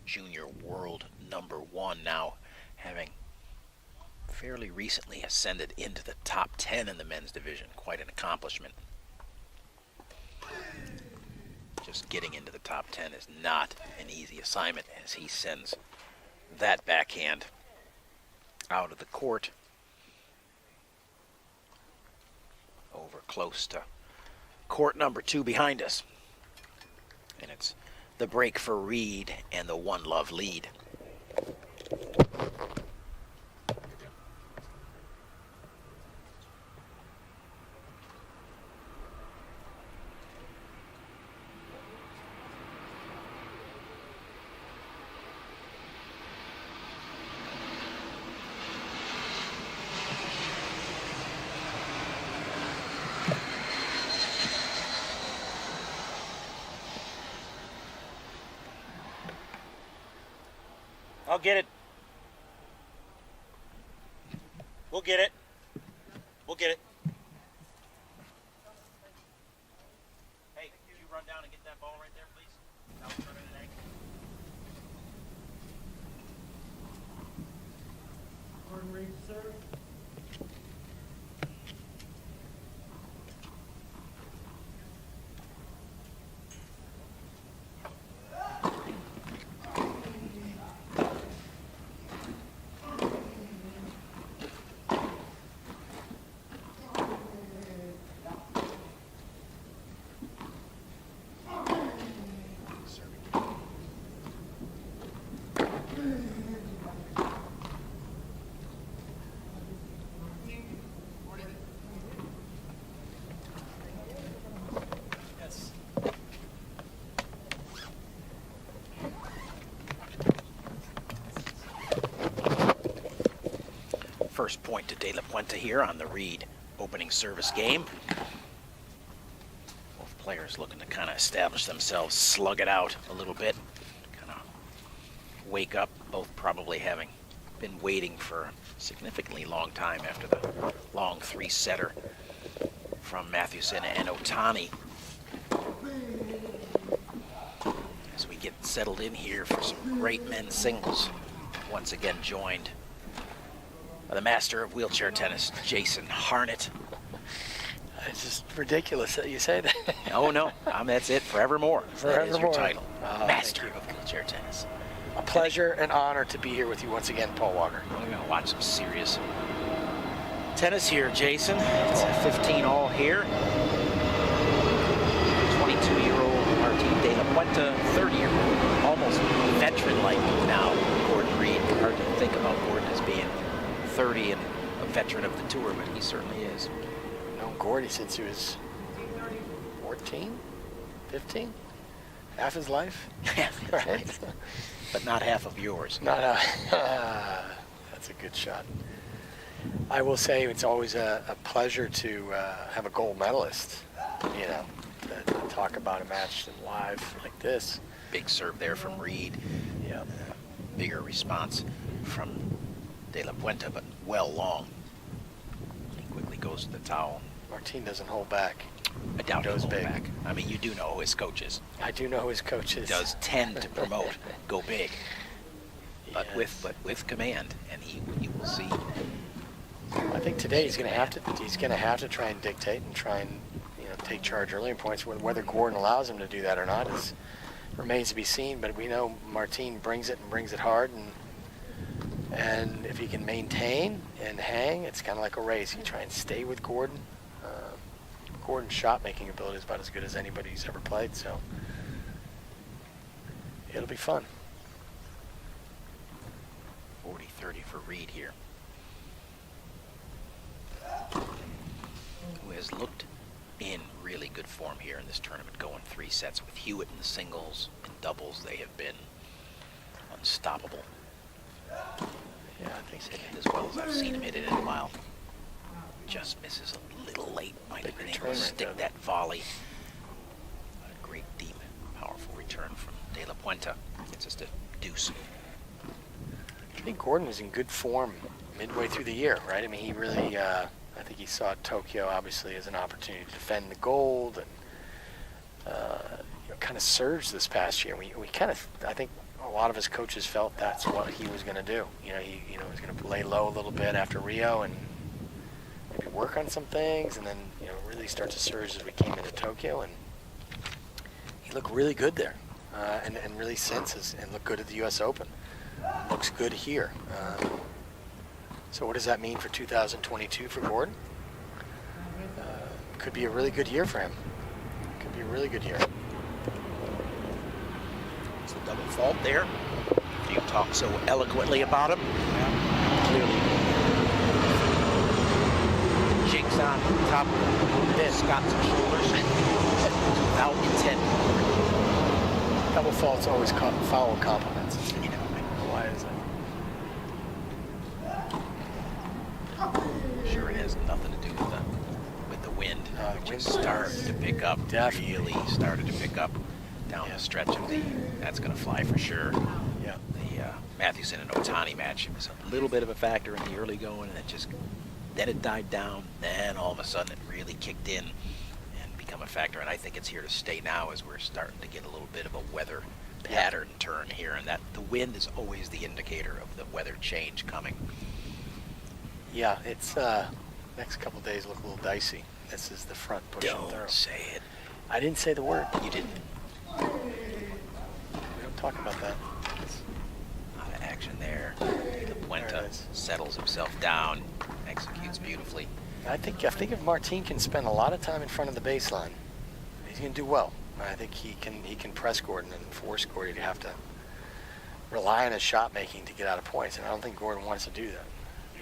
junior world #1 now, having fairly recently ascended into the top 10 in the men's division. Quite an accomplishment. Just getting into the top 10 is not an easy assignment as he sends that backhand out of the court over close to court #2 behind us. And it's the break for Reed and the 1-love lead. I'll get it. We'll get it. We'll get it. Hey, could you run down and get that ball right there, please? That was turning an angle. Gordon Reed, sir. First point to De La Puente here on the Reed opening service game. Both players looking to kind of establish themselves, slug it out a little bit, kind of wake up, both probably having been waiting for a significantly long time after the long 3-setter from Mathewson and Otani. As we get settled in here for some great men's singles, once again joined the master of wheelchair tennis, Jason Harnett. It's just ridiculous that you say that. No, that's it, forevermore. That is your title, Oh, master of wheelchair tennis. A pleasure and honor to be here with you once again, Paul Wagner. We're going to watch some serious tennis here, Jason. It's a 15 all here. 22-year-old Martin De La Puente, 30-year-old, almost veteran-like now, Gordon Reed. Hard to think about Gordon as being 30 and a veteran of the tour, but he certainly is. I've known Gordy since he was 14, 15, half his life. Right. But not half of yours. That's a good shot. I will say it's always a pleasure to have a gold medalist, you know, to talk about a match live like this. Big serve there from Reed. Yeah. Bigger response from De La Puente, but well long. He quickly goes to the towel. Martin doesn't hold back. I doubt he'll Goes hold big. back. I mean, you do know who his coach is. I do know who his coach is. Does tend to promote, go big, but Yes. with command, and you will see. I think today he's going to have to try and dictate and try and take charge early in points. Whether Gordon allows him to do that or not remains to be seen. But we know Martin brings it hard, and if he can maintain and hang, it's kind of like a race. You try and stay with Gordon. Gordon's shot-making ability is about as good as anybody's ever played, so it'll be fun. 40-30 for Reed here, who has looked in really good form here in this tournament, going 3 sets with Hewitt in the singles and doubles. They have been unstoppable. Yeah, I think He's hit it as well as I've seen him hit it in a while. Just misses a little late. Might have been able to stick that volley. A great, deep, powerful return from De La Puente. It's just a deuce. I think Gordon was in good form midway through the year, right? I mean, he really, I think he saw Tokyo obviously as an opportunity to defend the gold and kind of surged this past year. We kind of, I think, lot of his coaches felt that's what he was going to do. He was going to lay low a little bit after Rio and maybe work on some things, and then really start to surge as we came into Tokyo. And he looked really good there, and really senses and looked good at the U.S. Open. Looks good here. So what does that mean for 2022 for Gordon? Could be a really good year for him. Could be a really good year. It's a double fault there. You talk so eloquently about him. Clearly. Jinx on top of this, Scott's shoulders without intent. Double faults always follow compliments. Why is that? Sure, it has nothing to do with the wind, which wind is starting to pick up. Definitely. Really started to pick up down the stretch of the. That's going to fly for sure. Yeah. The Matthewson and Otani match, it was a little bit of a factor in the early going, and then it died down. Then all of a sudden, it really kicked in and become a factor. And I think it's here to stay now, as we're starting to get a little bit of a weather pattern turn here, and that the wind is always the indicator of the weather change coming. Yeah, it's next couple of days look a little dicey. This is the front pushing through. Don't say it. I didn't say the word. You didn't. We don't talk about that. A lot of action there. The There Puente it is. settles himself down, executes beautifully. I think if Martin can spend a lot of time in front of the baseline, he's going to do well. I think he can press Gordon and force Gordon to have to rely on his shot making to get out of points, and I don't think Gordon wants to do that.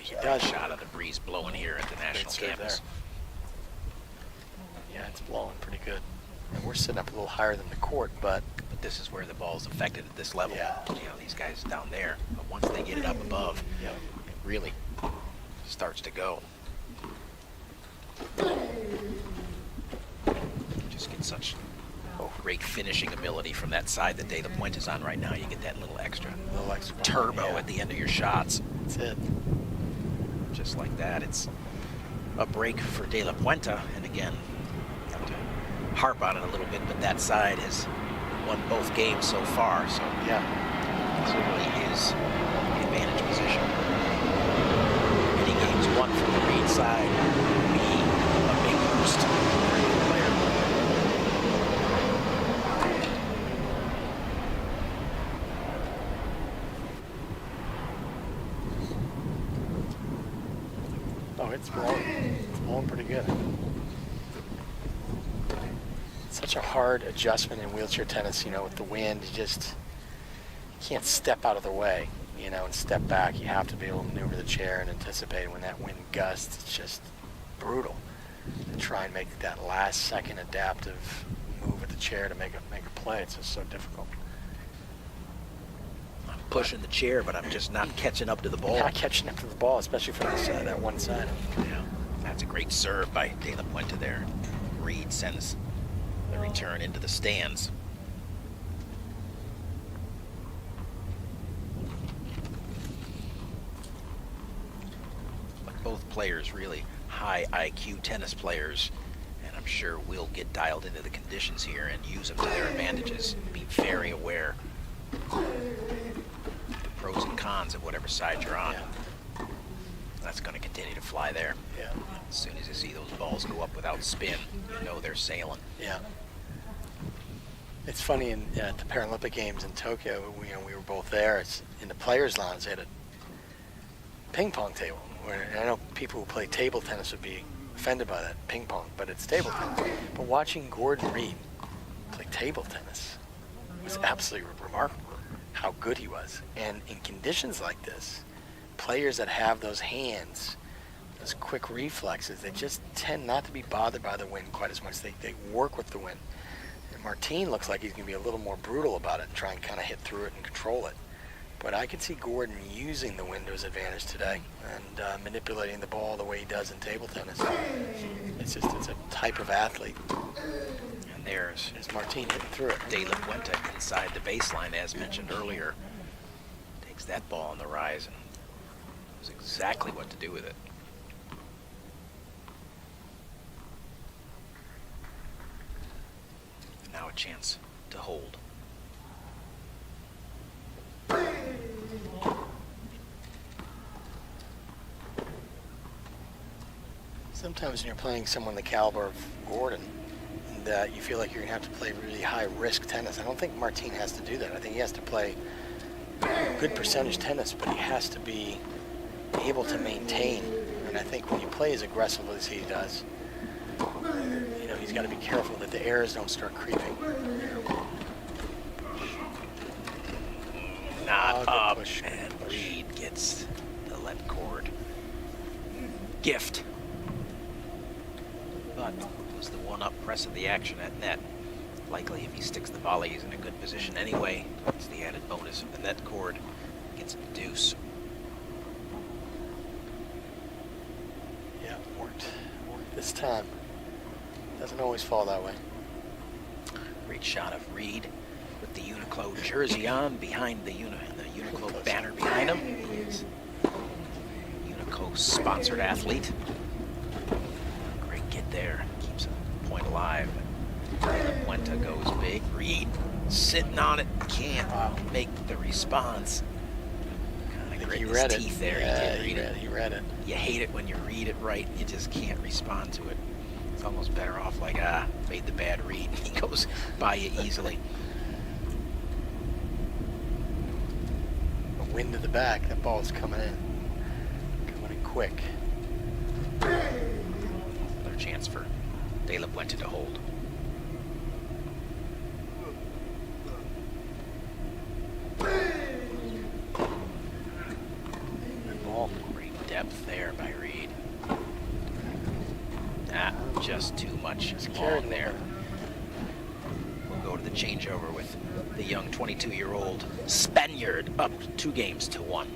He does. Shot of the breeze blowing here at the national serve campus. Yeah, it's blowing pretty good. And we're sitting up a little higher than the court, but But this is where the ball's affected at this level. Yeah. These guys down there, but once they get it up above, yeah. it really starts to go. Just get such great finishing ability from that side that De La Puente is on right now. You get that little extra little extra turbo yeah. at the end of your shots. That's it. Just like that. It's a break for De La Puente, and again, have to harp on it a little bit, but that side has won both games so far, so Yeah. clearly is the advantage position. Any games won from the green side would be a big boost for any player. Oh, it's blowing. It's blowing pretty good. It's such a hard adjustment in wheelchair tennis, with the wind. You can't step out of the way, and step back. You have to be able to maneuver the chair and anticipate when that wind gusts. It's just brutal to try and make that last second adaptive move with the chair to make a play. It's just so difficult. I'm pushing the chair, but I'm just not catching up to the ball. Not catching up to the ball, especially from that one side. Yeah, that's a great serve by De La Puente there. Reed sends the return into the stands. But both players really high IQ tennis players, and I'm sure will get dialed into the conditions here and use them to their advantages. Be very aware of the pros and cons of whatever side you're on. Yeah. That's going to continue to fly there. Yeah. As soon as you see those balls go up without spin, you know they're sailing. Yeah. It's funny, at the Paralympic Games in Tokyo, we were both there. It's in the players' lounge. They had a ping pong table. Where I know people who play table tennis would be offended by that, ping pong, but it's table tennis. But watching Gordon Reed play table tennis was absolutely remarkable. How good he was. And in conditions like this, players that have those hands, those quick reflexes, they just tend not to be bothered by the wind quite as much. They work with the wind. And Martin looks like he's going to be a little more brutal about it and try and kind of hit through it and control it. But I could see Gordon using the wind to his advantage today and manipulating the ball the way he does in table tennis. It's a type of athlete. And there's Martin hitting through it. De La Puente inside the baseline, as mentioned earlier. Takes that ball on the rise and knows exactly what to do with it. And now a chance to hold. Sometimes when you're playing someone the caliber of Gordon, that you feel like you're going to have to play really high-risk tennis. I don't think Martin has to do that. I think he has to play good percentage tennis, but he has to be able to maintain. And I think when you play as aggressively as he does, you know, he's got to be careful that the errors don't start creeping. Not up, push, and push. Reed gets the left cord gift. But it was the one-up press of the action at net. Likely, if he sticks the volley, he's in a good position anyway. It's the added bonus of the net cord. Gets him the deuce. Yeah, worked this time. Doesn't always fall that way. Great shot of Reed with the Uniqlo jersey on behind the Uniqlo banner behind him. He's Uniqlo sponsored athlete. Great get there. Keeps a point alive. La Puente goes big. Reed sitting on it. Can't make the response. Kind of grit He his read it. teeth there. Yeah, he did read it. He read it. You hate it when you read it right. You just can't respond to it. It's almost better off like, made the bad read. He goes by you easily. A wind to the back. That ball's coming in. Coming in quick. Another chance for De La Puente to hold. Good ball. Great depth there by Reed. Just too much Carried long there. We'll go to the changeover with the young 22-year-old Spaniard up 2-1.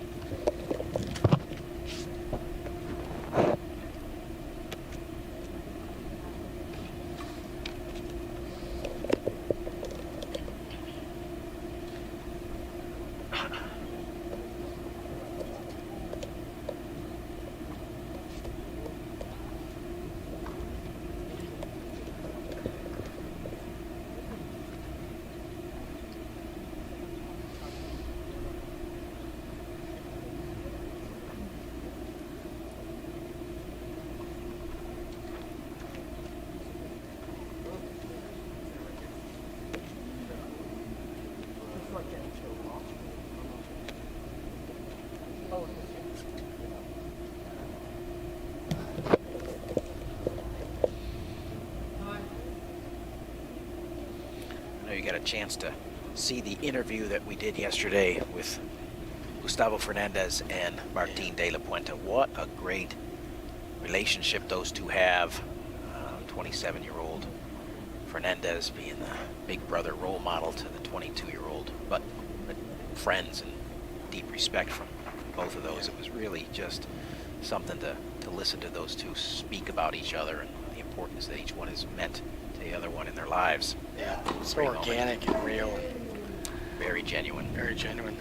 I know you got a chance to see the interview that we did yesterday with Gustavo Fernandez and Martin De La Puente. What a great relationship those two have. 27-year-old Fernandez being the big brother role model to the 22-year-old, but friends and deep respect from both of those. It was really just something to listen to those two speak about each other and the importance that each one has meant to the other one in their lives. Yeah, so Great organic and real and Very genuine. very genuine.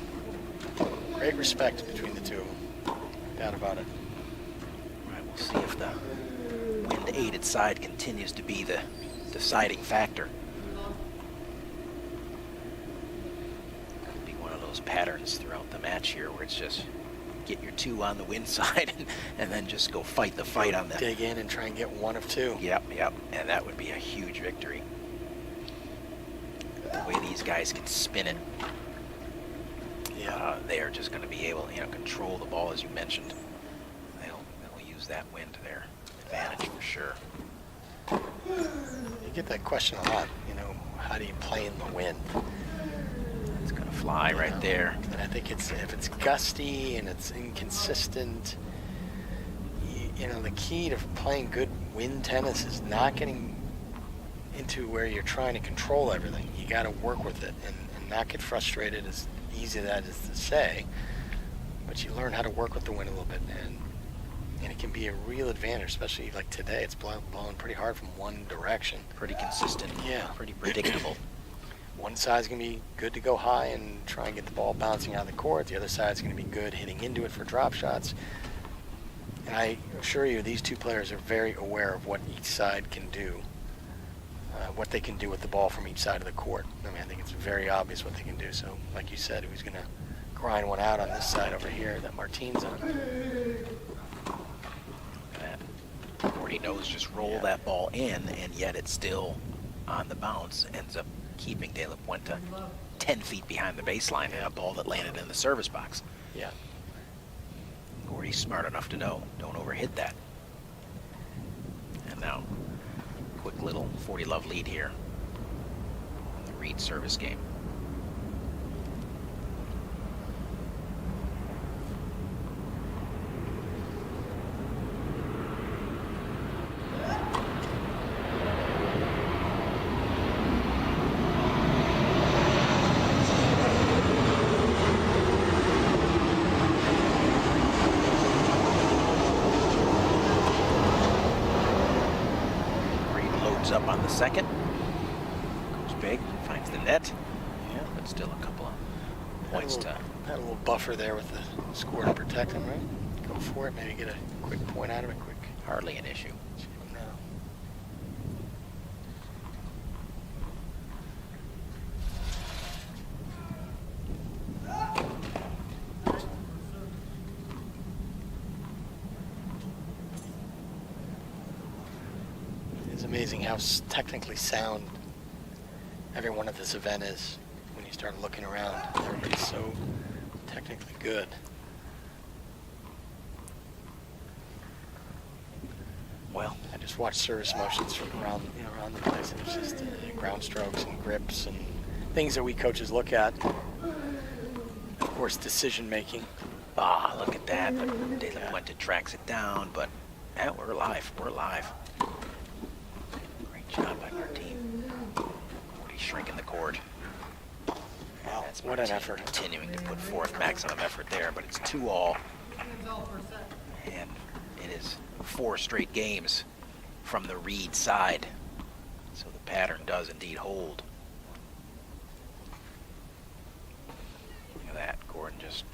Great respect between the two of them. No doubt about it. All right, we'll see if the wind-aided side continues to be the deciding factor. Could be one of those patterns throughout the match here where it's just get your two on the wind side and then just go fight the fight on that. Dig in and try and get one of two. Yep, and that would be a huge victory. The way these guys can spin it, Yeah. they are just going to be able to, control the ball, as you mentioned. They'll use that wind to their advantage for sure. You get that question a lot, how do you play in the wind? It's going to fly right there. And I think if it's gusty and it's inconsistent, the key to playing good wind tennis is not getting into where you're trying to control everything. You got to work with it and not get frustrated, as easy that is to say, but you learn how to work with the wind a little bit, and it can be a real advantage, especially like today. It's blowing pretty hard from one direction. Pretty consistent. Yeah. Pretty predictable. One side's going to be good to go high and try and get the ball bouncing out of the court. The other side's going to be good hitting into it for drop shots. And I assure you, these two players are very aware of what each side can do, what they can do with the ball from each side of the court. I think it's very obvious what they can do. So, like you said, who's going to grind one out on this side over here that Martin's on? Look at that. Gordy knows just roll that ball in, and yet it's still on the bounce, ends up keeping De La Puente 10 feet behind the baseline, and a ball that landed in the service box. Yeah. Gordy's smart enough to know, don't overhit that. And now, quick little 40-love lead here in the Reed service game. Up on the second, goes big, finds the net. Yeah, but still a couple of points to. Had a little buffer there with the score to protect him, right? Go for it, maybe get a quick point out of it, quick. Hardly an issue. No. It's amazing how technically sound everyone at this event is when you start looking around. Everybody's so technically good. Well, I just watched service motions from around the place, and it's just ground strokes and grips and things that we coaches look at. Of course, decision making. Ah, look at that. But De La Puente tracks it down, but yeah, we're alive. We're alive. Great job by Martin. He's shrinking the cord. Wow, That's what an Martin effort. continuing to put forth maximum effort there, but it's 2-all. And it is 4 straight games from the Reed side. So the pattern does indeed hold. Look at that. Gordon just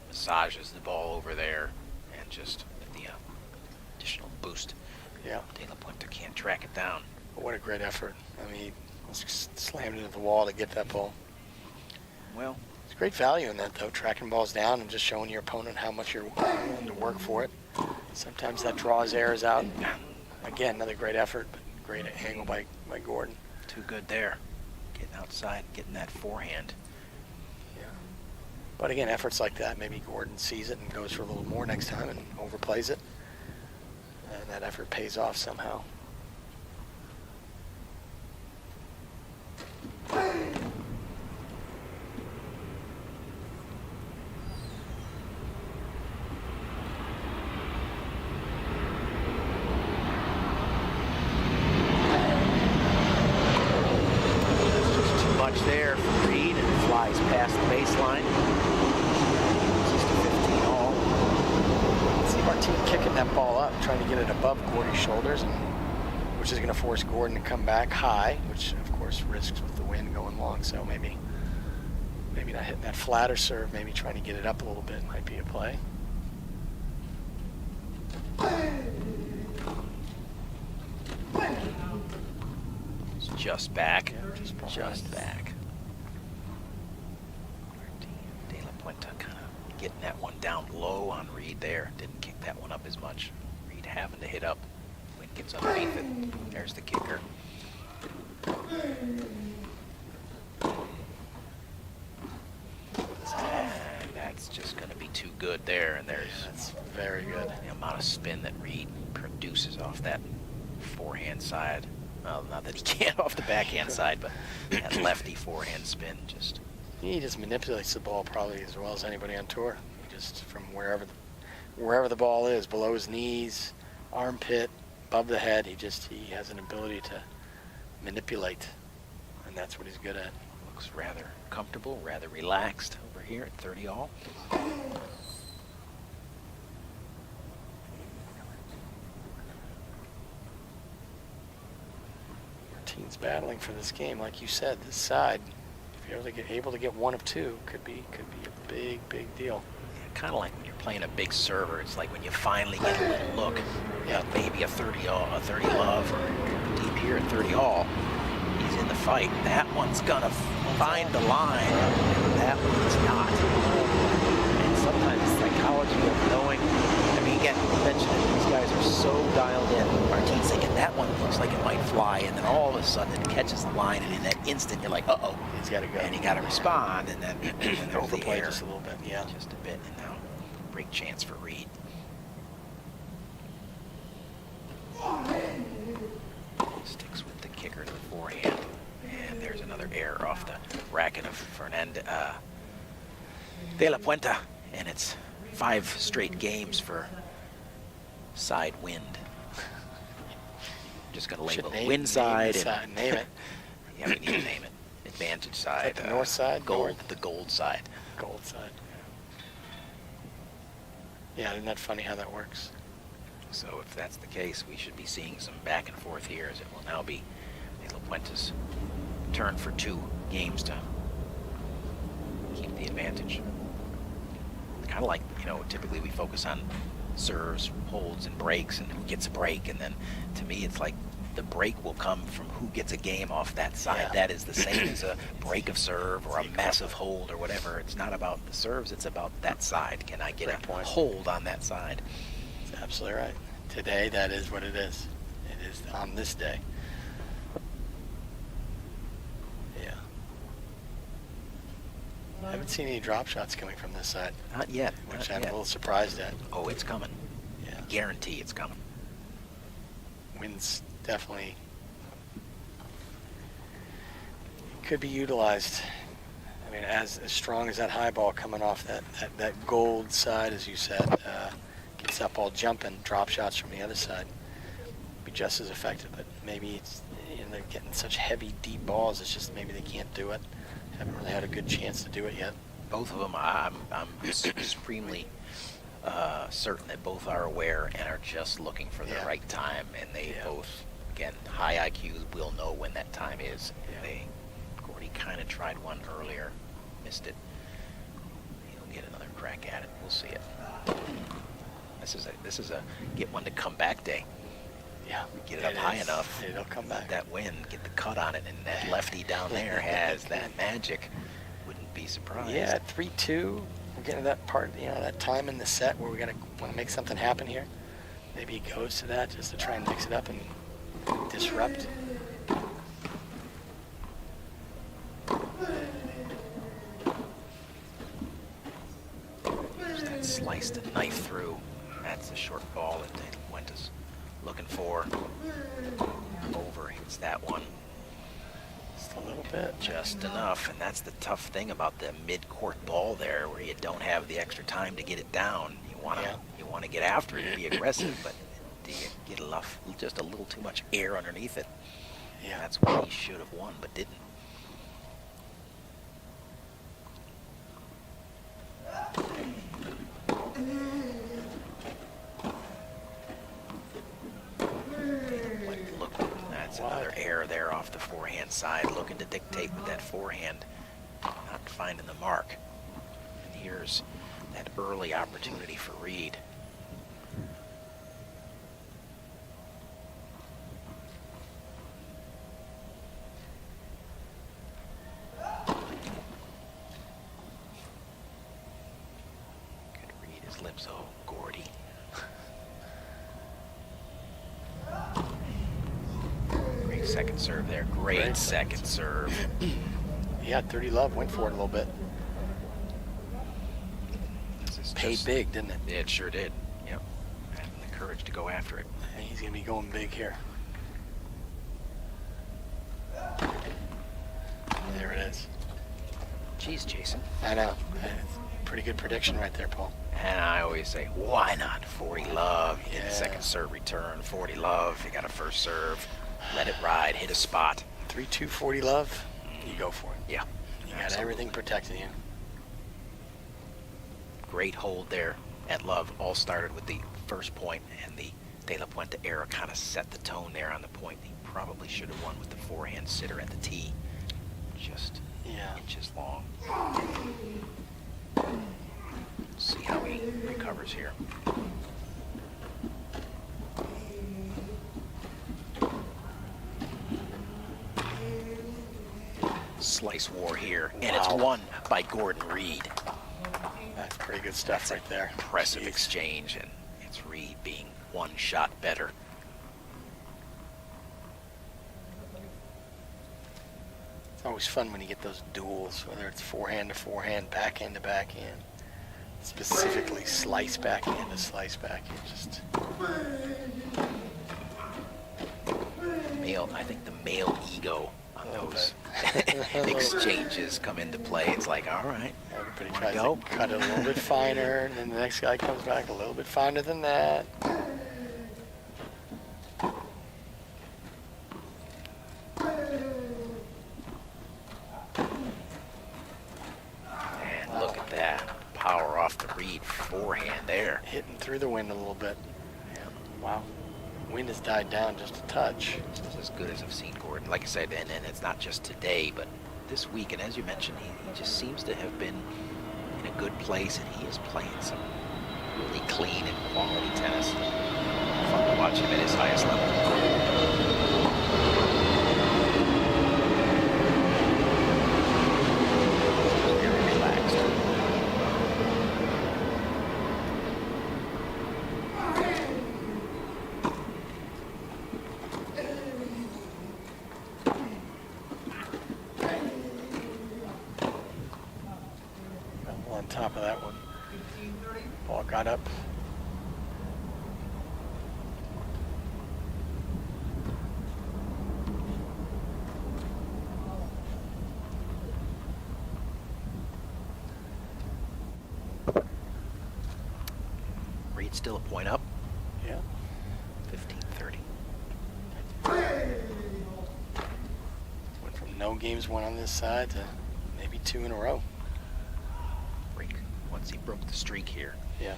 massages the ball over there and just the additional boost. Yeah. De La Puente can't track it down. What a great effort. I mean, he slammed into the wall to get that ball. Well, It's great value in that, though, tracking balls down and just showing your opponent how much you're willing to work for it. Sometimes that draws errors out. Again, another great effort, but great angle by Gordon. too good there. Getting outside, getting that forehand. Yeah. But again, efforts like that, maybe Gordon sees it and goes for a little more next time and overplays it. And that effort pays off somehow. There for Reed, and it flies past the baseline. Just a 15 all. See Martin kicking that ball up, trying to get it above Gordy's shoulders, and which is going to force Gordon to come back high, which of course risks with the wind going long. So maybe not hitting that flatter serve, maybe trying to get it up a little bit might be a play. It's just back. Yeah, just back. De La Puente kind of getting that one down low on Reed there. Didn't kick that one up as much. Reed having to hit up. Wind gets underneath it. There's the kicker. And that's just going to be too good there. And there's That's very good. the amount of spin that Reed produces off that forehand side. Well, not that he can't off the backhand side, but that lefty forehand spin just. He just manipulates the ball probably as well as anybody on tour. He just from wherever the ball is, below his knees, armpit, above the head, he has an ability to manipulate, and that's what he's good at. Looks rather comfortable, rather relaxed over here at 30 all. Team's battling for this game, like you said. This side, if you're able to get one of two, could be a big deal. Yeah, kind of like when you're playing a big server. It's like when you finally get a little look at maybe a 30 all, a 30 love, or deep here at 30 all. He's in the fight. That one's gonna find the line, and that one's not. And sometimes the psychology of knowing. I mean, again, you mentioned it. These guys are so dialed in. Martin's high, and then all of a sudden it catches the line, and in that instant you're like, uh-oh. He's got to go. And you got to respond, and then there's the Overplay air. just a little bit, yeah. Just a bit, and now break chance for Reed. Sticks with the kicker to the forehand. And there's another error off the racket of De La Puente. And it's 5 straight games for side wind. Just got to label it wind side. Name it. Yeah, we need to name it. Advantage side. The north side? Gold. North? The gold side. Gold side. Yeah, isn't that funny how that works? So if that's the case, we should be seeing some back and forth here, as it will now be De La Puente's turn for 2 games to keep the advantage. Kind of like, you know, typically we focus on serves, holds, and breaks, and who gets a break, and then to me it's like the break will come from who gets a game off that side. Yeah. That is the same as a break of serve or a massive hold or whatever. It's not about the serves, it's about that side. Can I get a hold on that side? That's absolutely right. Today, that is what it is. It is on this day. Yeah. I haven't seen any drop shots coming from this side, Not yet. which not I'm yet. a little surprised at. Oh, it's coming. Yeah. Guarantee it's coming. Wind's definitely could be utilized. I mean, as strong as that high ball coming off that gold side, as you said, gets that ball jumping, drop shots from the other side be just as effective. But maybe it's, you know, they're getting such heavy, deep balls. It's just maybe they can't do it. Haven't really had a good chance to do it yet. Both of them, I'm supremely certain that both are aware and are just looking for the right time, and they both, again, high IQs will know when that time is. Gordy kind of tried one earlier, missed it. He'll get another crack at it. We'll see it. This is a get one to come back day. Yeah, Get it up high enough. It'll come back. That wind, get the cut on it, and that lefty down there has that magic. Wouldn't be surprised. Yeah, 3-2. We're getting to that part, you know, that time in the set where we want to make something happen here. Maybe he goes to that just to try and mix it up and disrupt. There's that sliced knife through. That's the short ball that De La Puente's looking for. Over hits that one. Just a little bit. Just enough, and that's the tough thing about the mid-court ball there, where you don't have the extra time to get it down. You want to get after it and be aggressive, but do you get just a little too much air underneath it? Yeah. That's what he should have won, but didn't. Look, that's another error there off the forehand side, looking to dictate with that forehand, not finding the mark. And here's that early opportunity for Reed. Could read his lips. Oh, Gordy. Great second serve there. Great second serve. He had 30 love, went for it a little bit. This is Paid just- big, didn't it? It sure did. Yep. Having the courage to go after it. And he's going to be going big here. There it is. Geez, Jason. I know. Pretty good prediction right there, Paul. And I always say, why not? 40 love. You get Yeah. a second serve return. 40 love. You got a first serve. Let it ride. Hit a spot. 3-2, 40 love. You go for it. Yeah. You got Absolutely. everything protecting you. Great hold there at love. All started with the first point, and the De La Puente error kind of set the tone there on the point. He probably should have won with the forehand sitter at the tee. Just inches long. See how he recovers here. Slice war here, and it's won by Gordon Reed. That's pretty good stuff right there. Impressive Jeez. exchange, and it's Reed being one shot better. always fun when you get those duels, whether it's forehand to forehand, backhand to backhand. Specifically slice backhand to slice backhand. Just I think the male ego on little those bit. exchanges come into play. It's like, all right, everybody wanna tries go? to cut it a little bit finer, and then the next guy comes back a little bit finer than that. And look at that. Power off the Reed forehand there. Hitting through the wind a little bit. Wow. Wind has died down just a touch. This is as good as I've seen Gordon. Like I said, and it's not just today, but this week. And as you mentioned, he just seems to have been in a good place, and he is playing some really clean and quality tennis. Fun to watch him at his highest level. Very relaxed. On top of that one. Ball got up. Reed's still a point up. Yeah. 15-30. Went from no games won on this side to maybe 2 in a row. Break. Once he broke the streak here, Yeah.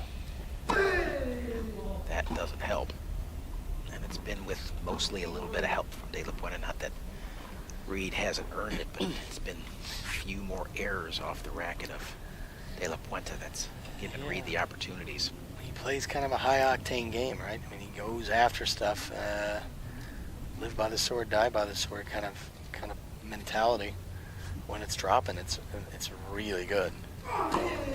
that doesn't help. And it's been with mostly a little bit of help from De La Puente. Not that Reed hasn't earned it, but it's been a few more errors off the racket of De La Puente that's given Reed the opportunities. He plays kind of a high-octane game, right? I mean, he goes after stuff, live by the sword, die by the sword kind of mentality. When it's dropping, it's really good.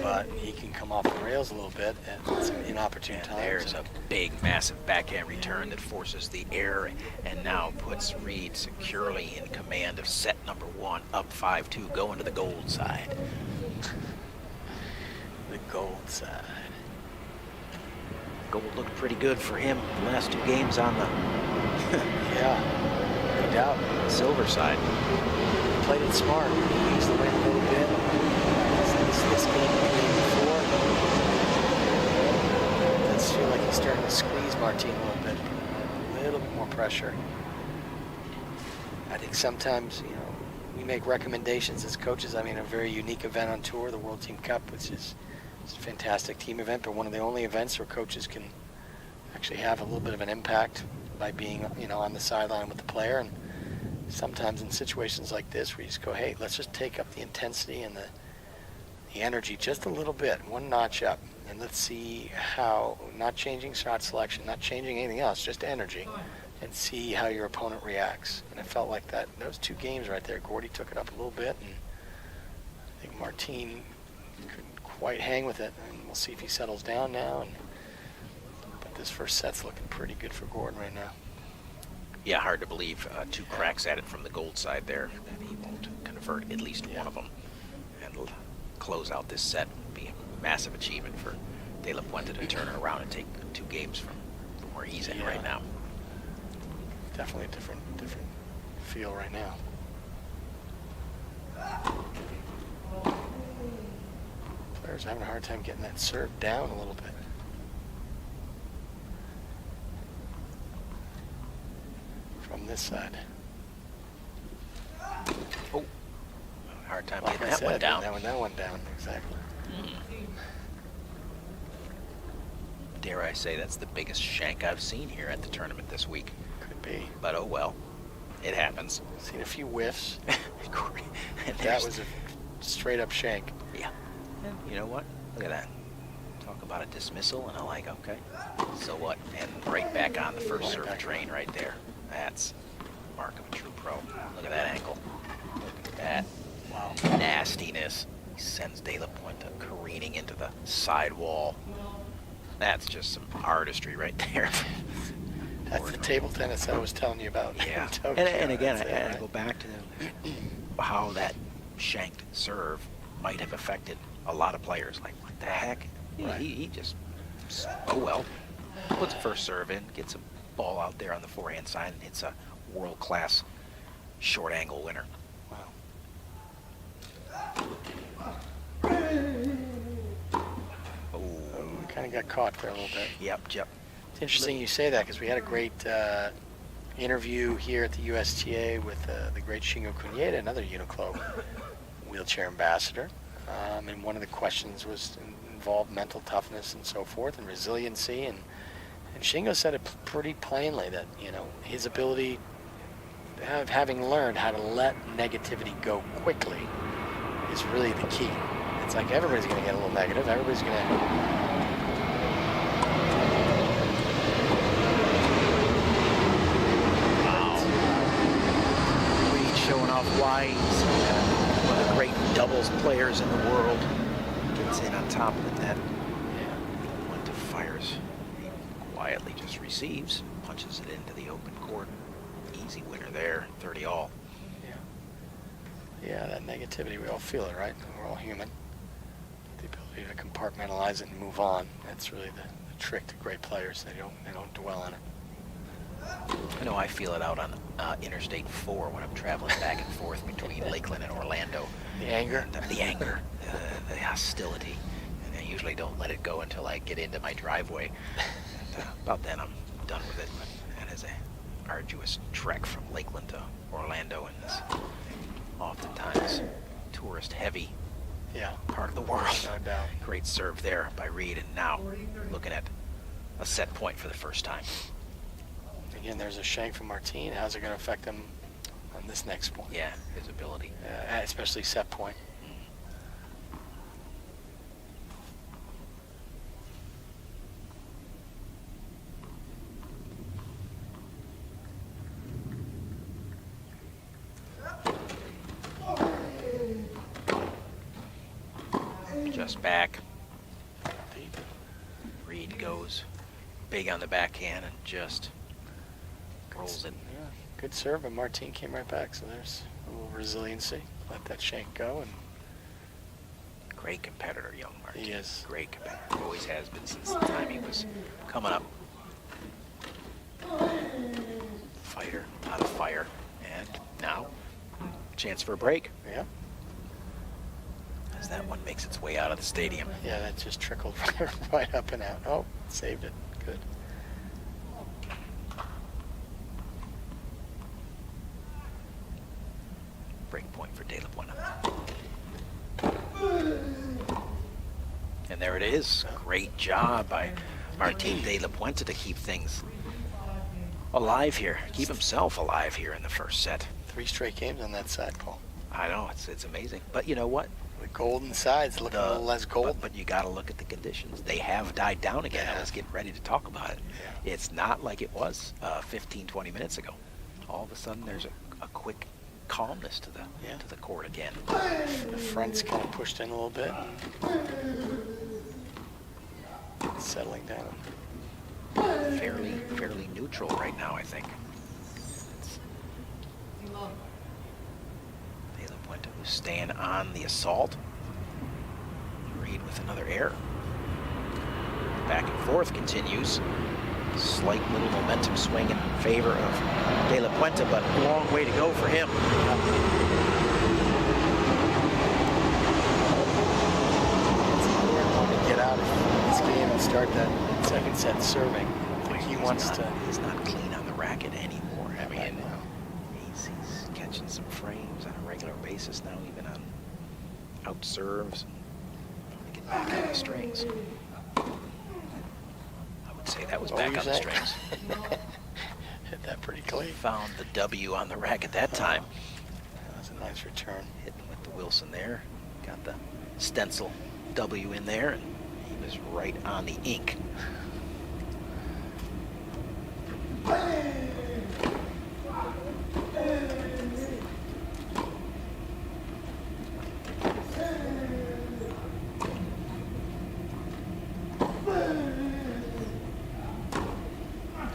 But he can come off the rails a little bit at some inopportune And times. there's a big, massive backhand return that forces the error and now puts Reed securely in command of set number 1, up 5-2, going to the gold side. The gold side. Gold looked pretty good for him the last 2 games on the Yeah, no doubt. silver side. Played it smart. He used the wind a little bit. This game the game before. It does feel like he's starting to squeeze Martin a little bit more pressure. I think sometimes, we make recommendations as coaches. I mean, a very unique event on tour, the World Team Cup, which is a fantastic team event, but one of the only events where coaches can actually have a little bit of an impact by being, on the sideline with the player. And sometimes in situations like this, where you just go, hey, let's just take up the intensity and the energy just a little bit, one notch up, and let's see how, not changing shot selection, not changing anything else, just energy, and see how your opponent reacts. And it felt like that. Those 2 games right there, Gordy took it up a little bit, and I think Martin couldn't quite hang with it. And we'll see if he settles down now. But this first set's looking pretty good for Gordon right now. Yeah, hard to believe 2 cracks at it from the gold side there, that he won't convert at least one of them. And close out this set would be a massive achievement for De La Puente to turn it around and take 2 games from where he's in right now. Definitely a different feel right now. Players having a hard time getting that serve down a little bit. From this side. Oh, hard time Like getting I that said, one down. that one down, exactly. Dare I say that's the biggest shank I've seen here at the tournament this week. Could be. But oh well, it happens. Seen a few whiffs. And That was a straight up shank. Yeah. And you know what? Look at that. Talk about a dismissal, and I'm like, okay, so what? And right back on the first Right serve back train right there. That's mark of a true pro. Look at that ankle. Look at that. Wow. Nastiness. He sends De La Puente careening into the side wall. That's just some artistry right there. That's the table tennis I was telling you about. Yeah. in Tokyo. And again, That's it, I right? go back to how that shanked serve might have affected a lot of players. Like, what the heck? Yeah, Right. he just, oh well, puts a first serve in, gets a ball out there on the forehand side, and hits a world-class short angle winner. Wow. Oh, We kind of got caught there a little bit. yep. It's interesting you say that because we had a great interview here at the USTA with the great Shingo Kunieda, another Uniqlo wheelchair ambassador. And one of the questions was involved mental toughness and so forth and resiliency. And Shingo said it pretty plainly that, his ability, having learned how to let negativity go quickly is really the key. It's like everybody's going to get a little negative. Everybody's going to... Showing off why he's one of the great doubles players in the world. Gets in on top of the net. Went to fires. He quietly just receives, punches it into the open court. Easy winner there, 30 all. Yeah, that negativity, we all feel it, right? We're all human. The ability to compartmentalize it and move on. That's really the trick to great players. They don't dwell on it. I know I feel it out on Interstate 4 when I'm traveling back and forth between Lakeland and Orlando. The anger? The anger, the hostility. And I usually don't let it go until I get into my driveway. And, about then I'm done with it. But that is a arduous trek from Lakeland to Orlando, and it's oftentimes tourist-heavy part of the world. No doubt. Great serve there by Reed, and now looking at a set point for the first time. Again, there's a shank from Martin. How's it going to affect him on this next point? Yeah, his ability. Especially set point. Just back. Reed goes big on the backhand and just rolls it. Yeah, good serve, and Martin came right back. So there's a little resiliency. Let that shank go, and Great competitor, young Martin. he is. Great competitor. Always has been since the time he was coming up. Fighter, out of fire. And now, chance for a break Yeah, as that one makes its way out of the stadium. yeah, that just trickled right up and out. Oh, saved it. Good. Break point for De La Puente. And there it is. Great job by Martin De La Puente to keep things alive here. Keep himself alive here in the first set. 3 straight games on that side, Paul. I know, it's amazing. But you know what? The golden side's looking a little less gold. But you got to look at the conditions. They have died down again. I was getting ready to talk about it. Yeah. It's not like it was 15, 20 minutes ago. All of a sudden, there's a quick calmness to the court again. The front's kind of pushed in a little bit. Settling down. Fairly neutral right now, I think. De La Puente was staying on the assault. Reed with another error. Back and forth continues. Slight little momentum swing in favor of De La Puente, but a long way to go for him. To get out of this game and start that second set serving. I think he wants to. He's not clean on the racket anymore. I mean, he's catching some frames on a regular basis now, even on out serves. To get back on the strings. I would say that was back on the strings. Hit that pretty clean. Found the W on the racket that time. That was a nice return. Hitting with the Wilson there. Got the stencil W in there, and he was right on the ink.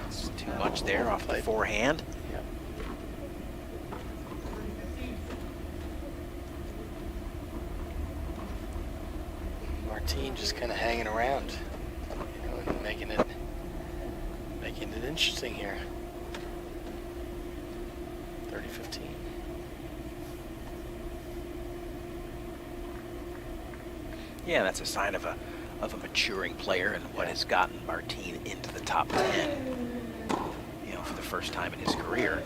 It's too much there off the forehand. Yep. Martine just kind of hanging around, you know, and making it interesting here. 30-15. Yeah, that's a sign of a maturing player and what has gotten Martine into the top 10. You know, for the first time in his career.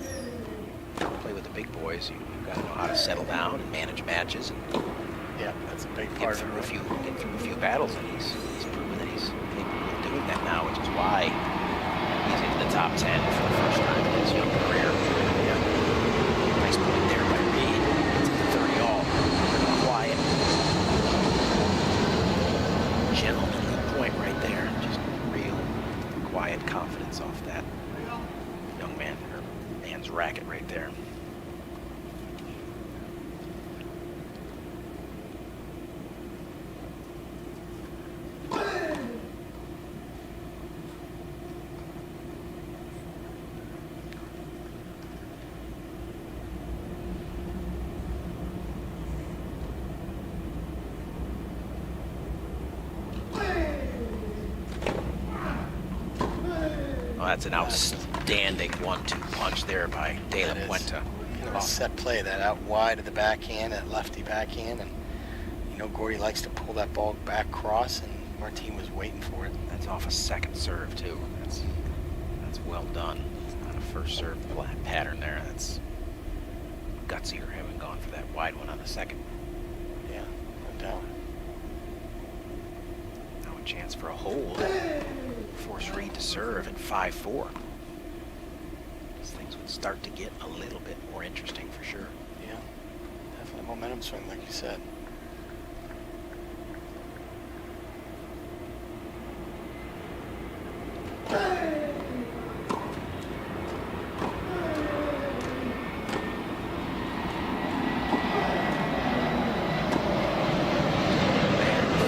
Play with the big boys, you've got to know how to settle down and manage matches and Yeah, that's a big get part through of it. get through a few battles, and he's proven that he's capable of doing that now, which is why he's in the top 10 for the first time in his young career. Yeah. Nice point there by Reed. It's a 30 all. Quiet. Gentlemanly point right there. Just real quiet confidence off that young man, or man's racket right there. Oh, that's an outstanding 1-2 punch there by De La That is. Puente. You know, a set play, that out wide of the backhand, that lefty backhand, and you know Gordy likes to pull that ball back cross, and Martine was waiting for it. That's off a second serve too. That's well done. It's not a first serve pattern there. That's gutsier having gone for that wide one on the second. Yeah, no doubt. Now a chance for a hold. Force Reed to serve at 5-4. Things would start to get a little bit more interesting for sure. Yeah, definitely momentum swing, like you said.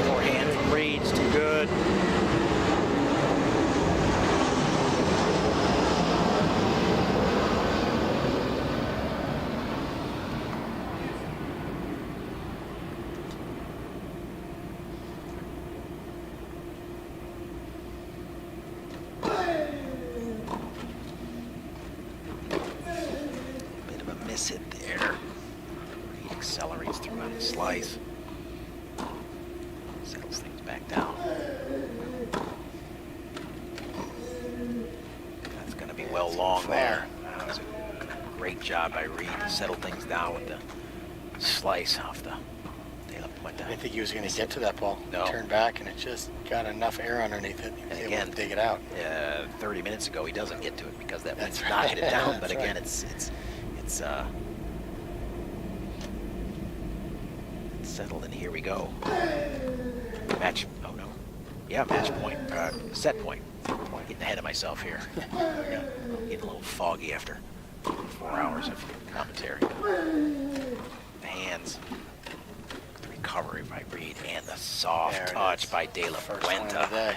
Forehand from Reed's too good. Bit of a miss hit there. Reed accelerates through on the slice. Settles things back down. That's going to be well long there. That was a great job by Reed to settle things down with the slice off the De La Puente. I didn't think he was going to get to that ball. No. Turn back, and it just got enough air underneath it. He was And able again, to dig it out. 30 minutes ago, he doesn't get to it because that That's wind's right. knocking it down. But That's again, right. it's settled, and here we go. Match. Oh no. Yeah, match point. Set point. Getting ahead of myself here. Getting a little foggy after 4 hours of commentary. The hands. The recovery by Reed and the soft There it touch is. by De La First one of the Puente. day.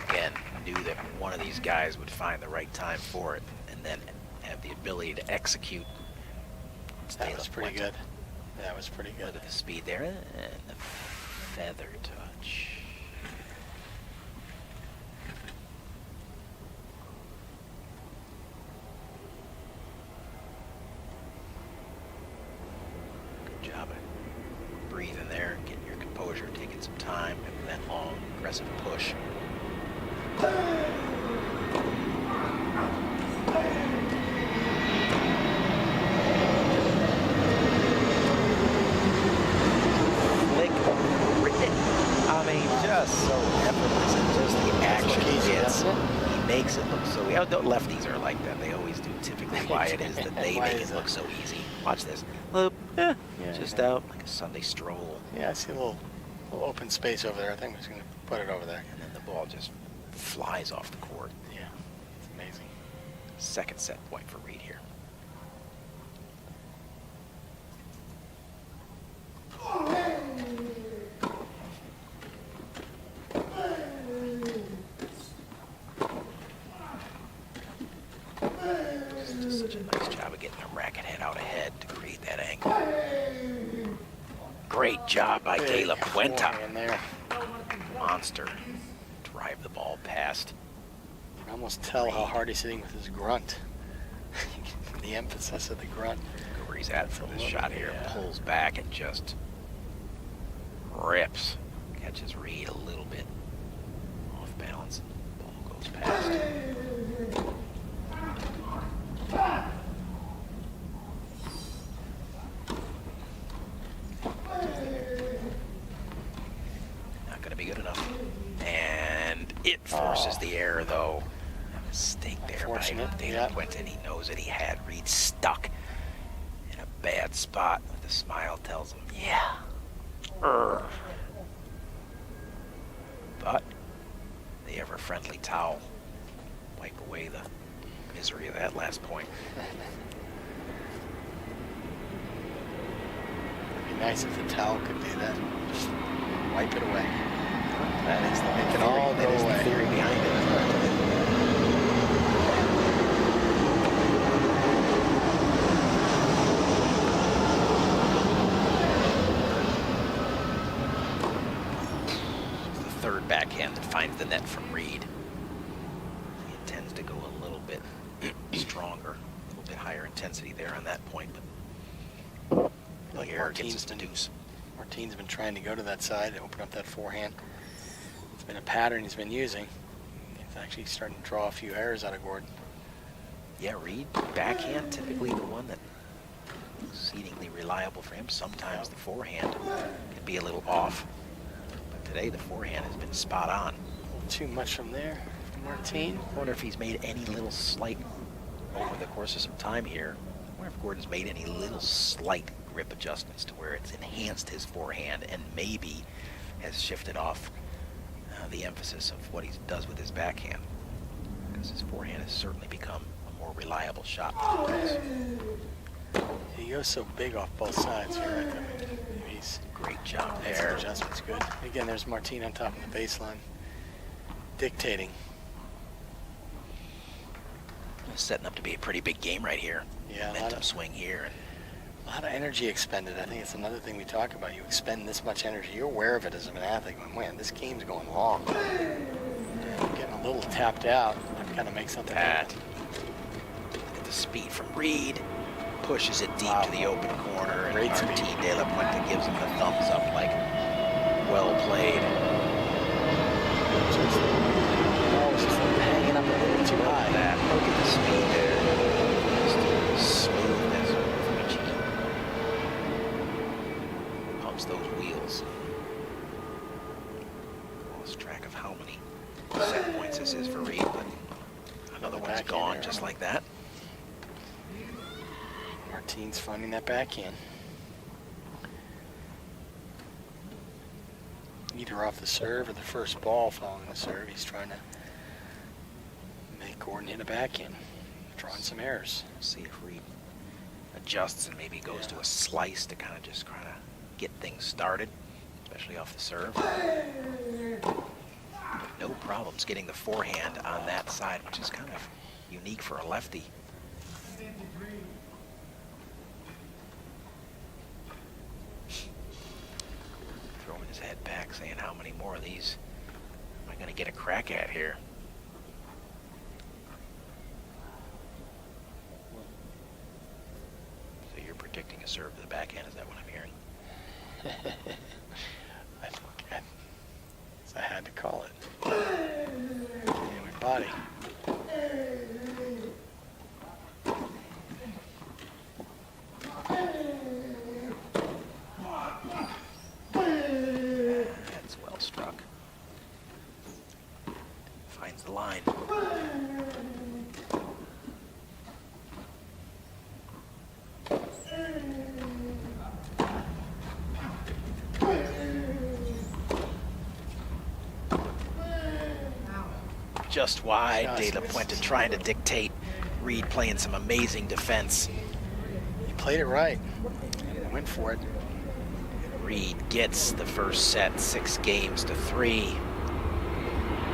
Again, knew that one of these guys would find the right time for it and then have the ability to execute. It's De That La was pretty Puente. good. That was pretty good. Look at the speed there and the feather touch. Good job of breathing there, getting your composure, taking some time after that long, aggressive push. Flick, I mean, just so effortless and just the action look easy, he gets. doesn't it? He makes it look so. Yeah, the lefties are like that. They always do. Typically, why it is that they Why make is it look it? so easy. Watch this. Loop. Yeah, Just yeah. out like a Sunday stroll, Yeah, I see a little open space over there. I think I'm just going to put it over there. and then the ball just flies off the court. Yeah, it's amazing. Second set point for Reed here. Just such a nice job of getting the racket head out ahead to create that angle. Great job by De La Puente. Forehand there. Monster. Drive the ball past. You can almost tell how hard he's hitting with his grunt. The emphasis of the grunt. Look where he's at for this shot here. Yeah. Pulls back and just rips. Catches Reed a little bit off balance. Ball goes past. Not going to be good enough. And it forces the error, though. A mistake there by Unfortunate, De La yeah. Puente, and he knows that he had Reed stuck in a bad spot. The smile tells him, yeah. But the ever-friendly towel wipe away the misery of that last point. It'd be nice if the towel could do that. Just wipe it away. That is the Make it all go that is the away. theory behind it. Third backhand that finds the net from Reed. He intends to go a little bit stronger, a little bit higher intensity there on that point, but Like the error gets Martin's us to been- deuce. Martin's been trying to go to that side and open up that forehand. It's been a pattern he's been using. He's actually starting to draw a few errors out of Gordon. Yeah, Reed, backhand, typically the one that exceedingly reliable for him. Sometimes the forehand can be a little off, but today the forehand has been spot on. Too much from there from Martin. I wonder if he's made any little slight, over the course of some time here, I wonder if Gordon's made any little slight grip adjustments to where it's enhanced his forehand and maybe has shifted off the emphasis of what he does with his backhand. Because his forehand has certainly become a more reliable shot than it was. He goes so big off both sides. You're right. I mean, he's Great job there. there. Adjustment's good. Again, there's Martin on top of the baseline, dictating. Setting up to be a pretty big game right here. Yeah, a lot Momentum of- swing here. A lot of energy expended. I think it's another thing we talk about. You expend this much energy. You're aware of it as an athlete. Going, man, this game's going long. Getting a little tapped out. That kind of makes something happen. Look at the speed from Reed. Pushes it deep Wow. to the open corner. And Great speed. Martin De La Puente gives him the thumbs up like, well played. Oh, it's just hanging up a little bit too Look at high. that. Look at the speed there. Just smoothness with which he pumps those wheels. Lost track of how many set points this is for Reed, but another one's Backhand gone error. just like that. Martin's finding that backhand. Either off the serve or the first ball following the serve, he's trying to make Gordon hit a backhand, drawing some errors. See if Reed adjusts and maybe goes to a slice to kind of get things started, especially off the serve. But no problems getting the forehand on that side, which is kind of unique for a lefty. Throwing his head back, saying, how many more of these am I going to get a crack at here? So you're predicting a serve to the backhand, is that what I'm hearing? I had to call it. Everybody. That's well struck. Finds the line. Just wide. Just De La Puente trying to dictate. Reed playing some amazing defense. He played it right. And went for it. Reed gets the first set, 6-3.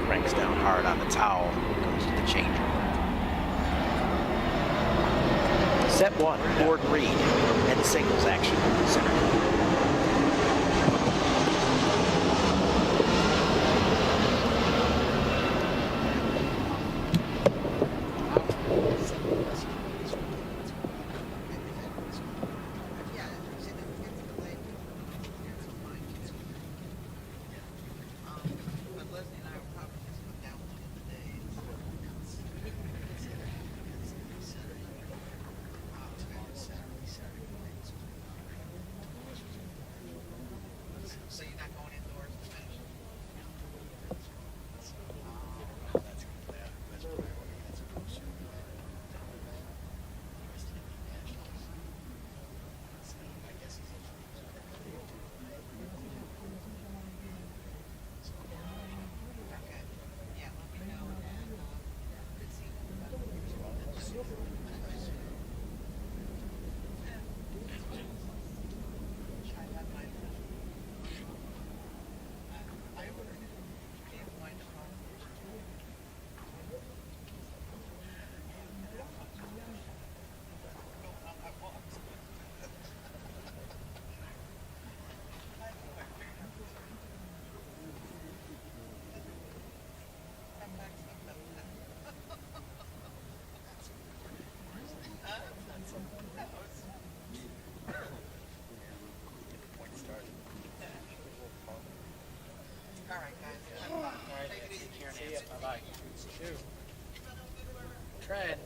Cranks down hard on the towel. Goes to the change room. Set one, Gordon Reed, and singles action. Center. Bye-bye. Trying.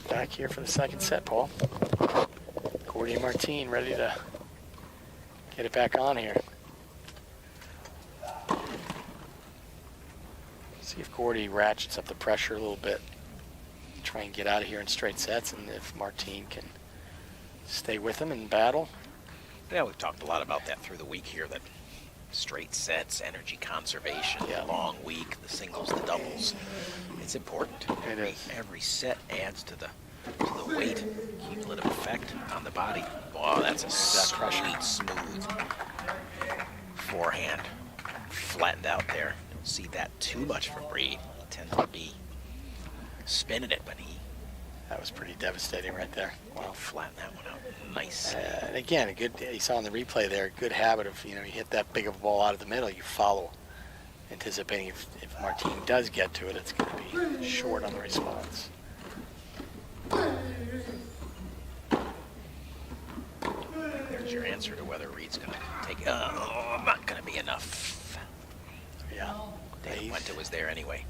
Back here for the second set, Paul. Gordy and Martine ready to get it back on here. See if Gordy ratchets up the pressure a little bit. Try and get out of here in straight sets, and if Martine can stay with him and battle. Yeah, we've talked a lot about that through the week here, that straight sets, energy conservation, Yeah. long week, the singles, the doubles. It's important. It is. Every set adds to the weight, cumulative effect on the body. Wow, that's a sweet, smooth forehand. Flattened out there. Don't see that too much from Breed. He tends to be spinning it, but he That was pretty devastating right there. wow, flattened that one out. Nice. And again, a good, you saw in the replay there, a good habit of, you hit that big of a ball out of the middle, you follow, anticipating if Martine does get to it, it's going to be short on the response. There's your answer to whether Reed's going to take it. Oh, not going to be enough. Yeah. David Puente was there anyway.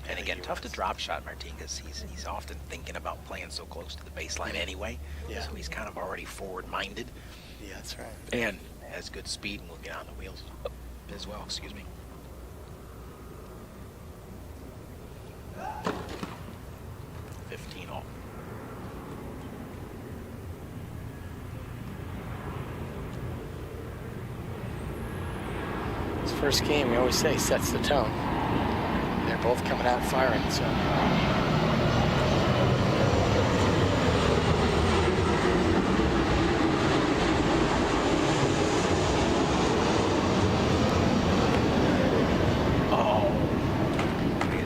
And again, tough to drop shot Martine, because he's often thinking about playing so close to the baseline anyway. Yeah. So he's kind of already forward-minded Yeah, that's right. and has good speed and will get on the wheels as well. Excuse me. $15 all. This first game, we always say, sets the tone. They're both coming out firing, so.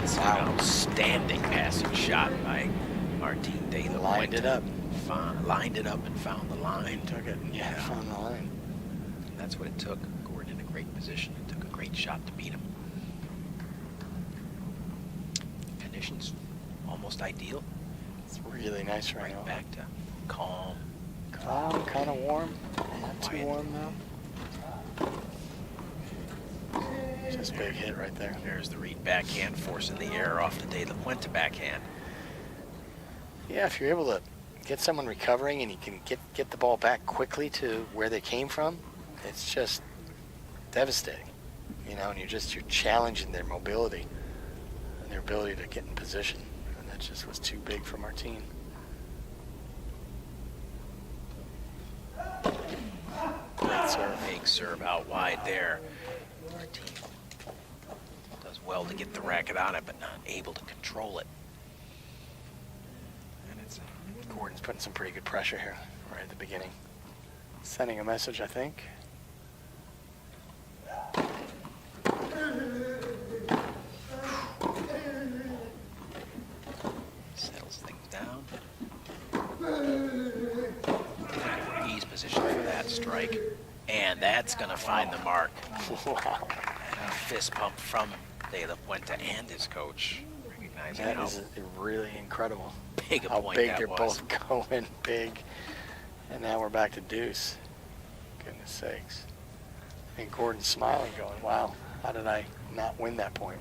It's an outstanding passing shot by Martine Taylor. Lined it up. Lined it up and found the line. Took it, yeah, found the line. That's what it took. Gordon in a great position. It took a great shot to beat him. Conditions almost ideal. It's really nice right now. Back to calm. Calm, kind of warm. Not too Quiet. warm though. Just a big hit right there. There's the Reed backhand, forcing the error off the De La Puente backhand. Yeah, if you're able to get someone recovering and you can get the ball back quickly to where they came from, it's just devastating. And you're challenging their mobility and their ability to get in position. And that just was too big for Martine. Great serve. A big serve out wide there. Martin does well to get the racket on it, but not able to control it. And it's Gordon's putting some pretty good pressure here right at the beginning. Sending a message, I think. Settles things down. He's positioned for that strike. And that's going to find the mark. Wow. And a fist pump from De La Puente and his coach, recognizing That how is really incredible. big a How point big that they're was. both going, big. And now we're back to deuce. Goodness sakes. And Gordon's smiling, going, wow, how did I not win that point?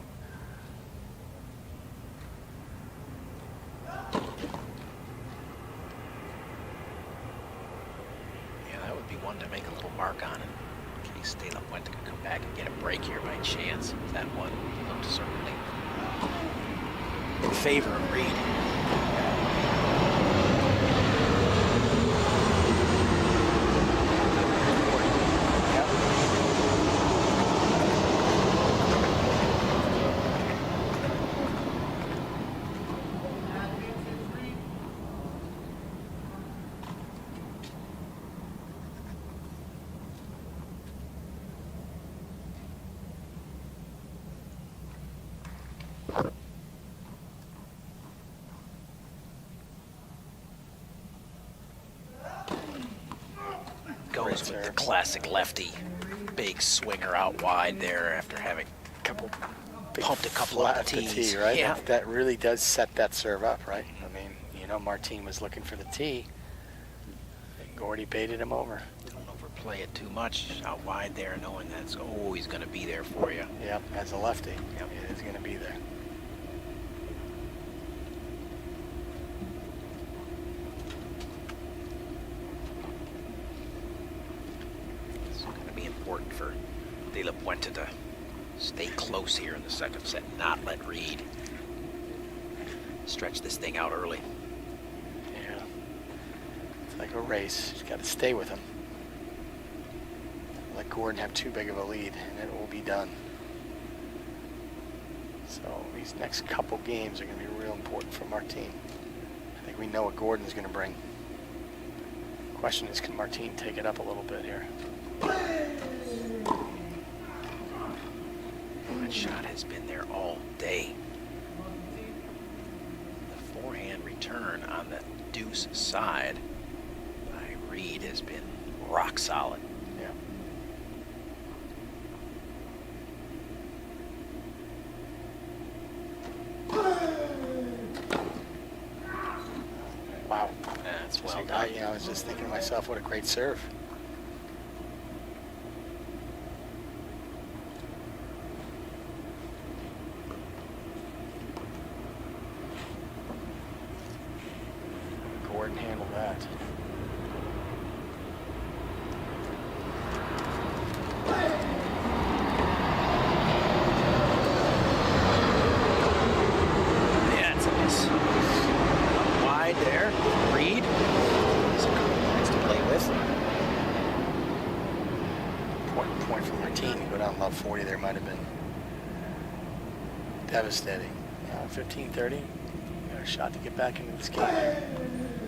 Yeah, that would be one to make a little mark on in case De La Puente could come back and get a break here by chance. That one looked certainly in favor of Reed. Goes with the classic lefty. Big swinger out wide there after having pumped a couple up the flat tees. tee, right? Yeah. That really does set that serve up, right? I mean, you know, Martin was looking for the tee. And Gordy baited him over. Don't overplay it too much out wide there, knowing that's always going to be there for you. Yep, as a lefty, Yep. it is going to be there. It's going to be important for De La Puente to stay close here in the second set, not let Reed stretch this thing out early. Yeah. It's like a race. You've got to stay with him. Let Gordon have too big of a lead, and it will be done. So these next couple games are going to be real important for Martin. I think we know what Gordon's going to bring. Question is, can Martin take it up a little bit here? That shot has been there all day. The forehand return on the deuce side by Reed has been rock solid. Yeah. Wow. That's well I, done. I was just thinking to myself, what a great serve. Gordon handled that. Yeah, it's a miss. Up wide there. Reed. He's a couple points to play with. Point for Martin to go down about 40 there might have been devastating. 15-30. Got a shot to get back into this game here.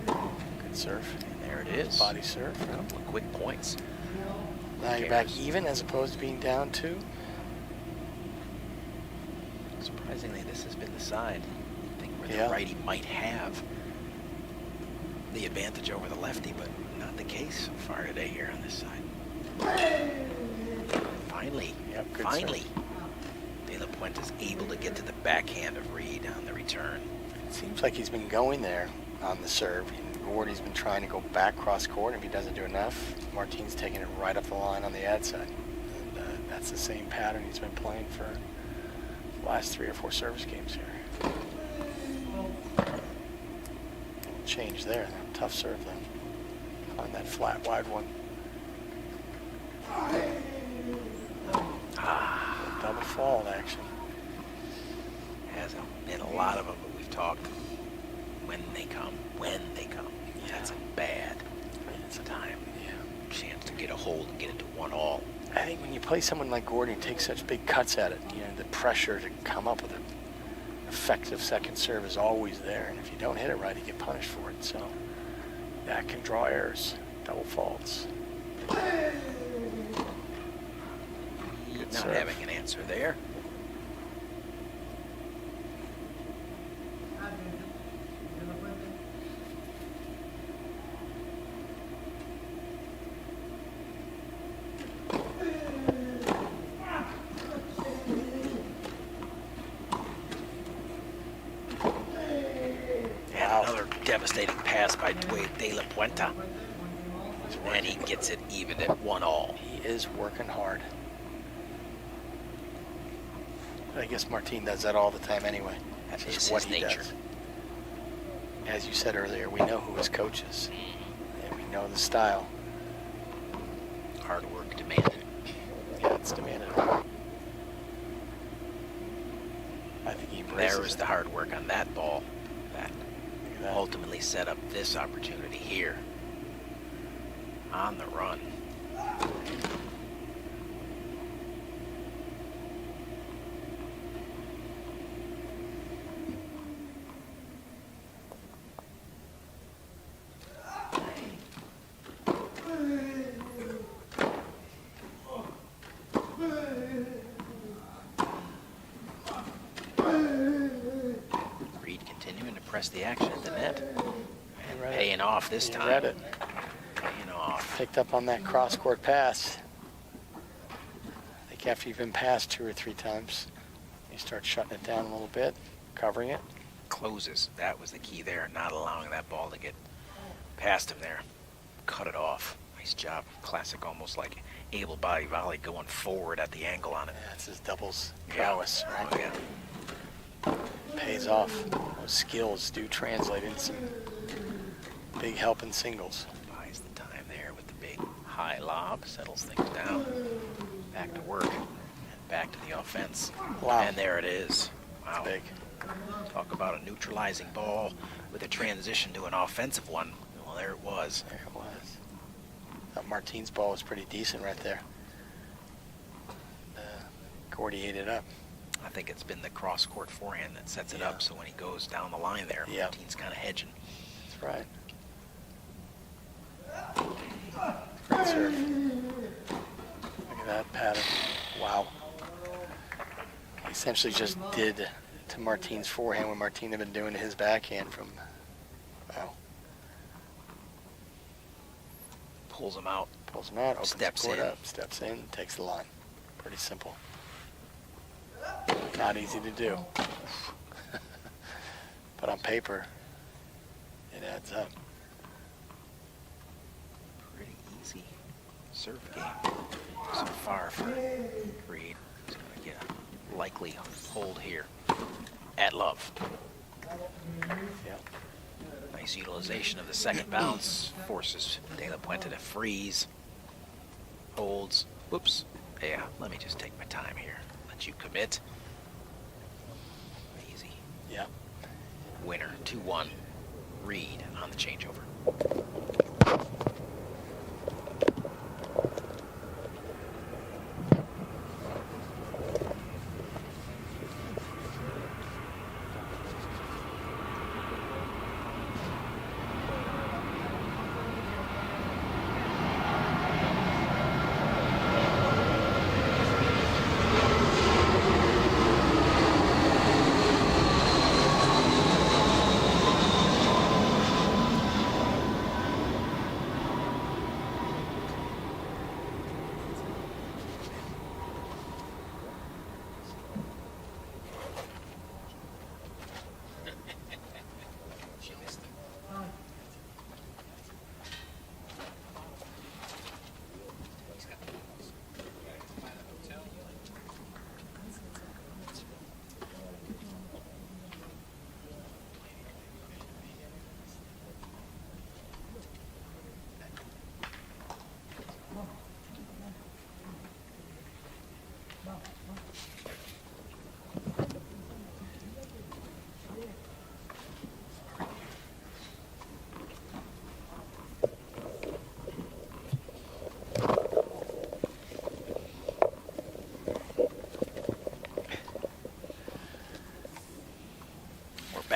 Good serve. And there it is. Body serve. A couple of quick points. Now you're back even as opposed to being down 2. Surprisingly, this has been the side, I think, where Yeah. the righty might have the advantage over the lefty, but not the case so far today here on this side. Finally, Yep, good finally, De La Puente's able to get to the backhand of Reed on the return. It seems like he's been going there on the serve. And Gordy's been trying to go back cross court. If he doesn't do enough, Martin's taking it right up the line on the ad side. And that's the same pattern he's been playing for the last 3 or 4 service games here. Change there. Tough serve then. On that flat wide one. Double fault action. Has been a lot of them, but we've talked when they come. Yeah. That's a bad time. Yeah. Chance to get a hold and get it to 1-all. I think when you play someone like Gordon who takes such big cuts at it, the pressure to come up with an effective second serve is always there. And if you don't hit it right, you get punished for it. So that can draw errors, double faults. Not serve. having an answer there. And another devastating pass by De La Puente. And he gets it even at 1-all. He is working hard. I guess Martin does that all the time anyway. That That's is just what his he nature. does. As you said earlier, we know who his coach is. And we know the style. Hard work demanded. Yeah, it's demanded. I think he embraces There was it. the hard work on that ball that Look at that. ultimately set up this opportunity here. On the run. Reed continuing to press the action at the net. And read it. paying off this He time. read it. Paying off. Picked up on that cross-court pass. I think after you've been passed 2 or 3 times, you start shutting it down a little bit, covering it. Closes. That was the key there. Not allowing that ball to get past him there. Cut it off. Nice job. Classic, almost like able-bodied volley going forward at the angle on it. Yeah, it's his doubles Yeah. prowess, right? Oh, yeah. Pays off. Those skills do translate into some big help in singles. Buys the time there with the big high lob. Settles things down. Back to work. And back to the offense. Wow. And there it is. Wow. Big. Talk about a neutralizing ball with a transition to an offensive one. Well, there it was. There it was. Thought Martin's ball was pretty decent right there. Gordy ate it up. I think it's been the cross-court forehand that sets it Yeah. up, so when he goes down the line there, Yeah. Martin's kind of hedging. That's right. Great serve. Look at that pattern. Wow. He essentially just did to Martin's forehand what Martin had been doing to his backhand from, wow. Pulls him out. Pulls him out, opens Steps the court in. up, steps in, takes the line. Pretty simple. Not easy to do. But on paper, it adds up. Pretty easy serve game so far for Reed. He's going to get a likely hold here at Love. Yeah. Nice utilization of the second bounce. Forces De La Puente to freeze. Holds. Whoops. Yeah, let me just take my time here. Let you commit. Easy. Yeah. Winner, 2-1. Reed on the changeover.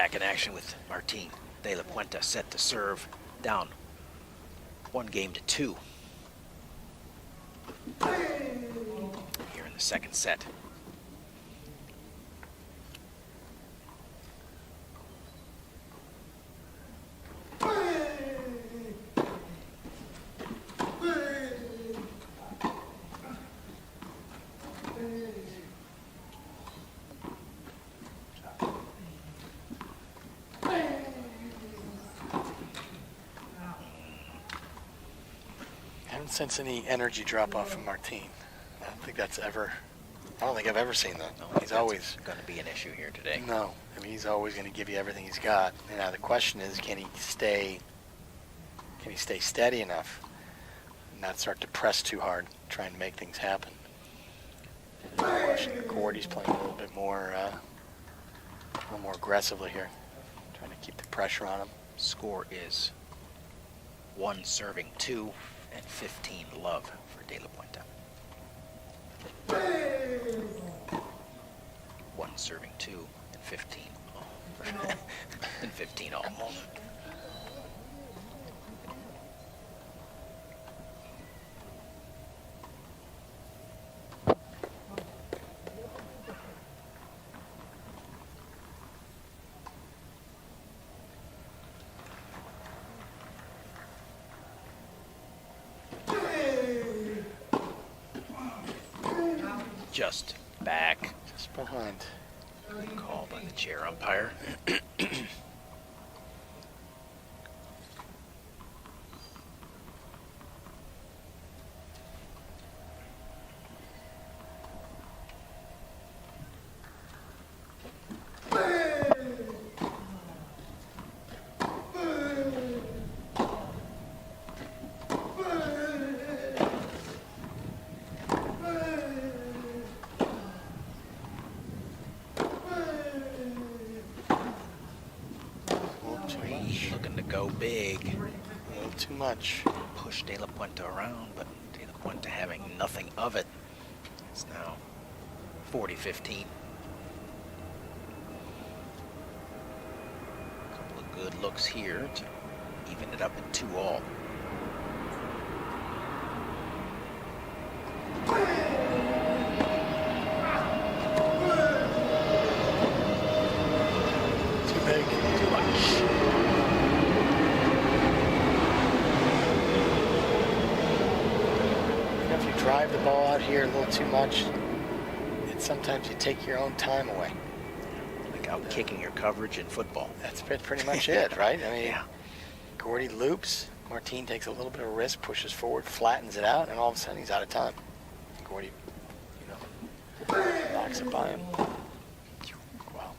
back in action with Martin De La Puente set to serve, down 1-2 here in the second set. Haven't sensed any energy drop off from Martin. I don't think I've ever seen that. He's always going to be an issue here today. No, I mean, he's always going to give you everything he's got. And now the question is, can he stay steady enough and not start to press too hard, trying to make things happen? Watching the court, he's playing a little more aggressively here, trying to keep the pressure on him. Score is 1-2 and 15 love for De La Puente. 1-2 and 15 all. And 15 all. Just back. Just behind. Call by the chair umpire. Looking to go big. A little too much. Push De La Puente around, but De La Puente having nothing of it. It's now 40-15. Couple of good looks here to even it up at 2-all. Too big. Too much. If you drive the ball out here a little too much, sometimes you take your own time away. Like out kicking your coverage in football. That's pretty much it, right? I mean, Yeah. Gordy loops. Martin takes a little bit of risk, pushes forward, flattens it out, and all of a sudden he's out of time. Gordy, knocks it by him. Wow.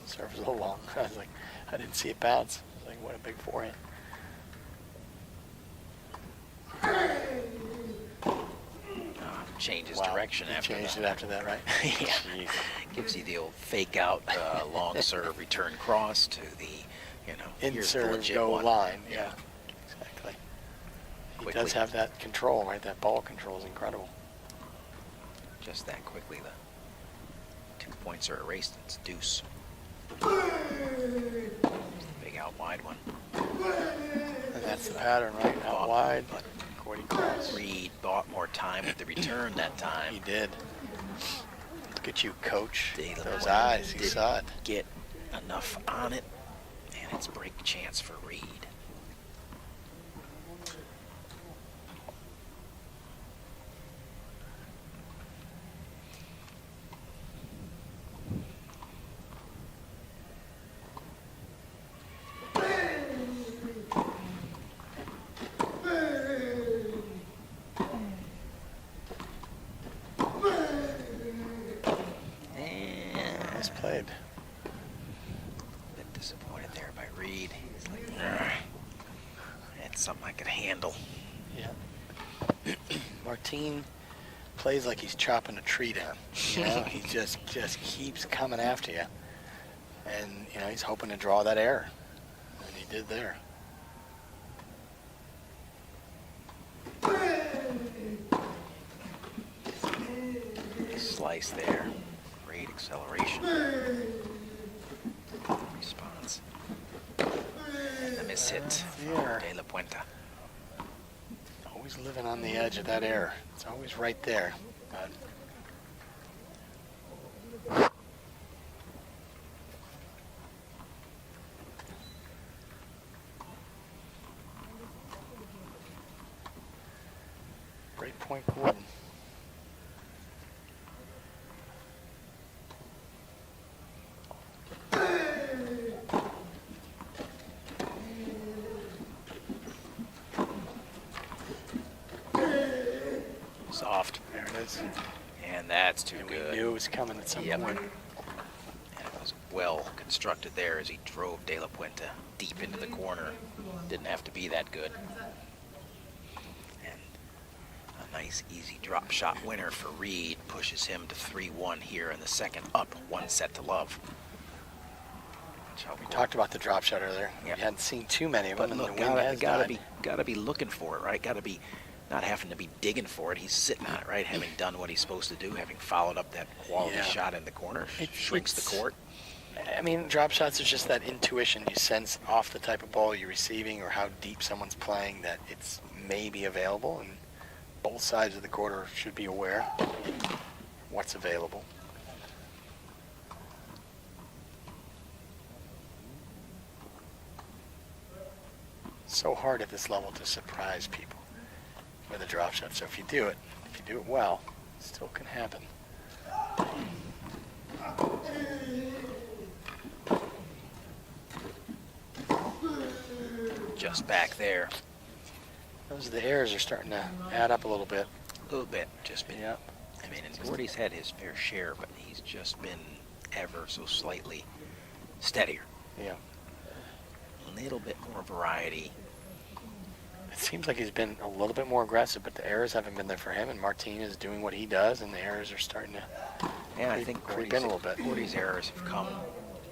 Serves a little long. I was like, I didn't see it bounce. I was like, what a big forehand. Changes Wow. direction He after changed that. it after that, right? Yeah. Jeez. Gives you the old fake out, long serve, return cross to the, here's the Insert legit go one. line. Yeah, exactly. He Quickly. does have that control, right? That ball control is incredible. Just that quickly, the 2 points are erased. It's deuce. Big out wide one. And that's the pattern, right? Out wide, But Gordy calls. Reed bought more time with the return that time. He did. Look at you, coach. De La Those Puente eyes, you didn't saw it. Get enough on it, and it's break chance for Reed. Nice played. Bit disappointed there by Reed. He's like, "Ugh, that's something I could handle." Yeah. Martin plays like he's chopping a tree down. He just keeps coming after you. And, he's hoping to draw that error. And he did there. Slice there. Great acceleration. hands. And the miss hit Error. De La Puente. Always living on the edge of that error. It's always right there. But break point Gordon. Soft. There it is. And that's too And good. we knew it was coming at some Yep. point. And it was well constructed there as he drove De La Puente deep into the corner. Didn't have to be that good. And a nice easy drop shot winner for Reed pushes him to 3-1 here in the second, up 1-0. We talked about the drop shot earlier. Yep. We hadn't seen too many of But them, look, and the wind has died. gotta be looking for it, right? Gotta be not having to be digging for it. He's sitting on it, right? Having done what he's supposed to do, having followed up that quality Yeah. shot in the corner, It- shrinks the it's- court. I mean, drop shots is just that intuition you sense off the type of ball you're receiving or how deep someone's playing that it's maybe available, and both sides of the quarter should be aware what's available. So hard at this level to surprise people with a drop shot. So if you do it well, it still can happen. Just back there, The errors are starting to add up a little bit. a little bit. Just been. Yeah. I mean, and Gordy's had his fair share, but he's just been ever so slightly steadier. Yeah. A little bit more variety. It seems like he's been a little bit more aggressive, but the errors haven't been there for him, and Martin is doing what he does, and the errors are starting to And I creep- think creep Gordy's, in a little bit. Gordy's errors have come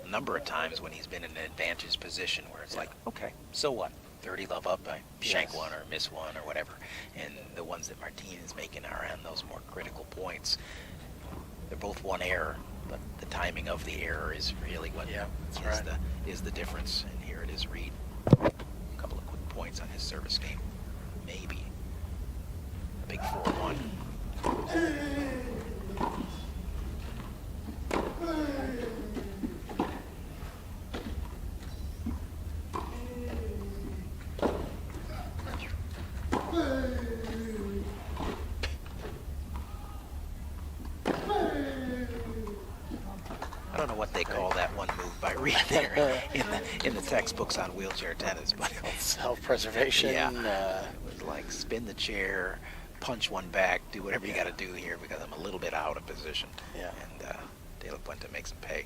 a number of times when he's been in an advantage position where it's like, okay, so what? 30 love up, I shank Yes. one or miss one or whatever. And the ones that Martin is making are on those more critical points. They're both one error, but the timing of the error is really what Yeah, that's is right. is the difference. And here it is, Reed. A couple of quick points on his service game. Maybe. A big 4-1. I don't know what they call that one move by Reed there in the textbooks on wheelchair tennis, but Self-preservation. yeah, it was like spin the chair, punch one back, do whatever you got to do here because I'm a little bit out of position. Yeah. And De La Puente makes him pay.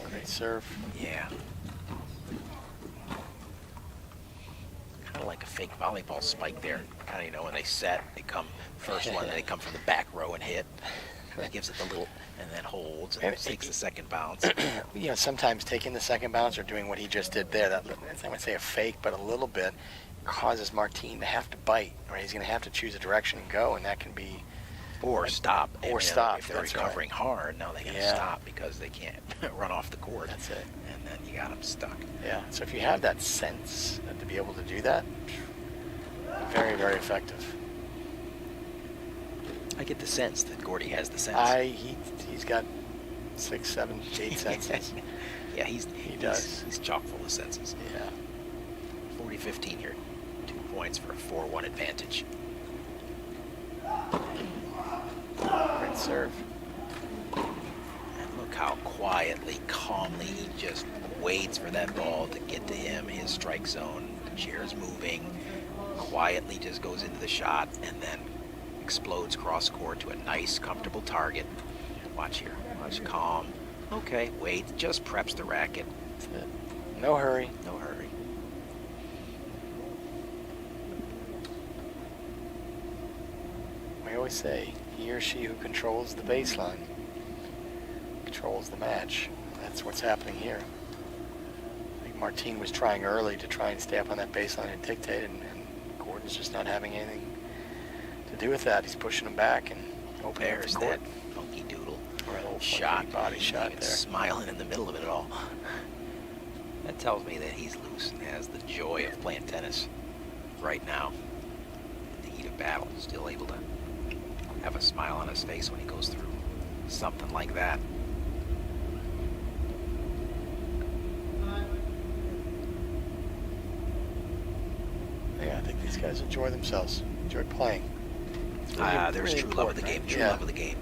Great serve. Yeah. Kind of like a fake volleyball spike there. Kind of, you know, when they set, they come first one, they come from the back row and hit. Kind of gives it the little, and then holds, and And then takes the second bounce. You know, sometimes taking the second bounce or doing what he just did there, that, I wouldn't say a fake, but a little bit, causes Martin to have to bite, right? He's going to have to choose a direction and go, and that can be... Or stop. Or And, you know, stop, If they're that's right. recovering hard, now they got to Yeah. stop because they can't run off the court. That's it. And then you got them stuck. Yeah, so if you have that sense to be able to do that, very, very effective. I get the sense that Gordy has the sense. He's got 6, 7, 8 senses. Yeah, he does. He's chock full of senses. Yeah. 40-15 here. 2 points for a 4-1 advantage. Great serve. And look how quietly, calmly he just waits for that ball to get to him, his strike zone. The chair's moving. Quietly just goes into the shot and then explodes cross court to a nice, comfortable target. Watch here. Watch, calm. Okay, wait. Just preps the racket. That's it. No hurry. No hurry. We always say, he or she who controls the baseline controls the match. That's what's happening here. I think Martin was trying early to try and stay up on that baseline and dictate, and Gordon's just not having anything to do with that. He's pushing him back and opening up There's the court. that funky doodle Right, little shot, funky body shot even there. smiling in the middle of it all. That tells me that he's loose and has the joy of playing tennis right now. In the heat of battle, still able to have a smile on his face when he goes through something like that. Yeah, I think these guys enjoy themselves, enjoy playing. It's There's really true love of the game, important, true right? love of the game.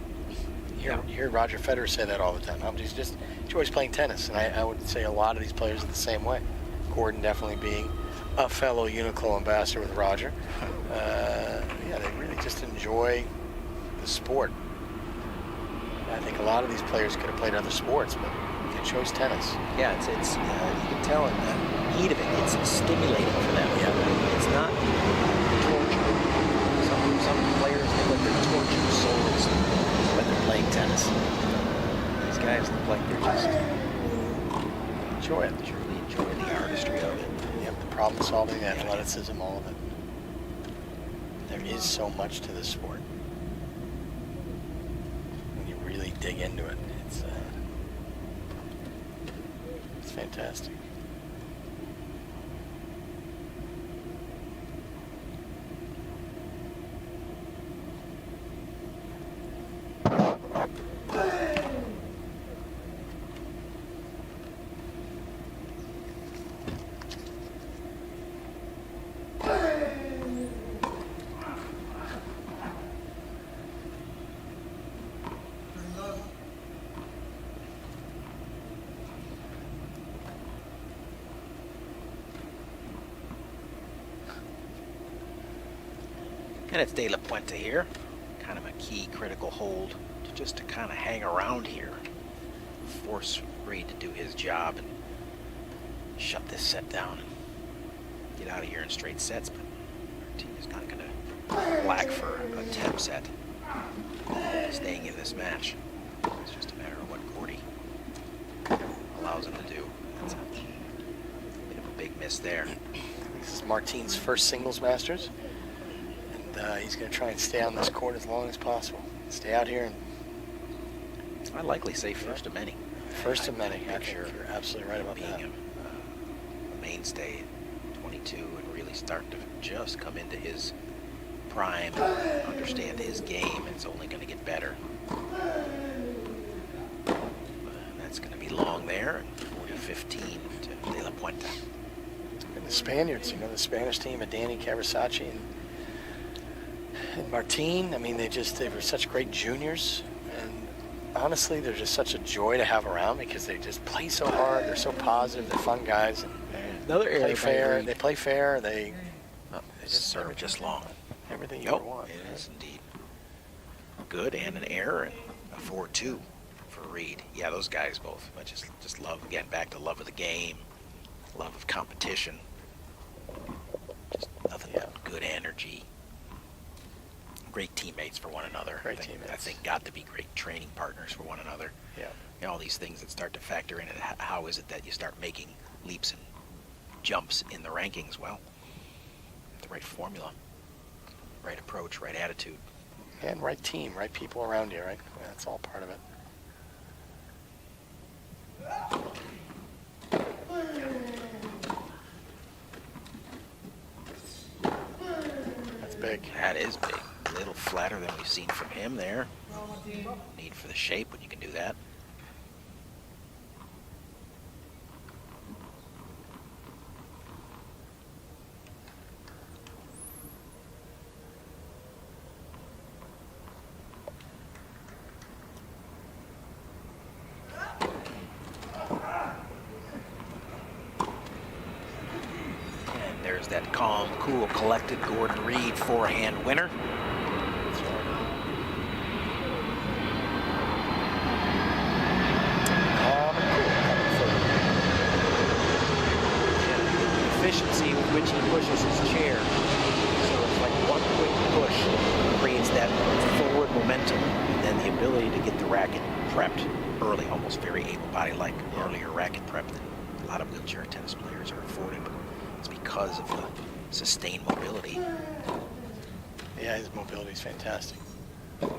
You hear Roger Federer say that all the time. He just enjoys playing tennis, and I would say a lot of these players are the same way. Gordon definitely being a fellow Uniqlo ambassador with Roger. Yeah, they really just enjoy the sport. I think a lot of these players could have played other sports, but they chose tennis. Yeah, it's you can tell in the heat of it, it's stimulating for them. Yeah. It's not torture. Some players look like they're tortured souls when they're playing tennis. These guys look like they're just Enjoy it. truly enjoying the artistry of it. Yep, the problem solving, the athleticism, all of it. There is so much to this sport. When you really dig into it, it's fantastic. And it's De La Puente here. Kind of a key critical hold to kind of hang around here. Force Reed to do his job and shut this set down and get out of here in straight sets. But our team is not going to black for a 10 set. Staying in this match. It's just a matter of what Gordy allows him to do. That's a bit of a big miss there. This is Martine's first singles Masters. And he's going to try and stay on this court as long as possible. Stay out here and I'd likely say first of many. first of many. I Make think sure you're absolutely right about being that. a mainstay at 22 and really starting to just come into his prime, understand his game. It's only going to get better. That's going to be long there. 40-15 to De La Puente. And the Spaniards, the Spanish team of Danny Cavasaci and Martine, I mean, they were such great juniors, and honestly, they're just such a joy to have around because they just play so hard. They're so positive. They're fun guys. And Another they play fair. They play fair. They just serve just long. everything you Nope, would want. it is indeed. Good and an error and a 4-2 for Reed. Yeah, those guys both. I just love getting back to love of the game, love of competition. Just nothing but good energy. Great teammates for one another. Great I teammates. think got to be great training partners for one another. Yeah. All these things that start to factor in. How is it that you start making leaps and jumps in the rankings? Well, the right formula, right approach, right attitude. And right team, right people around you, right? That's all part of it. That's big. That is big. A little flatter than we've seen from him there. Need for the shape when you can do that. And there's that calm, cool, collected Gordon Reed forehand winner. Efficiency with which he pushes his chair. So it's like one quick push creates that forward momentum, and then the ability to get the racket prepped early, almost very able-bodied like earlier racket prep than a lot of wheelchair tennis players are afforded. But it's because of the sustained mobility Yeah, his mobility is fantastic. Oh,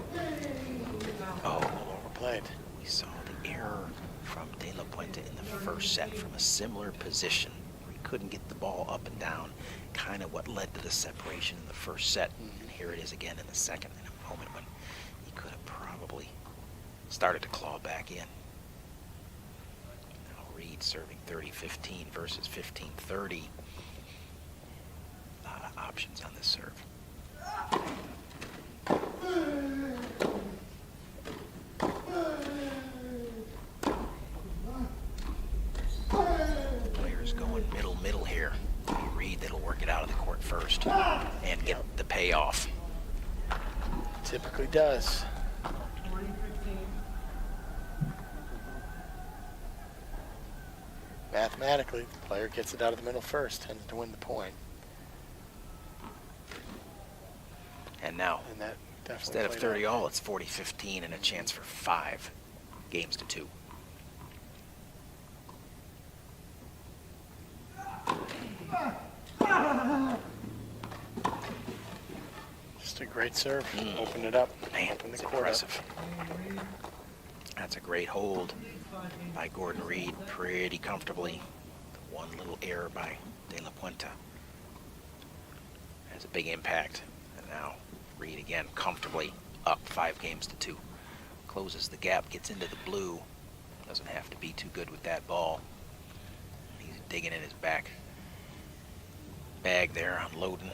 A little overplayed. we saw the error from De La Puente in the first set from a similar position. He couldn't get the ball up and down, kind of what led to the separation in the first set. And here it is again in the second, in a moment when he could have probably started to claw back in. Now Reed serving 30-15 versus 15-30. A lot of options on this serve. Players going middle here. Maybe Reed that'll work it out of the court first and get the payoff. Typically does. 40-15. Mathematically, the player gets it out of the middle first, tends to win the point. And now, And that definitely instead of played 30 out. all, it's 40-15 and a chance for 5 games to 2. Just a great serve. Open it up. Man, Open the it's court impressive. Reed, That's a great hold 5 games. by Gordon Reed, pretty comfortably. One little error by De La Puente has a big impact. And now Reed again comfortably up 5 games to 2. Closes the gap, gets into the blue. Doesn't have to be too good with that ball. He's digging in his back bag there, unloading.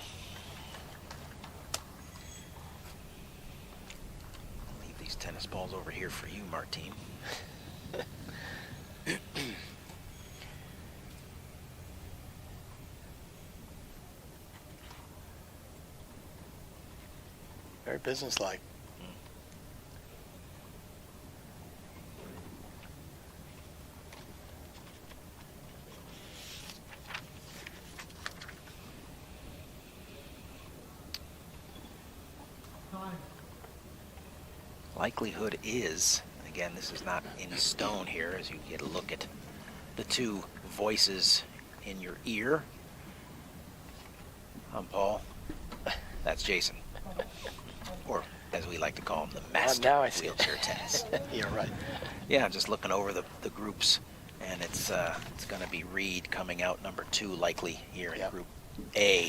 I'll leave these tennis balls over here for you, Martine. Very businesslike. Time. Likelihood is, again, this is not in stone here as you get a look at the two voices in your ear. I'm Paul. That's Jason. Or, as we like to call him, the master now I of see it. wheelchair tennis. You're right. Yeah, just looking over the groups, and it's going to be Reed coming out number 2 likely here in Yep. Group A,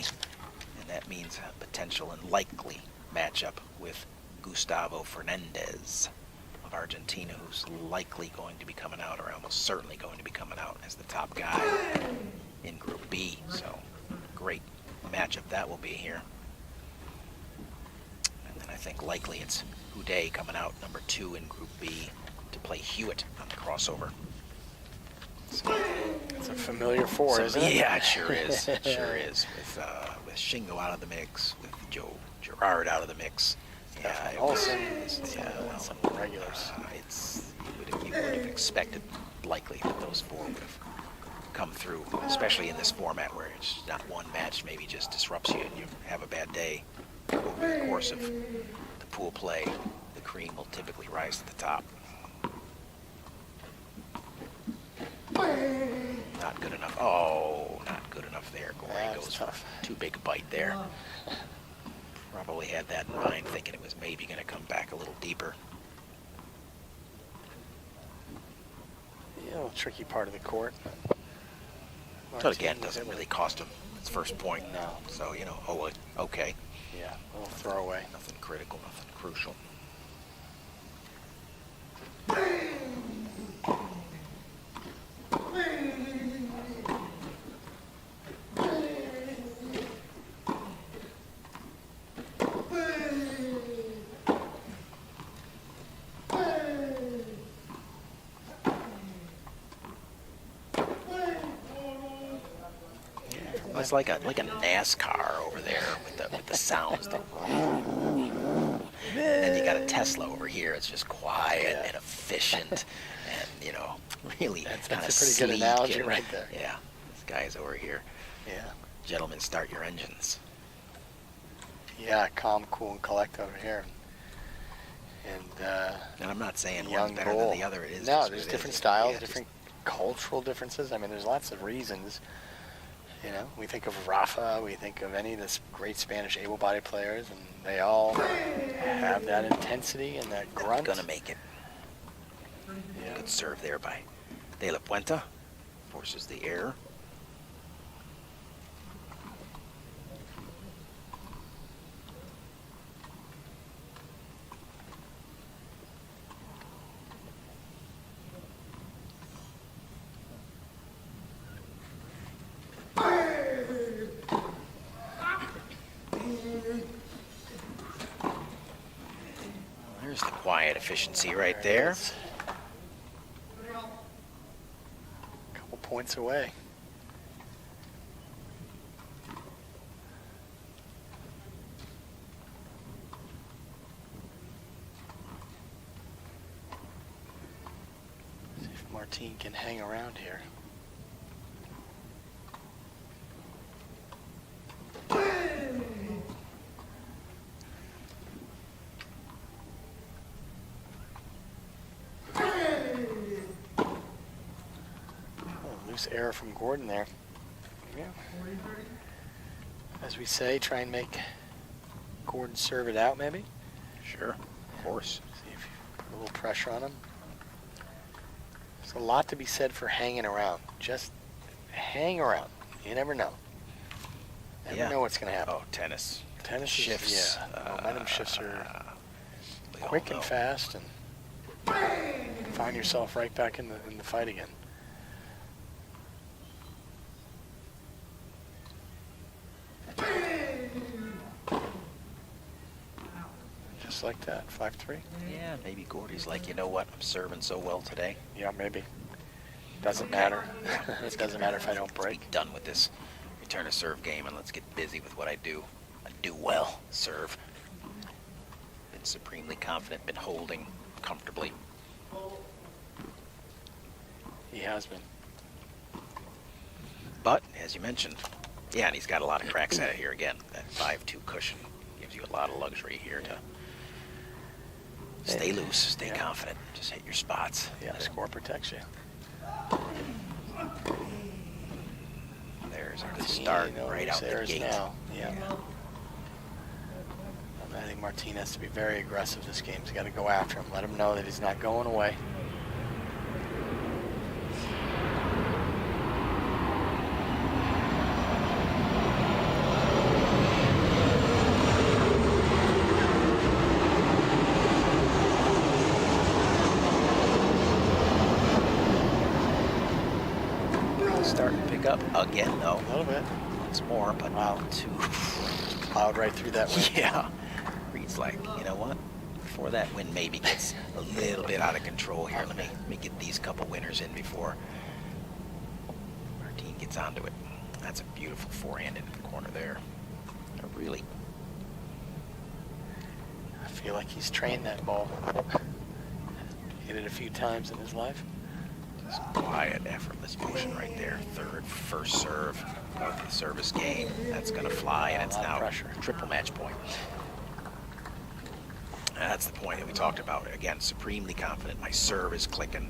and that means a potential and likely matchup with Gustavo Fernandez of Argentina, who's likely going to be coming out, or almost certainly going to be coming out as the top guy in Group B. So, great matchup that will be here. And then I think likely it's Houdet coming out number 2 in Group B to play Hewitt on the crossover. So, It's a familiar four, isn't it? yeah, it sure is. It sure is. With Shingo out of the mix, with Joe Girard out of the mix. Yeah, Stefan it Olsen, was- yeah, well, some regulars. you would have expected likely that those 4 would have come through, especially in this format where it's not one match maybe just disrupts you and you have a bad day. Over the course of the pool play, the cream will typically rise to the top. Not good enough. Oh, not good enough there. Gorey That was goes for tough. too big a bite there. Probably had that in mind, thinking it was maybe going to come back a little deeper. Yeah, a little tricky part of the court. But again, doesn't really cost him his first point. No. So, oh, okay. Yeah, a little throwaway. Nothing critical, nothing crucial. It's like a NASCAR over there with the sounds. And then you got a Tesla over here. It's just quiet and efficient, and really That's kind of a pretty good analogy right there. Yeah, this guy's over here. Yeah. Gentlemen, start your engines. Yeah, calm, cool, and collect over here. And And I'm not saying young one's better bull. than the other. It is No, just there's what it different is. styles, Yeah, different cultural differences. I mean, there's lots of reasons. You know, we think of Rafa, we think of any of the great Spanish able-bodied players, and they all have that intensity and that grunt. Gonna make it. Yeah. Good serve there by De La Puente. Forces the error. There's the quiet efficiency right there. it is. Couple points away. See if Martin can hang around here. Loose error from Gordon there. Yeah. As we say, try and make Gordon serve it out, maybe. Sure, of course. See if you put a little pressure on him. There's a lot to be said for hanging around. Just hang around. You never know. Never know what's going to happen. Oh, tennis. Tennis shifts. Is, momentum shifts are We all quick and know. fast, and find yourself right back in the fight again. Just like that, 5-3. Yeah, maybe Gordy's like, you know what? I'm serving so well today. Yeah, maybe. Doesn't matter. It doesn't matter if I don't Let's break. be done with this return to serve game and let's get busy with what I do. I do well, serve. Been supremely confident, been holding comfortably. He has been. But, as you mentioned, yeah, and he's got a lot of cracks at it here again. That 5-2 cushion gives you a lot of luxury here to stay loose, stay confident, just hit your spots. Yeah, score protects you. There's a good start right out the There's gate. now. Yeah. I think Martin has to be very aggressive this game. He's got to go after him. Let him know that he's not going away. Starting to pick up again, though. A little bit. Once more, but Wow. two. Plowed right through that wind. Yeah. Reed's like, you know what? Before that wind maybe gets a little bit out of control here, let me get these couple winners in before Martin gets onto it. That's a beautiful forehand into the corner there. Really. I feel like he's trained that ball. Hit it a few times in his life. Just quiet, effortless motion right there. First serve of the service game. That's going to fly, and it's A lot of now pressure. triple match point. And that's the point that we talked about. Again, supremely confident. My serve is clicking.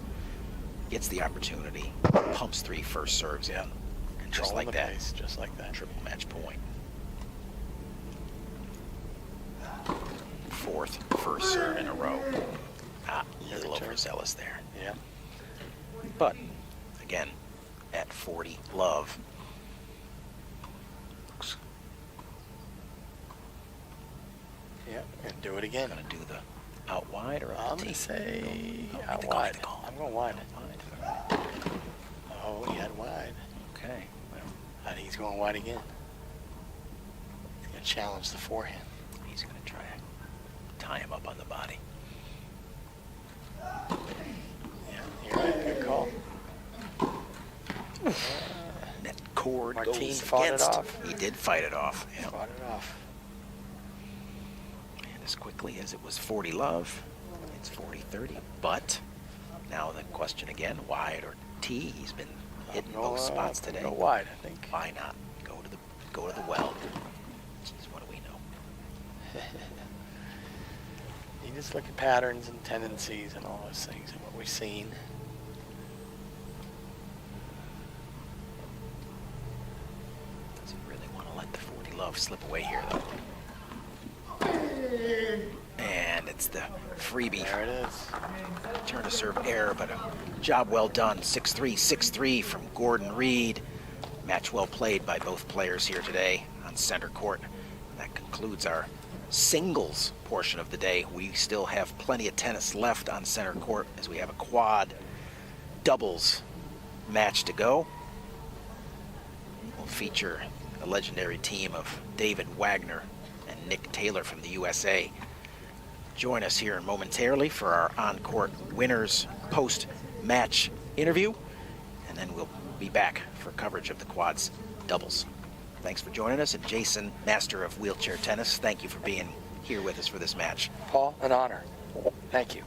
Gets the opportunity. Pumps 3 first serves in. And just Controlling like the that, pace, just like that. triple match point. Fourth first serve in a row. A little Return. overzealous there. Yeah. But, again, at 40, love. Yeah. And do it again. Going to do the out wide or I'm up the going tee? to say Oh, out make the call, wide. make the call. I'm going wide. Out wide. Oh, he had wide. Okay. Well, I think he's going wide again. He's going to challenge the forehand. he's going to try to tie him up on the body. Yeah, you're right. Good call. Net cord Martin goes fought it against. off. He did fight it off. Yeah. Fought it off. And as quickly as it was 40 love, it's 40-30. But now the question again, wide or tee? He's been hitting both spots today. Go wide, I think. Why not go to the well? Jeez, what do we know? You just look at patterns and tendencies and all those things and what we've seen. let the 40 love slip away here, though. And it's the freebie. There it is. Turn to serve error, but a job well done. 6-3, 6-3 from Gordon Reed. Match well played by both players here today on center court. That concludes our singles portion of the day. We still have plenty of tennis left on center court as we have a quad doubles match to go. We'll feature the legendary team of David Wagner and Nick Taylor from the USA. Join us here momentarily for our on-court winners post-match interview, and then we'll be back for coverage of the quads doubles. Thanks for joining us, and Jason, master of wheelchair tennis, thank you for being here with us for this match. Paul, an honor. Thank you.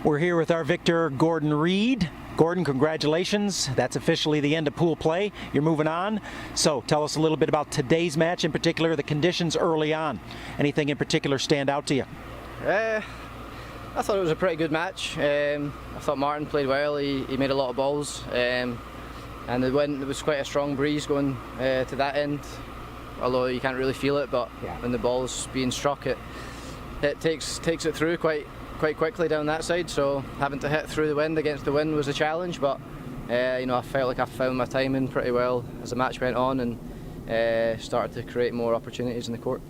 We're here with our victor, Gordon Reed. Gordon, congratulations. That's officially the end of pool play. You're moving on. So tell us a little bit about today's match, in particular the conditions early on. Anything in particular stand out to you? I thought it was a pretty good match. I thought Martin played well. He made a lot of balls. And there was quite a strong breeze going to that end, although you can't really feel it, but when the ball's being struck, it takes it through quite quickly down that side. So having to hit through the wind against the wind was a challenge, but I felt like I found my timing pretty well as the match went on and started to create more opportunities in the court.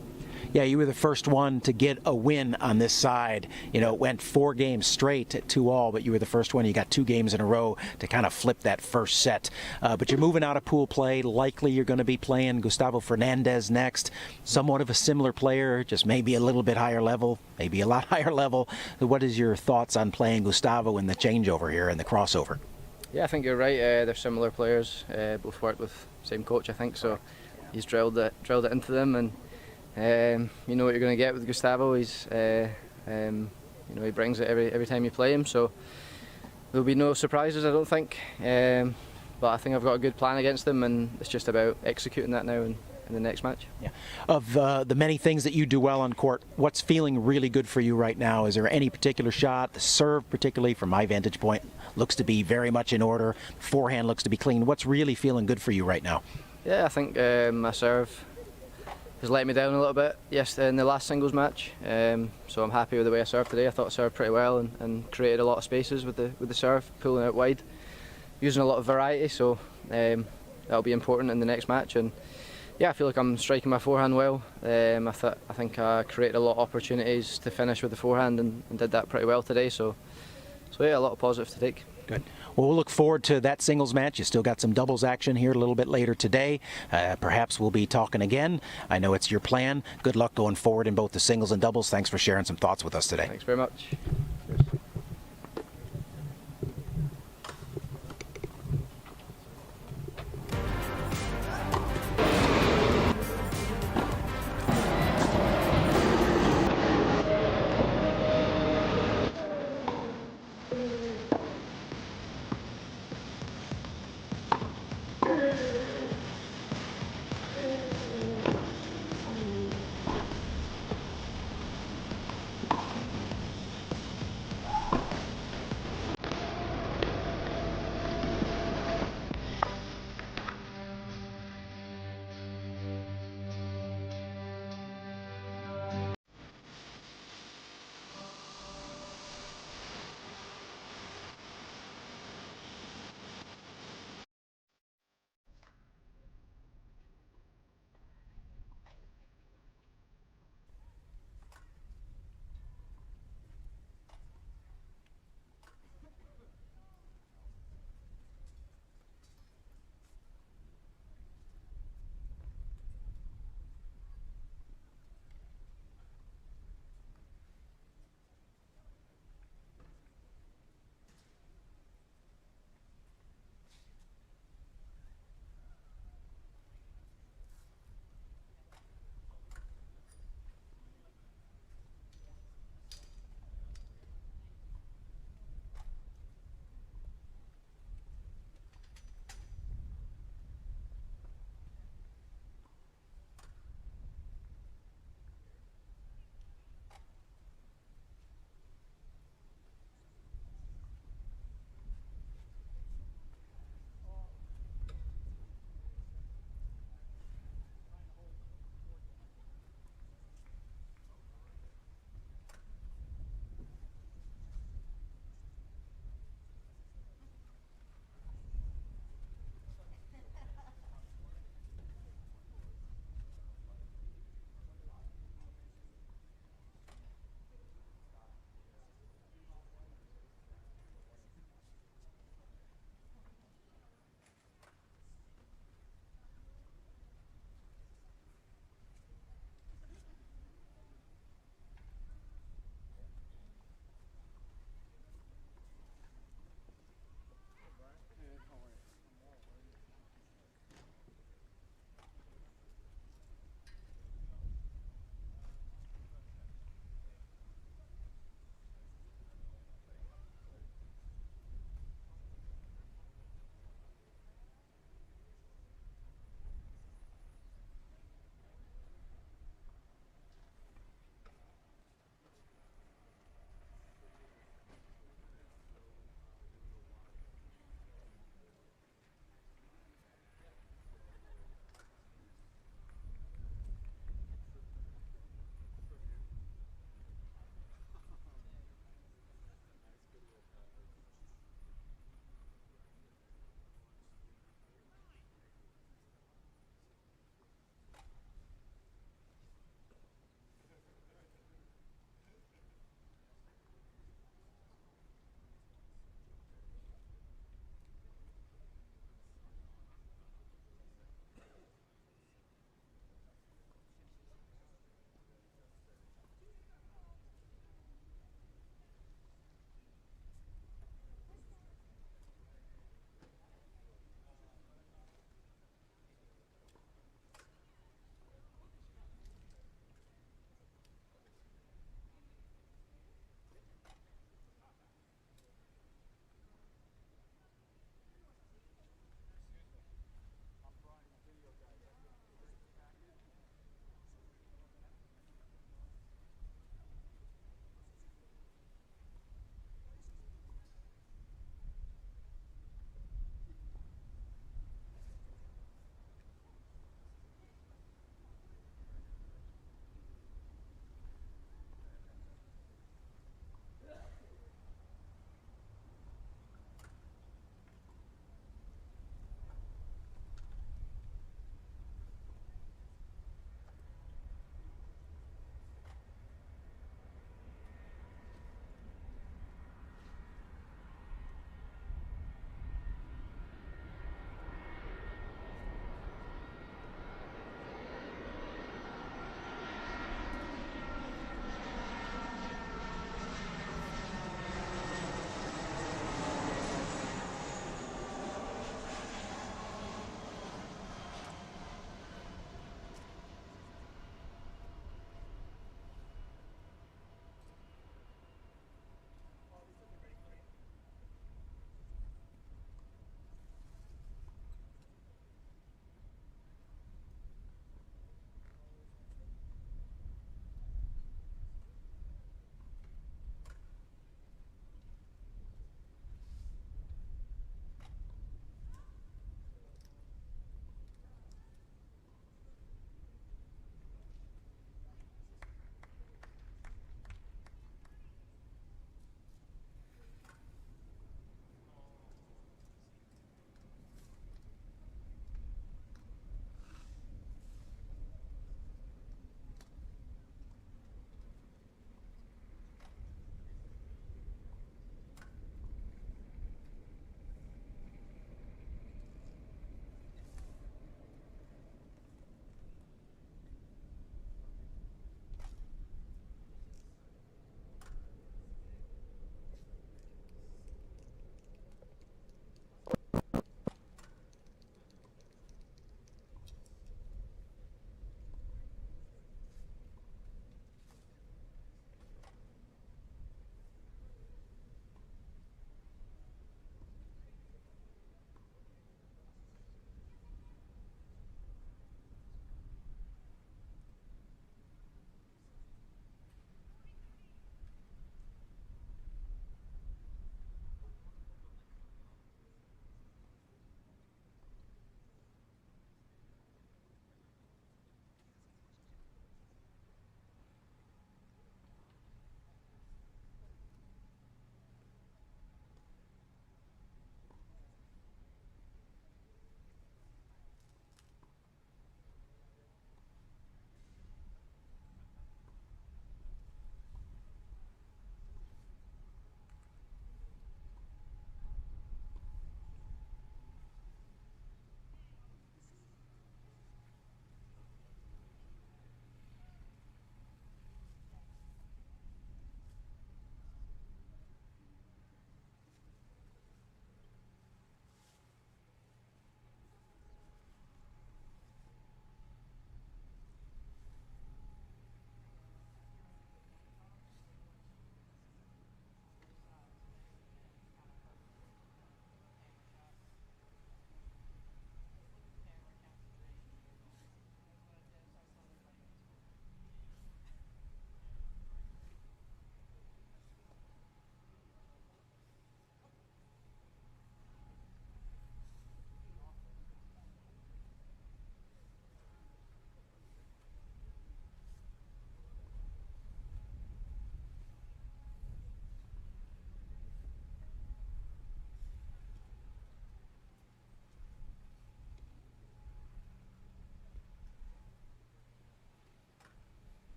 Yeah, you were the first one to get a win on this side. You know, it went 4 games straight at 2-all, but you were the first one. You got 2 games in a row to kind of flip that first set. But you're moving out of pool play. Likely you're going to be playing Gustavo Fernandez next. Somewhat of a similar player, just maybe a little bit higher level, maybe a lot higher level. What is your thoughts on playing Gustavo in the changeover here and the crossover? Yeah, I think you're right. They're similar players. Both worked with the same coach, I think. So he's drilled it into them, and you know what you're going to get with Gustavo. He's, he brings it every time you play him. So there'll be no surprises, I don't think. But I think I've got a good plan against them, and it's just about executing that now in the next match. Yeah. Of the many things that you do well on court, what's feeling really good for you right now? Is there any particular shot? The serve, particularly from my vantage point, looks to be very much in order. Forehand looks to be clean. What's really feeling good for you right now? Yeah, I think my serve has let me down a little bit in the last singles match. So I'm happy with the way I served today. I thought I served pretty well and created a lot of spaces with the serve, pulling out wide, using a lot of variety. So that'll be important in the next match. And yeah, I feel like I'm striking my forehand well. I think I created a lot of opportunities to finish with the forehand and did that pretty well today. So yeah, a lot of positives to take. Good. Well, we'll look forward to that singles match. You still got some doubles action here a little bit later today. Perhaps we'll be talking again. I know it's your plan. Good luck going forward in both the singles and doubles. Thanks for sharing some thoughts with us today. Thanks very much.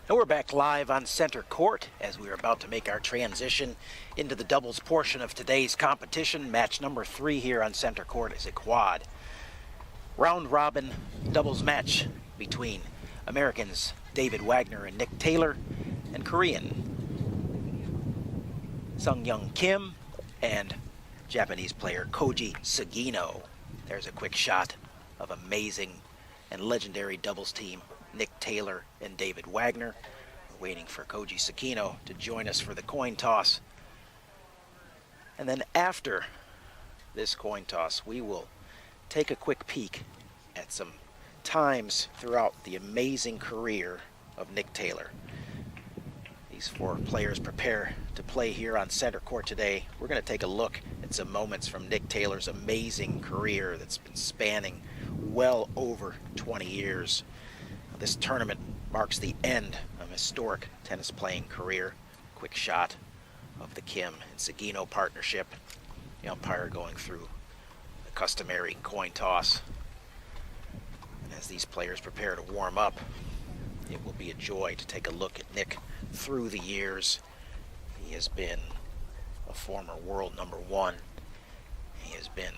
And we're back live on center court as we are about to make our transition into the doubles portion of today's competition. Match number 3 here on center court is a quad round robin doubles match between Americans David Wagner and Nick Taylor and Korean Sung-Young Kim and Japanese player Koji Sugino. There's a quick shot of amazing and legendary doubles team Nick Taylor and David Wagner. We're waiting for Koji Sugino to join us for the coin toss. And then after this coin toss, we will take a quick peek at some times throughout the amazing career of Nick Taylor. These 4 players prepare to play here on center court today. We're going to take a look at some moments from Nick Taylor's amazing career that's been spanning well over 20 years. This tournament marks the end of a historic tennis playing career. Quick shot of the Kim and Sugino partnership. The umpire going through the customary coin toss. And as these players prepare to warm up, it will be a joy to take a look at Nick through the years. He has been a former world #1. He has been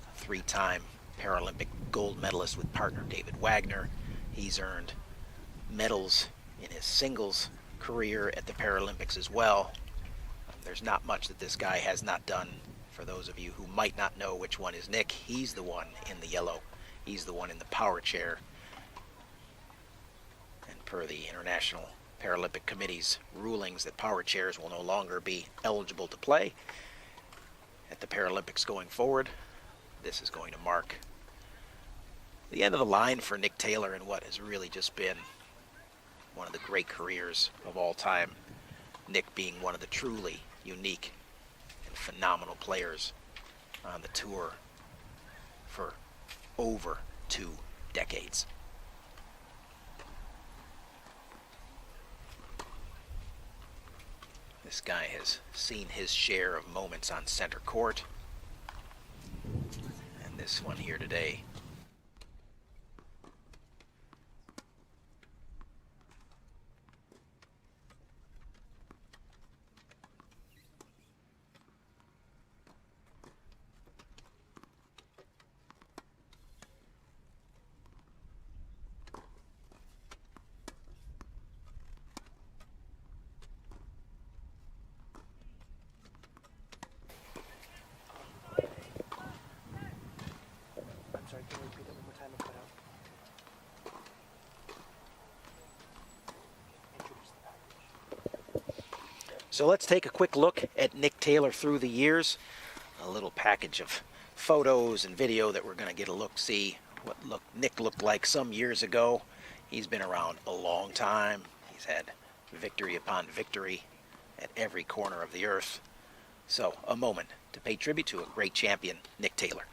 a 3-time Paralympic gold medalist with partner David Wagner. He's earned medals in his singles career at the Paralympics as well. There's not much that this guy has not done. For those of you who might not know which one is Nick, he's the one in the yellow. He's the one in the power chair. And per the International Paralympic Committee's rulings that power chairs will no longer be eligible to play at the Paralympics going forward, this is going to mark the end of the line for Nick Taylor in what has really just been one of the great careers of all time. Nick being one of the truly unique and phenomenal players on the tour for over 2 decades. This guy has seen his share of moments on center court. And this one here today. Sorry, can you repeat that one more time? I cut out. So let's take a quick look at Nick Taylor through the years. A little package of photos and video that we're going to get a look-see what Nick looked like some years ago. He's been around a long time. He's had victory upon victory at every corner of the earth. So a moment to pay tribute to a great champion, Nick Taylor.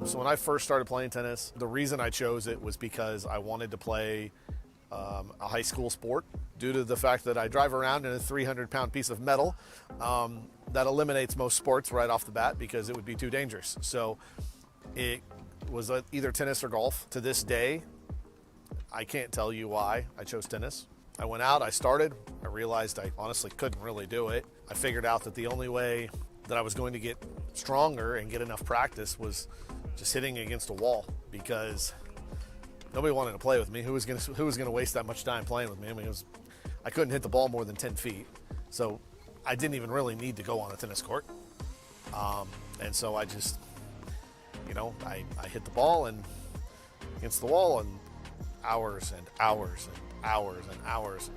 So when I first started playing tennis, the reason I chose it was because I wanted to play a high school sport. Due to the fact that I drive around in a 300-pound piece of metal, that eliminates most sports right off the bat because it would be too dangerous. So it was either tennis or golf. To this day, I can't tell you why I chose tennis. I went out, I started, I realized I honestly couldn't really do it. I figured out that the only way that I was going to get stronger and get enough practice was just hitting against a wall, because nobody wanted to play with me. Who was going to waste that much time playing with me? I mean, I couldn't hit the ball more than 10 feet, so I didn't even really need to go on a tennis court. And so I just, I hit the ball and against the wall, and hours and hours and hours and hours.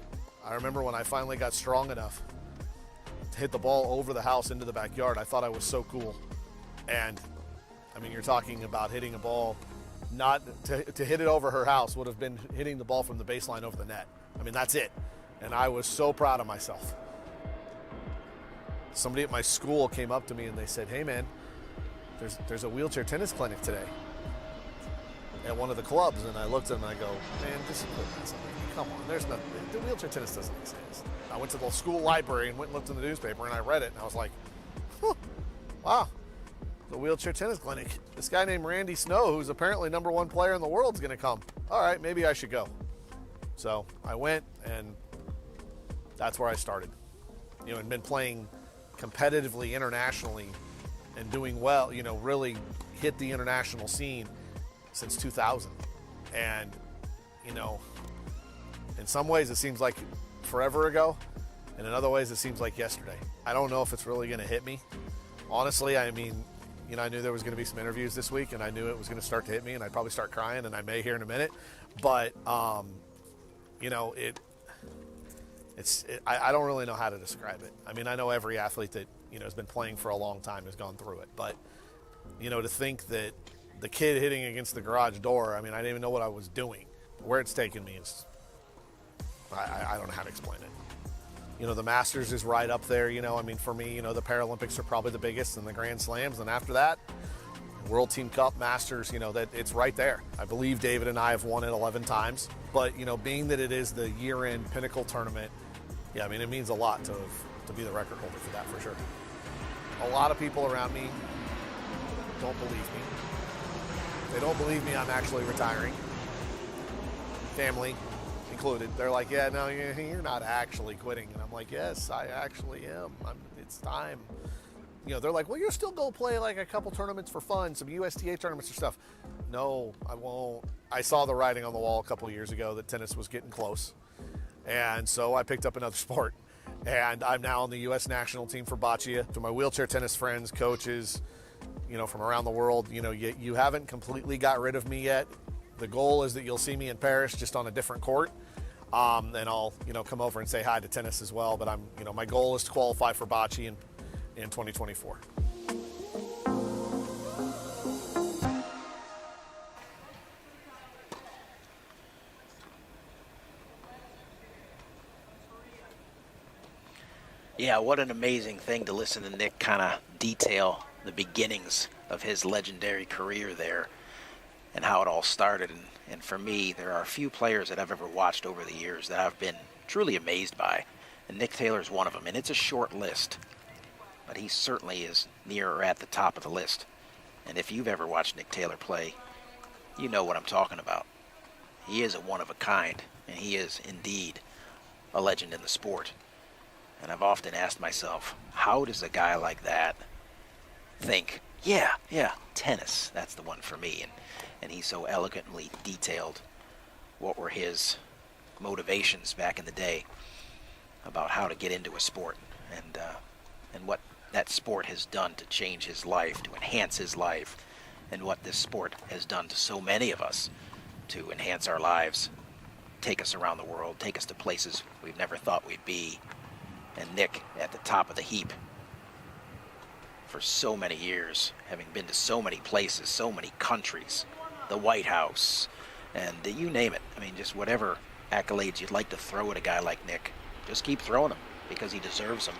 I remember when I finally got strong enough to hit the ball over the house into the backyard, I thought I was so cool. And I mean, you're talking about hitting a ball, not to hit it over her house would have been hitting the ball from the baseline over the net. I mean, that's it. And I was so proud of myself. Somebody at my school came up to me and they said, "Hey man, there's a wheelchair tennis clinic today at one of the clubs." And I looked at them and I go, "Man, this is come on, there's nothing. The wheelchair tennis doesn't exist." I went to the school library and went and looked in the newspaper and I read it and I was like, huh, wow, the wheelchair tennis clinic. This guy named Randy Snow, who's apparently #1 player in the world, is going to come. All right, maybe I should go. So I went, and that's where I started. You know, and been playing competitively internationally and doing well, you know, really hit the international scene since 2000. And, you know, in some ways it seems like forever ago, and in other ways it seems like yesterday. I don't know if it's really going to hit me. Honestly, I mean, you know, I knew there was going to be some interviews this week, and I knew it was going to start to hit me, and I'd probably start crying, and I may here in a minute. But, you know, I don't really know how to describe it. I mean, I know every athlete that, you know, has been playing for a long time has gone through it. But, you know, to think that the kid hitting against the garage door, I mean, I didn't even know what I was doing. Where it's taken me is, I don't know how to explain it. You know, the Masters is right up there, you know. I mean, for me, you know, the Paralympics are probably the biggest, and the Grand Slams. And after that, World Team Cup, Masters, you know, that it's right there. I believe David and I have won it 11 times. But, you know, being that it is the year-end pinnacle tournament, yeah, I mean, it means a lot to be the record holder for that, for sure. A lot of people around me don't believe me. They don't believe me I'm actually retiring. Family included. They're like, yeah, no, you're not actually quitting. And I'm like, yes, I actually am. It's time. You know, they're like, well, you'll still go play like a couple tournaments for fun, some USTA tournaments or stuff. No, I won't. I saw the writing on the wall a couple of years ago that tennis was getting close. And so I picked up another sport. And I'm now on the U.S. national team for bocce. To my wheelchair tennis friends, coaches, you know, from around the world, you know, you haven't completely got rid of me yet. The goal is that you'll see me in Paris, just on a different court. And I'll, you know, come over and say hi to tennis as well. But you know, my goal is to qualify for bocce in 2024. Yeah, what an amazing thing to listen to Nick kind of detail the beginnings of his legendary career there and how it all started. And for me, there are a few players that I've ever watched over the years that I've been truly amazed by. And Nick Taylor's one of them. And it's a short list, but he certainly is near or at the top of the list. And if you've ever watched Nick Taylor play, you know what I'm talking about. He is a one of a kind, and he is indeed a legend in the sport. And I've often asked myself, how does a guy like that think, yeah, tennis, that's the one for me? And he so eloquently detailed what were his motivations back in the day about how to get into a sport and what that sport has done to change his life, to enhance his life, and what this sport has done to so many of us to enhance our lives, take us around the world, take us to places we've never thought we'd be. And Nick at the top of the heap for so many years, having been to so many places, so many countries, the White House, and you name it. I mean, just whatever accolades you'd like to throw at a guy like Nick, just keep throwing them because he deserves them.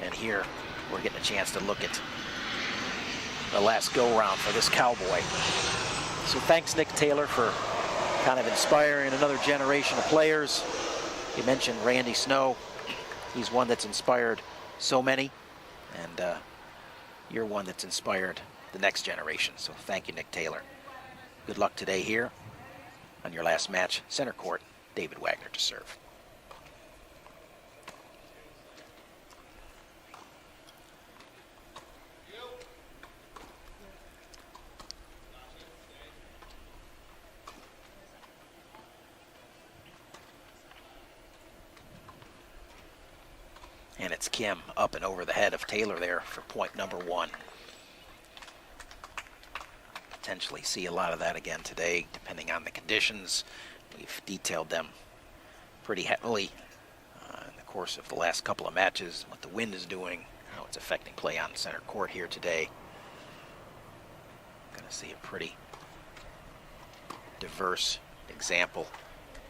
And here we're getting a chance to look at the last go-round for this cowboy. So thanks, Nick Taylor, for kind of inspiring another generation of players. You mentioned Randy Snow. He's one that's inspired so many, and you're one that's inspired the next generation. So thank you, Nick Taylor. Good luck today here on your last match, center court, David Wagner to serve. And it's Kim up and over the head of Taylor there for point number one. Potentially see a lot of that again today, depending on the conditions. We've detailed them pretty heavily in the course of the last couple of matches, what the wind is doing, how it's affecting play on center court here today. Going to see a pretty diverse example.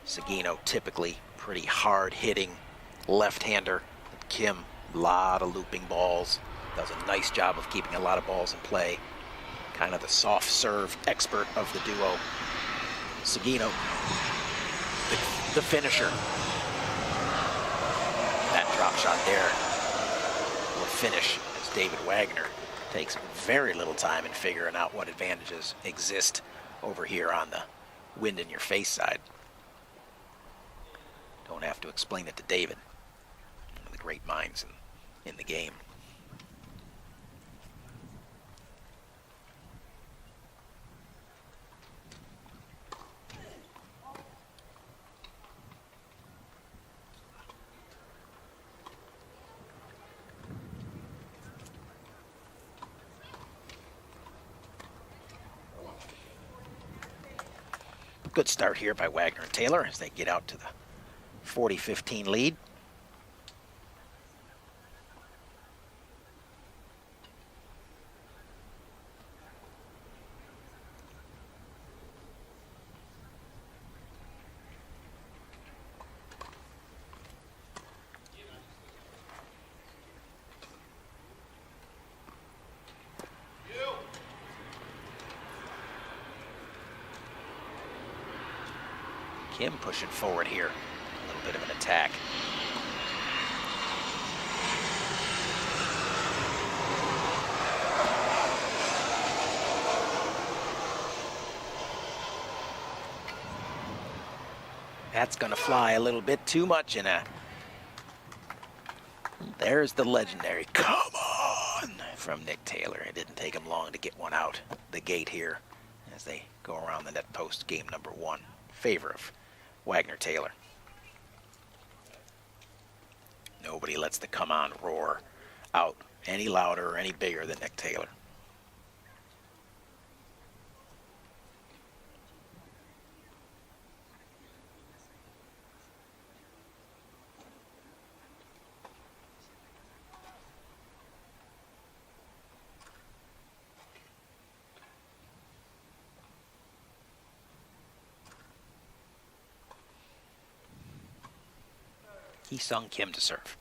Seguino, typically pretty hard-hitting left-hander. Kim, a lot of looping balls, does a nice job of keeping a lot of balls in play. Kind of the soft serve expert of the duo. Seguino, the finisher. That drop shot there will finish as David Wagner takes very little time in figuring out what advantages exist over here on the wind in your face side. Don't have to explain it to David, one of the great minds in the game. Good start here by Wagner and Taylor as they get out to the 40-15 lead. Kim pushing forward here. A little bit of an attack. That's going to fly a little bit too much in a... There's the legendary "come on" from Nick Taylor. It didn't take him long to get one out the gate here as they go around the net post, game number 1 in favor of Wagner Taylor. Nobody lets the "come on" roar out any louder or any bigger than Nick Taylor. He sung Kim to serve.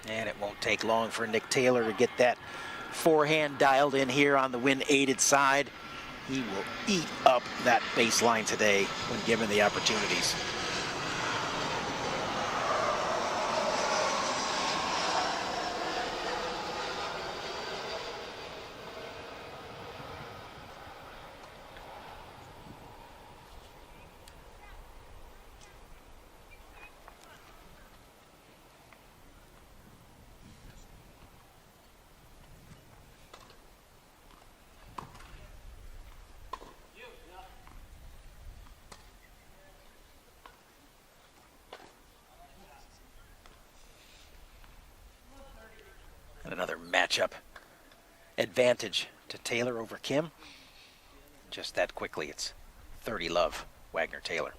And it won't take long for Nick Taylor to get that forehand dialed in here on the wind-aided side. He will eat up that baseline today when given the opportunities. And another matchup advantage to Taylor over Kim. Just that quickly, it's 30-love, Wagner Taylor.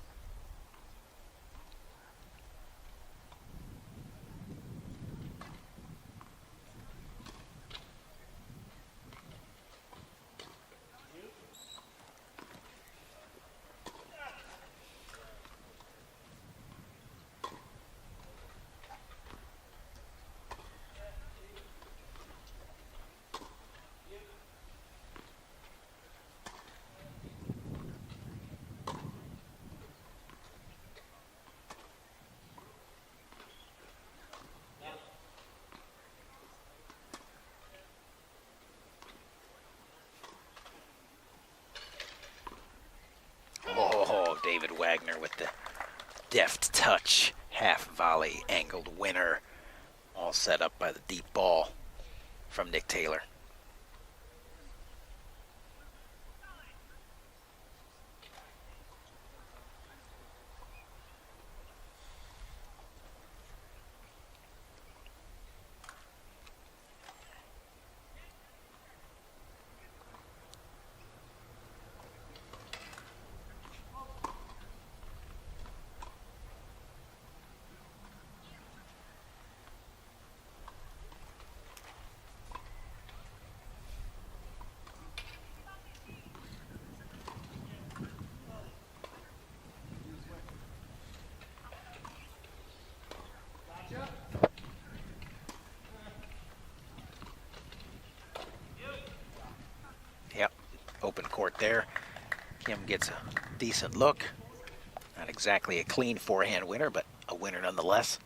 Oh, David Wagner with the deft touch, half volley, angled winner, all set up by the deep ball from Nick Taylor. there. Kim gets a decent look. Not exactly a clean forehand winner, but a winner nonetheless.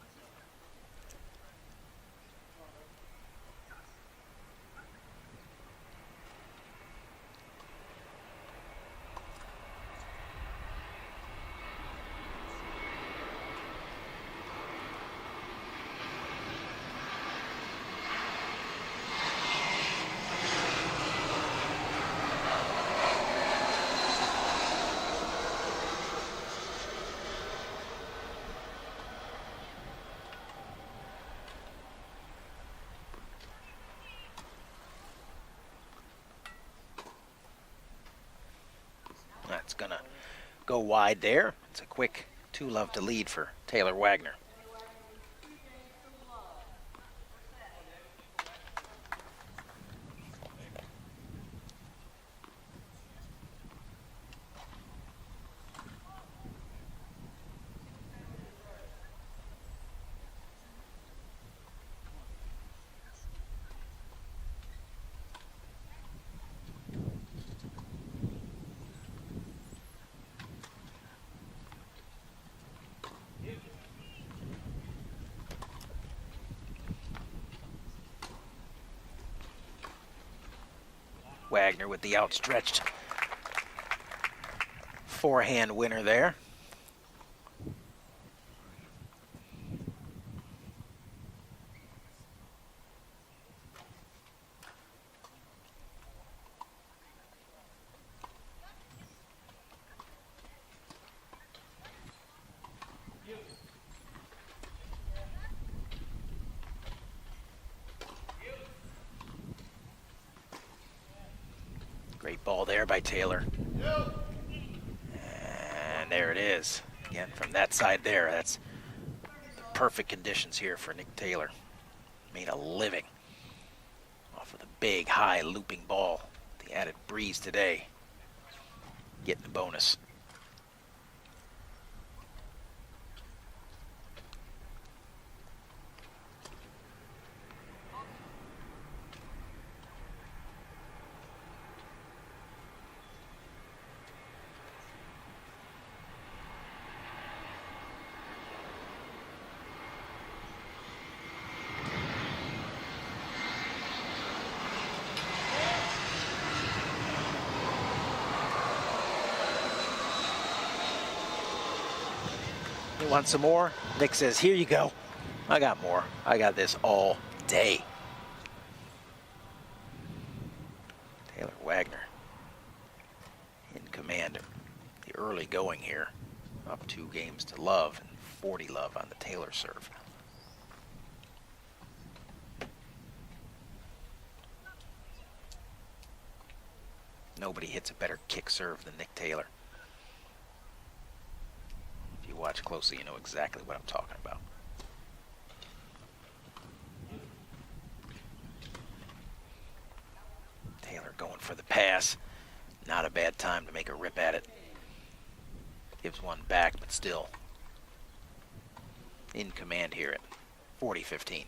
That's gonna go wide there. It's a quick 2-love to lead for Taylor Wagner. Wagner with the outstretched forehand winner there. Great ball there by Taylor. And there it is. Again, from that side there, that's the perfect conditions here for Nick Taylor. Made a living off of the big, high looping ball. The added breeze today. Getting the bonus. You want some more? Nick says, here you go. I got more. I got this all day. Taylor Wagner in command. The early going here. Up 2 games to love and 40 love on the Taylor serve. Nobody hits a better kick serve than Nick Taylor. If you watch closely, you know exactly what I'm talking about. Taylor going for the pass. Not a bad time to make a rip at it. Gives one back, but still in command here at 40-15.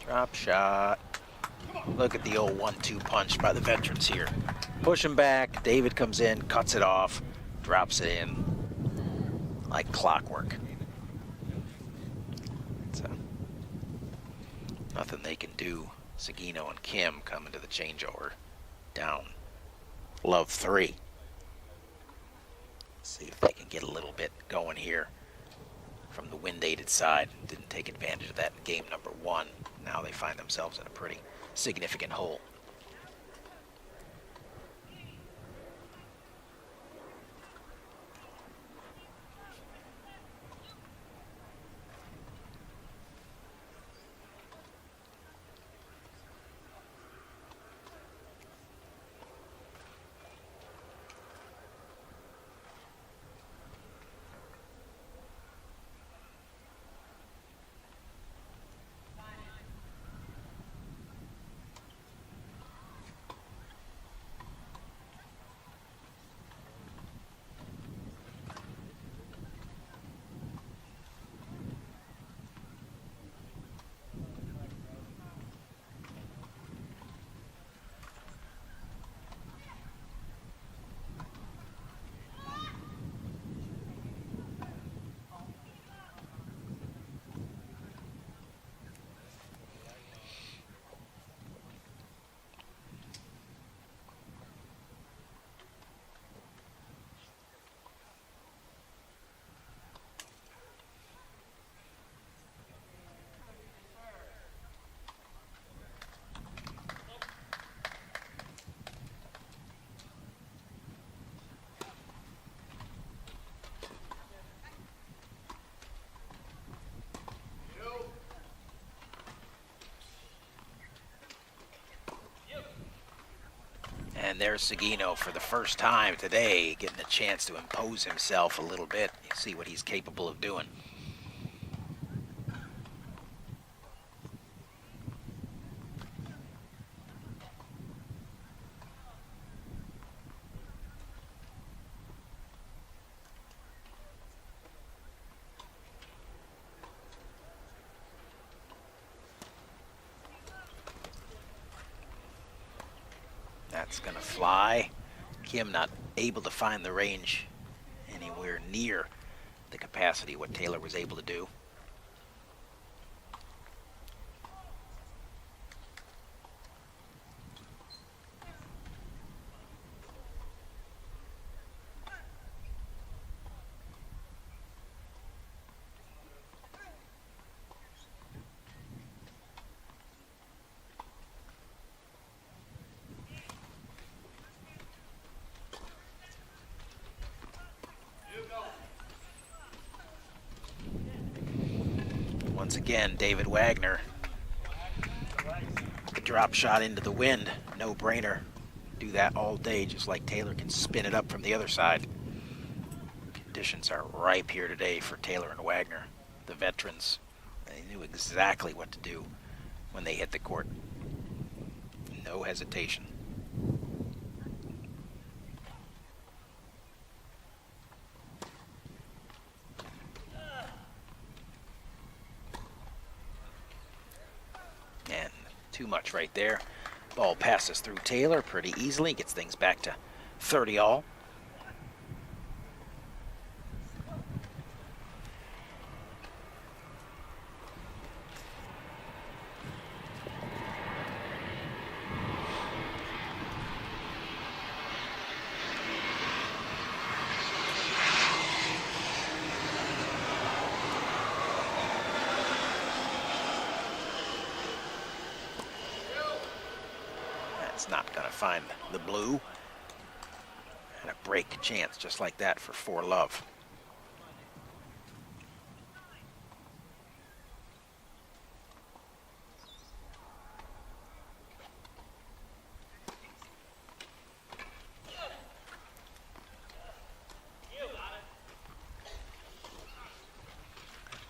Drop shot. Look at the old 1-2 punch by the veterans here. Push him back. David comes in, cuts it off, drops it in like clockwork. So, nothing they can do. Seguino and Kim coming to the changeover. Down. Love 3. See if they can get a little bit going here from the wind-aided side. Didn't take advantage of that in game number 1. Now they find themselves in a pretty significant hole. And there's Seguino for the first time today, getting a chance to impose himself a little bit. You see what he's capable of doing. That's gonna fly. Kim not able to find the range anywhere near the capacity what Taylor was able to do. Once again, David Wagner. The drop shot into the wind, no brainer. Do that all day, just like Taylor can spin it up from the other side. Conditions are ripe here today for Taylor and Wagner. The veterans, they knew exactly what to do when they hit the court. No hesitation. And too much right there. Ball passes through Taylor pretty easily, gets things back to 30 all. Not going to find the blue. And a break chance just like that for 4-love.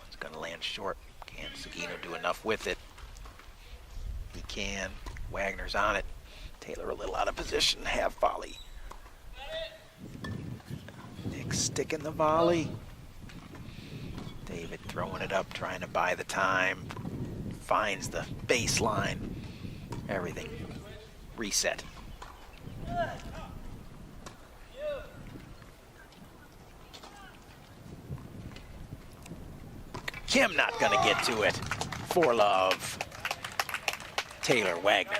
One's going to land short. Can Seguino do enough with it? He can. Wagner's on it. Taylor a little out of position, half volley. Nick sticking the volley. David throwing it up, trying to buy the time. Finds the baseline. Everything reset. Kim not gonna get to it. 4-love. Taylor Wagner.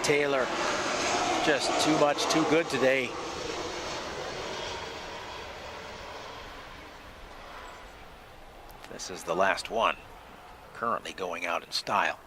Taylor, just too much, too good today. This is the last one, currently going out in style.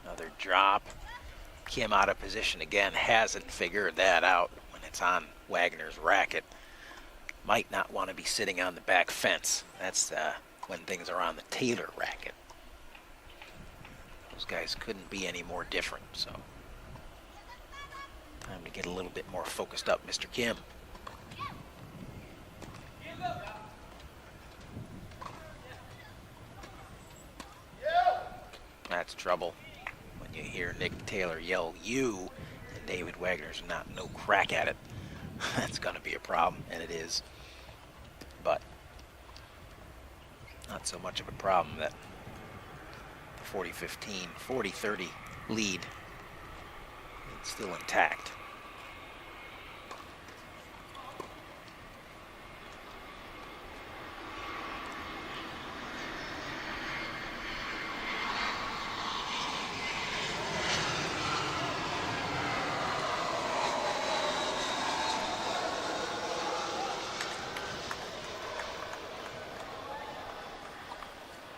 Another drop. Kim out of position again, hasn't figured that out when it's on Wagner's racket. Might not want to be sitting on the back fence. That's when things are on the Taylor racket. Those guys couldn't be any more different, so time to get a little bit more focused up, Mr. Kim. That's trouble. When you hear Nick Taylor yell "you" and David Wagner's not no crack at it, that's going to be a problem, and it is. But not so much of a problem that the 40-15, 40-30 lead is still intact.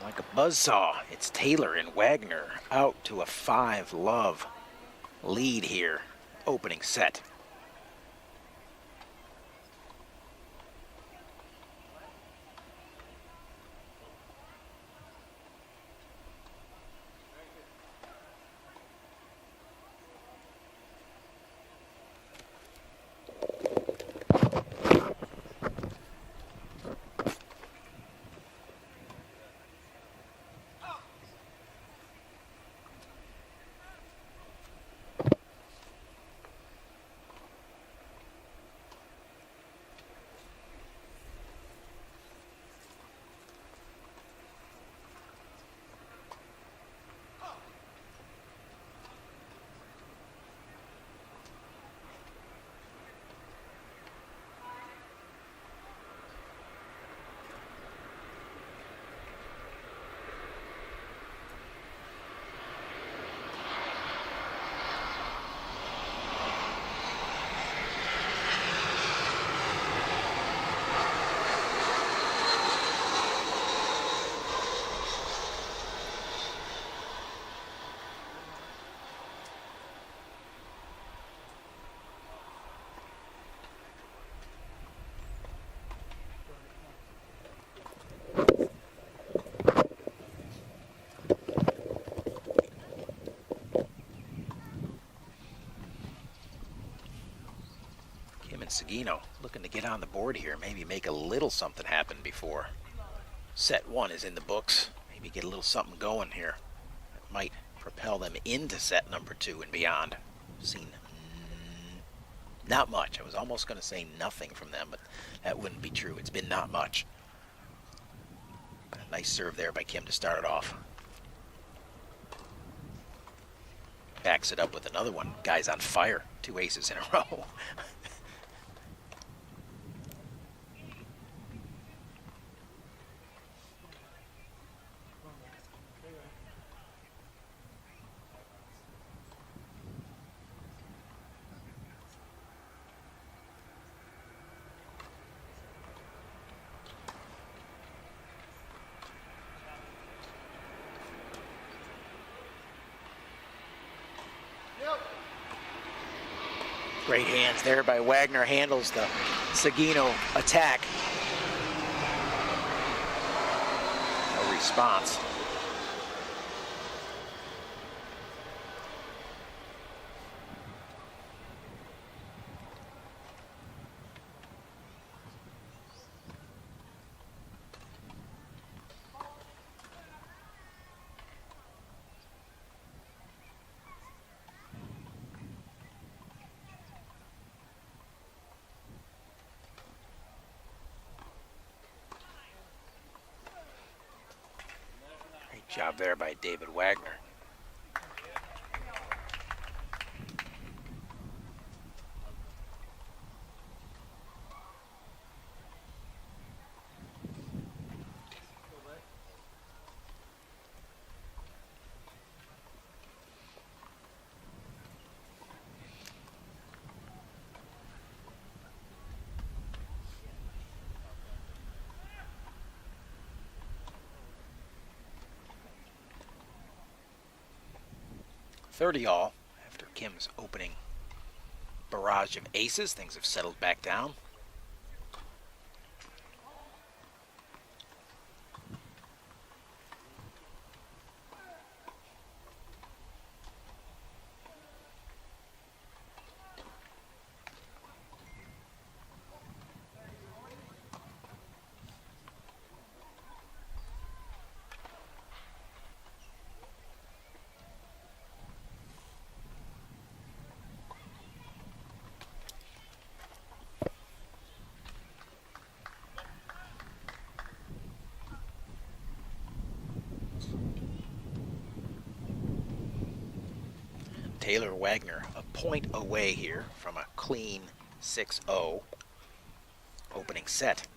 Like a buzzsaw, it's Taylor and Wagner out to a 5-love lead here, opening set. Seguino looking to get on the board here, maybe make a little something happen before set one is in the books. Maybe get a little something going here that might propel them into set number 2 and beyond. Seen not much. I was almost going to say nothing from them, but that wouldn't be true. It's been not much. A nice serve there by Kim to start it off. Backs it up with another one. Guy's on fire. 2 aces in a row. Great hands there by Wagner, handles the Seguino attack. No response. Great job there by David Wagner. All after Kim's opening barrage of aces. Things have settled back down. Taylor Wagner a point away here from a clean 6-0 opening set.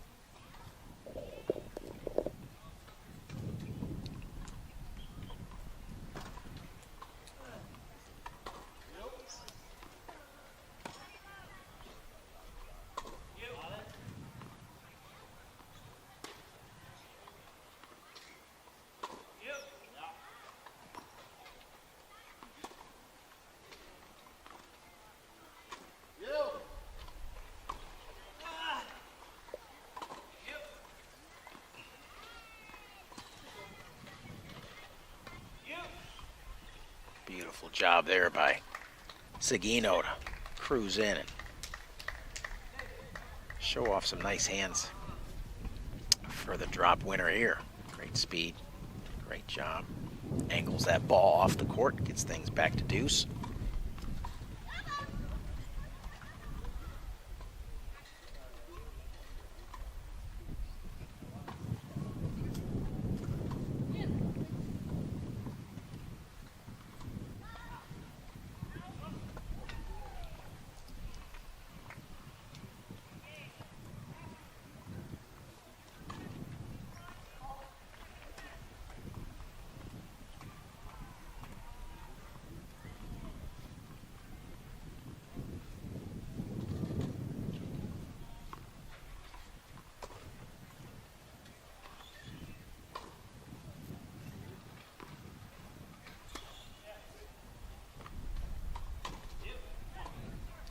Beautiful job there by Seguino to cruise in and show off some nice hands for the drop winner here. Great speed, great job. Angles that ball off the court, gets things back to deuce.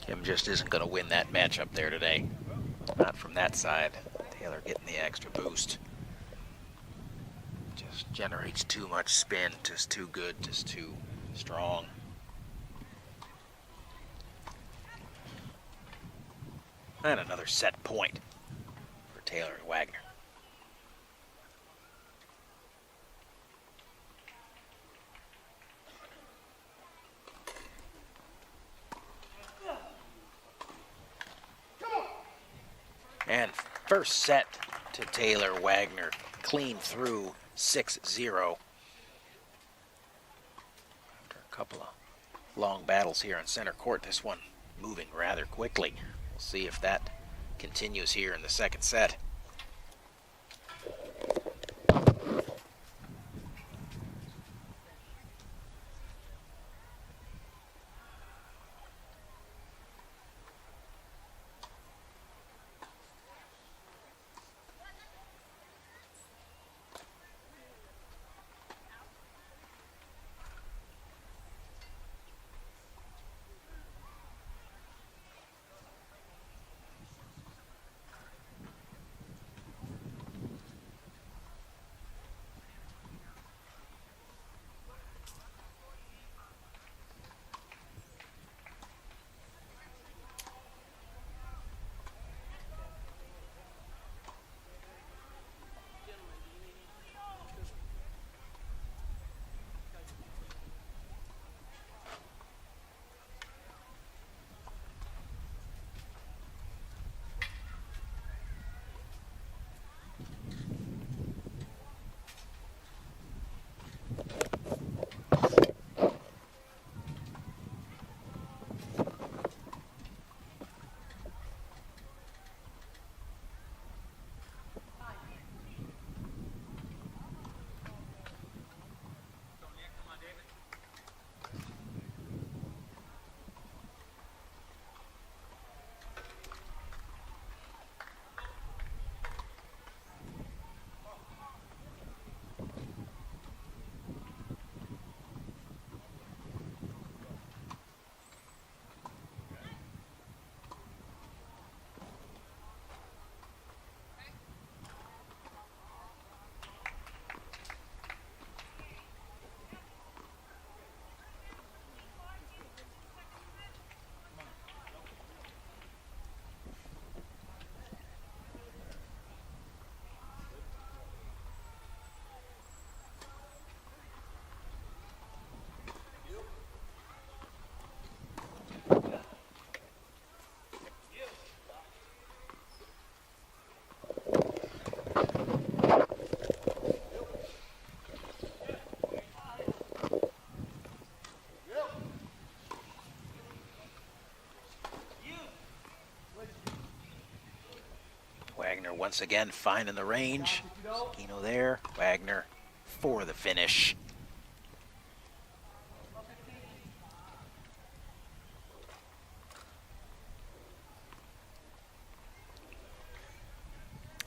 Kim just isn't going to win that matchup there today. Not from that side. Taylor getting the extra boost. Just generates too much spin, just too good, just too strong. And another set point for Taylor and Wagner. And first set to Taylor Wagner, clean through 6-0. After a couple of long battles here on center court, this one moving rather quickly. We'll see if that continues here in the second set. once again finding the range. Seguino there. Wagner for the finish.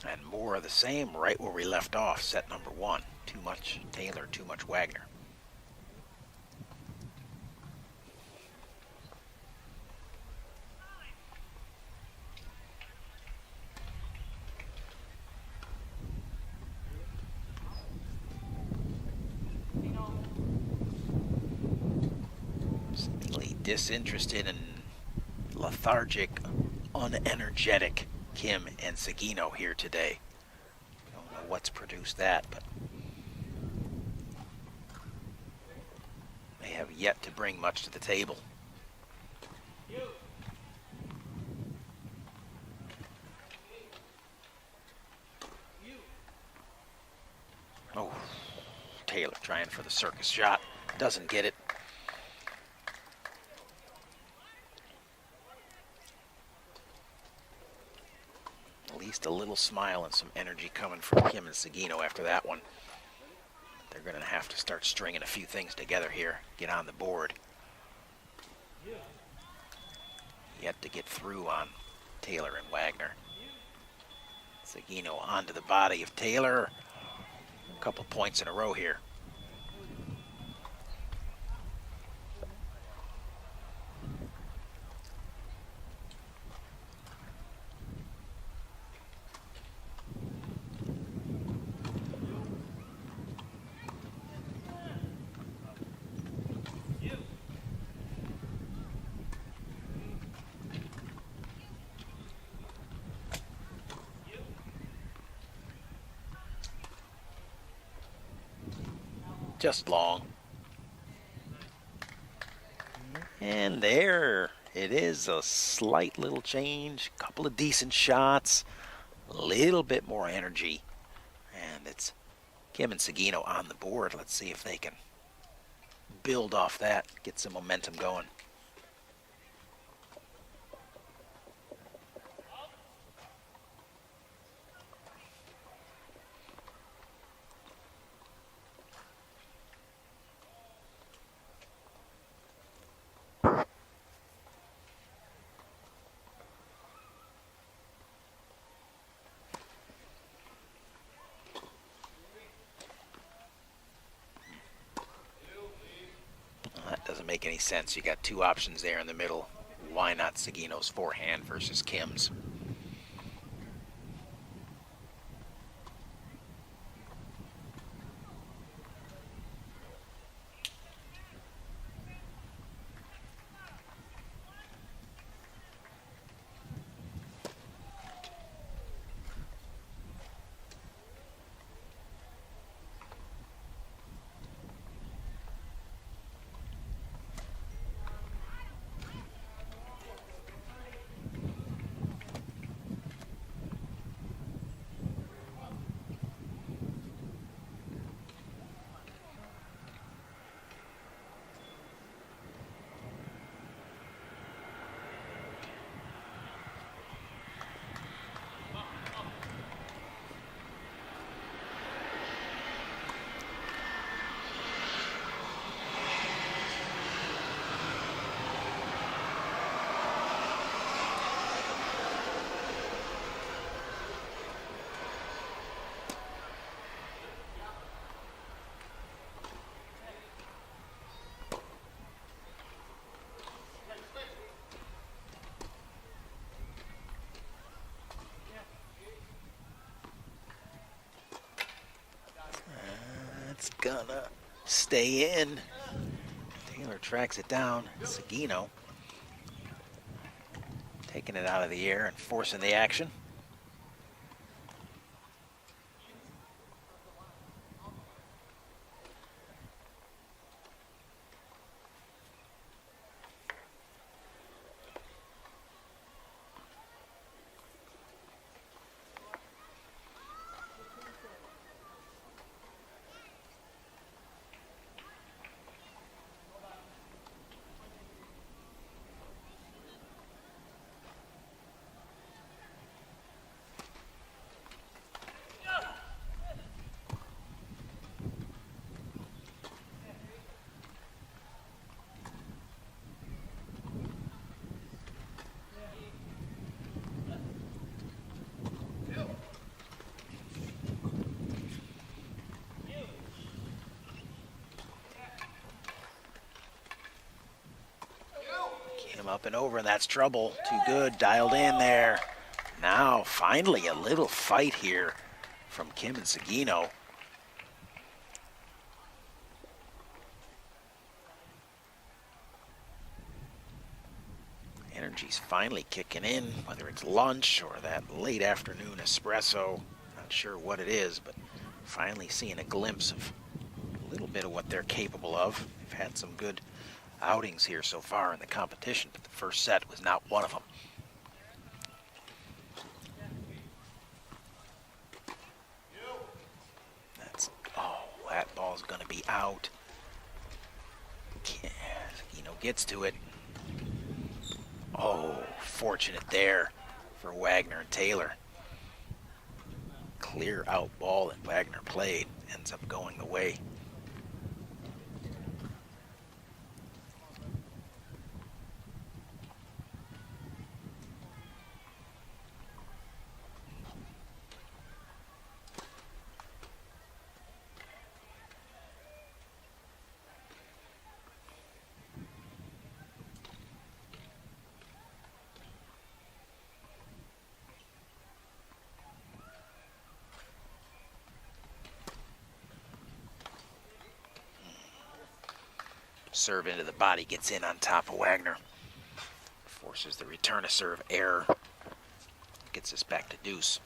And more of the same right where we left off, set number 1. Too much Taylor, too much Wagner. Seemingly disinterested and lethargic, unenergetic Kim and Seguino here today. Don't know what's produced that, but they have yet to bring much to the table. Oh, Taylor trying for the circus shot. Doesn't get it. At least a little smile and some energy coming from Kim and Seguino after that one. They're going to have to start stringing a few things together here, get on the board. Yet to get through on Taylor and Wagner. Seguino onto the body of Taylor. A couple points in a row here. Just long. And there it is, a slight little change, couple of decent shots, a little bit more energy, and it's Kim and Seguino on the board. Let's see if they can build off that, get some momentum going. That doesn't make any sense. You got two options there in the middle. Why not Seguino's forehand versus Kim's? It's gonna stay in. Taylor tracks it down. Seguino taking it out of the air and forcing the action. Kim up and over, and that's trouble. Too good, dialed in there. Now, finally, a little fight here from Kim and Seguino. Energy's finally kicking in, whether it's lunch or that late afternoon espresso. Not sure what it is, but finally seeing a glimpse of a little bit of what they're capable of. They've had some good outings here so far in the competition, but the first set was not one of them. That ball's going to be out. Seguino gets to it. Oh, fortunate there for Wagner and Taylor. Clear out ball that Wagner played ends up going the way. Serve into the body, gets in on top of Wagner. Forces the return to serve error. Gets us back to deuce.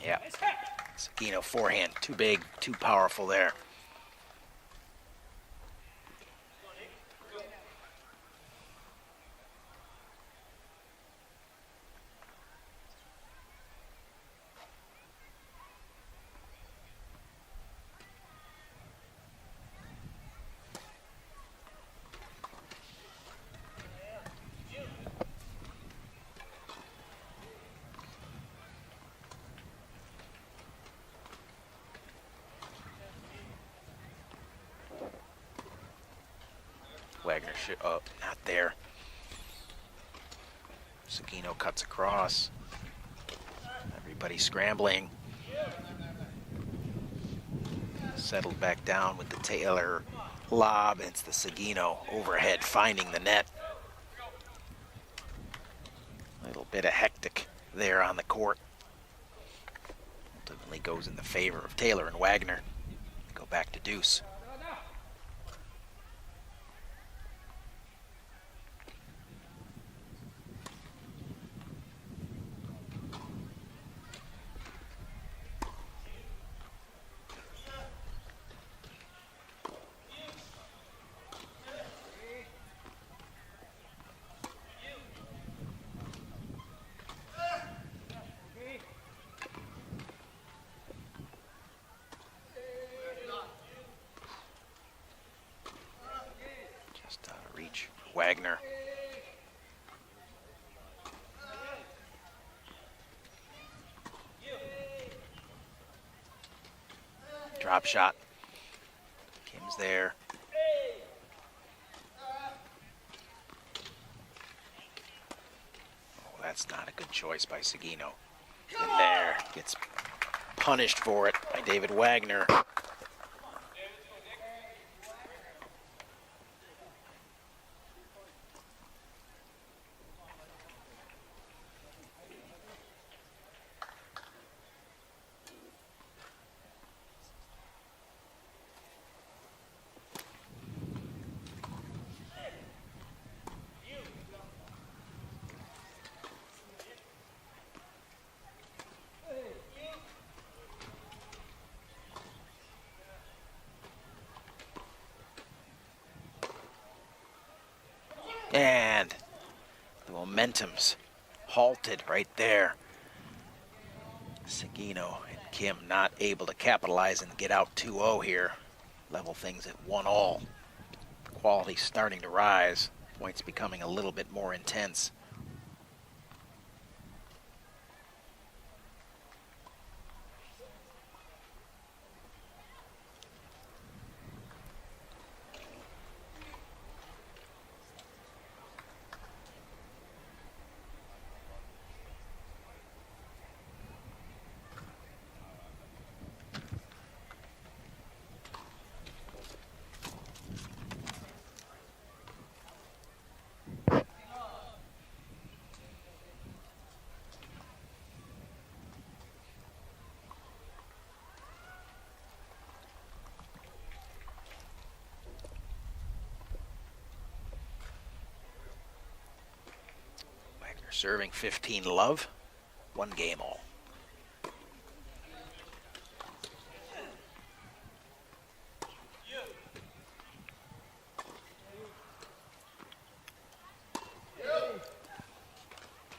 Yeah, Seguino forehand, too big, too powerful there. Wagner should, oh, not there. Seguino cuts across. Everybody scrambling. Settled back down with the Taylor lob. It's the Seguino overhead finding the net. A little bit of hectic there on the court. Ultimately goes in the favor of Taylor and Wagner. Go back to deuce. Wagner. Drop shot. Kim's there. Oh, that's not a good choice by Seguino. In there. Gets punished for it by David Wagner. And the momentum's halted right there. Seguino and Kim not able to capitalize and get out 2-0 here. Level things at 1-1. Quality starting to rise. Points becoming a little bit more intense. serving 15 love, 1 game all.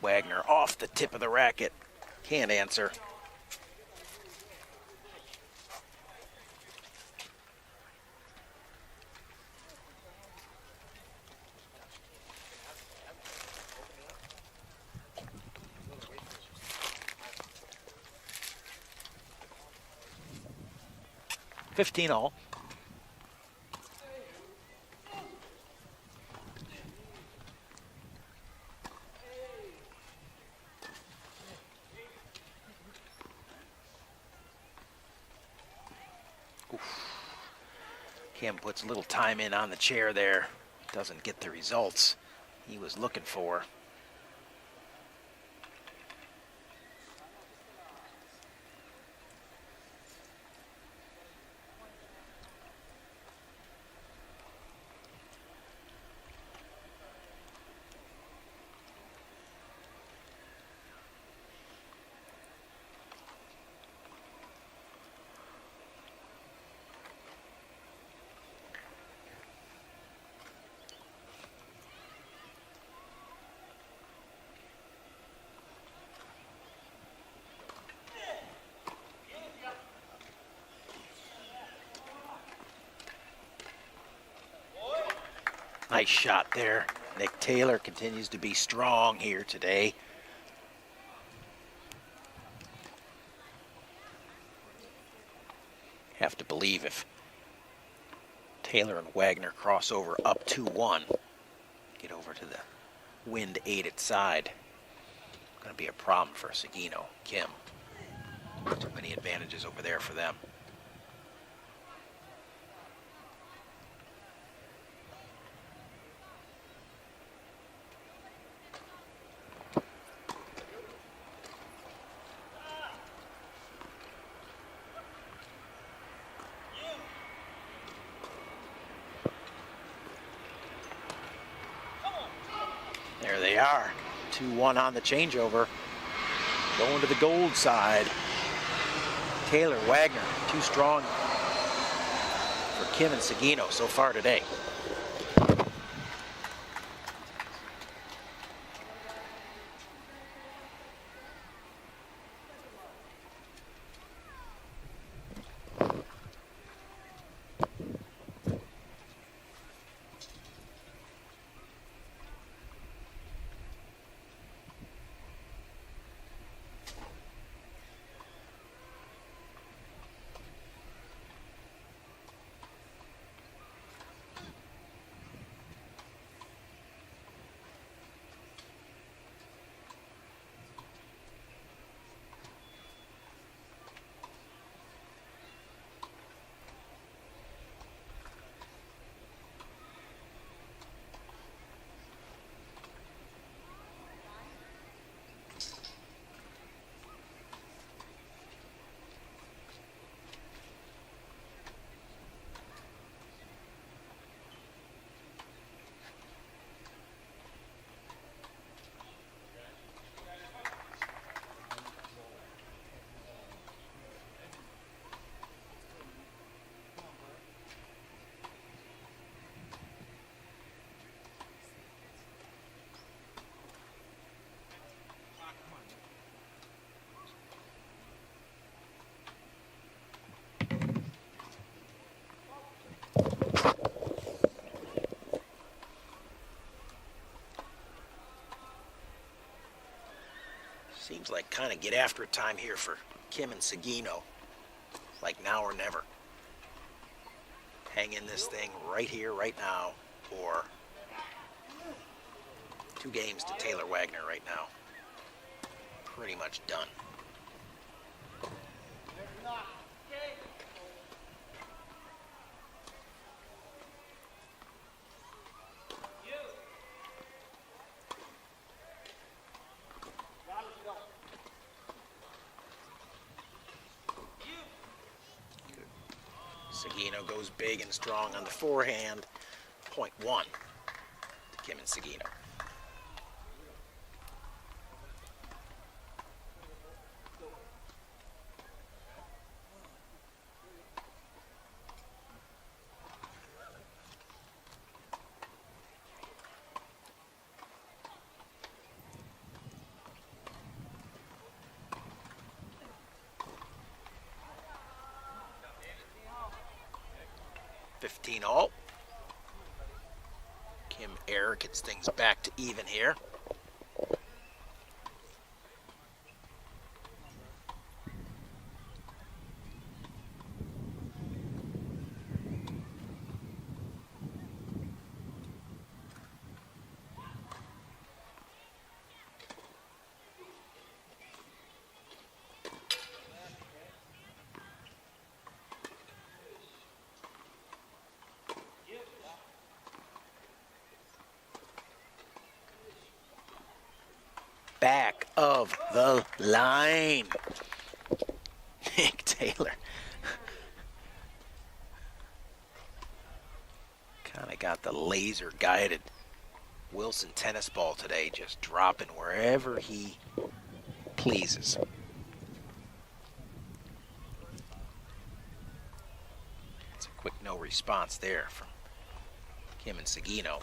Wagner off the tip of the racket. Can't answer. $15 all. Kim puts a little time in on the chair there. Doesn't get the results he was looking for. Nice shot there. Nick Taylor continues to be strong here today. Have to believe if Taylor and Wagner cross over up 2-1, get over to the wind-aided side, going to be a problem for Seguino, Kim. Too many advantages over there for them. There they are, 2-1 on the changeover. Going to the gold side. Taylor, Wagner, too strong for Kim and Seguino so far today. Seems like kind of get after it time here for Kim and Seguino. Like now or never. Hang in this thing right here, right now, or 2 games to Taylor Wagner right now. Pretty much done. Seguino goes big and strong on the forehand. Point 1 to Kim and Seguino. 15 all. Kim Air gets things back to even here. Back of the line. Nick Taylor. Kind of got the laser guided Wilson tennis ball today, just dropping wherever he pleases. It's a quick no response there from Kim and Seguino.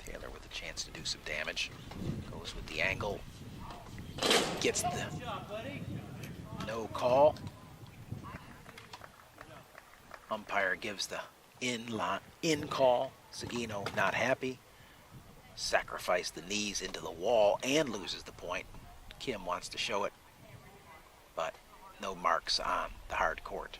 Taylor with a chance to do some damage. Goes with the angle. Gets the no call. Umpire gives the in call. Seguino not happy. Sacrificed the knees into the wall and loses the point. Kim wants to show it, but no marks on the hard court.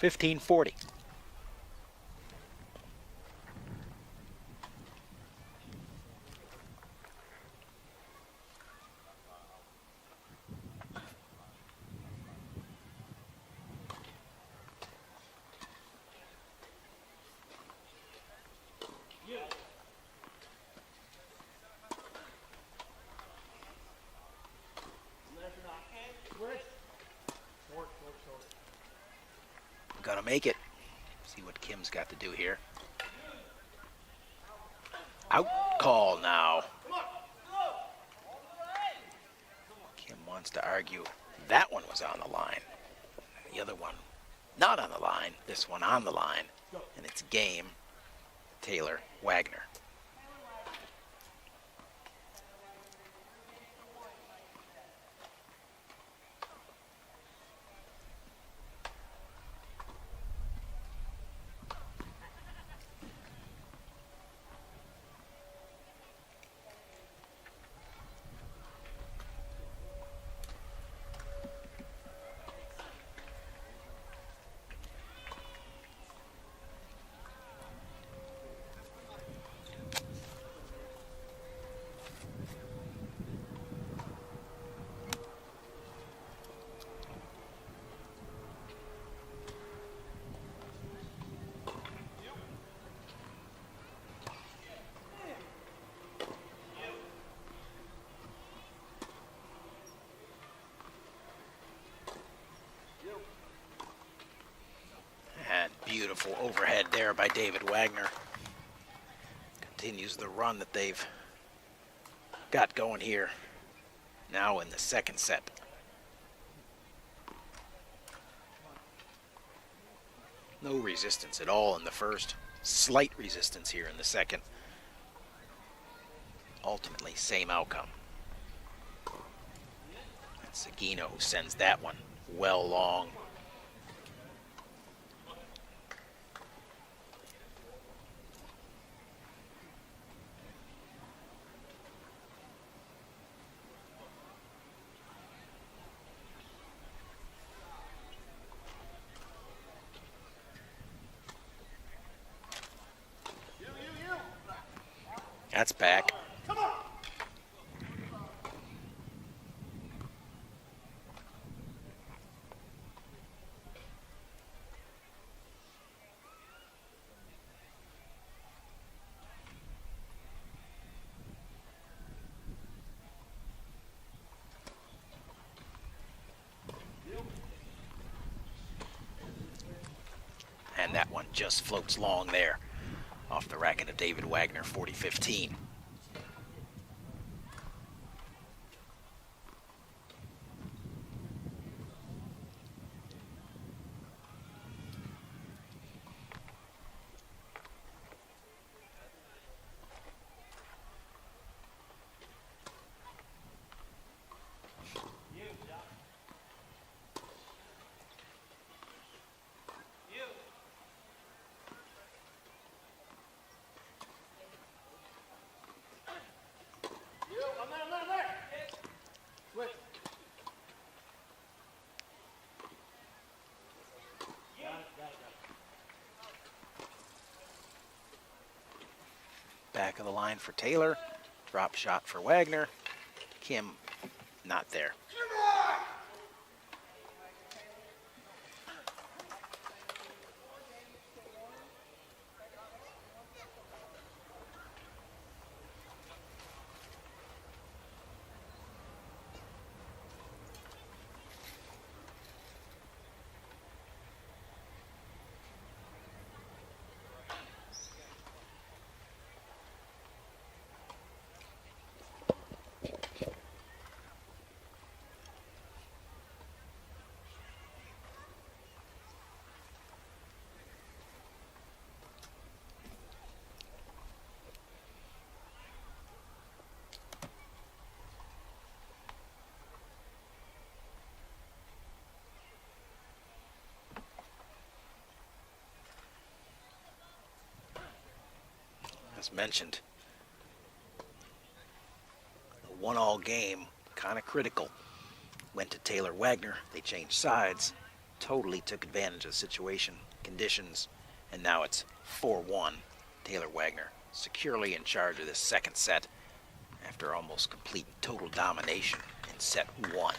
$15-40. Gonna make it. See what Kim's got to do here. Out call now. Kim wants to argue that one was on the line. The other one not on the line. This one on the line. And it's game Taylor Wagner. Beautiful overhead there by David Wagner. Continues the run that they've got going here now in the second set. No resistance at all in the first. Slight resistance here in the second. Ultimately, same outcome. And Seguino sends that one well long. That's back. And that one just floats long there off the racket of David Wagner, 40-15. back of the line for Taylor. Drop shot for Wagner. Kim, not there. As mentioned, the one-all game, kind of critical. Went to Taylor Wagner. They changed sides, totally took advantage of the situation, conditions, and now it's 4-1. Taylor Wagner securely in charge of this second set after almost complete total domination in set 1.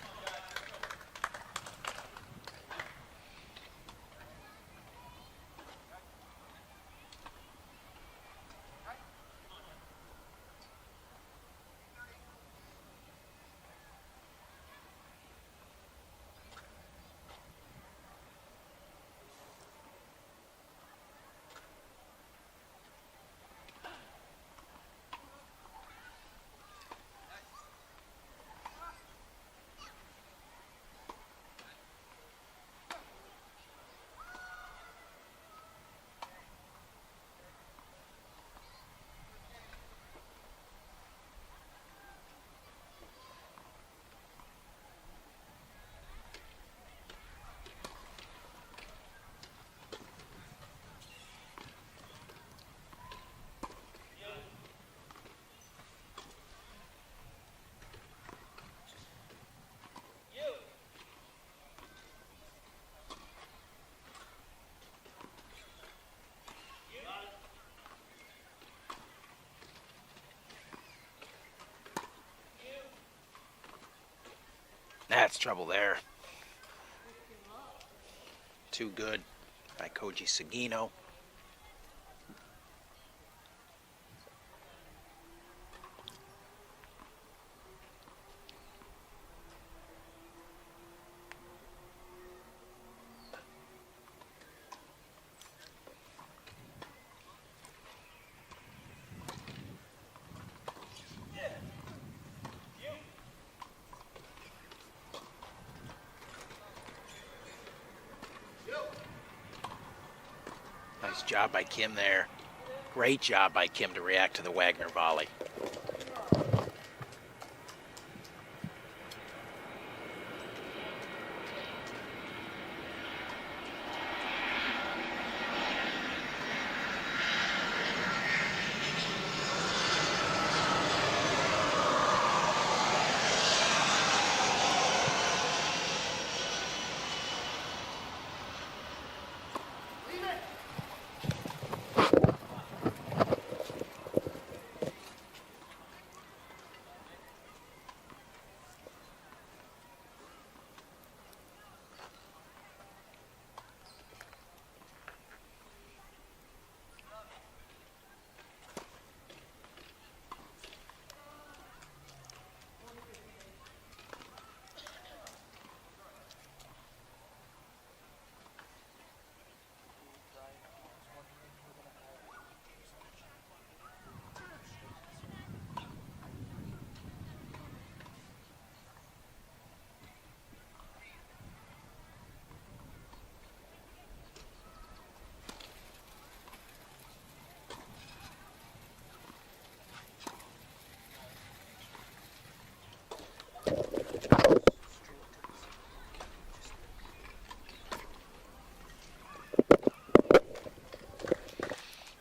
That's trouble there. Too good by Koji Sugino. Nice job by Kim there. Great job by Kim to react to the Wagner volley.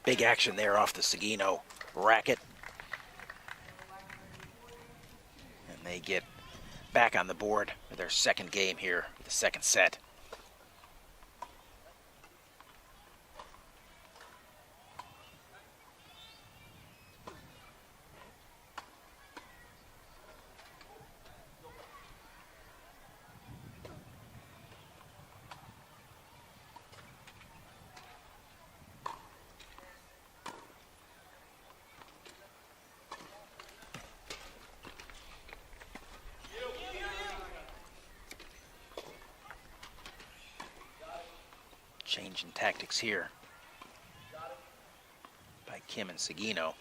Big action there off the Sugino racket. And they get back on the board with their second game here, the second set. Change in tactics here by Kim and Seguino.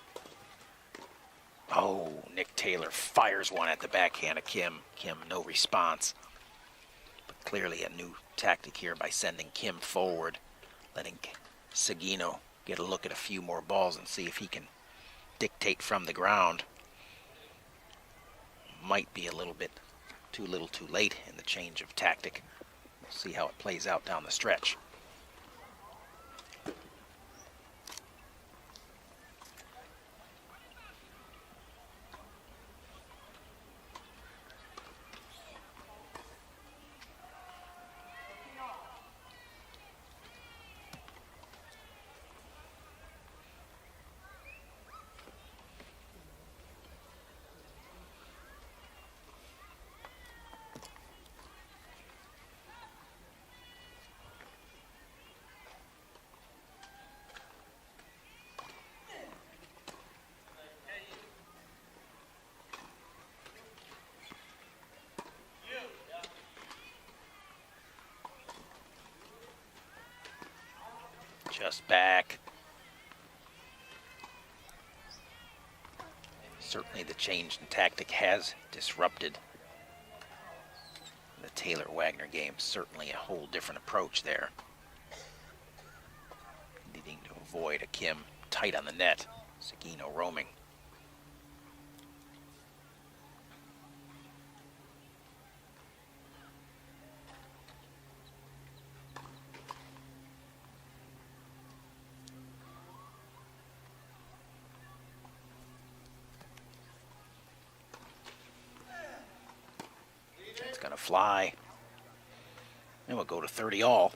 Oh, Nick Taylor fires one at the backhand of Kim. Kim, no response. But clearly a new tactic here by sending Kim forward, letting Seguino get a look at a few more balls and see if he can dictate from the ground. Might be a little bit too little too late in the change of tactic. We'll see how it plays out down the stretch. Just back. Certainly the change in tactic has disrupted the Taylor-Wagner game. Certainly a whole different approach there. Needing to avoid a Kim tight on the net. Seguino roaming. It's gonna fly. And we'll go to 30 all.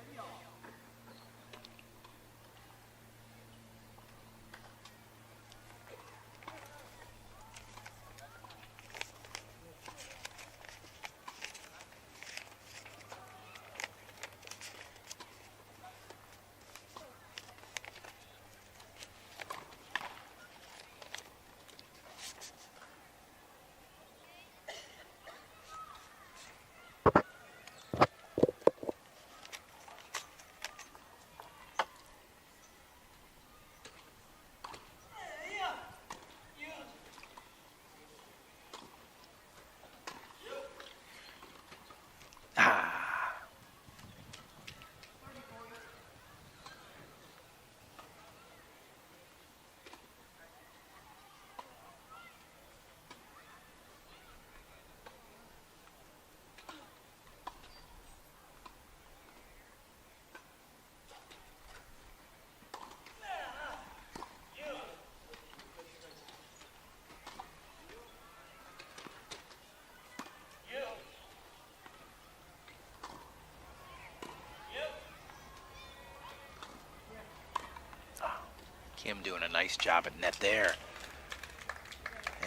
Kim doing a nice job at net there.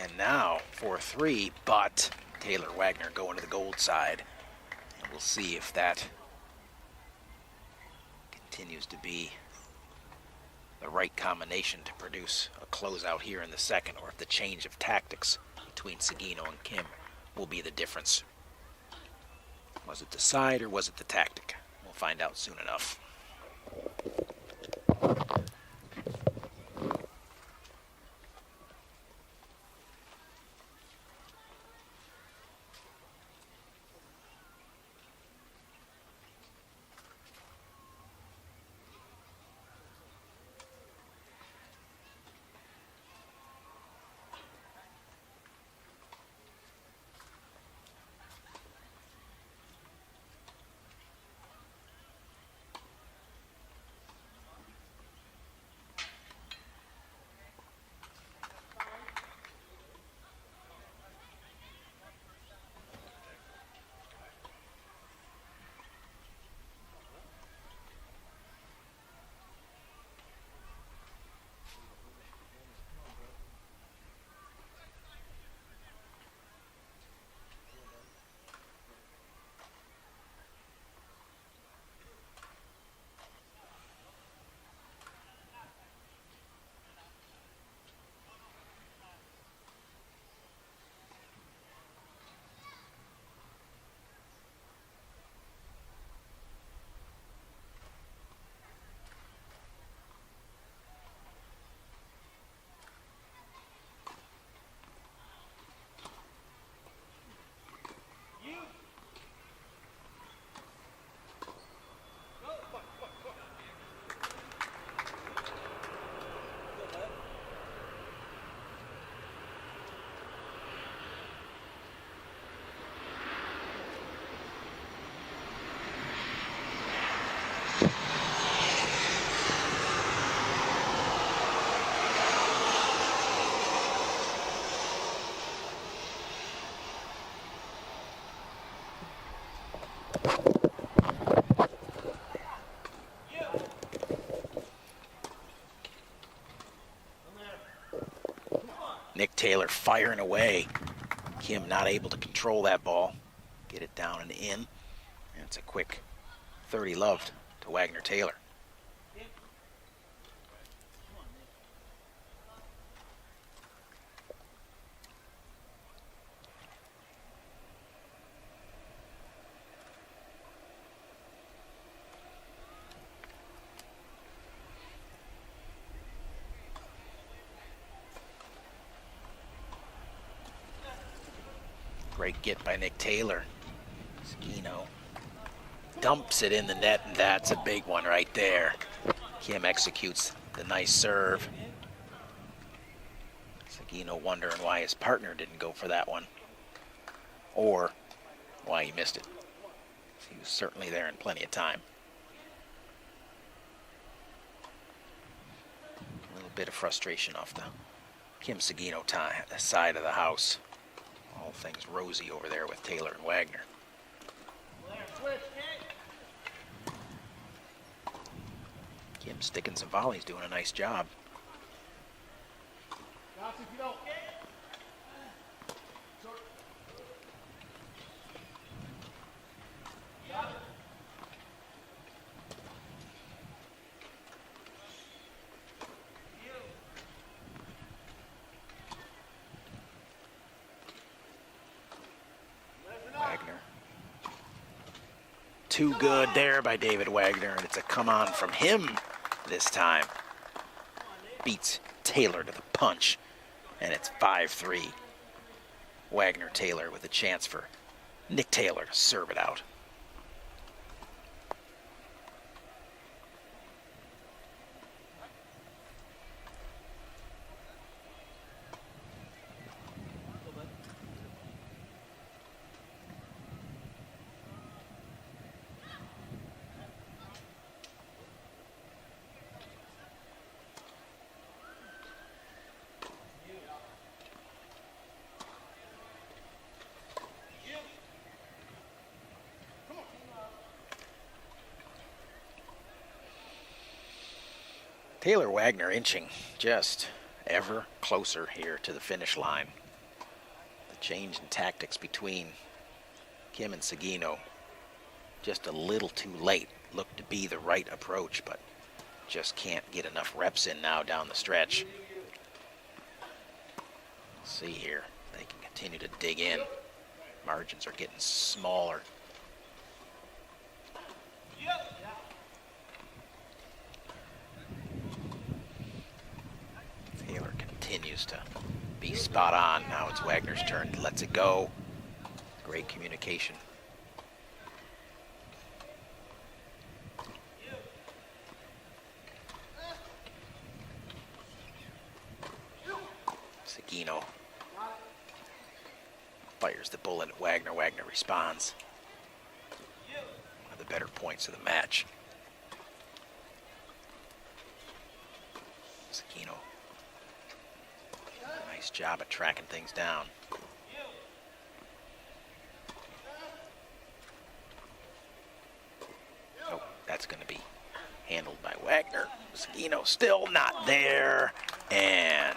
And now 4-3, but Taylor-Wagner going to the gold side. And we'll see if that continues to be the right combination to produce a closeout here in the second, or if the change of tactics between Seguino and Kim will be the difference. Was it the side or was it the tactic? We'll find out soon enough. Taylor firing away. Kim not able to control that ball. Get it down and in. And it's a quick 30 love to Wagner Taylor. Great get by Nick Taylor. Seguino dumps it in the net, and that's a big one right there. Kim executes the nice serve. Seguino wondering why his partner didn't go for that one, or why he missed it. He was certainly there in plenty of time. A little bit of frustration off the Kim Seguino side of the house. All things rosy over there with Taylor and Wagner. Kim sticking some volleys, doing a nice job. Wagner. Too good there by David Wagner, and it's a come on from him this time. Beats Taylor to the punch, and it's 5-3. Wagner Taylor with a chance for Nick Taylor to serve it out. Taylor Wagner inching just ever closer here to the finish line. The change in tactics between Kim and Seguino just a little too late. Looked to be the right approach, but just can't get enough reps in now down the stretch. Let's see here. They can continue to dig in. Margins are getting smaller. Taylor continues to be spot on. Now it's Wagner's turn. Lets it go. Great communication. Seguino fires the bullet at Wagner. Wagner responds. One of the better points of the match. Seguino. Nice job at tracking things down. Oh, that's going to be handled by Wagner. Seguino still not there. And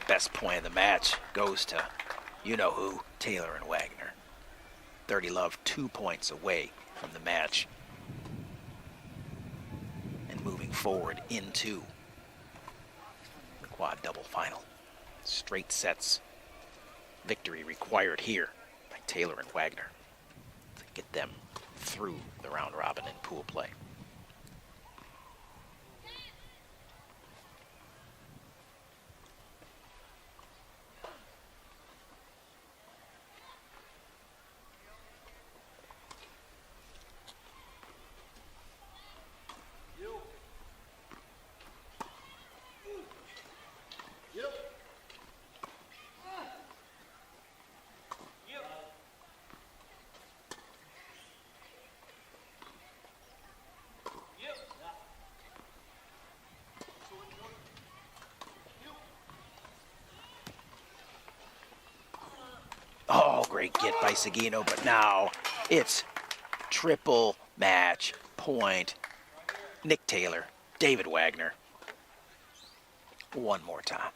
best point of the match goes to you-know-who, Taylor and Wagner. 30 love, 2 points away from the match. And moving forward into the quad double final. Straight sets victory required here by Taylor and Wagner to get them through the round robin in pool play. Oh, great get by Seguino, but now it's triple match point. Nick Taylor, David Wagner. One more time.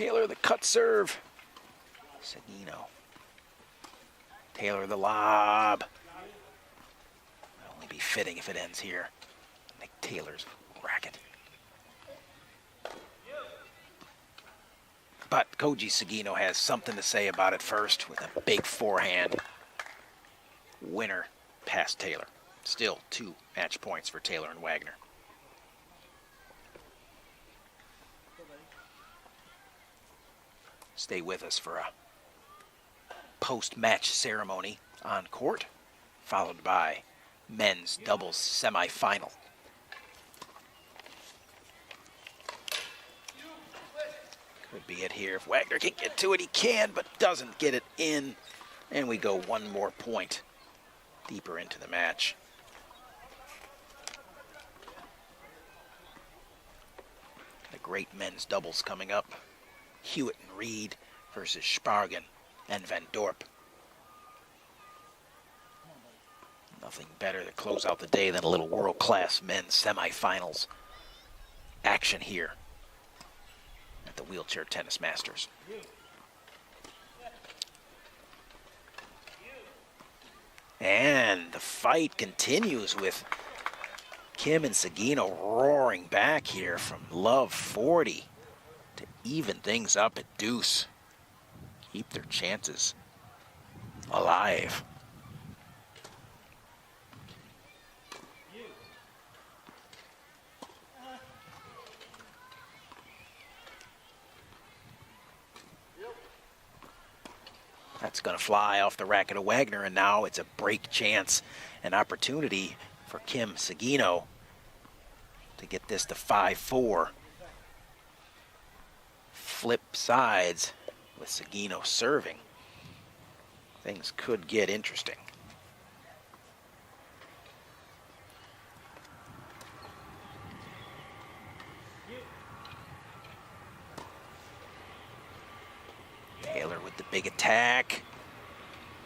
Taylor the cut serve. Seguino. Taylor the lob. It'll only be fitting if it ends here. Like Taylor's racket. But Koji Seguino has something to say about it first with a big forehand. Winner past Taylor. Still 2 match points for Taylor and Wagner. Stay with us for a post-match ceremony on court, followed by men's doubles semifinal. Could be it here. If Wagner can get to it, he can, but doesn't get it in. And we go 1 more point deeper into the match. The great men's doubles coming up. Hewitt and Reed versus Spargen and Van Dorp. Nothing better to close out the day than a little world-class men's semifinals action here at the Wheelchair Tennis Masters. And the fight continues with Kim and Seguino roaring back here from love 40 to even things up at deuce. Keep their chances alive. That's going to fly off the racket of Wagner, and now it's a break chance, an opportunity for Kim Seguino to get this to 5-4. Flip sides with Seguino serving. Things could get interesting. Taylor with the big attack.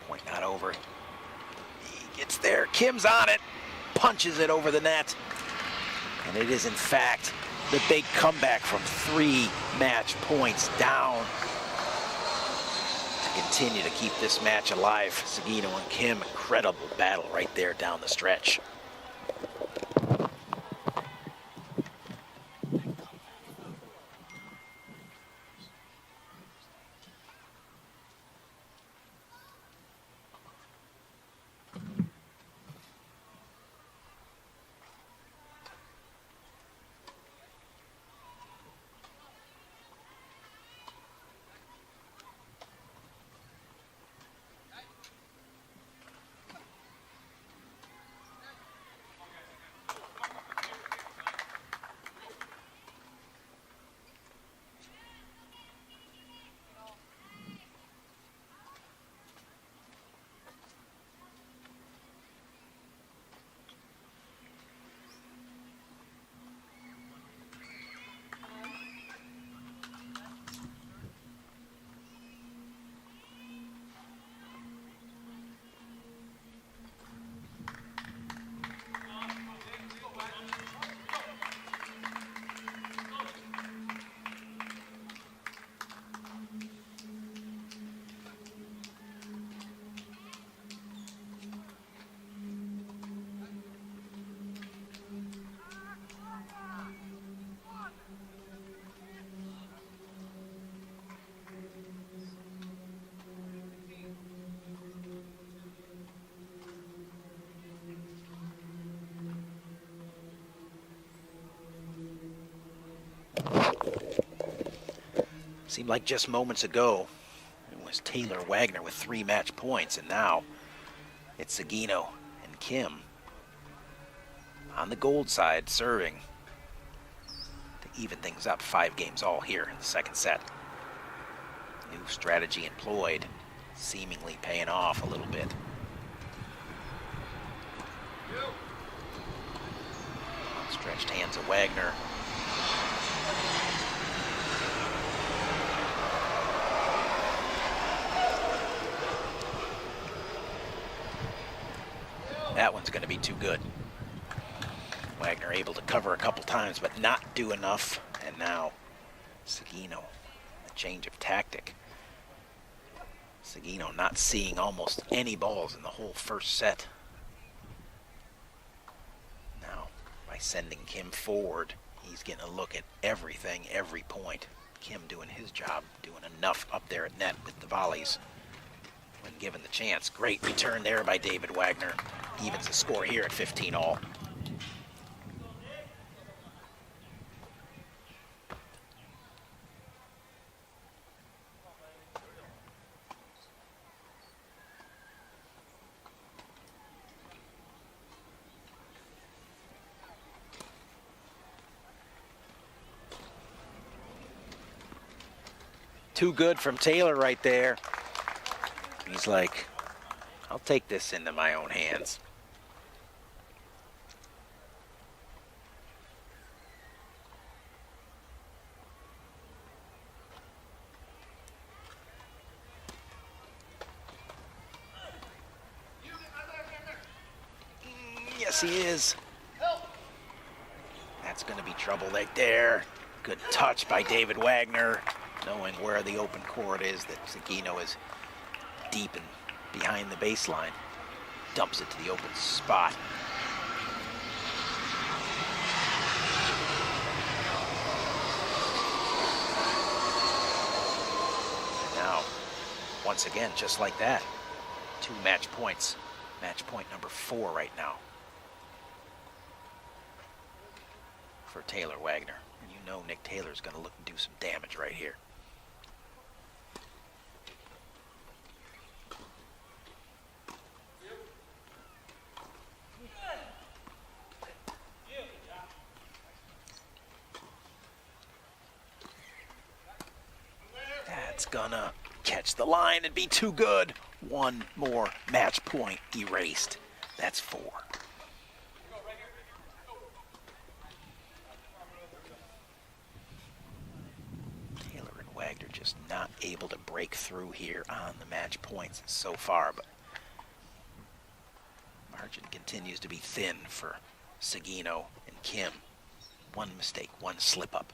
Point not over. He gets there. Kim's on it. Punches it over the net. And it is, in fact, the big comeback from 3 match points down to continue to keep this match alive. Seguino and Kim, incredible battle right there down the stretch. Seemed like just moments ago it was Taylor Wagner with 3 match points, and now it's Seguino and Kim on the gold side serving to even things up. 5 games all here in the second set. New strategy employed, seemingly paying off a little bit. Stretched hands of Wagner. That one's going to be too good. Wagner able to cover a couple times, but not do enough. And now Seguino change of tactic. Seguino not seeing almost any balls in the whole first set. Now, by sending Kim forward, he's getting a look at everything, every point. Kim doing his job, doing enough up there at net with the volleys when given the chance. Great return there by David Wagner. Evens the score here at 15-all. Too good from Taylor right there. He's like, I'll take this into my own hands. Yes, he is. That's going to be trouble right there. Good touch by David Wagner, knowing where the open court is, that Seguino is deep and behind the baseline. Dumps it to the open spot. And now, once again, just like that, 2 match points. Match point number 4 right now for Taylor Wagner. And you know Nick Taylor's going to look and do some damage right here. That's gonna catch the line and be too good. 1 more match point erased. That's 4. Taylor and Wagner just not able to break through here on the match points so far, but margin continues to be thin for Seguino and Kim. 1 mistake, 1 slip up.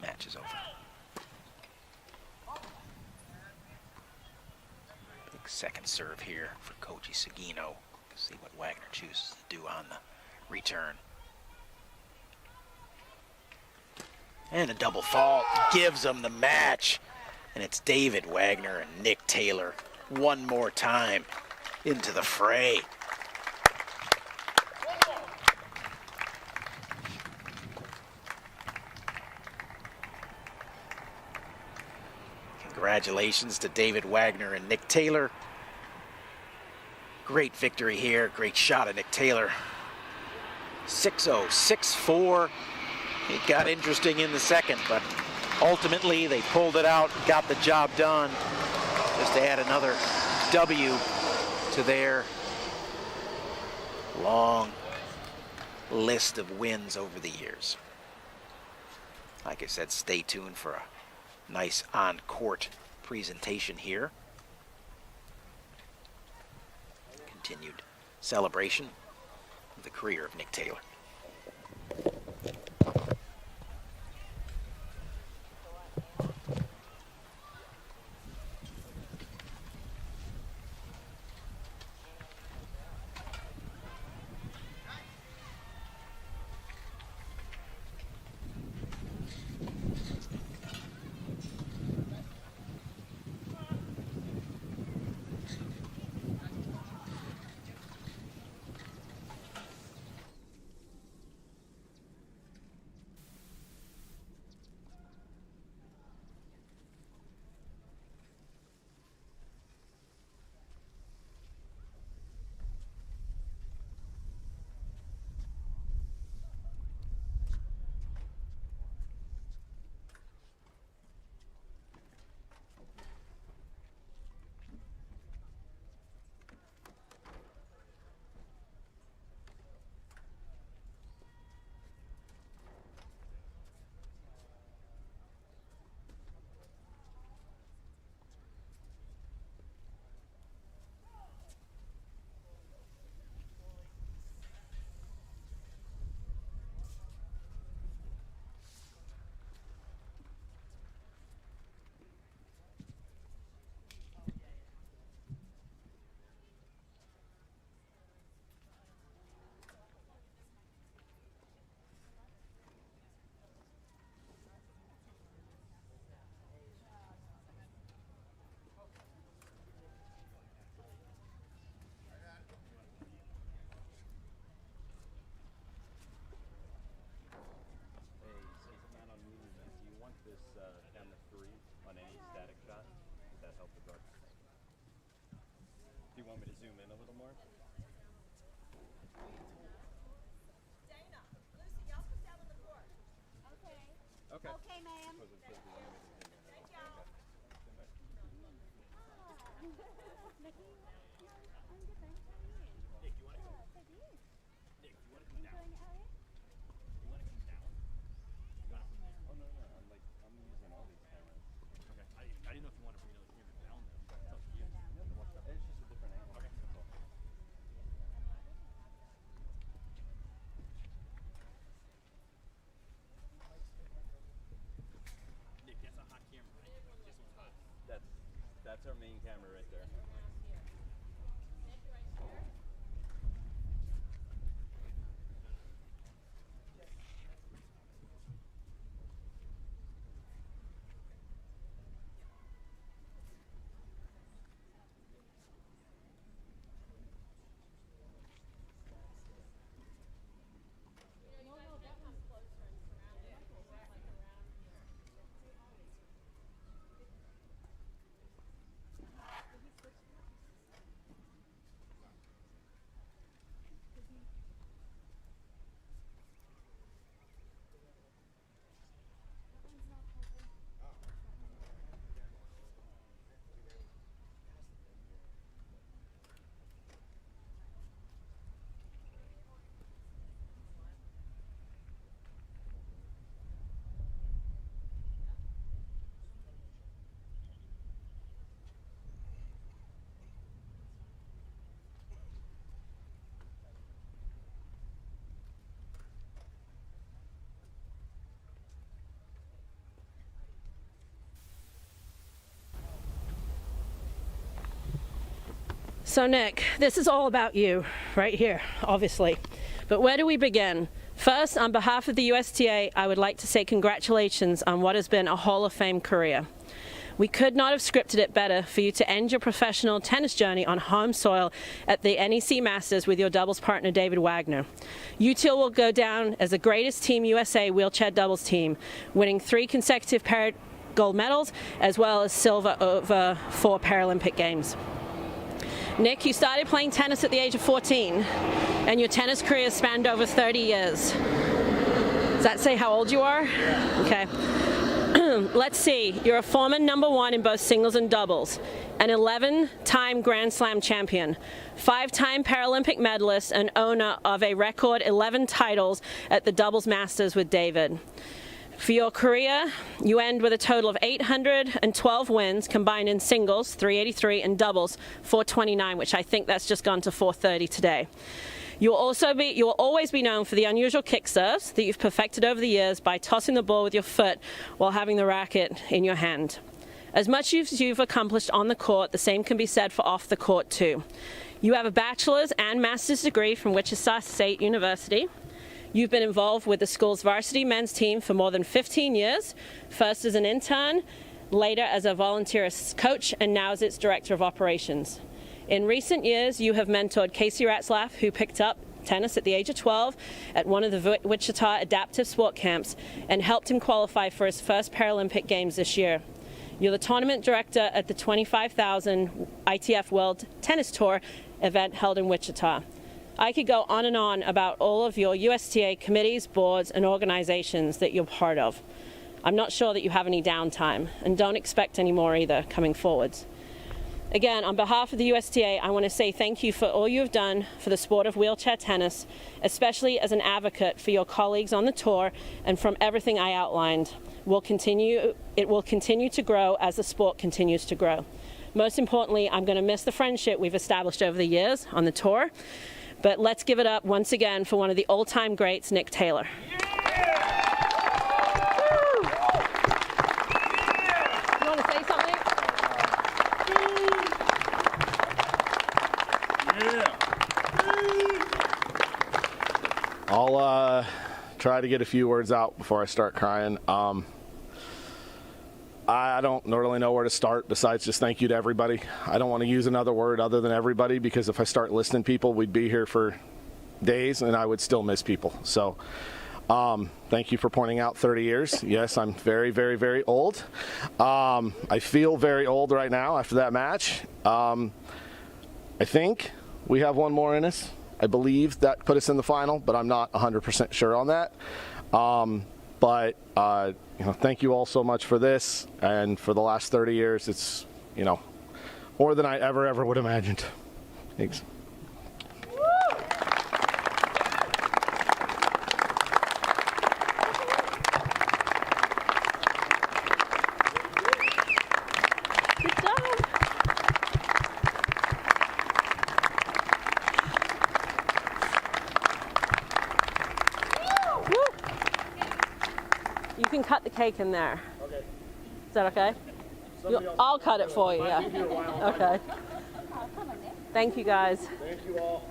Match is over. Big second serve here for Koji Seguino. See what Wagner chooses to do on the return. And a double fault gives them the match. And it's David Wagner and Nick Taylor one more time into the fray. Congratulations to David Wagner and Nick Taylor. Great victory here. Great shot of Nick Taylor. 6-0, 6-4. It got interesting in the second, but ultimately they pulled it out, got the job done. Just to add another W to their long list of wins over the years. Like I said, stay tuned for a nice on-court presentation here. Continued celebration of the career of Nick Taylor. want me to zoom in a little more? Dana, Lucy, y'all sit down on the court. Okay. Okay. Okay, ma'am. Thank y'all. Mickey, I'm good, thanks. How are you? Nick, you want to come? Yes, I did. Nick, you want to come down? Enjoying it out here? You want to come down? You got to from there. Oh no, I'm using all these cameras. Okay. I didn't know if you want to bring another camera down there. It's up to you. It's just a different angle. Okay. That's all. Nick, that's a hot camera, right? This one's hot. That's our main camera right there. So Nick, this is all about you right here, obviously. But where do we begin? First, on behalf of the USTA, I would like to say congratulations on what has been a Hall of Fame career. We could not have scripted it better for you to end your professional tennis journey on home soil at the NEC Masters with your doubles partner David Wagner. You two will go down as the greatest Team USA wheelchair doubles team, winning 3 consecutive gold medals as well as silver over 4 Paralympic Games. Nick, you started playing tennis at the age of 14, and your tennis career spanned over 30 years. Does that say how old you are? Yeah. Okay. Let's see. You're a former #1 in both singles and doubles, an 11-time Grand Slam champion, 5-time Paralympic medalist, and owner of a record 11 titles at the Doubles Masters with David. For your career, you end with a total of 812 wins, combined in singles, 383, and doubles, 429, which I think that's just gone to 430 today. You will always be known for the unusual kick serves that you've perfected over the years by tossing the ball with your foot while having the racket in your hand. As much as you've accomplished on the court, the same can be said for off the court too. You have a bachelor's and master's degree from Wichita State University. You've been involved with the school's varsity men's team for more than 15 years, first as an intern, later as a volunteer coach, and now as its director of operations. In recent years, you have mentored Casey Ratzlaff, who picked up tennis at the age of 12 at one of the Wichita Adaptive Sport Camps and helped him qualify for his first Paralympic Games this year. You're the tournament director at the 25,000 ITF World Tennis Tour event held in Wichita. I could go on and on about all of your USTA committees, boards, and organizations that you're part of. I'm not sure that you have any downtime, and don't expect any more either coming forwards. Again, on behalf of the USTA, I want to say thank you for all you have done for the sport of wheelchair tennis, especially as an advocate for your colleagues on the tour, and from everything I outlined. It will continue to grow as the sport continues to grow. Most importantly, I'm going to miss the friendship we've established over the years on the tour. But let's give it up once again for one of the all-time greats, Nick Taylor. Yeah! You want to say something? Yeah. I'll try to get a few words out before I start crying. I don't really know where to start besides just thank you to everybody. I don't want to use another word other than everybody, because if I start listing people, we'd be here for days and I would still miss people. So thank you for pointing out 30 years. Yes, I'm very, very, very old. I feel very old right now after that match. I think we have one more in us. I believe that put us in the final, but I'm not 100% sure on that. Thank you all so much for this, and for the last 30 years. It's, more than I ever would have imagined. Thanks. Good job. Woo. You can cut the cake in there. Okay. Is that okay? I'll cut it for you, yeah. Okay. Thank you, guys. Thank you all.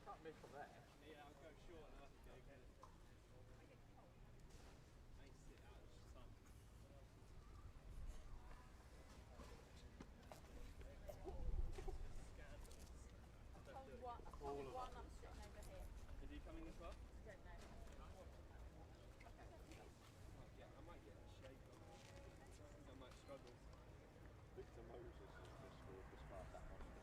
Can't miss from there. Yeah, I'll go short and I'll go get it. I need to sit out, it's just fun. One, I'm sitting over here. Is he coming as well? Don't know. Yeah, I might get a shake on it. I think I might struggle. Victor Moses has just scored the start that one.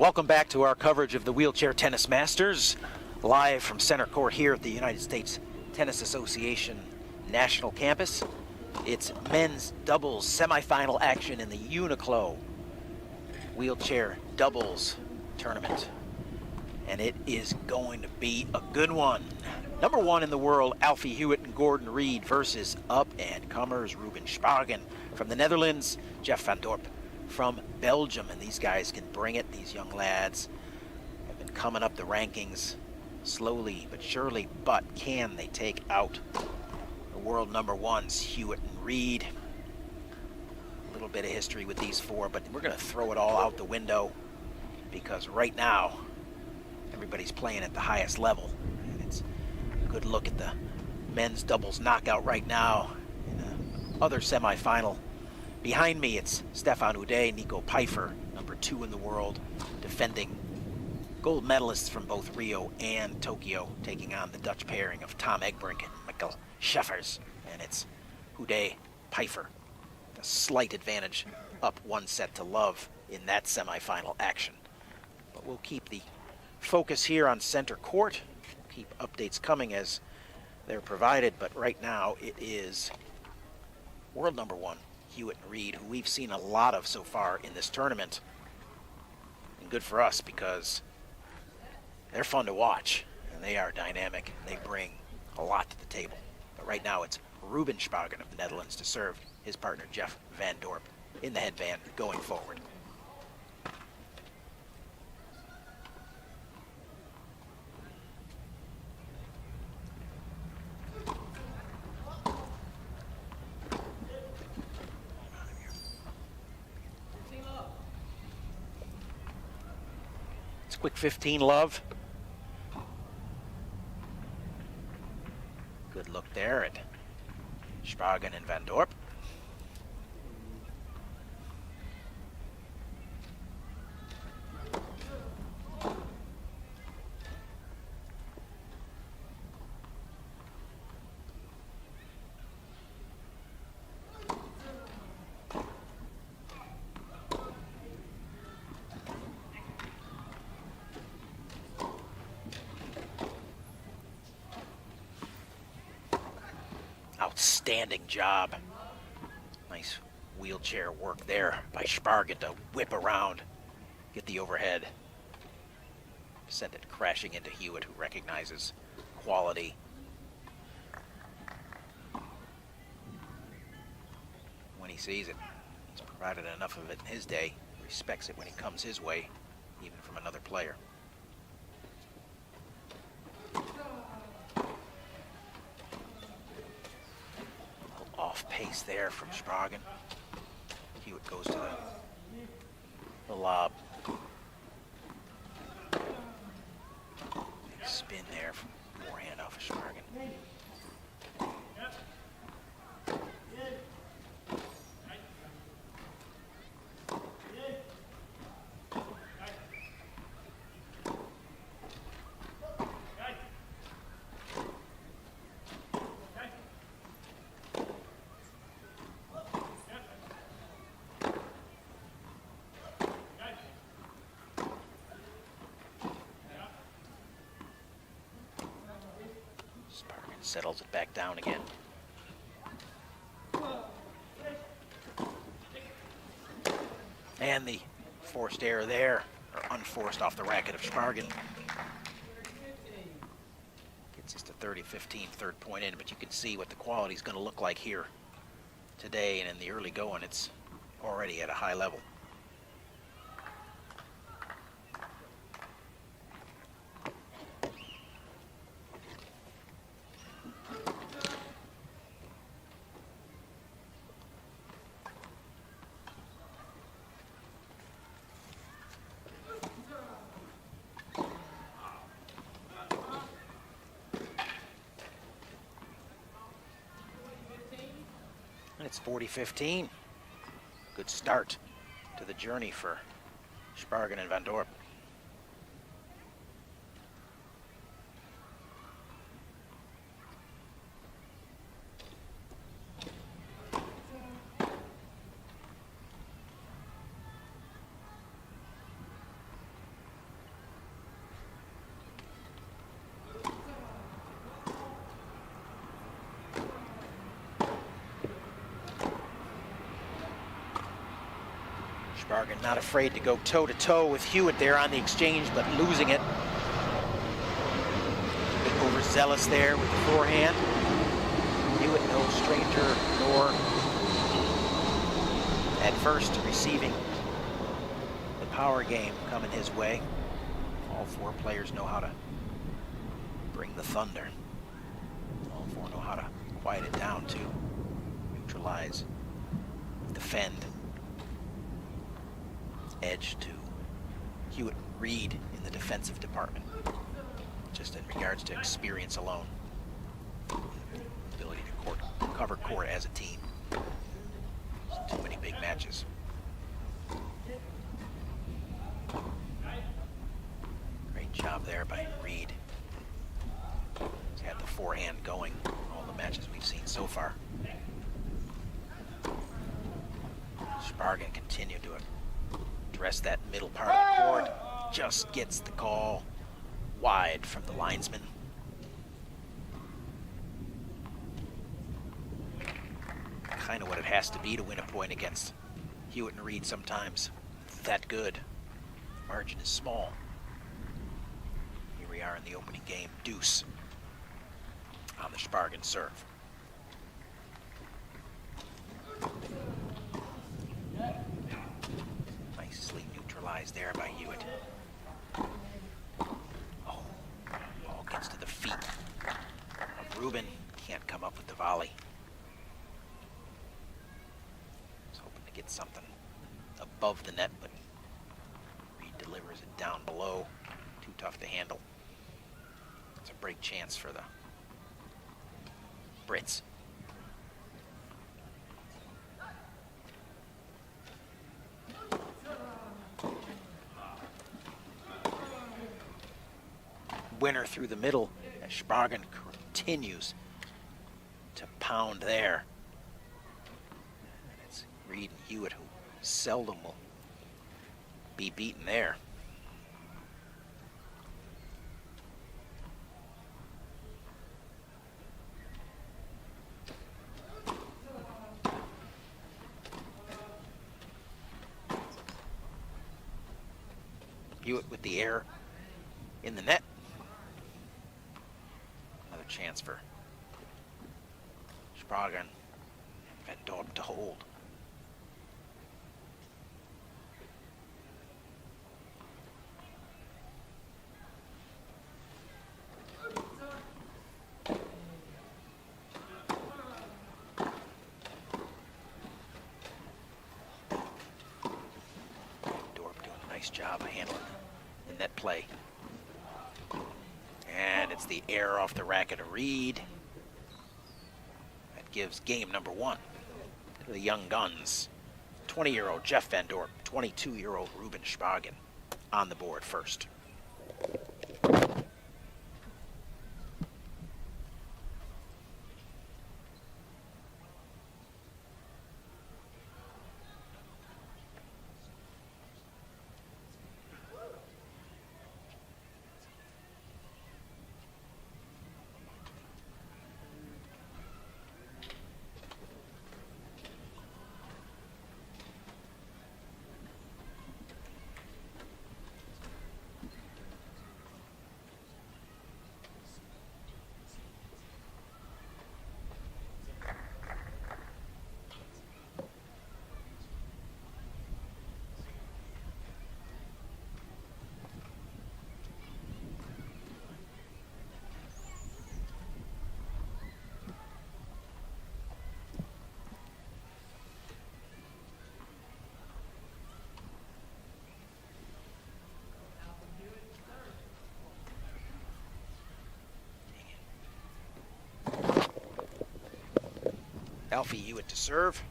Welcome back to our coverage of the Wheelchair Tennis Masters, live from center court here at the United States Tennis Association National Campus. It's men's doubles semifinal action in the Uniqlo wheelchair doubles tournament. And it is going to be a good one. Number one in the world, Alfie Hewitt and Gordon Reed versus up-and-comers Ruben Spargen from the Netherlands, Jeff van Dorp from Belgium. And these guys can bring it. These young lads have been coming up the rankings slowly but surely. But can they take out the world number ones, Hewitt and Reed? A little bit of history with these four, but we're going to throw it all out the window because right now everybody's playing at the highest level. And it's a good look at the men's doubles knockout right now in the other semifinal. Behind me, it's Stefan Uday, Nico Pfeiffer, number 2 in the world, defending gold medalists from both Rio and Tokyo, taking on the Dutch pairing of Tom Egbrink and Mikkel Scheffers. And it's Uday Pfeiffer, a slight advantage, up 1 set to love in that semifinal action. But we'll keep the focus here on center court. We'll keep updates coming as they're provided, but right now it is world number 1, Hewitt and Reed, who we've seen a lot of so far in this tournament. And good for us because they're fun to watch, and they are dynamic, and they bring a lot to the table. But right now it's Ruben Spargen of the Netherlands to serve his partner Jeff van Dorp in the headband going forward. Quick 15 love. Good look there at Spargen and van Dorp. Outstanding job. Nice wheelchair work there by Spargen to whip around, get the overhead, send it crashing into Hewitt, who recognizes quality. When he sees it, he's provided enough of it in his day, respects it when it comes his way, even from another player. Off pace there from Spargen. Hewitt goes to the lob. Spin there from forehand off of Spargen. Settles it back down again. And the forced error there, or unforced off the racket of Spargen. Gets us to 30-15, third point in, but you can see what the quality is going to look like here today, and in the early going, it's already at a high level. It's 40-15. Good start to the journey for Spargen and van Dorp. Spargan not afraid to go toe-to-toe with Hewitt there on the exchange, but losing it. A bit overzealous there with the forehand. Hewitt no stranger nor adverse to receiving the power game coming his way. All four players know how to bring the thunder. All four know how to quiet it down too. Neutralize, defend. Edge to Hewitt and Reed in the defensive department, just in regards to experience alone. Ability to cover court as a team. Too many big matches. Great job there by Reed. He's had the forehand going all the matches we've seen so far. Spargan continued to address that middle part of the court. Just gets the call wide from the linesman. Kind of what it has to be to win a point against Hewitt and Reed sometimes. That good. Margin is small. Here we are in the opening game. Deuce on the Spargan serve. Nicely neutralized there by Hewitt. Oh, ball gets to the feet of Rubin. Can't come up with the volley. Was hoping to get something above the net, but Reed delivers it down below. Too tough to handle. It's a break chance for the Brits. Winner through the middle as Spargan continues to pound there. And it's Reed and Hewitt who seldom will be beaten there. Hewitt with the air in the net. Another chance for Spargan. Van Dorp to hold. Job of handling the net play. And it's the air off the racket of Reed. That gives game number one to the young guns. 20-year-old Jeff Van Dorp, 22-year-old Ruben Spargan on the board first. Alfie Hewitt to serve.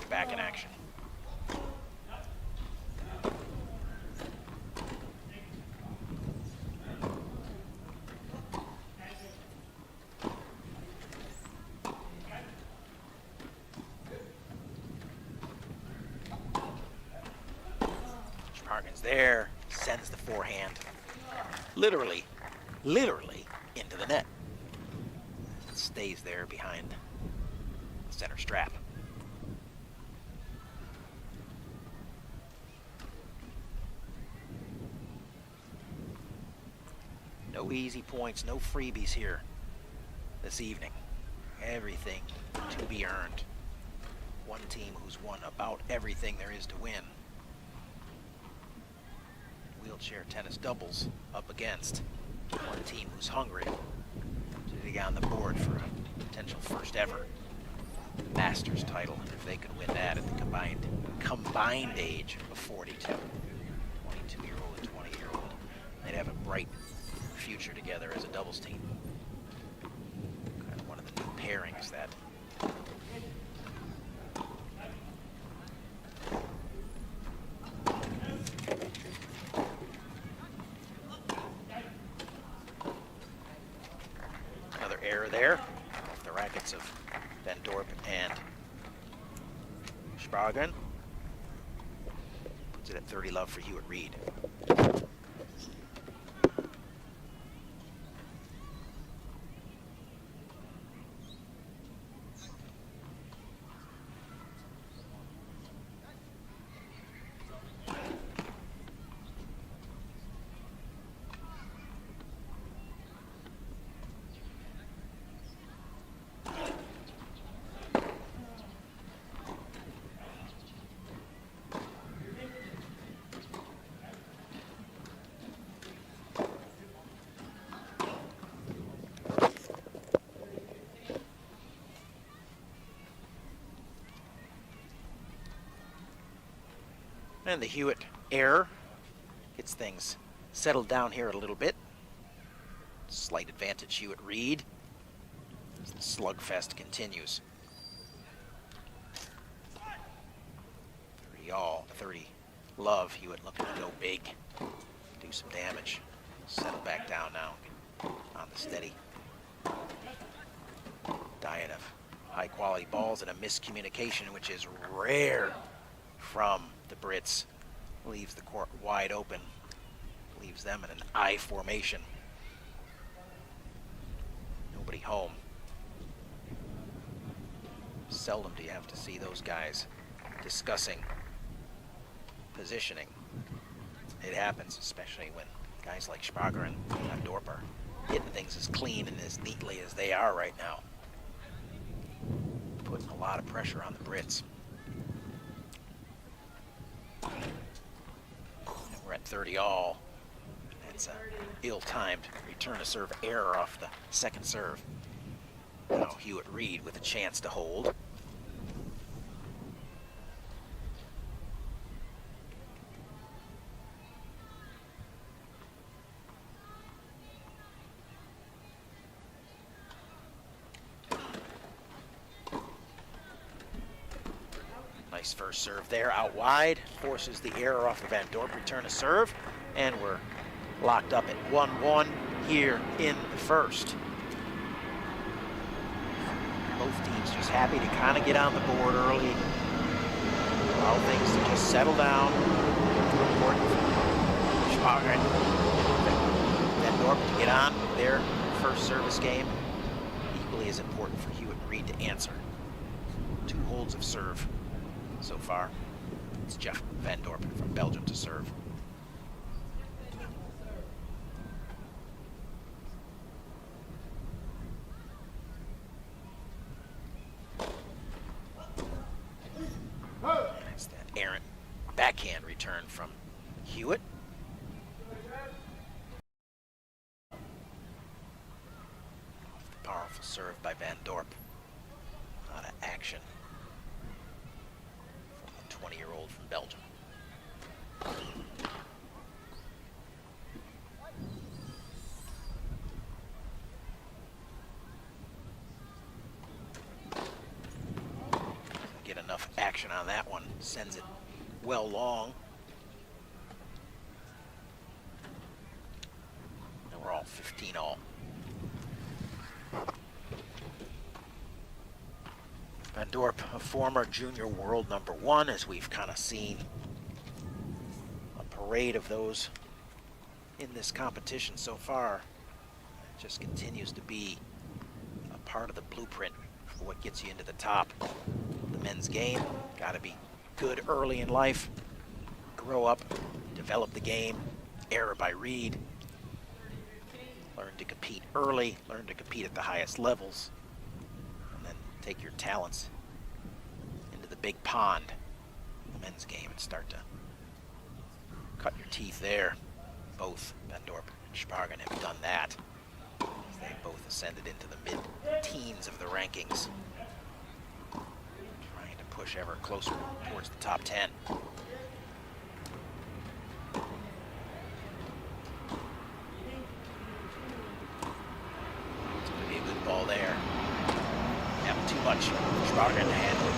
Back in action. Spargan's there, sends the forehand literally into the net. Stays there behind the center strap. No easy points, no freebies here this evening. Everything to be earned. One team who's won about everything there is to win. Wheelchair tennis doubles up against one team who's hungry to get on the board for a potential first ever Masters title if they could win that at the combined age of 42. 22-year-old and 20-year-old. They'd have a bright future together as a doubles team. Kind of one of the new pairings that another error there off the rackets of Van Dorp and Spargen. Puts it at 30-love for Hewitt Reed. And the Hewitt error gets things settled down here a little bit. Slight advantage Hewitt Reed as the slugfest continues. 30-all, 30-love. Hewitt looking to go big, do some damage. Settle back down now on the steady diet of high-quality balls and a miscommunication, which is rare from the Brits. Leaves the court wide open, leaves them in an I formation. Nobody home. Seldom do you have to see those guys discussing positioning. It happens, especially when guys like Sparger and Van Dorp are hitting things as clean and as neatly as they are right now. Putting a lot of pressure on the Brits. We're at 30-all. That's an ill-timed return to serve error off the second serve. Now Hewitt Reed with a chance to hold. Nice first serve there, out wide, forces the error off of Van Dorp, return to serve, and we're locked up at 1-1 here in the first. Both teams just happy to kind of get on the board early, allow things to just settle down. Important for Schwager and Van Dorp to get on their first service game. Equally as important for Hewitt Reed to answer. 2 holds of serve so far. It's Jeff Van Dorp from Belgium to serve. That's that errant backhand return from Hewitt. Powerful serve by Van Dorp. A lot of action. 20-year-old from Belgium. Get enough action on that one. Sends it well long. And we're all 15-all. Van Dorp, a former junior world #1, as we've kind of seen a parade of those in this competition so far. It just continues to be a part of the blueprint for what gets you into the top. The men's game, got to be good early in life, grow up, develop the game. Error by Reed. Learn to compete early, learn to compete at the highest levels, and then take your talents into the big pond, the men's game, and start to cut your teeth there. Both Van Dorp and Spargen have done that. They both ascended into the mid-teens of the rankings, trying to push ever closer towards the top 10. It's going to be a good ball there. Having too much for Spargen to handle.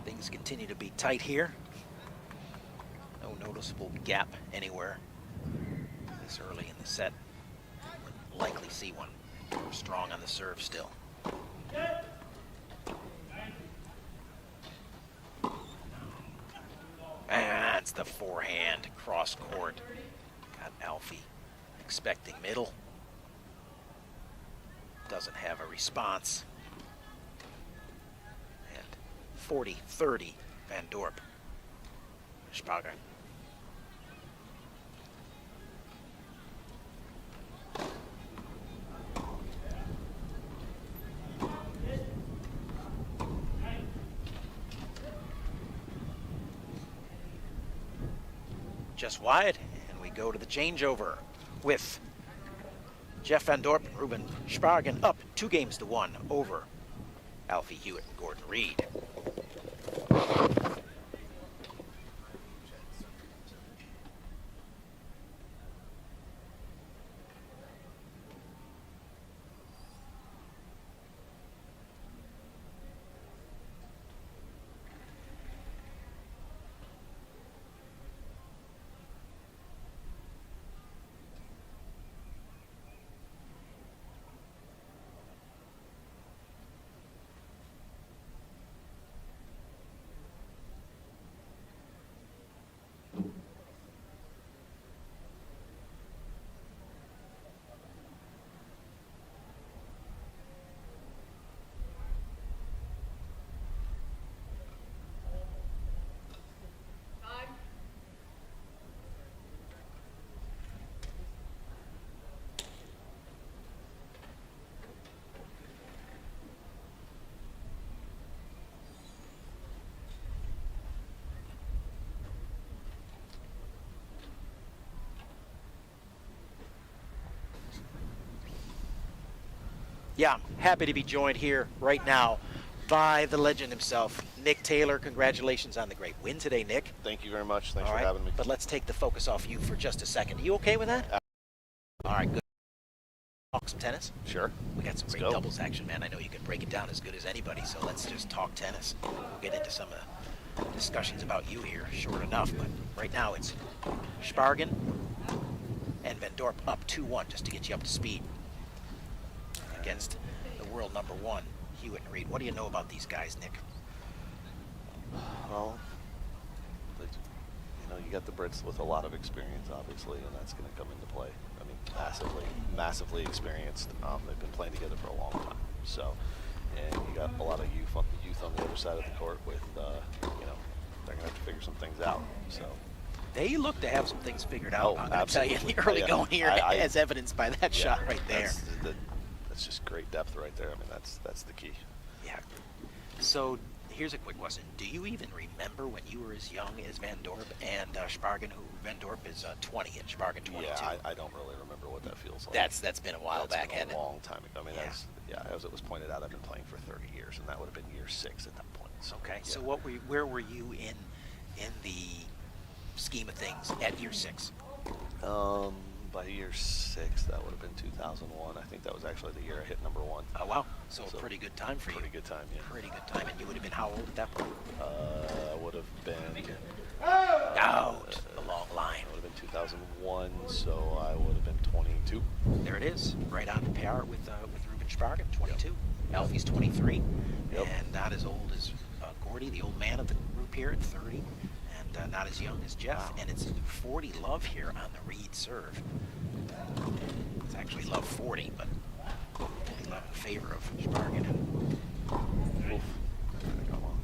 Things continue to be tight here. No noticeable gap anywhere this early in the set. Would likely see one. We're strong on the serve still. That's the forehand cross court. Got Alfie expecting middle. Doesn't have a response. 40-30 Van Dorp. Spargen. Just wide, and we go to the changeover with Jeff Van Dorp and Ruben Spargen up 2-1 over Alfie Hewitt and Gordon Reed. Yeah, I'm happy to be joined here right now by the legend himself, Nick Taylor. Congratulations on the great win today, Nick. Thank you very much. Thanks All for right, having me. but let's take the focus off you for just a second. Are you okay with that? All right, good. Talk some tennis? Sure. We got some Let's great go. doubles action, man. I know you can break it down as good as anybody, so let's just talk tennis. We'll get into some of the discussions about you here, short enough, but right now it's Spargen and Van Dorp up 2-1 just to get you up to speed against the world #1, Hewitt and Reed. What do you know about these guys, Nick? Well, you got the Brits with a lot of experience, obviously, and that's going to come into play. I mean, massively experienced. They've been playing together for a long time. So, and you got a lot of youth on the other side of the court with, they're going to have to figure some things out. So. They look to have some things figured out. Oh, I'm going to tell you in the early going here, as evidenced by that shot right there. That's just great depth right there. I mean, that's the key. Yeah. So here's a quick question. Do you even remember when you were as young as Van Dorp and Spargen, who Van Dorp is 20 and Spargen 22? Yeah, I don't really remember what that feels like. That's been a while back, hasn't it? A long time ago. I mean, as it was pointed out, I've been playing for 30 years, and that would have been year 6 at that point. So, okay. Yeah. So where were you in the scheme of things at year 6? By year 6, that would have been 2001. I think that was actually the year I hit #1. Oh, wow. So a pretty good time for you. Pretty good time, yeah. Pretty good time. And you would have been how old at that point? Would have been... Out. The long line. It would have been 2001, so I would have been 22. There it is. Right on par with Ruben Spargen, 22. Yep. Alfie's 23. Yep. And not as old as Gordy, the old man of the group here, at 30. And not as young as Jeff. And it's 40 love here on the Reed serve. It's actually love 40, but 40 love in favor of Spargan. Oof. Come on.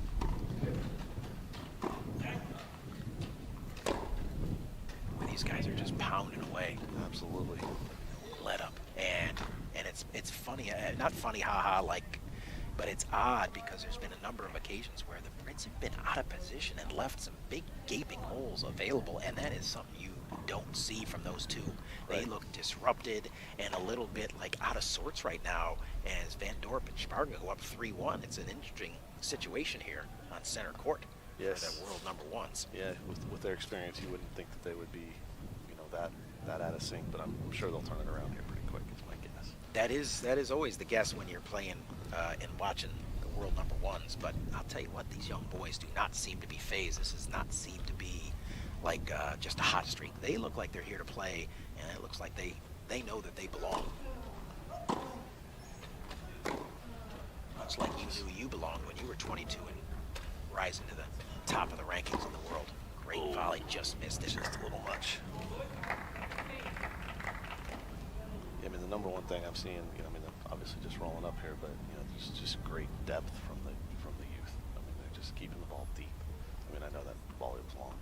These guys are just pounding away. Absolutely. Let up. And it's funny, not funny, haha, like, but it's odd because there's been a number of occasions where the Brits have been out of position and left some big gaping holes available, and that is something you don't see from those two. They look disrupted and a little bit like out of sorts right now as Van Dorp and Sparga go up 3-1. It's an interesting situation here on center court for the world number ones. Yeah, with their experience, you wouldn't think that they would be, that out of sync, but I'm sure they'll turn it around here pretty quick, is my guess. That is always the guess when you're playing and watching the world number ones, but I'll tell you what, these young boys do not seem to be phased. This does not seem to be like just a hot streak. They look like they're here to play, and it looks like they know that they belong. Much like you knew you belonged when you were 22 and rising to the top of the rankings in the world. Great volley, just missed it. Just a little much. I mean, the number one thing I'm seeing, obviously just rolling up here, but there's just great depth from the youth. I mean, they're just keeping the ball deep. I mean, I know that volley was long,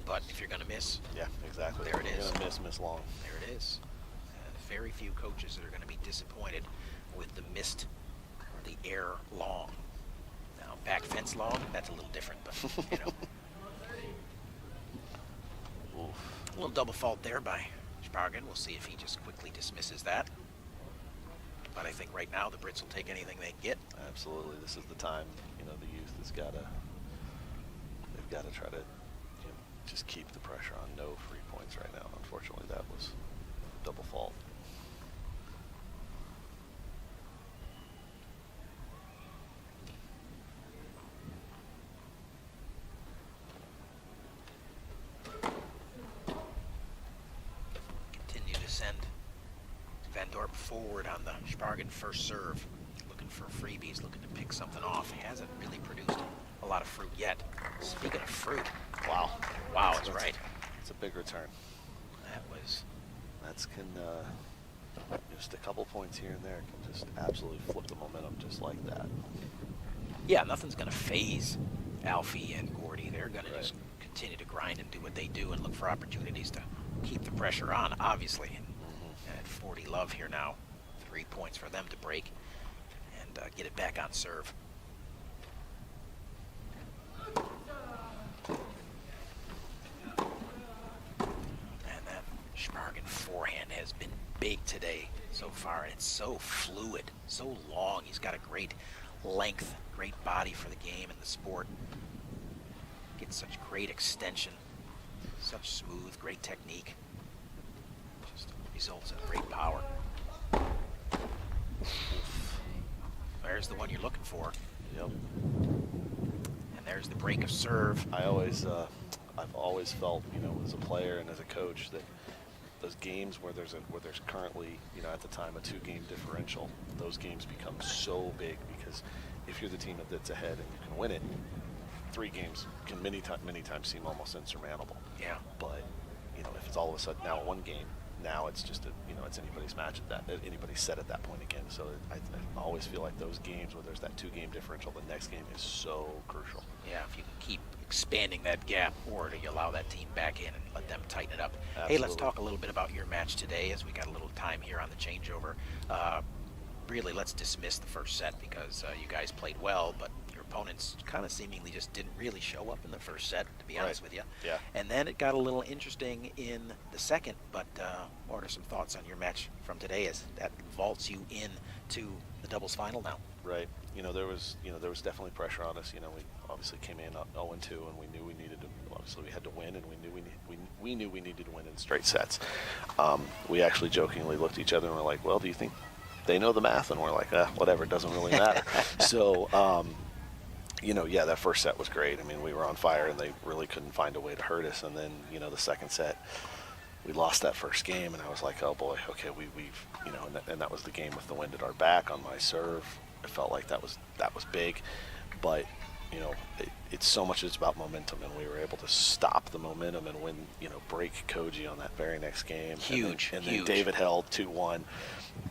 but if you're going to miss, yeah, exactly. There it is. You're going to miss long. There it is. Very few coaches that are going to be disappointed with the missed or the air long. Now, back fence long, that's a little different, but Oof. A little double fault there by Spargan. We'll see if he just quickly dismisses that. But I think right now the Brits will take anything they can get. Absolutely. This is the time, the youth has got to, they've got to try to just keep the pressure on. No free points right now. Unfortunately, that was double fault. Continue to send Van Dorp forward on the Spargan first serve. Looking for freebies, looking to pick something off. He hasn't really produced a lot of fruit yet. Speaking of fruit, wow, that's right. It's a big return. That's just a couple points here and there can just absolutely flip the momentum just like that. Yeah, nothing's going to phase Alfie and Gordy. They're going to just continue to grind and do what they do and look for opportunities to keep the pressure on, obviously. And at 40 love here now, 3 points for them to break and get it back on serve. And that Spargan forehand has been big today so far, and it's so fluid, so long. He's got a great length, great body for the game and the sport. Gets such great extension, such smooth, great technique. Just results in great power. There's the one you're looking for. Yep. And there's the break of serve. I've always felt, as a player and as a coach, that those games where there's currently, at the time, a 2-game differential, those games become so big because if you're the team that's ahead and you can win it, 3 games can many times seem almost insurmountable. Yeah. But if it's all of a sudden now 1 game, now it's just it's anybody's match anybody's set at that point again. So I always feel like those games where there's that 2-game differential, the next game is so crucial. Yeah, if you can keep expanding that gap, or do you allow that team back in and let them tighten it up? Absolutely. Hey, let's talk a little bit about your match today as we got a little time here on the changeover. Really, let's dismiss the first set because you guys played well, but your opponents kind of seemingly just didn't really show up in the first set, to be honest with you. Yeah. And then it got a little interesting in the second, but what are some thoughts on your match from today as that vaults you into the doubles final now? Right. There was definitely pressure on us. We obviously came in 0-2, and we knew we needed to. Obviously, we had to win, and we knew we needed to win in straight sets. We actually jokingly looked at each other and were like, "Well, do you think they know the math?" And we're like, "Whatever, it doesn't really matter." So, that first set was great. I mean, we were on fire, and they really couldn't find a way to hurt us. And then, the second set, we lost that first game, and I was like, "Oh boy, okay, we've and that was the game with the wind at our back on my serve." I felt like that was big, but you know, it's so much it's about momentum, and we were able to stop the momentum and win, you know, break Koji on that very next game. Huge, and then huge. David held 2-1,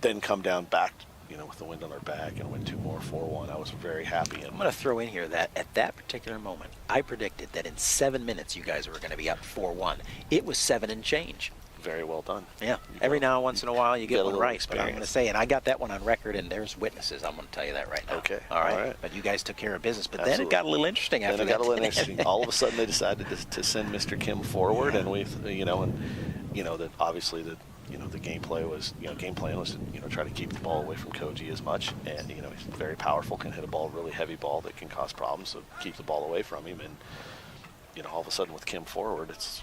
then come down back, you know, with the wind on our back and win 2 more, 4-1. I was very happy. I'm going to throw in here that at that particular moment, I predicted that in 7 minutes you guys were going to be up 4-1. It was 7 and change. Very well done. Yeah. Every now and once in a while you get a one little right. But I'm going to experience. say, and I got that one on record, and there's witnesses. I'm going to tell you that right now. Okay. All right. All right. But you guys took care of business. But then it Absolutely. got a little interesting after Then that. it got a little didn't it? interesting. All of a sudden, they decided to send Mr. Kim forward, and we, you know, that obviously the, you know, the game plan was to, you know, try to keep the ball away from Koji as much, and you know, he's very powerful, can hit a ball, really heavy ball that can cause problems, so keep the ball away from him, and you know, all of a sudden with Kim forward, it's,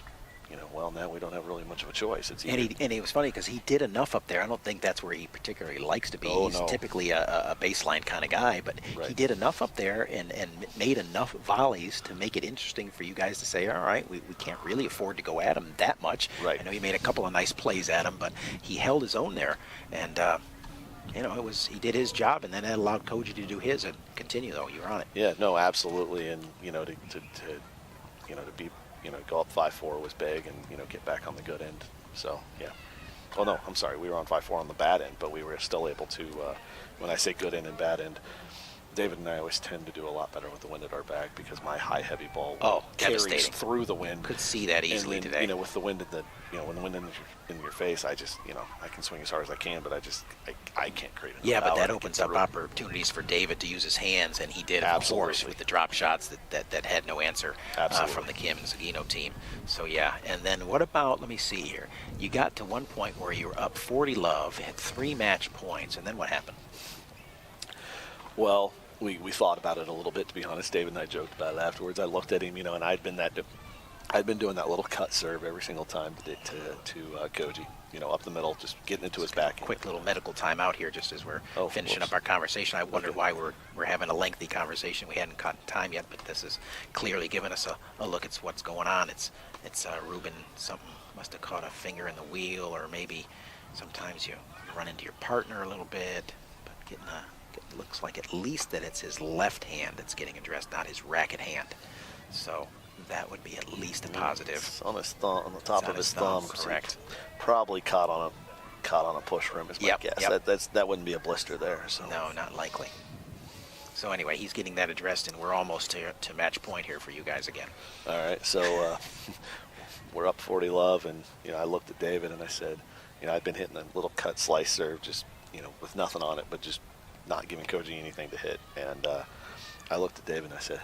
you know, well, now we don't have really much of a choice. It's either, And it was funny because he did enough up there. I don't think that's where he particularly likes to be. Oh, He's no. typically a baseline kind of guy, but Right. he did enough up there and made enough volleys to make it interesting for you guys to say, all right, we can't really afford to go at him that much. Right. I know he made a couple of nice plays at him, but he held his own there. And, you know, he did his job, and then that allowed Koji to do his and continue, though. You were on it. yeah, no, absolutely, and you know, to you know, to be, you know, go up 5-4 was big, and you know, get back on the good end. So yeah. Oh no, I'm sorry, we were on 5-4 on the bad end, but we were still able to. When I say good end and bad end, David and I always tend to do a lot better with the wind at our back because my high heavy ball carries devastating. through the wind. Could see that easily and then, today. You know, with the wind in the, you know, when the wind in your face, I just, you know, I can swing as hard as I can, but I can't create enough Yeah, but power that to opens get up through. opportunities for David to use his hands, and he did, of course, Absolutely. with the drop shots that had no answer Absolutely. from the Kim and Zagino team. So, yeah. And then what about, let me see here. You got to one point where you were up 40 love, had 3 match points, and then what happened? Well, we thought about it a little bit, to be honest. David and I joked about it afterwards. I looked at him, you know, and I'd been doing that little cut serve every single time to Koji, you know, up the middle, just getting into his back. Quick little medical timeout here just as we're finishing whoops. up our conversation. I wondered why we're having a lengthy conversation. We hadn't caught time yet, but this is clearly giving us a look at what's going on. It's Ruben, something must have caught a finger in the wheel, or maybe sometimes you run into your partner a little bit, but it looks like at least that it's his left hand that's getting addressed, not his racket hand. So that would be at least a positive. It's on his thumb, on the top It's on of his his thumb, thumb. so correct. Probably caught on a push rim is my Yep, guess. yep. That wouldn't be a blister there. So No, not likely. So anyway, he's getting that addressed, and we're almost to match point here for you guys again. All right, so we're up 40 love, and you know, I looked at David and I said, you know, I'd been hitting a little cut slice serve, just, you know, with nothing on it, but just not giving Koji anything to hit. And I looked at David and I said,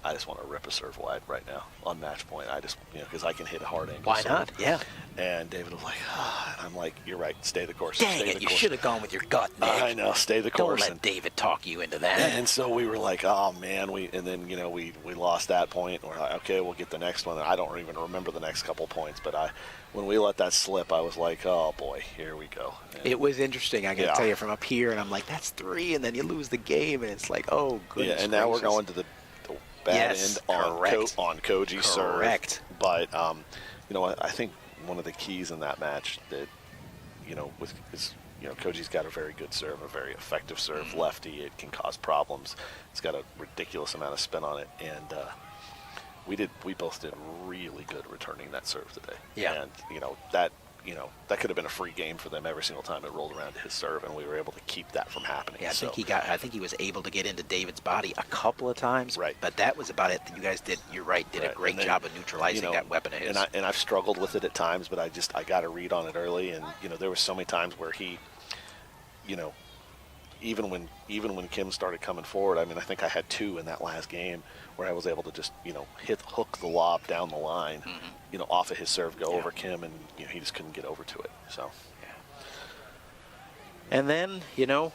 I just want to rip a serve wide right now on match point. I just, you know, because I can hit a hard angle. Why serve. not? Yeah. And David was like, and I'm like, you're right, stay the course. Dang stay it, the you course. should have gone with your gut, Nick. I know, stay the Don't course. let And- David talk you into that. and so we were like, oh man, and then, you know, we lost that point. We're like, okay, we'll get the next one. I don't even remember the next couple points, but when we let that slip, I was like, oh boy, here we go. And It was interesting, I got to Yeah. tell you, from up here, and I'm like, that's 3, and then you lose the game, and it's like, oh, goodness yeah, and now we're gracious. going to the bad Yes, end on correct. on Koji's serve. Correct. But you know, I think one of the keys in that match that, you know, is, you know, Koji's got a very good serve, a very effective serve, lefty. It can cause problems. It's got a ridiculous amount of spin on it, and we both did really good returning that serve today. Yeah. And you know, that could have been a free game for them every single time it rolled around to his serve, and we were able to keep that from happening. Yeah, So- I think he was able to get into David's body a couple of times. Right. But that was about it. You guys did, you're right, did a Right, great and then, job of neutralizing you know, that weapon of his. And I've struggled with it at times, but I got a read on it early, and you know, there were so many times where he, you know, even when Kim started coming forward, I mean, I think I had 2 in that last game where I was able to just, you know, hook the lob down the line, you know, off of his serve, go over Kim, and you know, he just couldn't get over to it. So. And then, you know,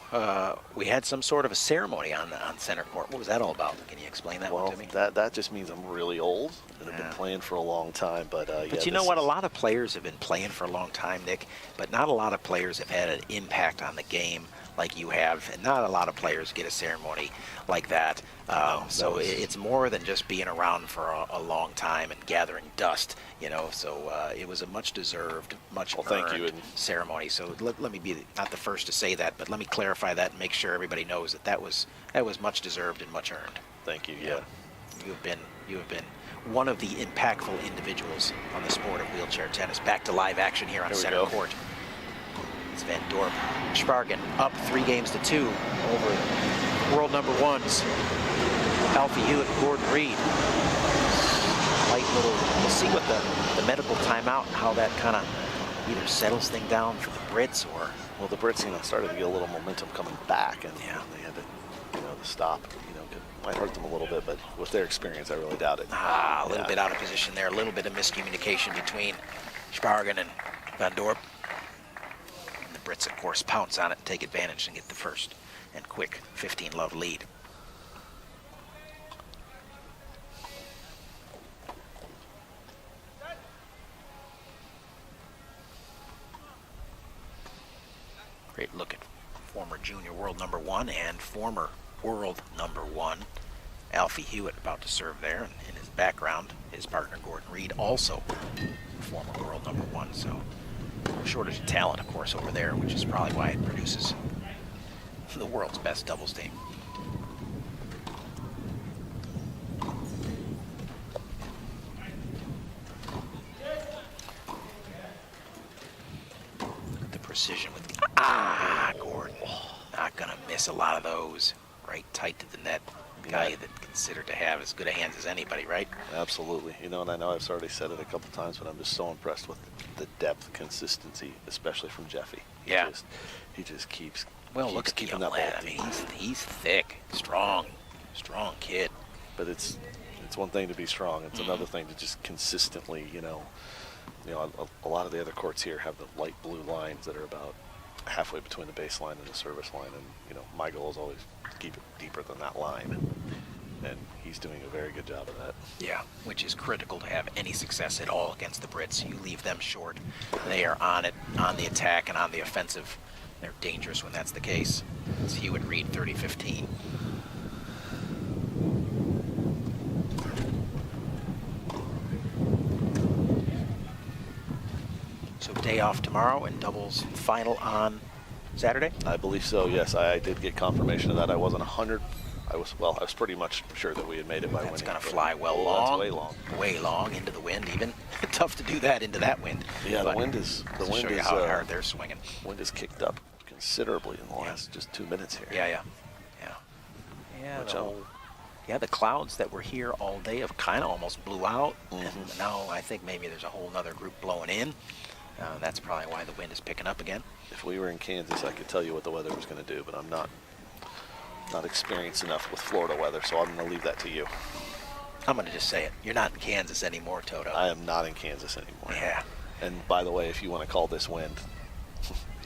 we had some sort of a ceremony on center court. What was that all about? Can you explain that Well, one to me? that just means I'm really old and I've been playing for a long time. But But you know what? A lot of players have been playing for a long time, Nick, but not a lot of players have had an impact on the game like you have, and not a lot of players get a ceremony like that. So it's more than just being around for a long time and gathering dust, you know. So it was a much deserved, much thank you, earned ceremony. So let me be not the first to say that, but let me clarify that and make sure everybody knows that was much deserved and much earned. Thank you. Yeah. You have been one of the impactful individuals on the sport of wheelchair tennis. Back to live action here on Here we center go. court. It's Van Dorp. Spargen up 3-2 over world number ones. Alfie Hewitt, Gordon Reed. Light little, we'll see what the medical timeout, how that kind of either settles things down for the Brits or... Well, the Brits, started to get a little momentum coming back, and Yeah. they had to, to stop. It might hurt them a little bit, but with their experience, I really doubt it. A little bit out of position there, a little bit of miscommunication between Spargen and Van Dorp. And the Brits, of course, pounce on it and take advantage and get the first and quick 15-love lead. Great look at former junior world number one and former world number one Alfie Hewitt about to serve there, and in his background, his partner Gordon Reed, also former world number one. So, shortage of talent, of course, over there, which is probably why it produces the world's best doubles team. The precision with the Gordon, not gonna miss a lot of those. Right tight to the net. Guy that considered to have as good a hands as anybody, right? Absolutely. And I know I've already said it a couple times, but I'm just so impressed with the depth, consistency, especially from Jeffy. Yeah. He just keeps. Well, keeps look at the keeping young that lad. ball I mean, deep. he's thick, strong kid. But it's one thing to be strong. It's another thing to just consistently, a lot of the other courts here have the light blue lines that are about halfway between the baseline and the service line, and my goal is always to keep it deeper than that line, and he's doing a very good job of that. Yeah, which is critical to have any success at all against the Brits. You leave them short, they are on it, on the attack and on the offensive. They're dangerous when that's the case. It's Hewitt Reed 30-15. So day off tomorrow and doubles final on Saturday? I believe so, yes. I did get confirmation of that. I wasn't 100. I was pretty much sure that we had made it by winning. That's going to fly well That's long. way long. Way long into the wind even. Tough to do that into that wind. Yeah, But the wind is show you how hard they're swinging. Wind is kicked up considerably in the last just 2 minutes here. Yeah. Yeah, the clouds that were here all day have kind of almost blew out, and now I think maybe there's a whole other group blowing in. That's probably why the wind is picking up again. If we were in Kansas, I could tell you what the weather was going to do, but I'm not experienced enough with Florida weather, so I'm going to leave that to you. I'm going to just say it. You're not in Kansas anymore, Toto. I am not in Kansas anymore. Yeah. And by the way, if you want to call this wind,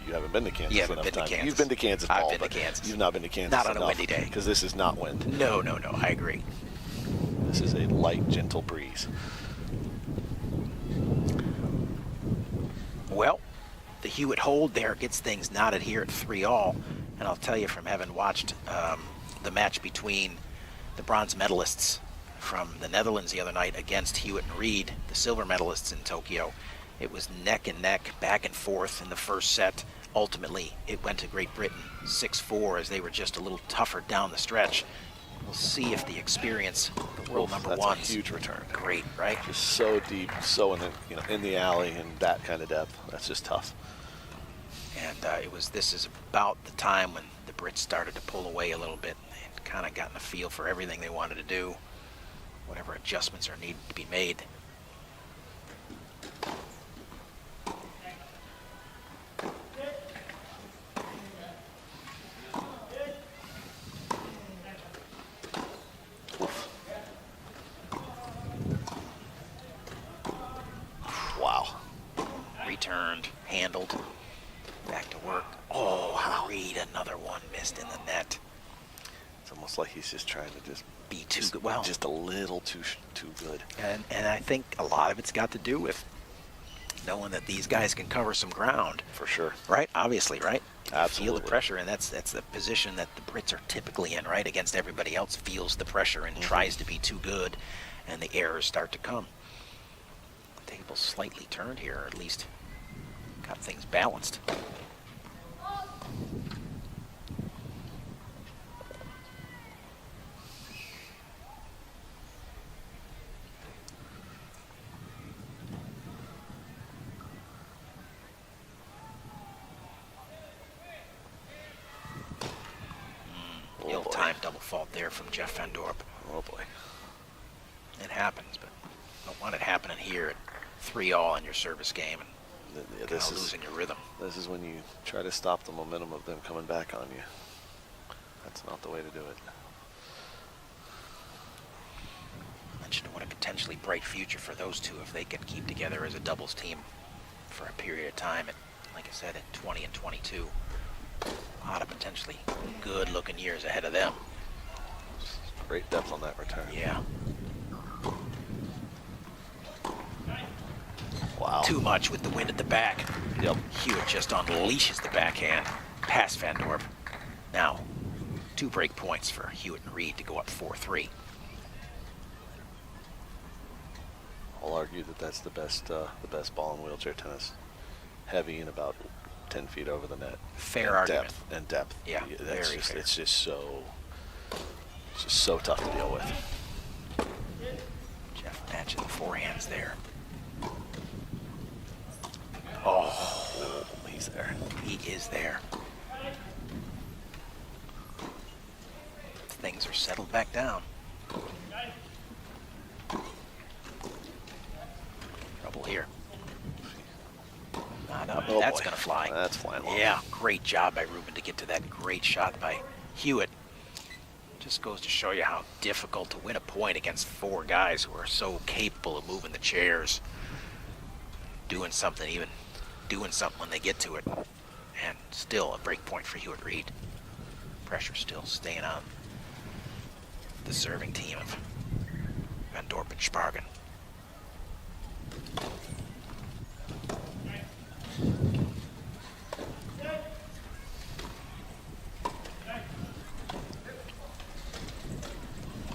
you haven't been to Kansas You haven't enough been to time. Kansas. You've been to Kansas, I've Paul, been to but Kansas. You've not been to Kansas Not on a enough, windy day. because this is not wind. No, I agree. This is a light, gentle breeze. Well, the Hewitt hold there gets things knotted here at 3-all. And I'll tell you, from having watched the match between the bronze medalists from the Netherlands the other night against Hewitt and Reed, the silver medalists in Tokyo, it was neck and neck, back and forth in the first set. Ultimately, it went to Great Britain 6-4 as they were just a little tougher down the stretch. We'll see if the experience, the world number That's ones, a huge return. great, right? Just so deep, so in the alley, and that kind of depth. That's just tough. And this is about the time when the Brits started to pull away a little bit. They'd kind of gotten a feel for everything they wanted to do, whatever adjustments are needed to be made. Wow. Returned, handled, back to work. Oh, how Reed, another one missed in the net. It's almost like he's just trying to just Be too good. Well, just a little too good. and I think a lot of it's got to do with knowing that these guys can cover some ground. For sure. Right? Obviously, right? You feel Absolutely. the pressure, and that's the position that the Brits are typically in, right? Against everybody else, feels the pressure and tries to be too good, and the errors start to come. The table's slightly turned here, or at least got things balanced. double fault there from Jeff Van Dorp. Oh boy. It happens, but you don't want it happening here at 3-all in your service game and Yeah, kind of losing your rhythm. This is when you try to stop the momentum of them coming back on you. That's not the way to do it. Mentioned what a potentially bright future for those two if they can keep together as a doubles team for a period of time. At, like I said, at 20 and 22, a lot of potentially good-looking years ahead of them. Great depth on that return. Yeah. Wow. Too much with the wind at the back. Yep. Hewitt just unleashes the backhand past Van Dorp. Now, 2 break points for Hewitt and Reed to go up 4-3. I'll argue that that's the best ball in wheelchair tennis. Heavy and about 10 feet over the net. Fair and argument. Depth. Yeah, that's very just, fair. It's just so tough to deal with. Jeff matching the forehands there. Oh, he's there. He is there. Things are settled back down. Trouble here. Not up. Oh, That's boy. going to fly. That's flying long. Yeah, great job by Ruben to get to that great shot by Hewitt. Just goes to show you how difficult to win a point against 4 guys who are so capable of moving the chairs, doing something when they get to it. And still a break point for Hewitt Reed. Pressure still staying on the serving team of Van Dorp and Spargen.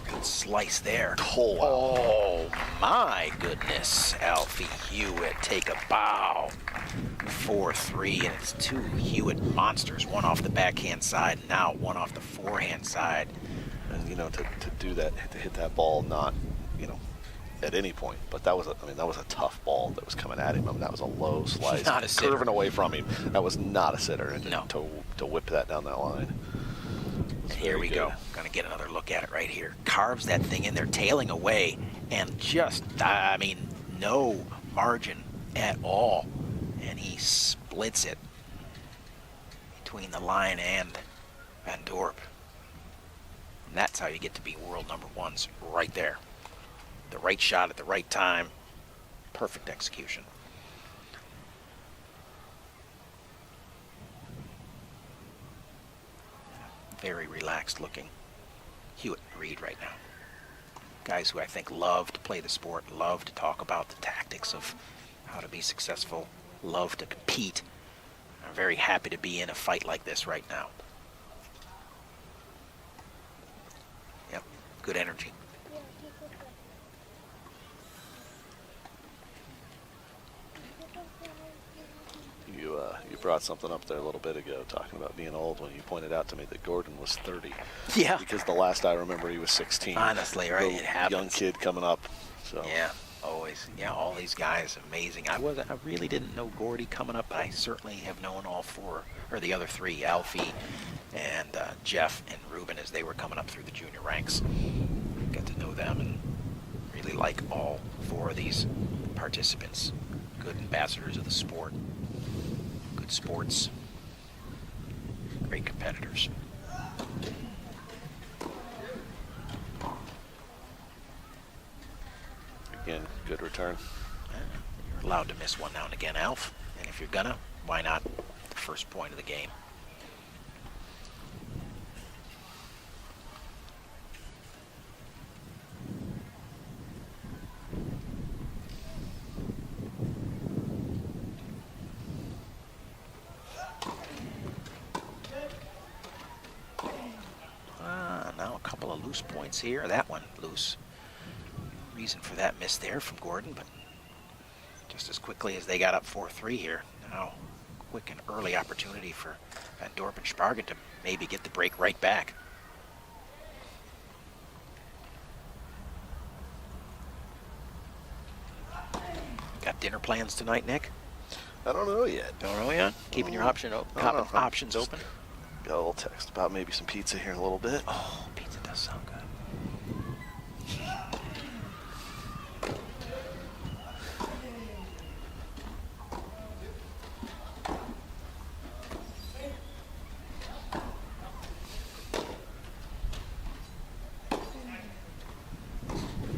Good slice there. Oh my goodness. Alfie Hewitt take a bow. 4-3, and it's 2 Hewitt monsters, one off the backhand side, now one off the forehand side. And to do that, to hit that ball, not at any point, but that was a tough ball that was coming at him. That was a low slice, Not a sitter. curving away from him. That was not a sitter, and No. to whip that down that line. And here we go. Gonna get another look at it right here. Carves that thing in there, tailing away, and just, no margin at all. And he splits it between the line and Van Dorp. And that's how you get to be world #1s right there. The right shot at the right time. Perfect execution. Very relaxed looking Hewitt and Reed right now. Guys who I think love to play the sport, love to talk about the tactics of how to be successful, love to compete. I'm very happy to be in a fight like this right now. Yep, good energy. You brought something up there a little bit ago, talking about being old, when you pointed out to me that Gordon was 30. Yeah. Because the last I remember, he was 16. Honestly, right? The It happens. young kid coming up. So. Yeah, always. Yeah, all these guys, amazing. I really didn't know Gordy coming up, but I certainly have known all 4, or the other 3, Alfie and Jeff and Ruben, as they were coming up through the junior ranks. Got to know them and really like all 4 of these participants. Good ambassadors of the sport. Good sports. Great competitors. Again, good return. You're allowed to miss one now and again, Alf. And if you're gonna, why not the first point of the game? Now a couple of loose points here. That one loose. Reason for that miss there from Gordon, but just as quickly as they got up 4-3 here, now quick and early opportunity for Van Dorp and Spargen to maybe get the break right back. Got dinner plans tonight, Nick? I don't know yet. Don't know yet? Keeping your options open? Got a little text about maybe some pizza here in a little bit. Oh, pizza does sound good.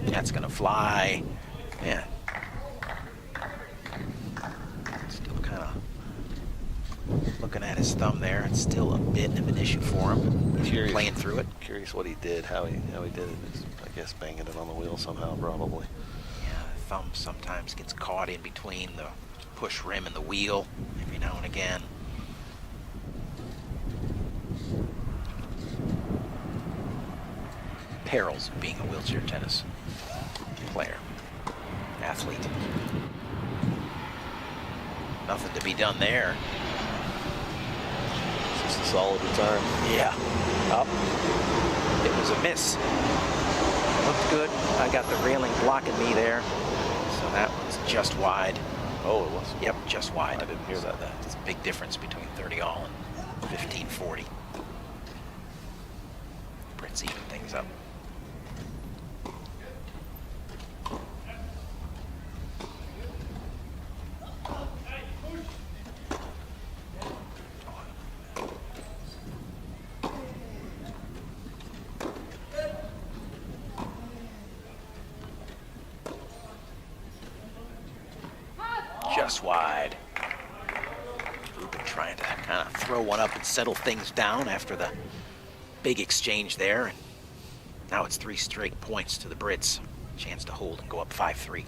That's gonna fly. Man. Still kind of looking at his thumb there. It's still a bit of an issue for him. He's playing through it. Curious what he did, how he did it. Is, I guess banging it on the wheel somehow, probably. Yeah, the thumb sometimes gets caught in between the push rim and the wheel every now and again. Perils of being a wheelchair tennis player, athlete. Nothing to be done there. It's just a solid return. Yeah. Up. It was a miss. Looked good. I got the railing blocking me there. So that was just wide. Oh, it was? Yep, just wide. I didn't hear that. It's a big difference between 30 all and 15-40. Brits even things up. Just wide. Rubin trying to kind of throw one up and settle things down after the big exchange there. And now it's 3 straight points to the Brits. Chance to hold and go up 5-3.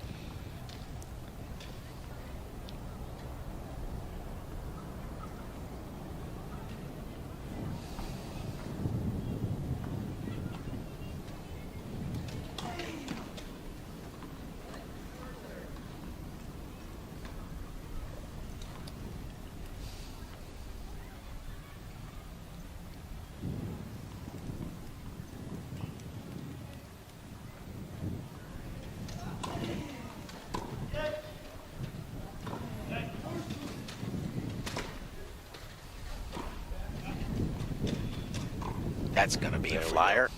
That's going to be a flyer.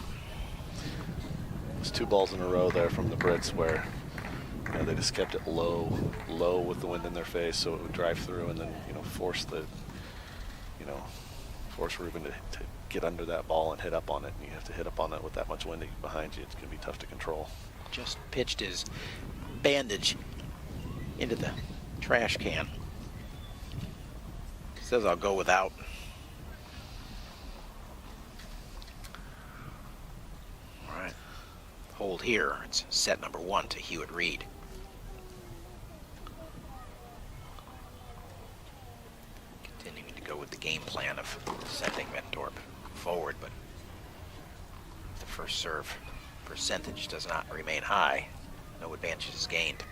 It's 2 balls in a row there from the Brits where they just kept it low with the wind in their face, so it would drive through and then force Rubin to get under that ball and hit up on it. And you have to hit up on it with that much wind behind you. It's going to be tough to control. Just pitched his bandage into the trash can. Says I'll go without. All right. Hold here. It's set number 1 to Hewitt Reed. Continuing to go with the game plan of sending Ventorp forward, but if the first serve percentage does not remain high, no advantage is gained.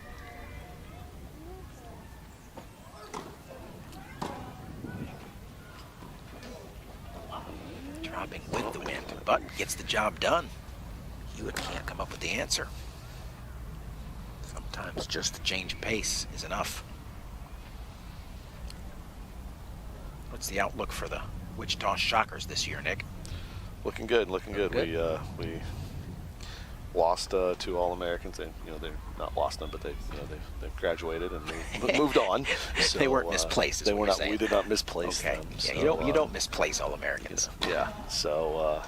Dropping with the wind, but gets the job done. Hewitt can't come up with the answer. Sometimes just the change of pace is enough. What's the outlook for the Wichita Shockers this year, Nick? Looking good, looking good. We lost 2 All-Americans, and they're not lost them, but they've graduated and they moved on. So, they weren't misplaced. They were not. We did not misplace them. Yeah, so, you don't misplace All-Americans. Yeah. So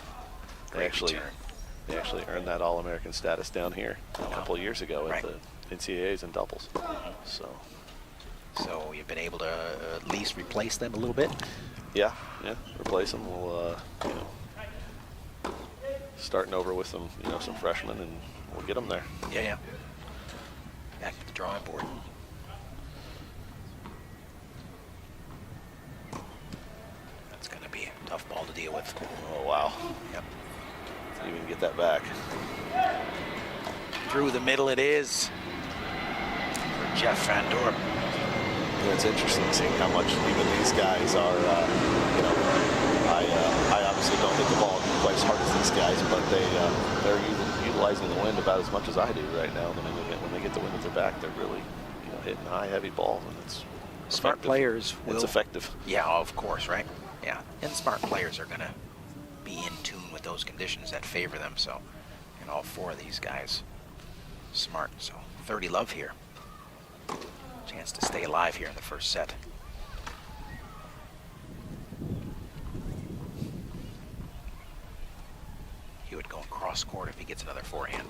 they actually return. earned that All-American status down here a couple of years ago at the NCAAs and doubles. So you've been able to at least replace them a little bit? Yeah, replace them. We'll starting over with some some freshmen, and we'll get them there. Yeah. Back to the drawing board. That's going to be a tough ball to deal with. Oh wow. Yep. Didn't even get that back. Through the middle it is for Jeff Vanderp. It's interesting seeing how much even these guys are, I obviously don't hit the ball quite as hard as these guys, but they're utilizing the wind about as much as I do right now. When they get the wind at their back, they're really, hitting high, heavy balls, and it's smart effective. players will. It's effective. Yeah, of course, right? Yeah, and smart players are going to be in tune with those conditions that favor them. So, and all 4 of these guys smart. So 30 love here. Chance to stay alive here in the first set. Hewitt going cross court if he gets another forehand.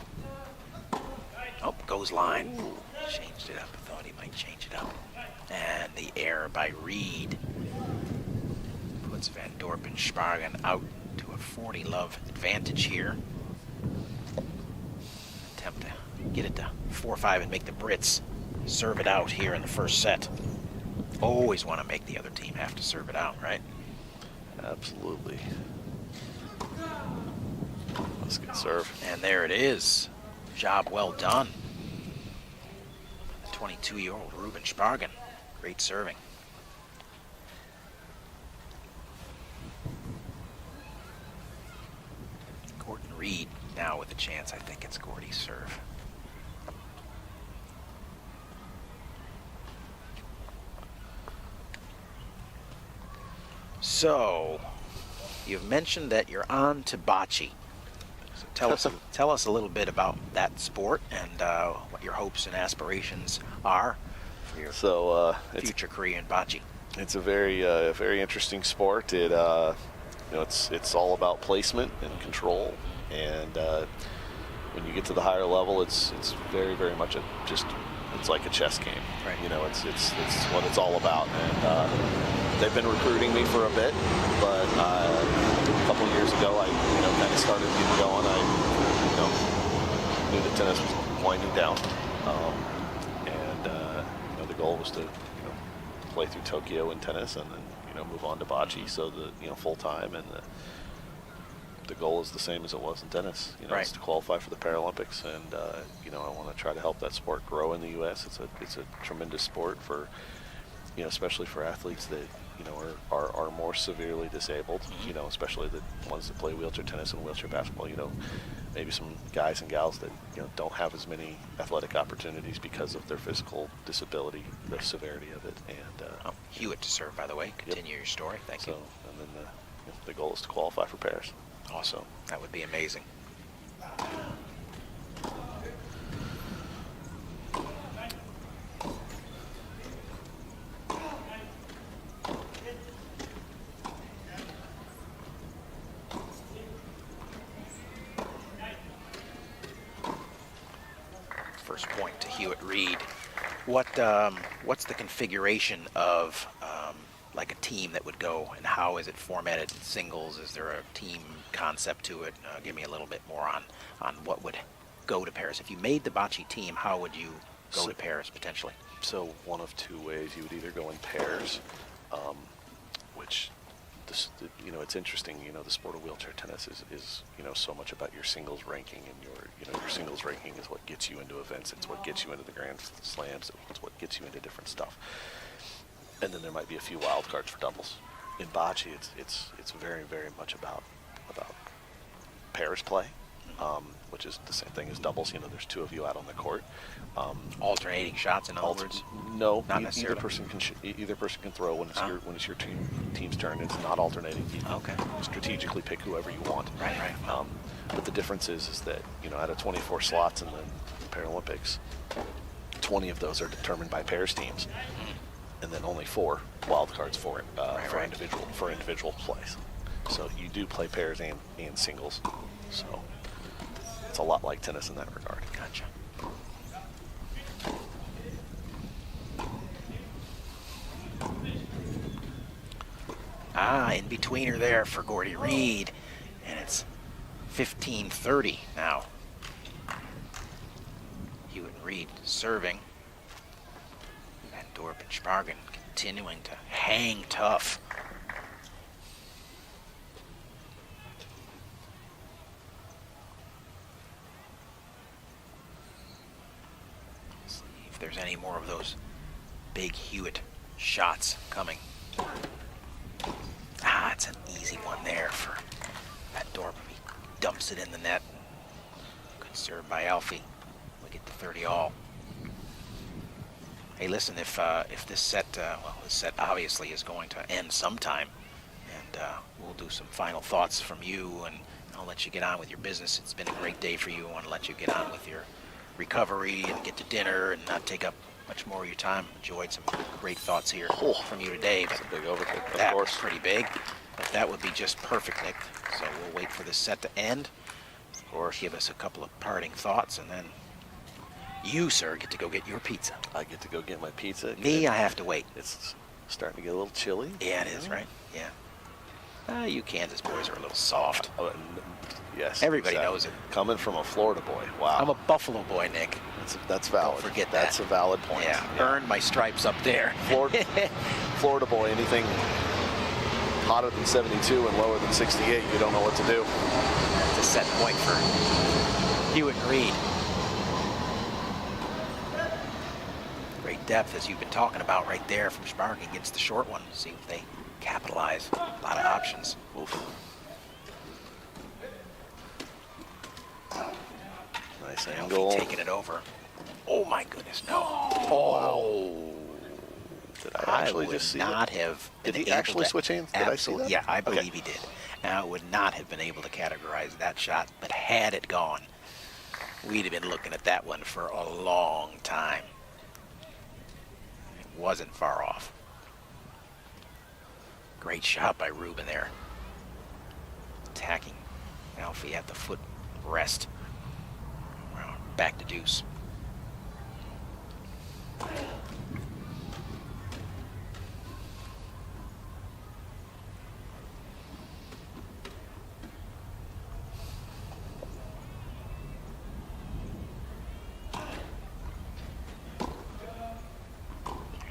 Oh, goes line. Changed it up. Thought he might change it up. And the error by Reed puts Van Dorp and Spargen out to a 40 love advantage here. Attempt to get it to 4-5 and make the Brits serve it out here in the first set. Always want to make the other team have to serve it out, right? Absolutely. That's a good serve. And there it is. Job well done. The 22-year-old Ruben Spargen. Great serving. Gordon Reed now with a chance. I think it's Gordy's serve. So, you've mentioned that you're on to bocce. So tell us a little bit about that sport and what your hopes and aspirations are for your future career in bocce. It's a very interesting sport. It it's all about placement and control, and when you get to the higher level, it's very much it's like a chess game. Right. It's what it's all about. And they've been recruiting me for a bit, but a couple of years ago, I kind of started getting going. I knew that tennis was winding down, and the goal was to play through Tokyo in tennis and then move on to bocce, so the full time, and the goal is the same as it was in tennis. Right. It's to qualify for the Paralympics, and I want to try to help that sport grow in the U.S. It's a tremendous sport for especially for athletes that are more severely disabled. Especially the ones that play wheelchair tennis and wheelchair basketball. Maybe some guys and gals that don't have as many athletic opportunities because of their physical disability, the severity of it. And Hewitt to serve, by the way. Continue your story. Thank you. And then the goal is to qualify for Paris. Awesome. That would be amazing. First point to Hewitt Reed. What's the configuration of like a team that would go, and how is it formatted in singles? Is there a team concept to it? Give me a little bit more on what would go to Paris. If you made the bocce team, how would you go to Paris potentially? So one of two ways. You would either go in pairs, which it's interesting. The sport of wheelchair tennis is so much about your singles ranking, and your singles ranking is what gets you into events. It's what gets you into the Grand Slams. It's what gets you into different stuff. And then there might be a few wild cards for doubles. In bocce, it's very much about pairs play, which is the same thing as doubles. There's two of you out on the court. Alternating shots, in other words? No, not necessarily. Either person can throw when it's your team's turn. It's not alternating. Okay. You strategically pick whoever you want. Right. But the difference is that out of 24 slots in the Paralympics, 20 of those are determined by pairs teams, and then only 4 wild cards for individual plays. So you do play pairs and singles. So it's a lot like tennis in that regard. Gotcha. In betweener there for Gordy Reed, and it's 15-30 now. Hewitt and Reed serving. Van Dorp and Spargen continuing to hang tough. See if there's any more of those big Hewitt shots coming. It's an easy one there for Van Dorp. He dumps it in the net. Good serve by Alfie. We get to 30 all. Hey, listen, if this set, this set obviously is going to end sometime, and we'll do some final thoughts from you, and I'll let you get on with your business. It's been a great day for you. I want to let you get on with your recovery and get to dinner and not take up much more of your time. Enjoyed some great thoughts here from you today. That's a big overkick, of That was course. pretty big, but that would be just perfect, Nick. So we'll wait for this set to end. Of course, give us a couple of parting thoughts, and then you, sir, get to go get your pizza. I get to go get my pizza. Me, I have to wait. It's starting to get a little chilly. Yeah, it is, right? Yeah. You Kansas boys are a little soft. Yes. Everybody exactly. knows it. Coming from a Florida boy. Wow. I'm a Buffalo boy, Nick. That's valid. Don't forget That's that. a valid point. Yeah, earned my stripes up there. Florida boy, anything hotter than 72 and lower than 68, you don't know what to do. It's a set point for Hewitt and Reed. Great depth, as you've been talking about right there from Sparky. Gets the short one. See if they capitalize. A lot of options. Oof. Nice angle. Taking it over. Oh my goodness, no. Oh. Did I actually would just see not it? have Did been he able actually to- switch hands? Did I see Absolutely. that? Yeah, I believe Okay. he did. Now, I would not have been able to categorize that shot, but had it gone, we'd have been looking at that one for a long time. It wasn't far off. Great shot by Ruben there. Attacking Alfie at the foot rest. Well, back to deuce.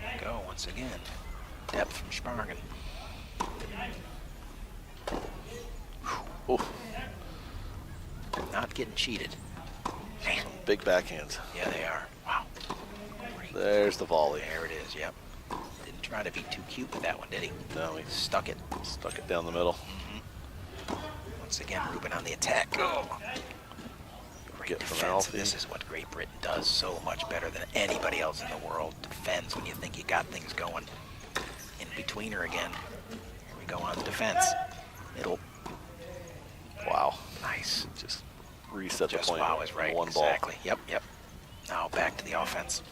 There you go, once again. Depth from Spargan. Oof. Not getting cheated. Man. Big backhands. Yeah, they are. Wow. There's the volley. There it is, yep. Didn't try to be too cute with that one, did he? No, he Stuck it. stuck it down the middle. Once again, Ruben on the attack. Oh. Great Get from defense. Alfie. This is what Great Britain does so much better than anybody else in the world. Defends when you think you got things going. In between her again. Here we go on defense. It'll. Wow. Nice. Just reset Just the point. wow is right. One Exactly. Yep, yep. Now back to the offense.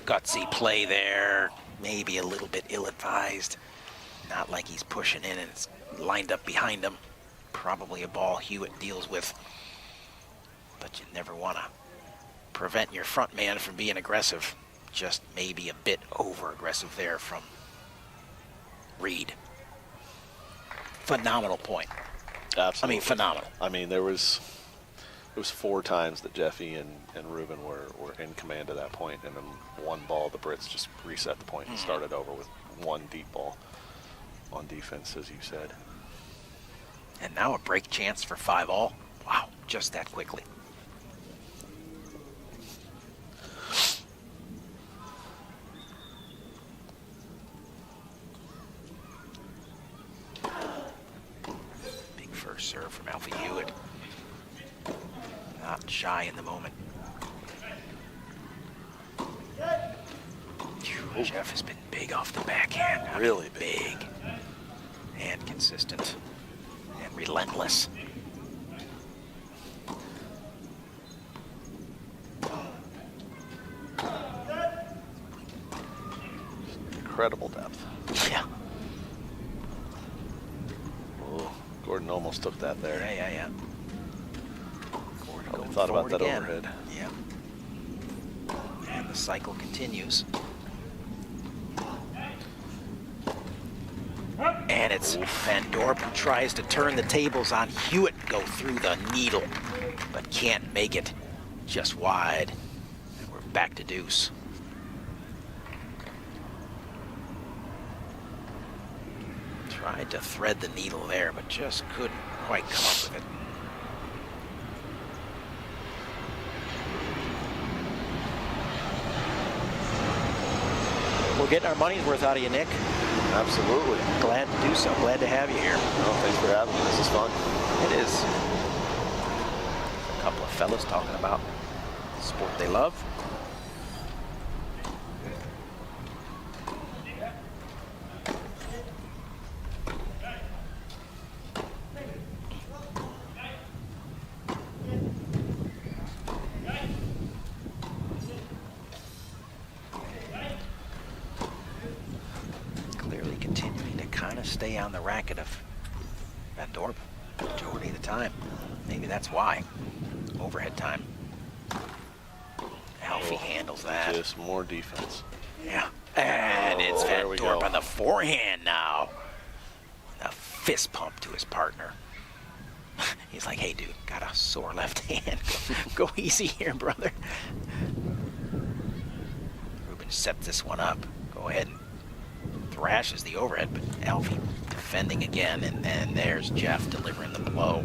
Gutsy play there, maybe a little bit ill-advised. Not like he's pushing in and it's lined up behind him. Probably a ball Hewitt deals with. But you never want to prevent your front man from being aggressive. Just maybe a bit over-aggressive there from Reed. Phenomenal point. Absolutely. I mean, phenomenal. I mean, there was 4 times that Jeffy and Ruben were in command at that point, and then one ball, the Brits just reset the point and started over with one deep ball on defense, as you said. And now a break chance for 5-all. Wow, just that quickly. Big first serve from Alfie Hewitt. Not shy in the moment. Jeff has been big off the backhand. I mean, Really big. And consistent. And relentless. Incredible depth. Yeah. Oh, Gordon almost took that there. Yeah. Gordon Probably going thought about forward that again. overhead. Yeah. And the cycle continues. And it's Van Dorp who tries to turn the tables on Hewitt, go through the needle, but can't make it. Just wide. And we're back to deuce. Tried to thread the needle there, but just couldn't quite come up with it. We're getting our money's worth out of you, Nick. Absolutely. Glad to do so. Glad to have you here. Well, thanks for having me. This is fun. It is. A couple of fellas talking about the sport they love. Clearly continuing to kind of stay on the racket of Van Dorp majority of the time. Maybe that's why. Overhead time. Alfie handles that. Just more defense. Yeah. And it's there Van we Dorp go. on the forehand now. A fist pump to his partner. He's like, hey, dude, got a sore left hand. Go easy here, brother. Ruben sets this one up. Go ahead and thrashes the overhead, but Alfie defending again, and then there's Jeff delivering the blow.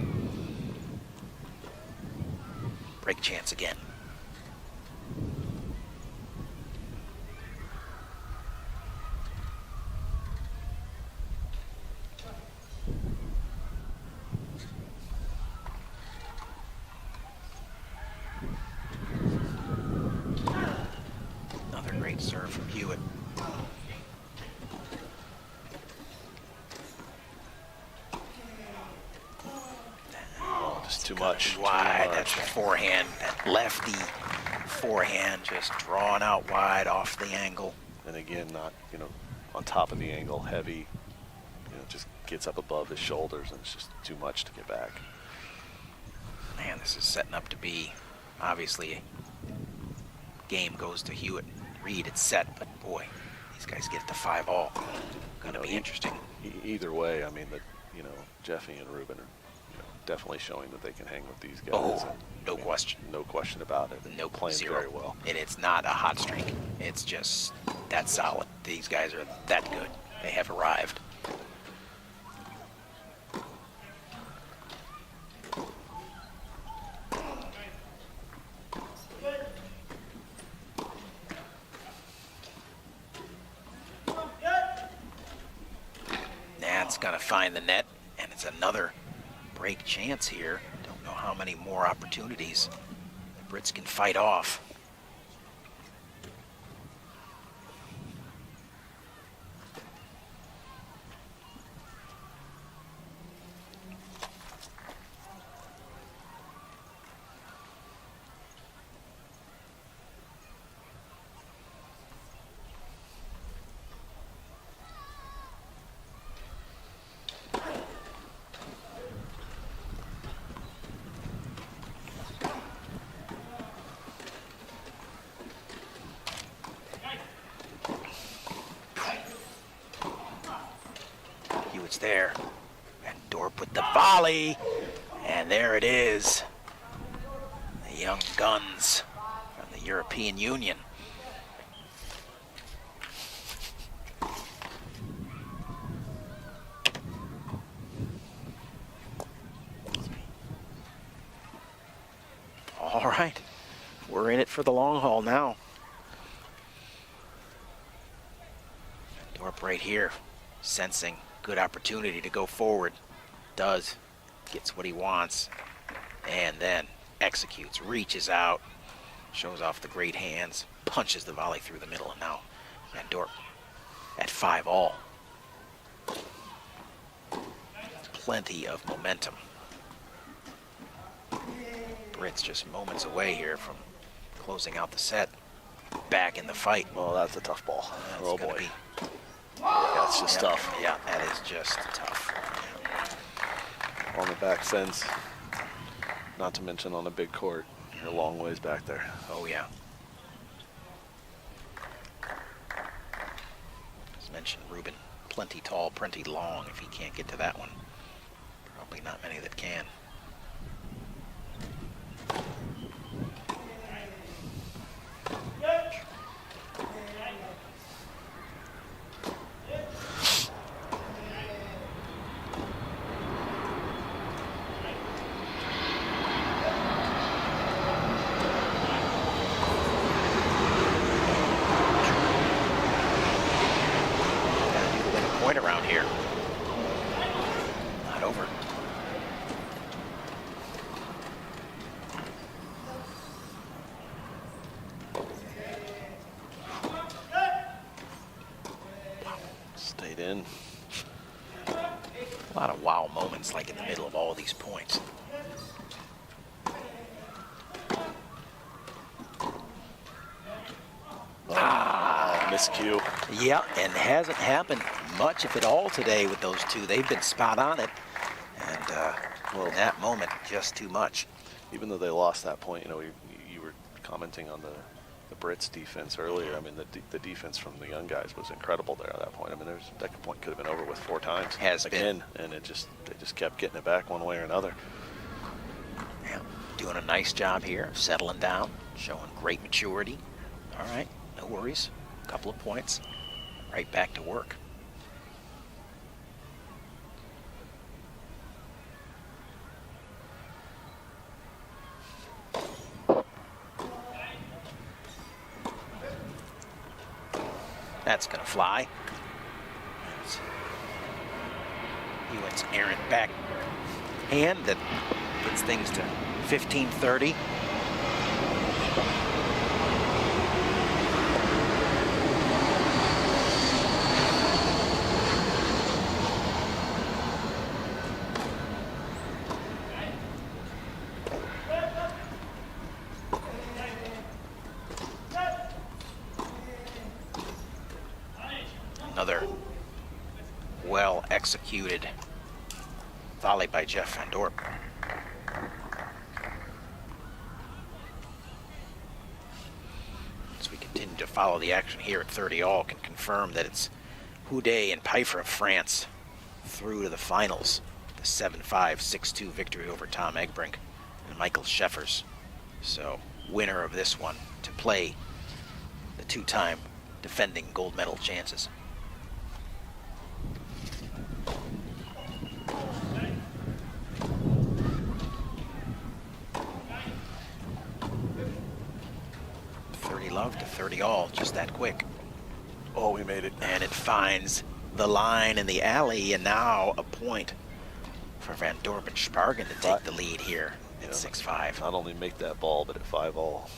Break chance again. Another great serve from Hewitt. Just too much. Wide. Too much. That's the forehand. That lefty forehand just drawn out wide off the angle. And again, not, on top of the angle, heavy, just gets up above his shoulders, and it's just too much to get back. Man, this is setting up to be, obviously, game goes to Hewitt. Reed, it's set, but boy, these guys get to 5-all. Gonna be interesting. Either way, I mean, Jeffy and Ruben are definitely showing that they can hang with these guys. Oh, and, no question. No question about it. No, playing zero. very well. And it's not a hot streak. It's just that solid. These guys are that good. They have arrived. Nat's gonna find the net, and it's another break chance here. Don't know how many more opportunities the Brits can fight off. Hewitt's there. And Dorp with the volley. And there it is. The young guns from the European Union. All right. We're in it for the long haul now. Dorp right here, sensing good opportunity to go forward. Does. Gets what he wants. And then executes, reaches out, shows off the great hands, punches the volley through the middle, and now Van Dorp at 5-all. Plenty of momentum. Brits just moments away here from closing out the set. Back in the fight. Well, that's a tough ball. That's oh gonna boy. be- That's just yeah, tough. Yeah, that is just tough. On the back sense, not to mention on a big court. You're a long ways back there. Oh, yeah. As mentioned, Ruben, plenty tall, plenty long. If he can't get to that one, probably not many that can. in. A lot of wow moments like in the middle of all these points. Miscue. Yeah, and hasn't happened much, if at all, today with those two. They've been spot on it. And, well, in that moment, just too much. Even though they lost that point, you know, you were commenting on the Brits' defense earlier. I mean, the defense from the young guys was incredible there at that point. I mean, that point could have been over with 4 times. Has again, and they just kept getting it back one way or another. Yeah, doing a nice job here, settling down, showing great maturity. All right, no worries. Couple of points, right back to work. That's going to fly. Ewan's errant back hand that gets things to 15-30. Another well-executed volley by Jeff Van Dorp. As we continue to follow the action here at 30-all, can confirm that it's Houdet and Pfeiffer of France through to the finals. The 7-5, 6-2 victory over Tom Egbrink and Michael Scheffers. So, winner of this one to play the 2-time defending gold medal chances. Love to 30-all, just that quick. Oh, we made it. And it finds the line in the alley, and now a point for Van Dorp and Spargen to take the lead here at 6-5. Not only make that ball, but at 5-all,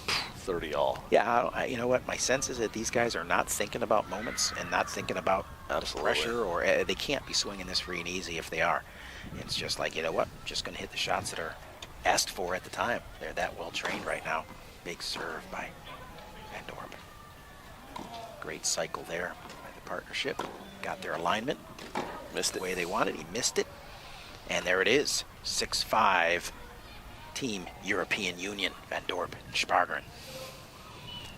30-all. Yeah, you know what? My sense is that these guys are not thinking about moments and not thinking about pressure, or they can't be swinging this free and easy if they are. It's just like, you know what? Just going to hit the shots that are asked for at the time. They're that well trained right now. Big serve by Van Dorp. Great cycle there by the partnership. Got their alignment. Missed it. The way they wanted. He missed it. And there it is. 6-5 Team European Union, Van Dorp and Spargen.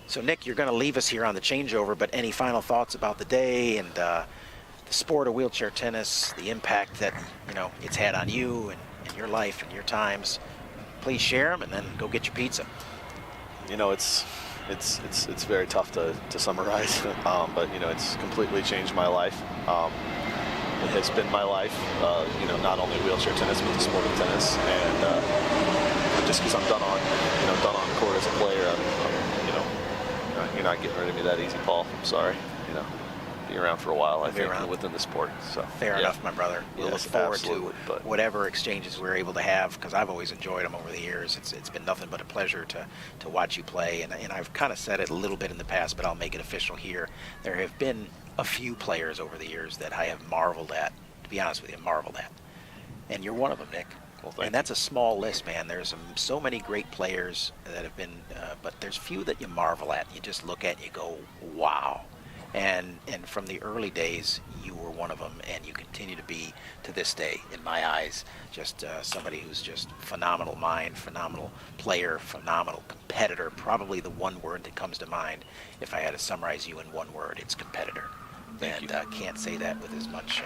So, Nick, you're going to leave us here on the changeover, but any final thoughts about the day and the sport of wheelchair tennis, the impact that, you know, it's had on you and your life and your times? Please share them and then go get your pizza. You know, it's very tough to summarize, but you know, it's completely changed my life. It has been my life, you know, not only wheelchair tennis, but the sport of tennis, and just because I'm done on court as a player, I'm, you know, you're not getting rid of me that easy, Paul. I'm sorry, you know. Be around for a while, I think, within the sport. So fair enough, my brother. We'll look forward to but whatever exchanges we're able to have, because I've always enjoyed them over the years. It's been nothing but a pleasure to watch you play, and I've kind of said it a little bit in the past, but I'll make it official here. There have been a few players over the years that I have marveled at, to be honest with you, marveled at. And you're one of them, Nick. Well, and that's a small list, man. There's so many great players that have been, but there's few that you marvel at. You just look at and you go, wow. And from the early days, you were one of them, and you continue to be, to this day, in my eyes, just somebody who's just phenomenal mind, phenomenal player, phenomenal competitor. Probably the one word that comes to mind, if I had to summarize you in one word, it's competitor. And can't say that with as much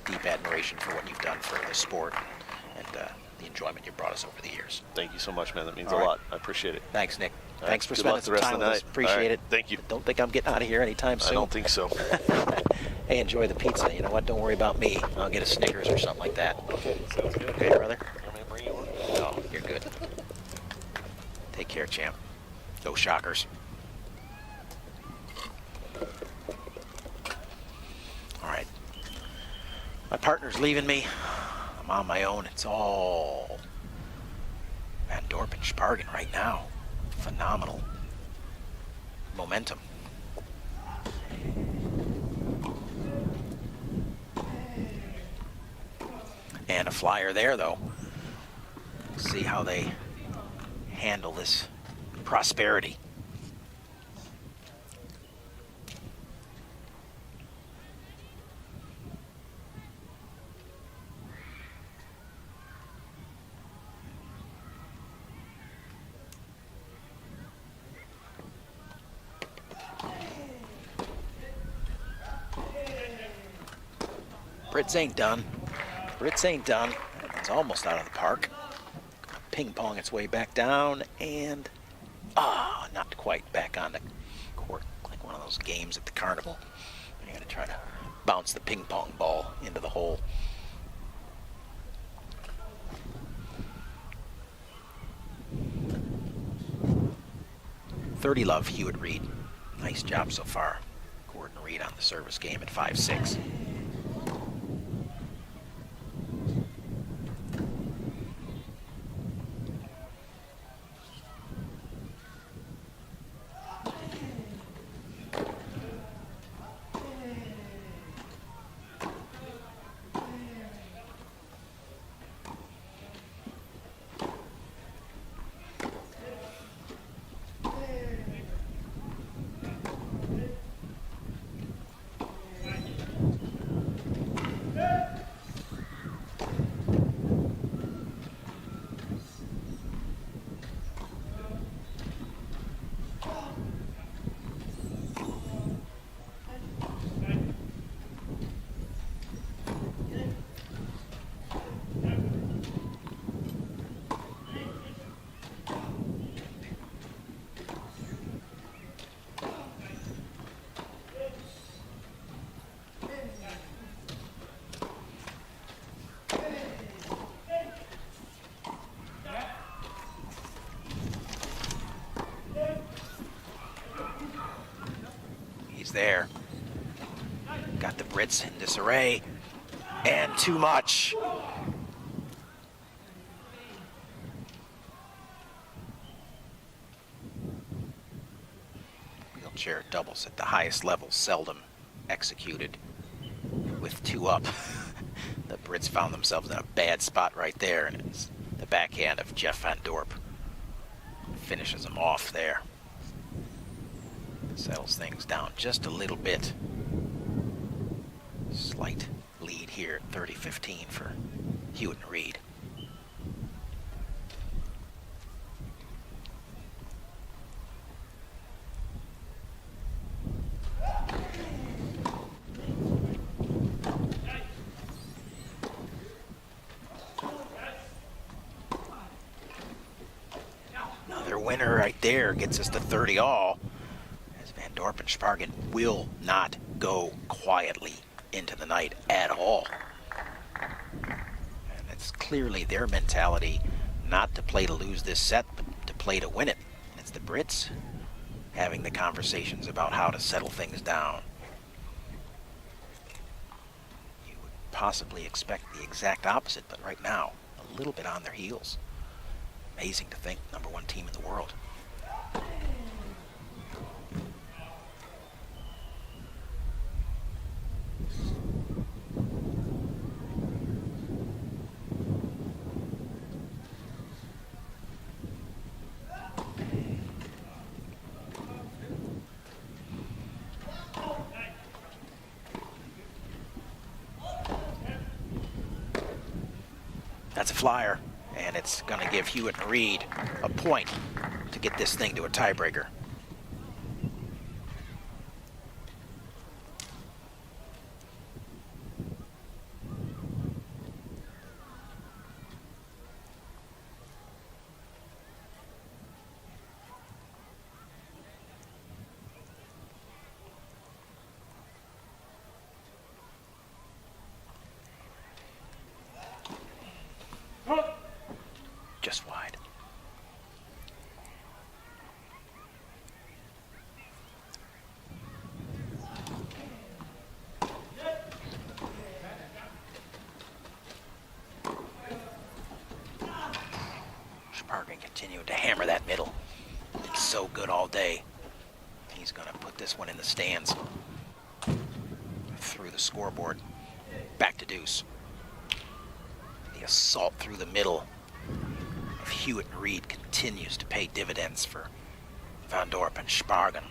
deep admiration for what you've done for the sport and the enjoyment you've brought us over the years. Thank you so much, man. That means All a right. lot. I appreciate it. Thanks, Nick. All Thanks right. for Good luck spending the some rest time of with the us. night. Appreciate All right. it. Thank you. Don't think I'm getting out of here anytime soon. I don't think so. Hey, enjoy the pizza. You know what? Don't worry about me. I'll get a Snickers or something like that. Okay, sounds good. Okay, brother? I'm going to bring you one. No, you're good. Take care, champ. Go Shockers. All right. My partner's leaving me. I'm on my own. It's all Van Dorp and Spargen right now. Phenomenal momentum. And a flyer there, though. See how they handle this prosperity. Brits ain't done. Brits ain't done. It's almost out of the park. Ping pong its way back down and not quite back on the court, like one of those games at the carnival. You gotta try to bounce the ping pong ball into the hole. .30 love, Hewitt Reed. Nice job so far. Gordon Reed on the service game at 5-6. There. Got the Brits in disarray. And too much. Wheelchair doubles at the highest level, seldom executed with 2 up. The Brits found themselves in a bad spot right there, and it's the backhand of Jeff Van Dorp. Finishes them off there. Settles things down just a little bit. Slight lead here at 30-15 for Hewitt and Reed. Another winner right there gets us to 30 all. Dorp and Spargen will not go quietly into the night at all. And it's clearly their mentality not to play to lose this set, but to play to win it. And it's the Brits having the conversations about how to settle things down. You would possibly expect the exact opposite, but right now, a little bit on their heels. Amazing to think, #1 team in the world. That's a flyer, and it's going to give Hewitt and Reed a point to get this thing to a tiebreaker. Just wide. Spargen continued to hammer that middle. It's so good all day. He's going to put this one in the stands. Through the scoreboard. Back to deuce. The assault through the middle of Hewitt and Reed continues to pay dividends for Van Dorp and Spargen.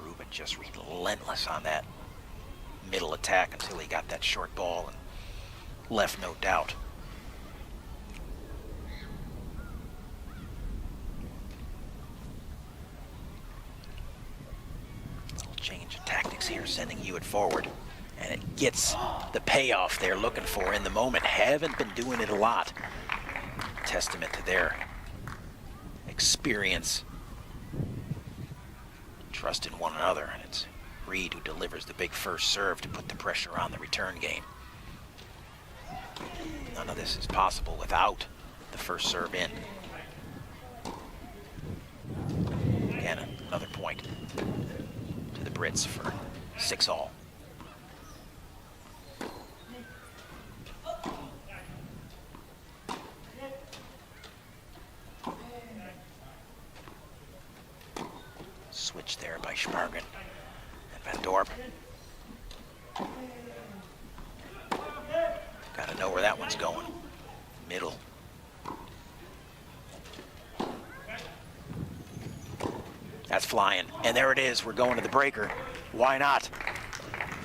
Ruben just relentless on that middle attack until he got that short ball and left no doubt. Little change of tactics here, sending Hewitt forward. And it gets the payoff they're looking for in the moment. Haven't been doing it a lot. Testament to their experience, trust in one another. And it's Reed who delivers the big first serve to put the pressure on the return game. None of this is possible without the first serve in. Again, another point to the Brits for 6-all. Switch there by Spargen and Van Dorp. Gotta know where that one's going. Middle. That's flying. And there it is. We're going to the breaker. Why not?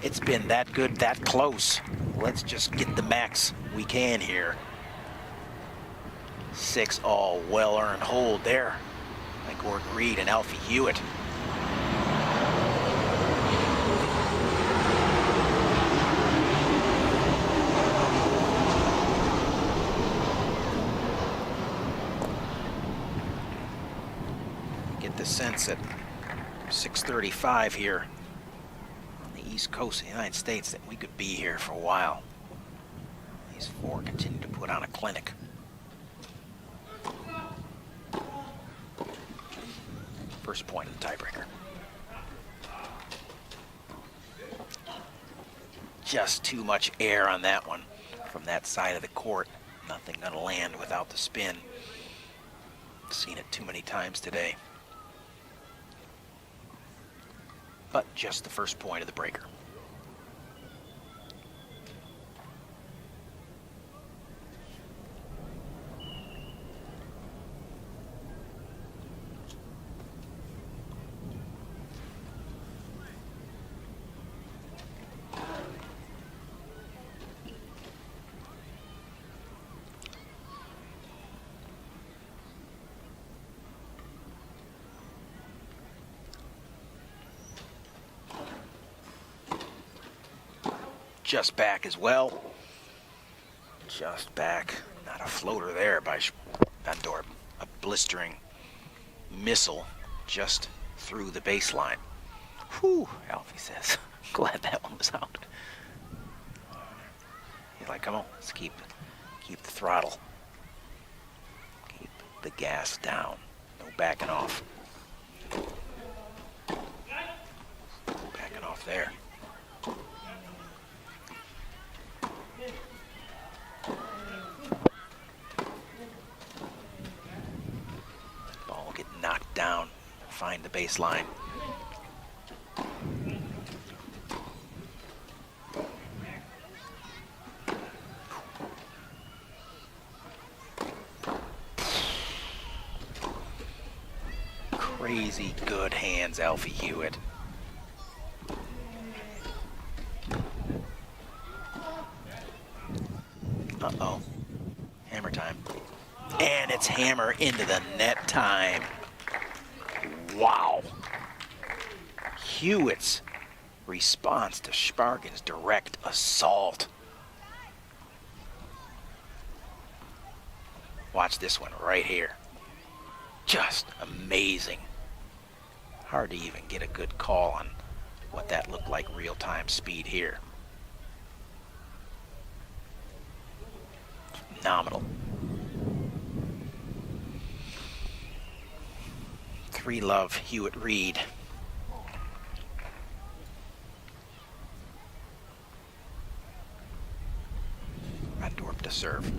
It's been that good, that close. Let's just get the max we can here. 6-all, well-earned hold there by Gordon Reed and Alfie Hewitt. Get the sense at 6:35 here on the East Coast of the United States that we could be here for a while. These four continue to put on a clinic. First point of the tiebreaker. Just too much air on that one from that side of the court. Nothing gonna land without the spin. Seen it too many times today. But just the first point of the breaker. Just back as well. Just back. Not a floater there by Van Dorp. A blistering missile just through the baseline. Whew, Alfie says. Glad that one was out. He's like, come on, let's keep the throttle. Keep the gas down. No backing off. Backing off there. Knocked down, find the baseline. Crazy good hands, Alfie Hewitt. Uh-oh. Hammer time. And it's hammer into the net time. Wow. Hewitt's response to Spargen's direct assault. Watch this one right here. Just amazing. Hard to even get a good call on what that looked like real-time speed here. Phenomenal. 3-love Hewitt Reed. Van Dorp to serve.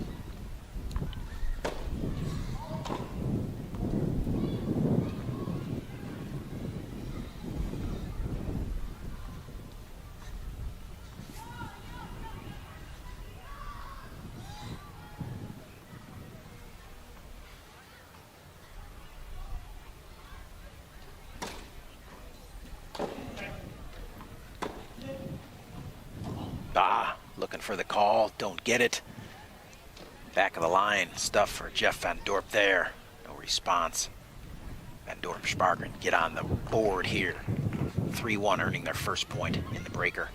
Looking for the call, don't get it. Back of the line, stuff for Jeff Van Dorp there. No response. Van Dorp, Spargren get on the board here. 3-1, earning their first point in the breaker.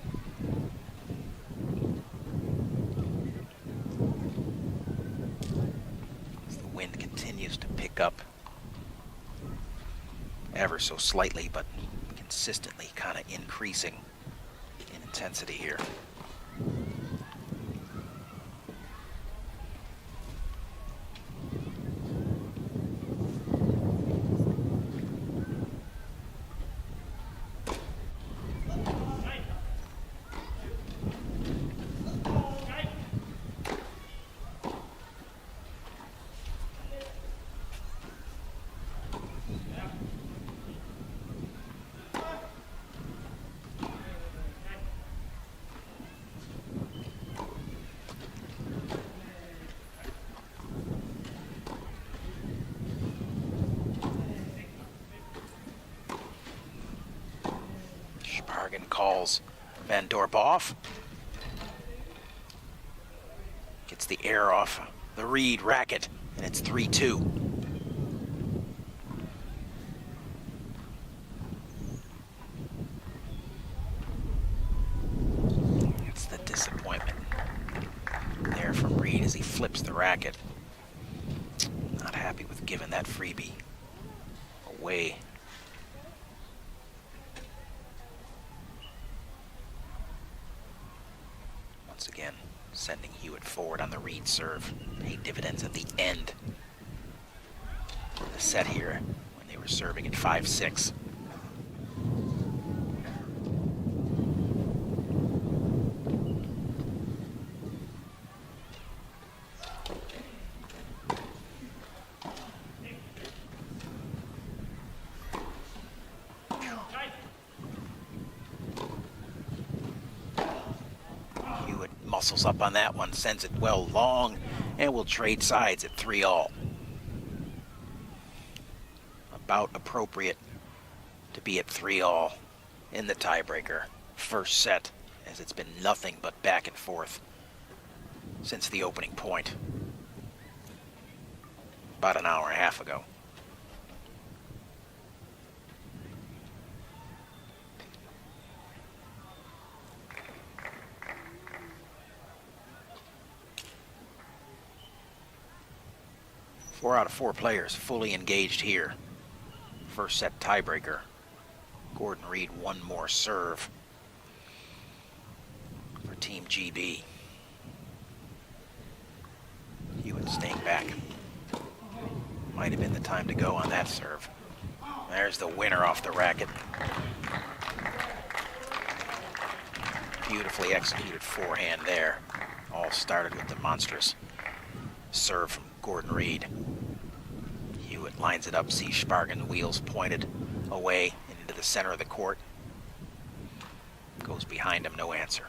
As the wind continues to pick up ever so slightly, but consistently kind of increasing in intensity here. Spargen calls Van Dorp off. Gets the air off the Reed racket, and it's 3-2. That's the disappointment there from Reed as he flips the racket. Not happy with giving that freebie away. Once again, sending Hewitt forward on the Reed serve. Paid dividends at the end of the set here when they were serving at 5-6. Muscles up on that one, sends it well long, and will trade sides at 3-all. About appropriate to be at 3-all in the tiebreaker. First set, as it's been nothing but back and forth since the opening point about an hour and a half ago. Four out of four players fully engaged here. First set tiebreaker. Gordon Reed one more serve for Team GB. Hewitt staying back. Might have been the time to go on that serve. There's the winner off the racket. Beautifully executed forehand there. All started with the monstrous serve from Gordon Reed. Hewitt lines it up, sees Spargen, wheels pointed away and into the center of the court. Goes behind him, no answer.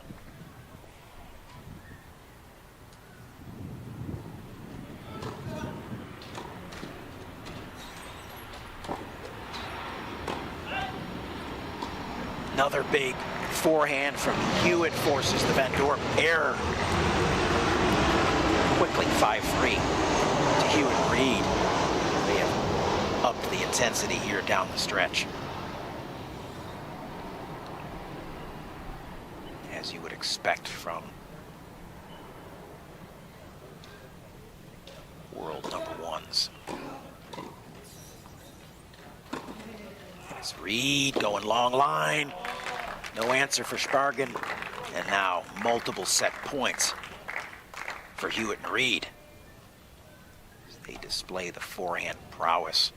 Another big forehand from Hewitt forces the Van Dorp error. Quickly 5-3 to Hewitt and Reed. They have upped the intensity here down the stretch. As you would expect from world number ones. It's Reed going long line. No answer for Spargen. And now multiple set points for Hewitt and Reed. They display the forehand prowess.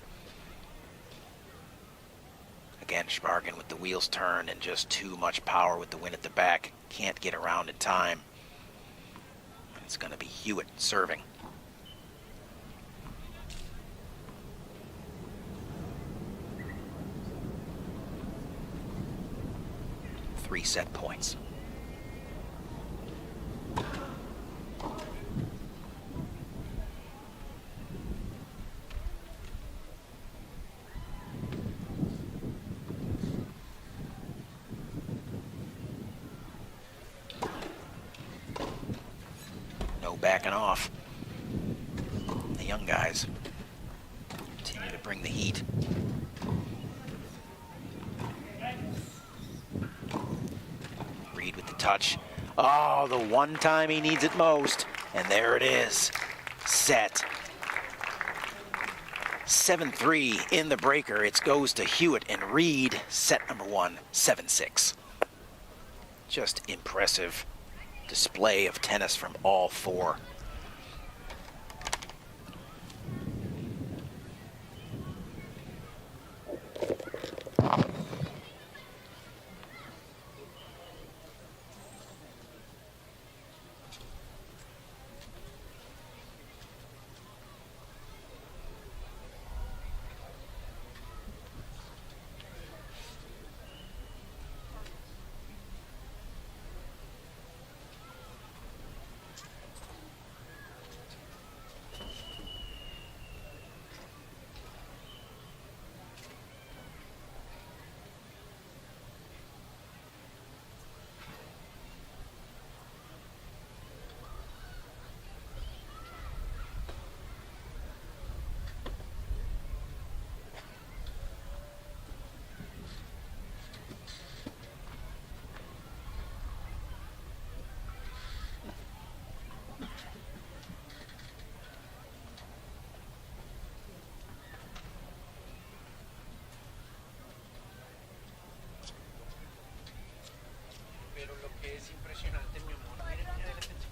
Again, Spargen with the wheels turned and just too much power with the wind at the back. Can't get around in time. And it's going to be Hewitt serving. Three set points. backing off. The young guys continue to bring the heat. Reed with the touch. Oh, the one time he needs it most. And there it is. Set. 7-3 in the breaker. It goes to Hewitt and Reed. Set number 1, 7-6. Just impressive display of tennis from all four. Pero lo que es impresionante, mi amor, miren, miren este chico.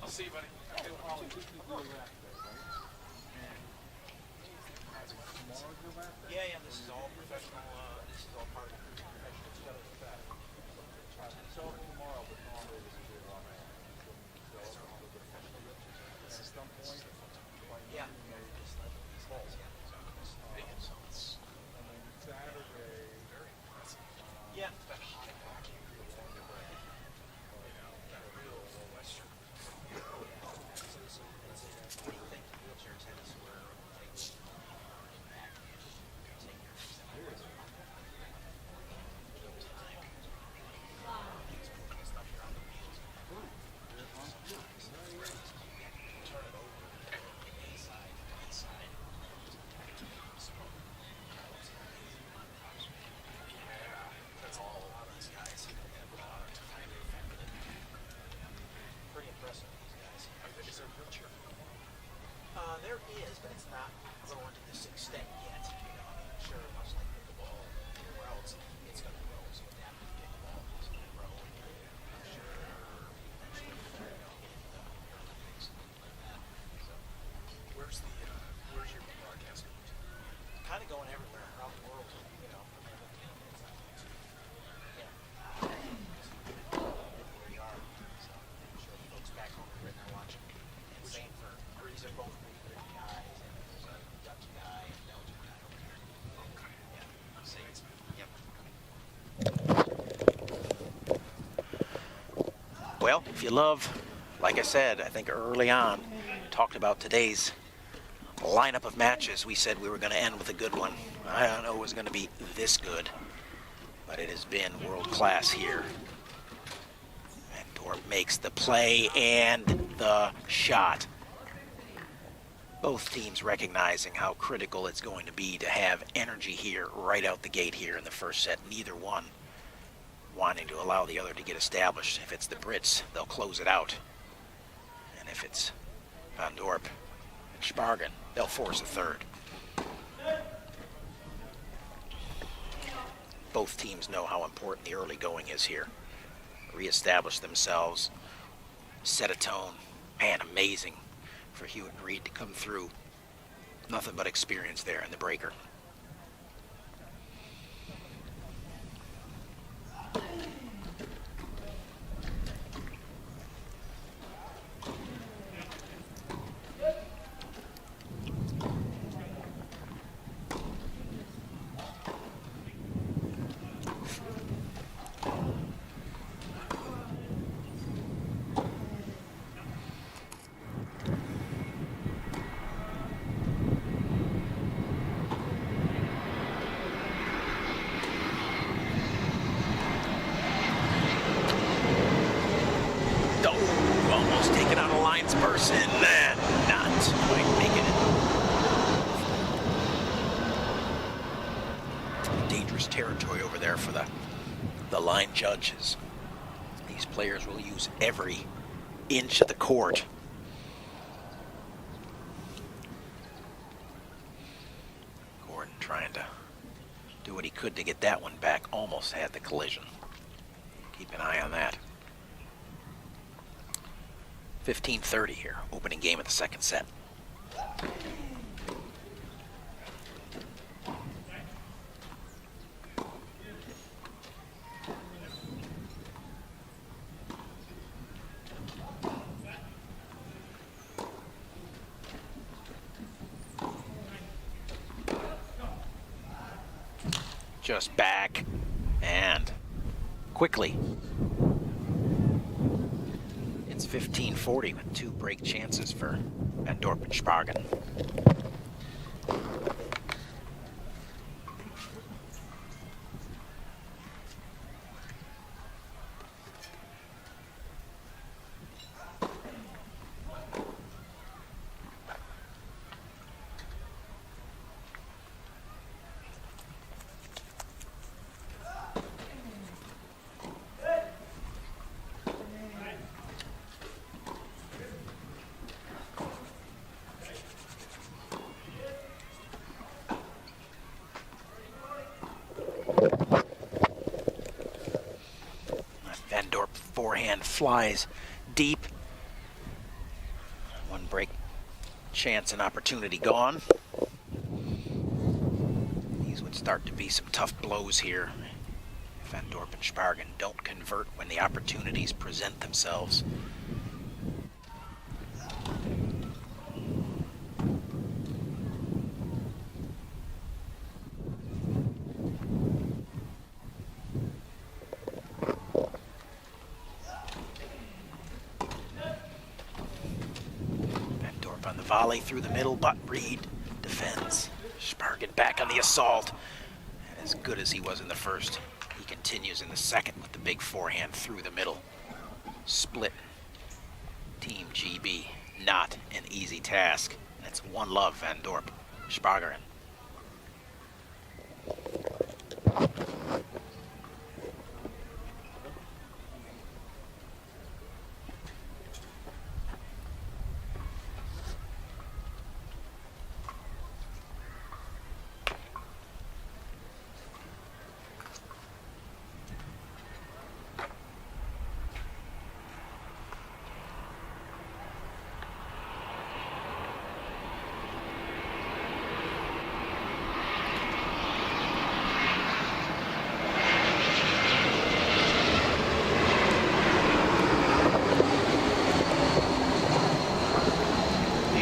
See you, buddy. Okay, well, Ollie, this is your last day, right? Tomorrow's your last day? Yeah, this is all professional. This is all part of professional stuff. So tomorrow, but normally this is your last day. So at some point, Yeah. and then Saturday, Yeah. Pretty impressive, these guys. Is there a wheelchair? There is, but it's not growing to this extent yet. You know, I mean, sure, much like pickleball everywhere else, it's going to grow. So adaptive pickleball is going to grow. And I'm sure eventually they're going to get into the Olympics and things like that. So, where's your broadcast going to? kind of going everywhere around the world. You know, I mean, it's not yeah. Where we are. So I'm sure the folks back home are right now watching. And same for these are both pretty good guys. And there's a Dutch guy and Belgian guy over there. Yeah. Same. Yep. Well, if you love, like I said, I think early on, talked about today's lineup of matches. We said we were going to end with a good one. I don't know it was going to be this good, but it has been world class here. And Dorp makes the play and the shot. Both teams recognizing how critical it's going to be to have energy here right out the gate here in the first set. Neither one wanting to allow the other to get established. If it's the Brits, they'll close it out. And if it's Van Dorp and Spargen, they'll force a third. Both teams know how important the early going is here. Reestablish themselves, set a tone. Man, amazing for Hewitt and Reed to come through. Nothing but experience there in the breaker. Almost taking out a lines person and not quite making it. Dangerous territory over there for the line judges. These players will use every inch of the court. Gordon trying to do what he could to get that one back. Almost had the collision. Keep an eye on that. 15:30 here, opening game of the second set. Just back and quickly. It's 15:40 with 2 break chances for Van Dorp and Spargen. Van Dorp forehand flies deep. One break chance and opportunity gone. These would start to be some tough blows here. If Van Dorp and Spargen don't convert when the opportunities present themselves. Volley through the middle, but Reed defends. Spargen back on the assault. As good as he was in the first, he continues in the second with the big forehand through the middle. Split Team GB, not an easy task. That's one love, Van Dorp. Spargen.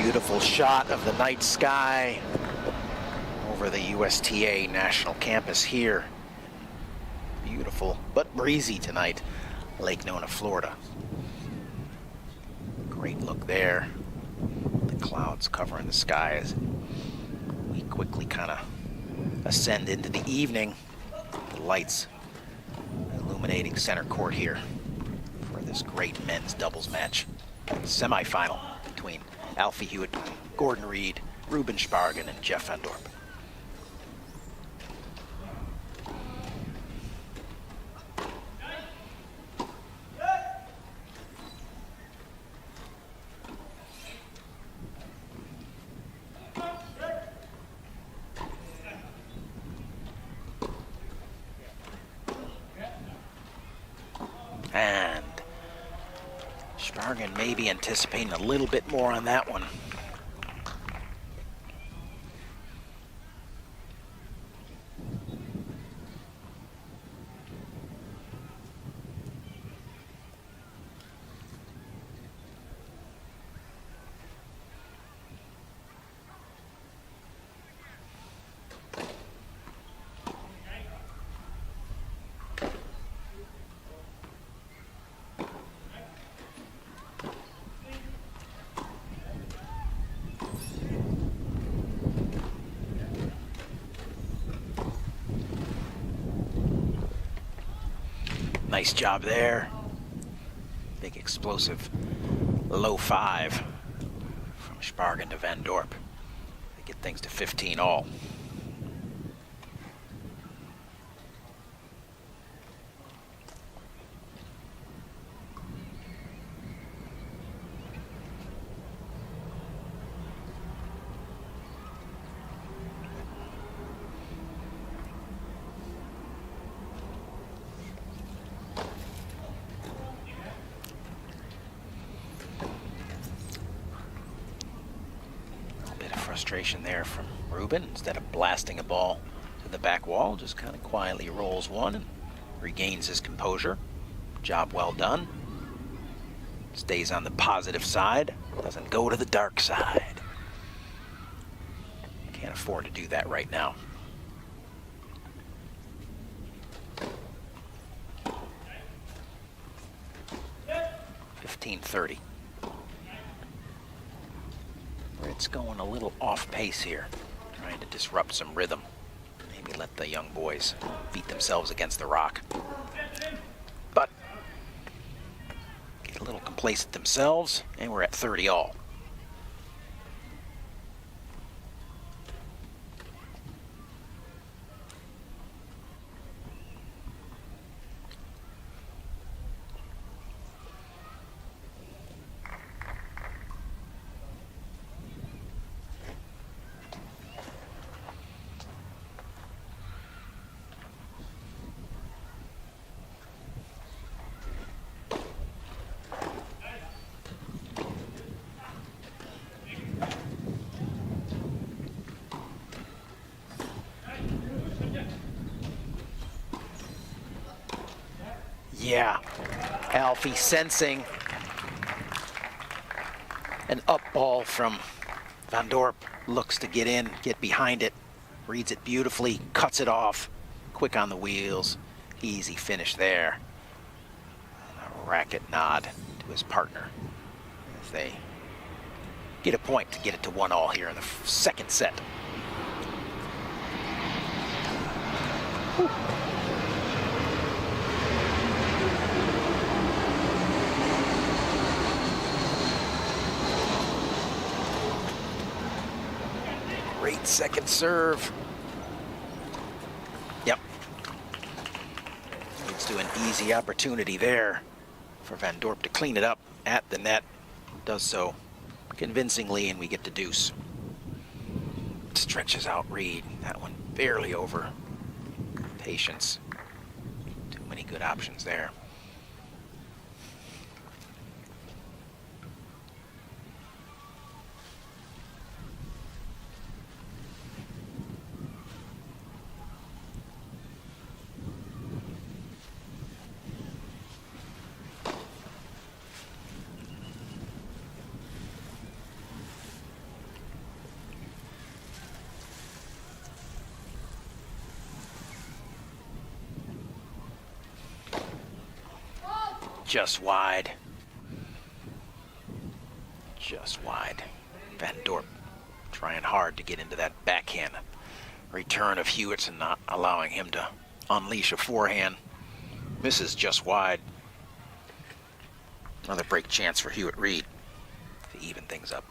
Beautiful shot of the night sky over the USTA National Campus here. Beautiful, but breezy tonight, Lake Nona, Florida. Great look there. The clouds covering the sky as we quickly kind of ascend into the evening. The lights illuminating center court here for this great men's doubles match. Semifinal between Alfie Hewitt, Gordon Reed, Ruben Spargen, and Jeff Van Dorp. And Spargen maybe anticipating a little bit more on that one. Nice job there. Big explosive low 5 from Spargen to Van Dorp. They get things to 15 all. Frustration there from Ruben. Instead of blasting a ball to the back wall, just kind of quietly rolls one and regains his composure. Job well done. Stays on the positive side, doesn't go to the dark side. Can't afford to do that right now. .1530. It's going a little off pace here, trying to disrupt some rhythm. Maybe let the young boys beat themselves against the rock. But get a little complacent themselves, and we're at 30 all. Yeah. Alfie sensing an up ball from Van Dorp. Looks to get in, get behind it. Reads it beautifully, cuts it off. Quick on the wheels. Easy finish there. And a racket nod to his partner as they get a point to get it to 1-1 here in the second set. Great second serve. Yep. Leads to an easy opportunity there for Van Dorp to clean it up at the net. Does so convincingly, and we get to deuce. Stretches out Reed. That one barely over. Patience. Too many good options there. Just wide. Just wide. Van Dorp trying hard to get into that backhand return of Hewitt's and not allowing him to unleash a forehand. Misses just wide. Another break chance for Hewitt Reed to even things up.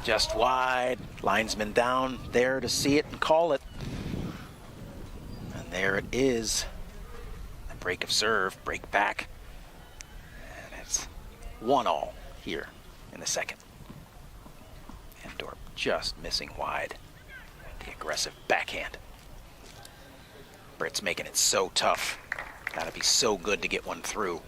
Just wide, linesman down there to see it and call it. And there it is. A break of serve, break back. And it's 1-1 here in the second. And Dorp just missing wide. The aggressive backhand. Britt's making it so tough. Gotta be so good to get one through.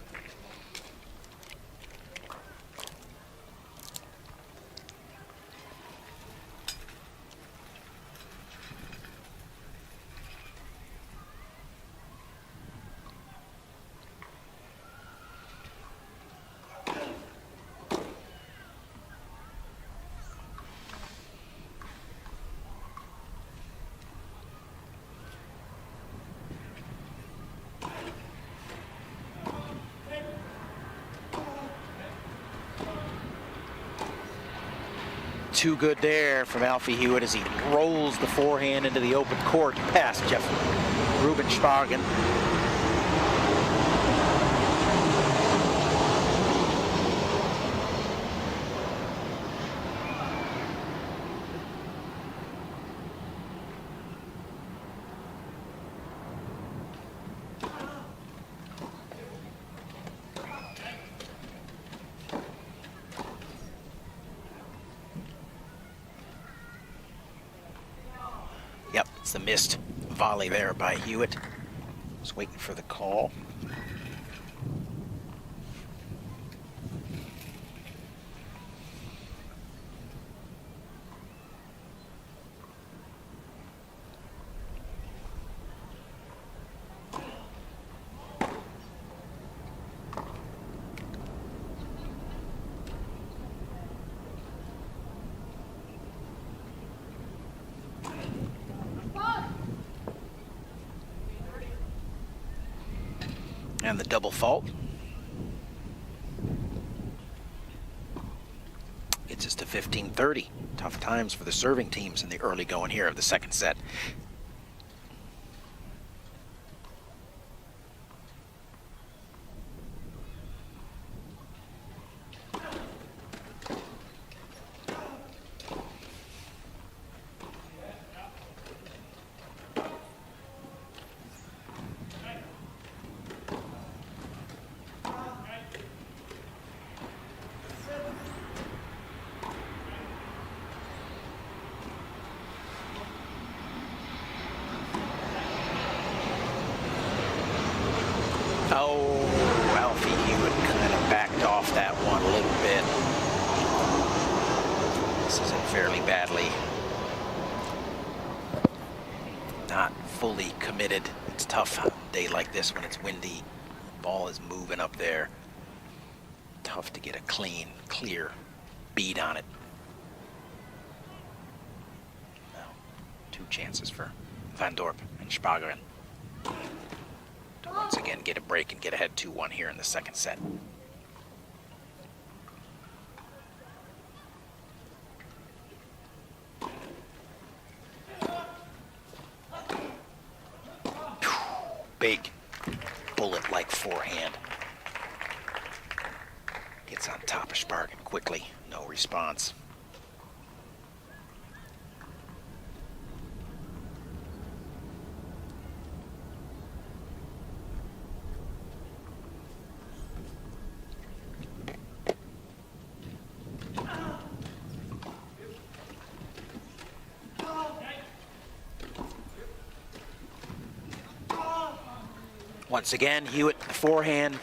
Too good there from Alfie Hewitt as he rolls the forehand into the open court past Jeff Rubenschwagen. Yep, it's the missed volley there by Hewitt. Just waiting for the call. And the double fault. Gets us to 15-30. Tough times for the serving teams in the early going here of the second set. Oh, Alfie Hewitt kind of backed off that one a little bit. This isn't fairly badly. Not fully committed. It's tough on a day like this when it's windy. Ball is moving up there. Tough to get a clean, clear beat on it. Now, 2 chances for Van Dorp and Spageren to once again get a break and get ahead 2-1 here in the second set. Big bullet-like forehand. Gets on top of Spargan quickly. No response. Once again, Hewitt, the forehand,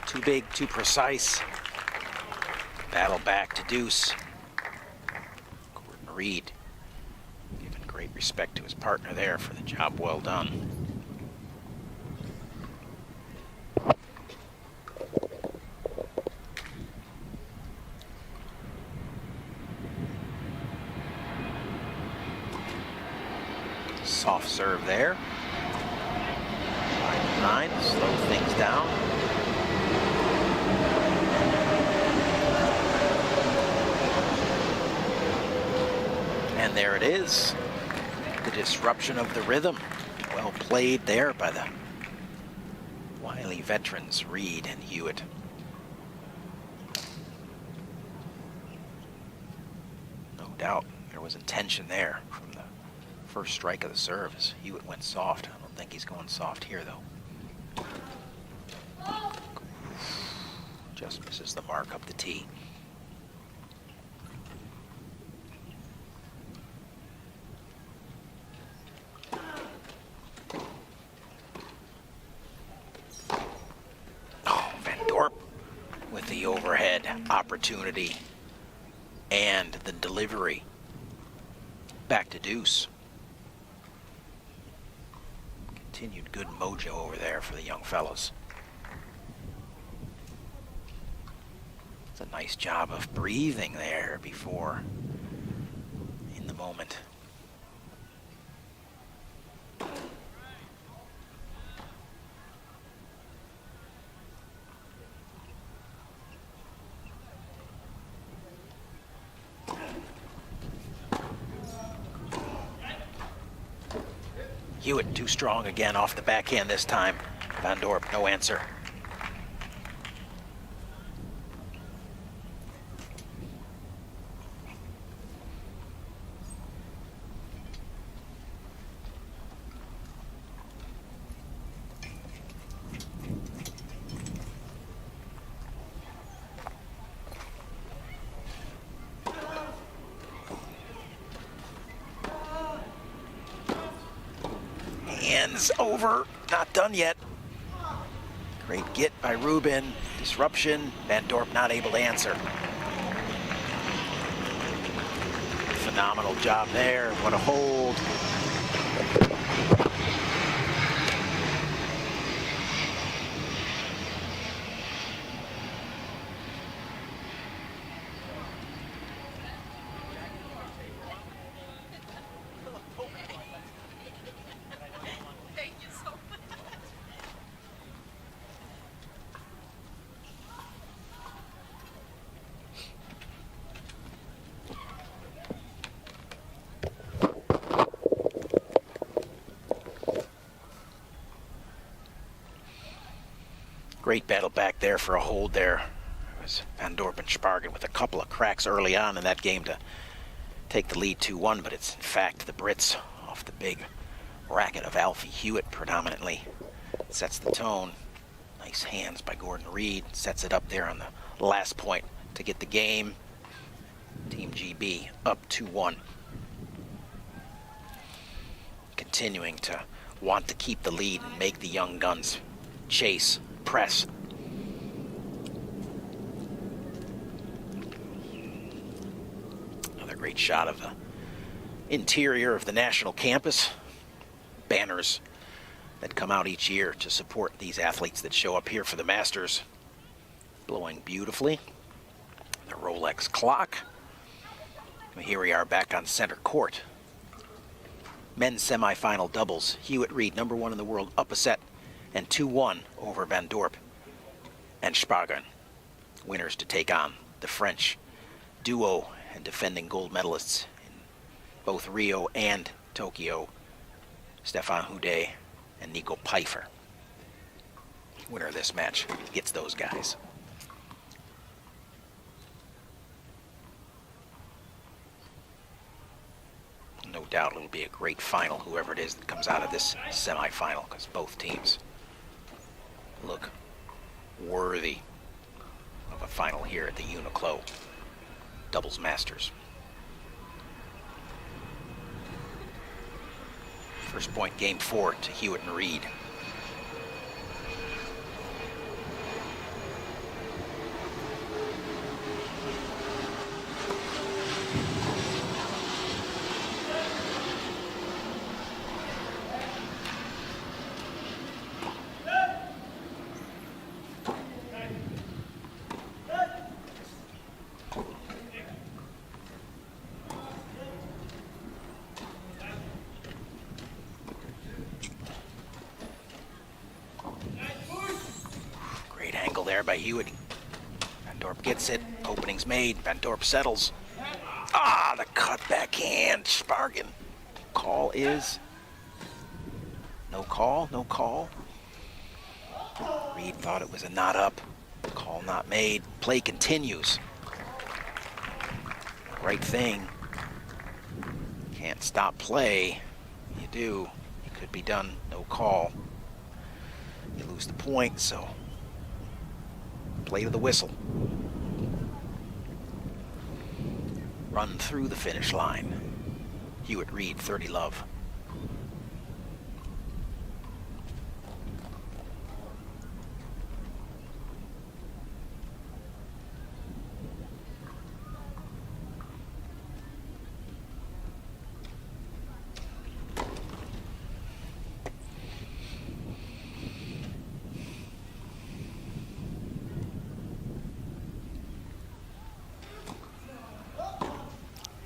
too big, too precise. Battle back to deuce. Gordon Reed giving great respect to his partner there for the job well done. Soft serve there. 9, slow things down. And there it is. The disruption of the rhythm. Well played there by the wily veterans, Reed and Hewitt. No doubt there was intention there from the first strike of the serve as Hewitt went soft. I don't think he's going soft here, though. Just misses the mark up the tee. Oh, Van Dorp with the overhead opportunity and the delivery. Back to deuce. Continued good mojo over there for the young fellows. It's a nice job of breathing there before in the moment. Hewitt too strong again off the backhand this time. Van Dorp, no answer. Hands over, not done yet. Great get by Rubin. Disruption, Van Dorp not able to answer. Phenomenal job there, what a hold. Great battle back there for a hold there. It was Van Dorp and Spargan with a couple of cracks early on in that game to take the lead 2-1, but it's in fact the Brits off the big racket of Alfie Hewitt predominantly. Sets the tone. Nice hands by Gordon Reed. Sets it up there on the last point to get the game. Team GB up 2-1. Continuing to want to keep the lead and make the young guns chase, press. Another great shot of the interior of the national campus. Banners that come out each year to support these athletes that show up here for the Masters. Blowing beautifully. The Rolex clock. And here we are back on center court. Men's semifinal doubles. Hewitt Reed, number 1 in the world, up a set and 2-1 over Van Dorp and Spargen. Winners to take on the French duo and defending gold medalists in both Rio and Tokyo, Stefan Houdet and Nico Pfeiffer. Winner of this match gets those guys. No doubt it'll be a great final, whoever it is that comes out of this semifinal, because both teams look worthy of a final here at the Uniqlo Doubles Masters. First point, game 4 to Hewitt and Reed. There by Hewitt. Van Dorp gets it. Opening's made. Van Dorp settles. Ah, the cut backhand. Spargen. Call is no call. No call. Reed thought it was a not up. Call not made. Play continues. Right thing. Can't stop play. You do. It could be done. No call. You lose the point, so play to the whistle. Run through the finish line. Hewitt Reed, 30 love.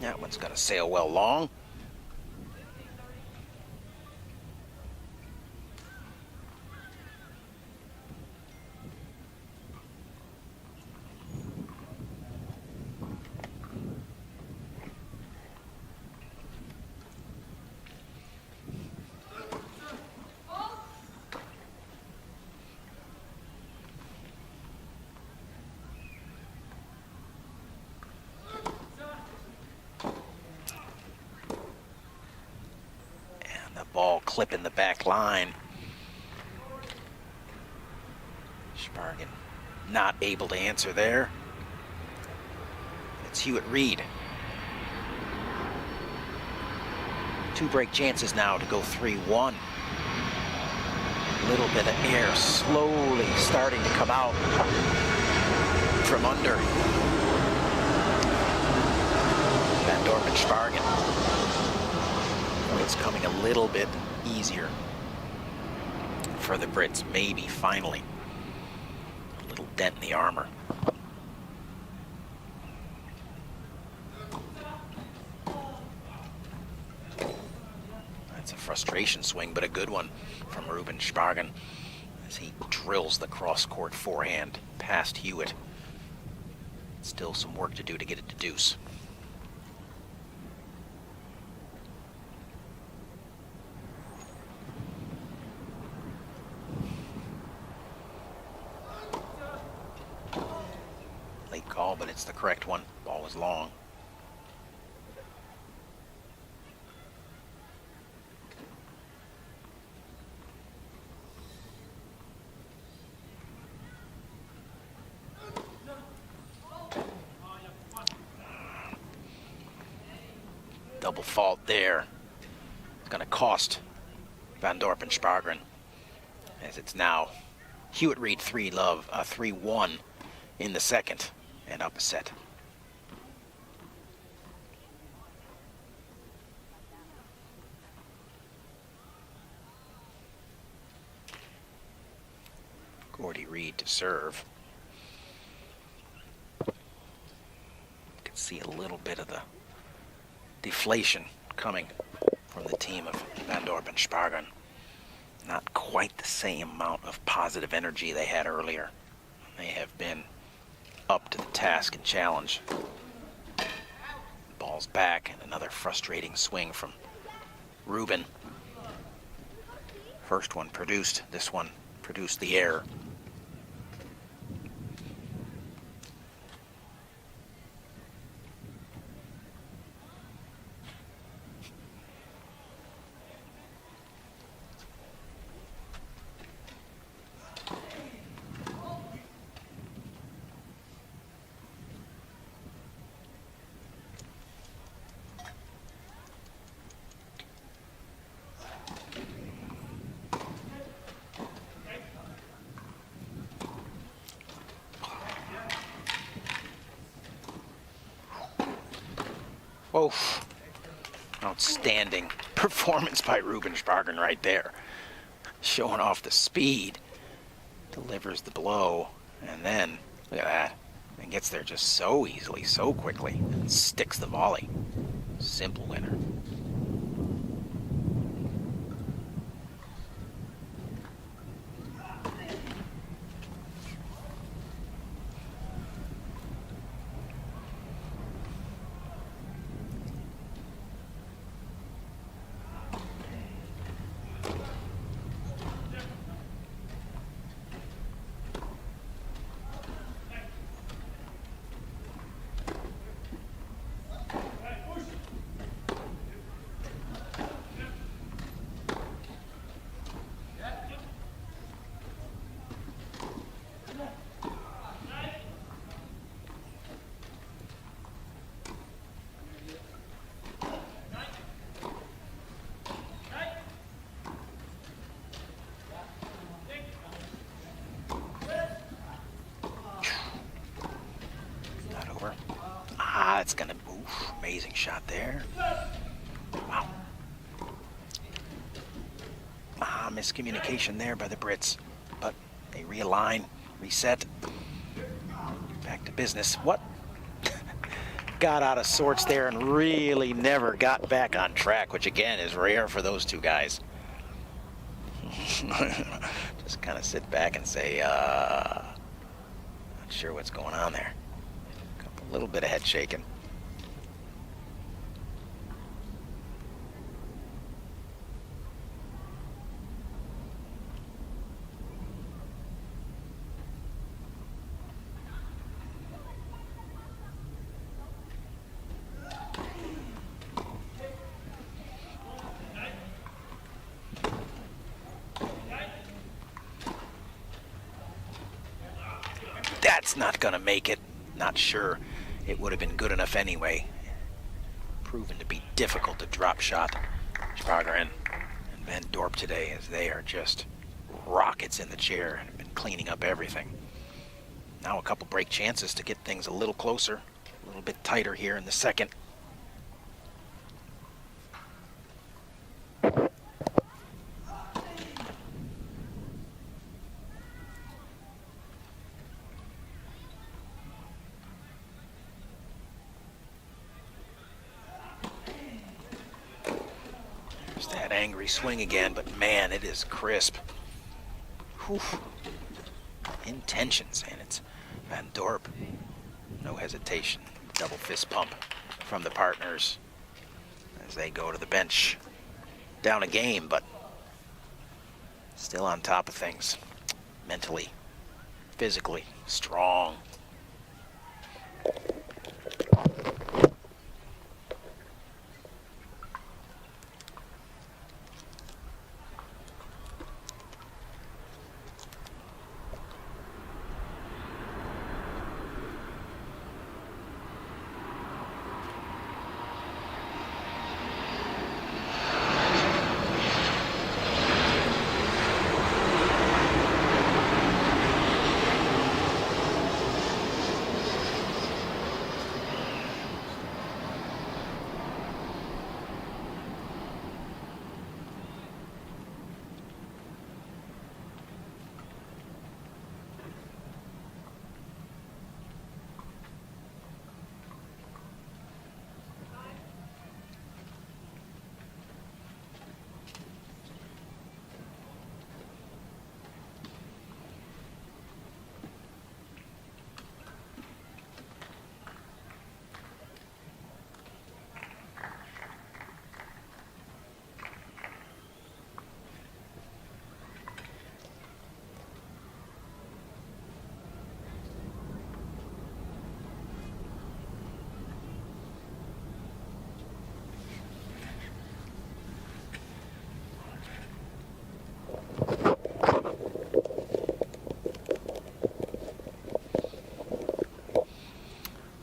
That one's gonna sail well long. Ball clipping the back line. Spargen not able to answer there. It's Hewitt Reed. 2 break chances now to go 3-1. Little bit of air slowly starting to come out from under Van Dorp and Spargen. It's coming a little bit easier for the Brits, maybe finally. A little dent in the armor. That's a frustration swing, but a good one from Ruben Spargen as he drills the cross-court forehand past Hewitt. Still some work to do to get it to deuce. Call, but it's the correct one. Ball was long. Double fault there. It's going to cost Van Dorp and Spargen, as it's now Hewitt Reed 3-1 in the second and up a set. Gordy Reed to serve. You can see a little bit of the deflation coming from the team of Van Dorp and Spargen. Not quite the same amount of positive energy they had earlier. They have been up to the task and challenge. Ball's back, and another frustrating swing from Rubin. First one produced, this one produced the error. Whoa. Outstanding performance by Ruben Spargen right there. Showing off the speed. Delivers the blow. And then, look at that. And gets there just so easily, so quickly. And sticks the volley. Simple winner. It's gonna, oof, amazing shot there. Wow. Miscommunication there by the Brits, but they realign, reset, back to business. What? Got out of sorts there and really never got back on track, which again is rare for those two guys. Just kind of sit back and say, not sure what's going on there. A little bit of head shaking. That's not gonna make it. Not sure it would have been good enough anyway. Proven to be difficult to drop shot. Sparger and Van Dorp today, as they are just rockets in the chair and have been cleaning up everything. Now a couple break chances to get things a little closer, a little bit tighter here in the second. Angry swing again, but man, it is crisp. Whew. Intentions, and it's Van Dorp. No hesitation. Double fist pump from the partners as they go to the bench. Down a game, but still on top of things. Mentally, physically, strong.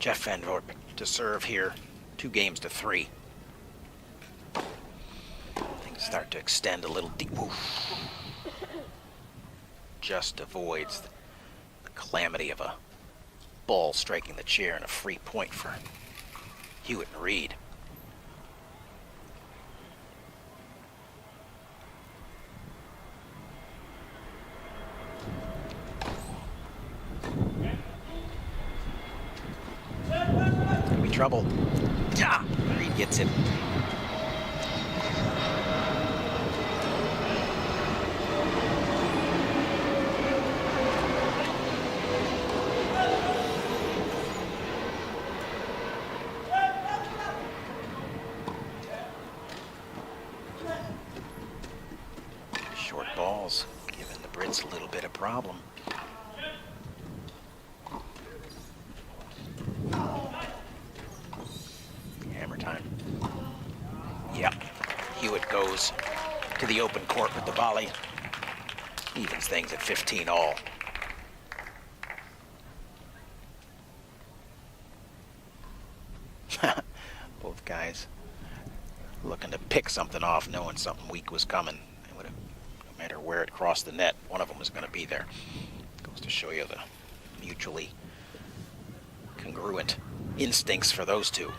Jeff Van Dorp to serve here, 2 games to 3. Things start to extend a little deep. Oof. Just avoids the calamity of a ball striking the chair and a free point for Hewitt and Reed. Could be trouble. Ah, Reed gets it. Short balls, giving the Brits a little bit of problem. Hammer time. Yep. Hewitt goes to the open court with the volley. Evens things at 15 all. Both guys looking to pick something off, knowing something weak was coming. They would have, no matter where it crossed the net, one of them was going to be there. Goes to show you the mutually congruent instincts for those two.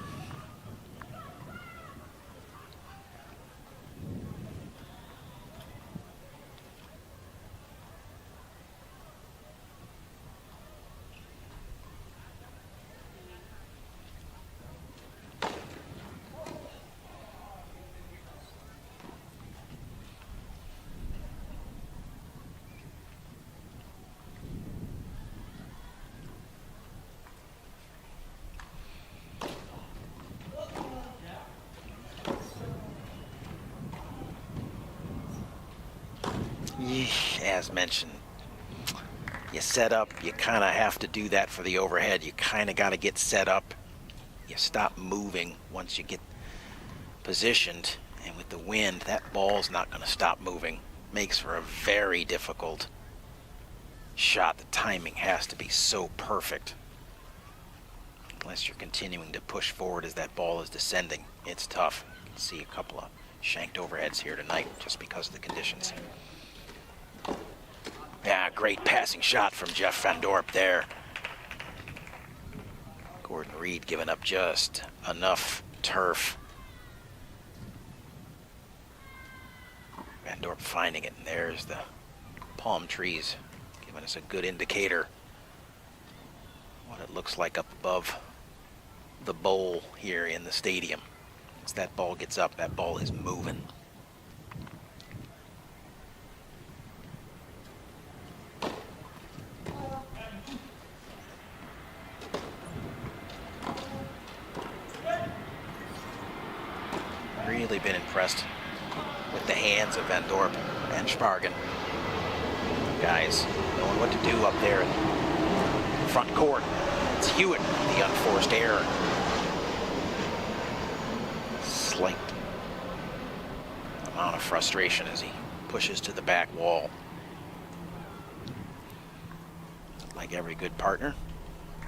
As mentioned, you set up, you kind of have to do that for the overhead. You kind of got to get set up. You stop moving once you get positioned, and with the wind, that ball's not going to stop moving. Makes for a very difficult shot. The timing has to be so perfect. Unless you're continuing to push forward as that ball is descending, it's tough. You can see a couple of shanked overheads here tonight just because of the conditions. Yeah, great passing shot from Jeff Van Dorp there. Gordon Reed giving up just enough turf. Van Dorp finding it, and there's the palm trees giving us a good indicator what it looks like up above the bowl here in the stadium. As that ball gets up, that ball is moving. Really been impressed with the hands of Van Dorp and Spargen. Guys knowing what to do up there in front court. It's Hewitt, the unforced error. Slight amount of frustration as he pushes to the back wall. Like every good partner,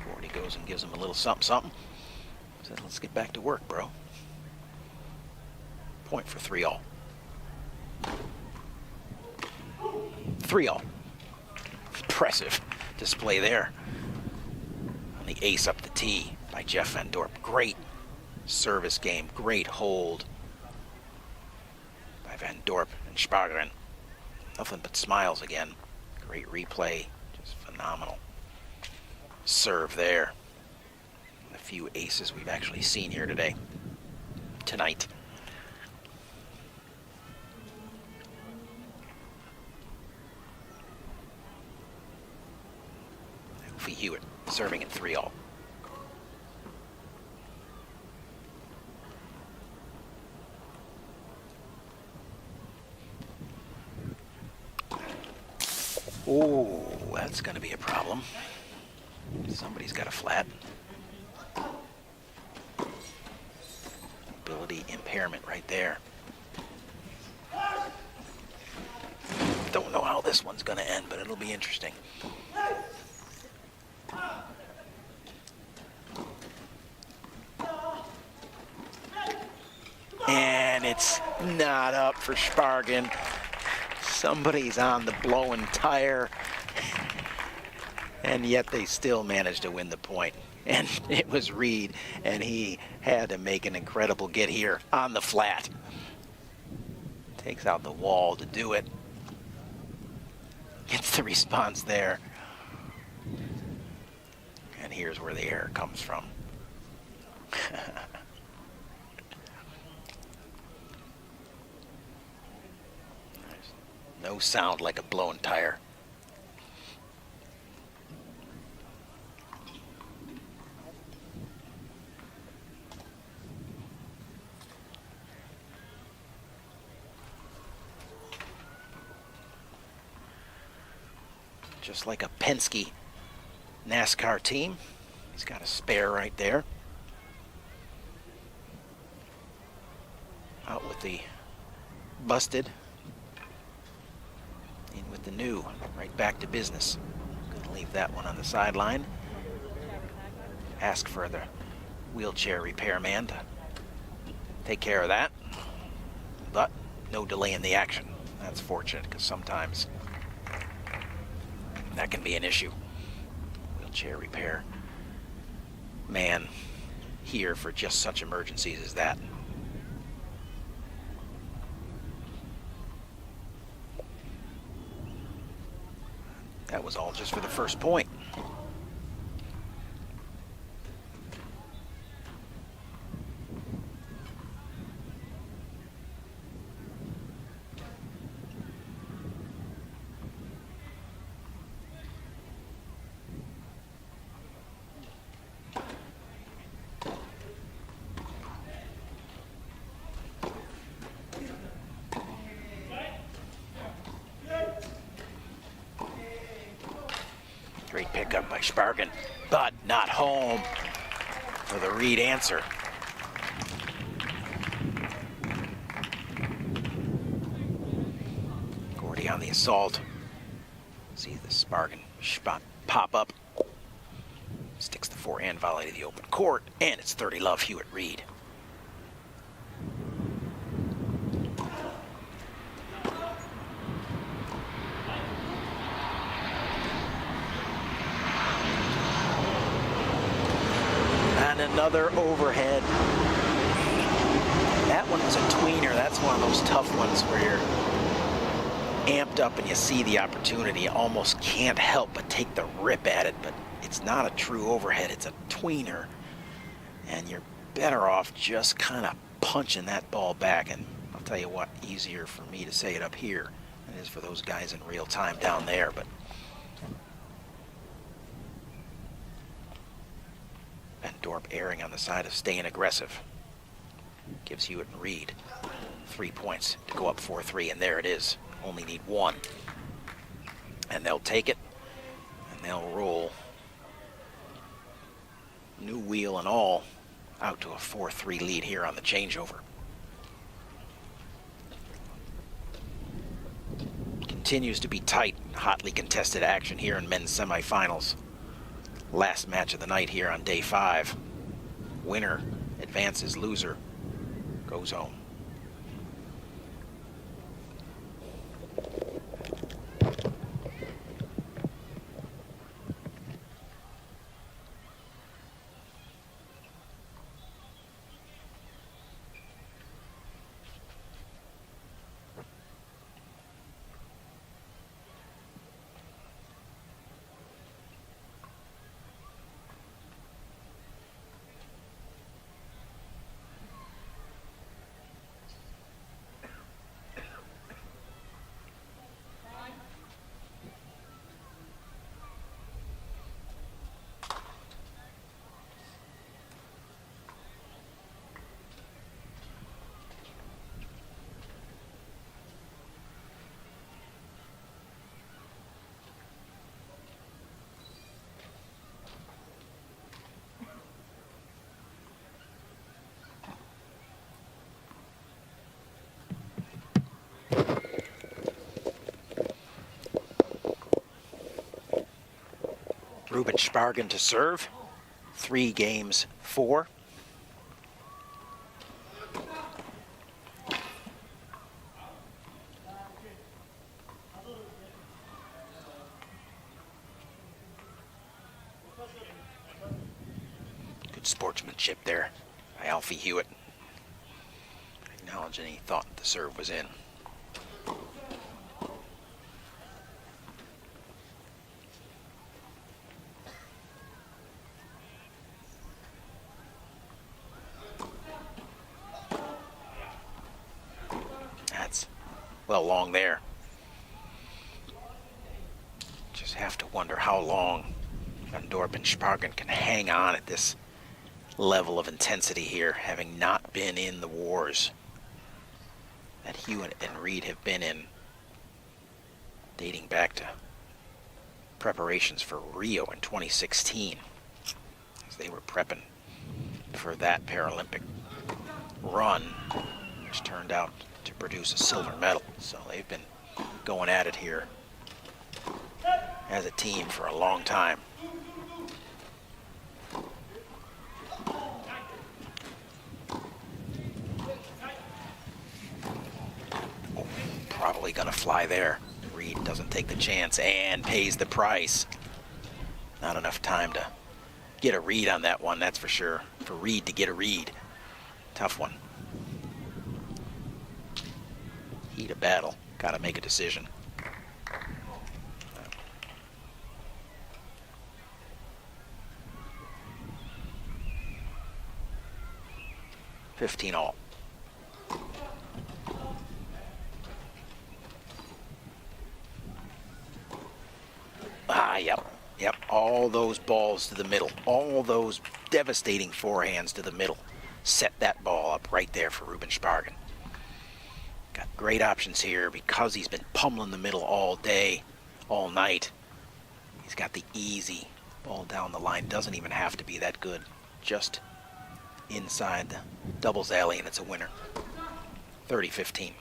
Gordy goes and gives him a little something. Says, let's get back to work, bro. Point for 3-all. 3-all. Impressive display there. On the ace up the tee by Jeff Van Dorp. Great service game. Great hold by Van Dorp and Spargen. Nothing but smiles again. Great replay. Just phenomenal serve there. The few aces we've actually seen here today. Tonight. Hewitt serving at 3-all. Oh, that's going to be a problem. Somebody's got a flat. Ability impairment right there. Don't know how this one's going to end, but it'll be interesting. it's not up for Spargen. Somebody's on the blowing tire. And yet they still managed to win the point. And it was Reed, and he had to make an incredible get here on the flat. Takes out the wall to do it. Gets the response there. And here's where the error comes from. No sound like a blown tire. Just like a Penske NASCAR team. He's got a spare right there. Out with the busted. In with the new. Right back to business. Gonna leave that one on the sideline. Ask for the wheelchair repairman to take care of that. But no delay in the action. That's fortunate, because sometimes that can be an issue. Wheelchair repair man here for just such emergencies as that. That was all just for the first point. Great pickup by Spargen, but not home for the Reed answer. Gordy on the assault. See the Spargen spot pop up. Sticks the forehand volley to the open court, and it's 30 love Hewitt Reed. Another overhead. That one was a tweener. That's one of those tough ones where you're amped up and you see the opportunity. You almost can't help but take the rip at it, but it's not a true overhead. It's a tweener. And you're better off just kind of punching that ball back. And I'll tell you what, easier for me to say it up here than it is for those guys in real time down there. But and Dorp erring on the side of staying aggressive. Gives Hewitt and Reed 3 points to go up 4-3, and there it is. Only need one. And they'll take it, and they'll roll. New wheel and all out to a 4-3 lead here on the changeover. Continues to be tight, hotly contested action here in men's semifinals. Last match of the night here on day 5. Winner advances, loser goes home. Ruben Spargen to serve. 3 games, 4. Good sportsmanship there by Alfie Hewitt. Acknowledging he thought the serve was in. That's well long there. Just have to wonder how long Van Dorp and Spargen can hang on at this level of intensity here, having not been in the wars that Hewitt and Reed have been in, dating back to preparations for Rio in 2016, as they were prepping for that Paralympic run, which turned out to produce a silver medal. So they've been going at it here as a team for a long time. Probably gonna fly there. Reed doesn't take the chance and pays the price. Not enough time to get a read on that one, that's for sure. For Reed to get a read. Tough one. Heat of battle. Gotta make a decision. $15 all. Yep. All those balls to the middle. All those devastating forehands to the middle. Set that ball up right there for Ruben Spargen. Got great options here because he's been pummeling the middle all day, all night. He's got the easy ball down the line. Doesn't even have to be that good. Just inside the doubles alley, and it's a winner. 30-15.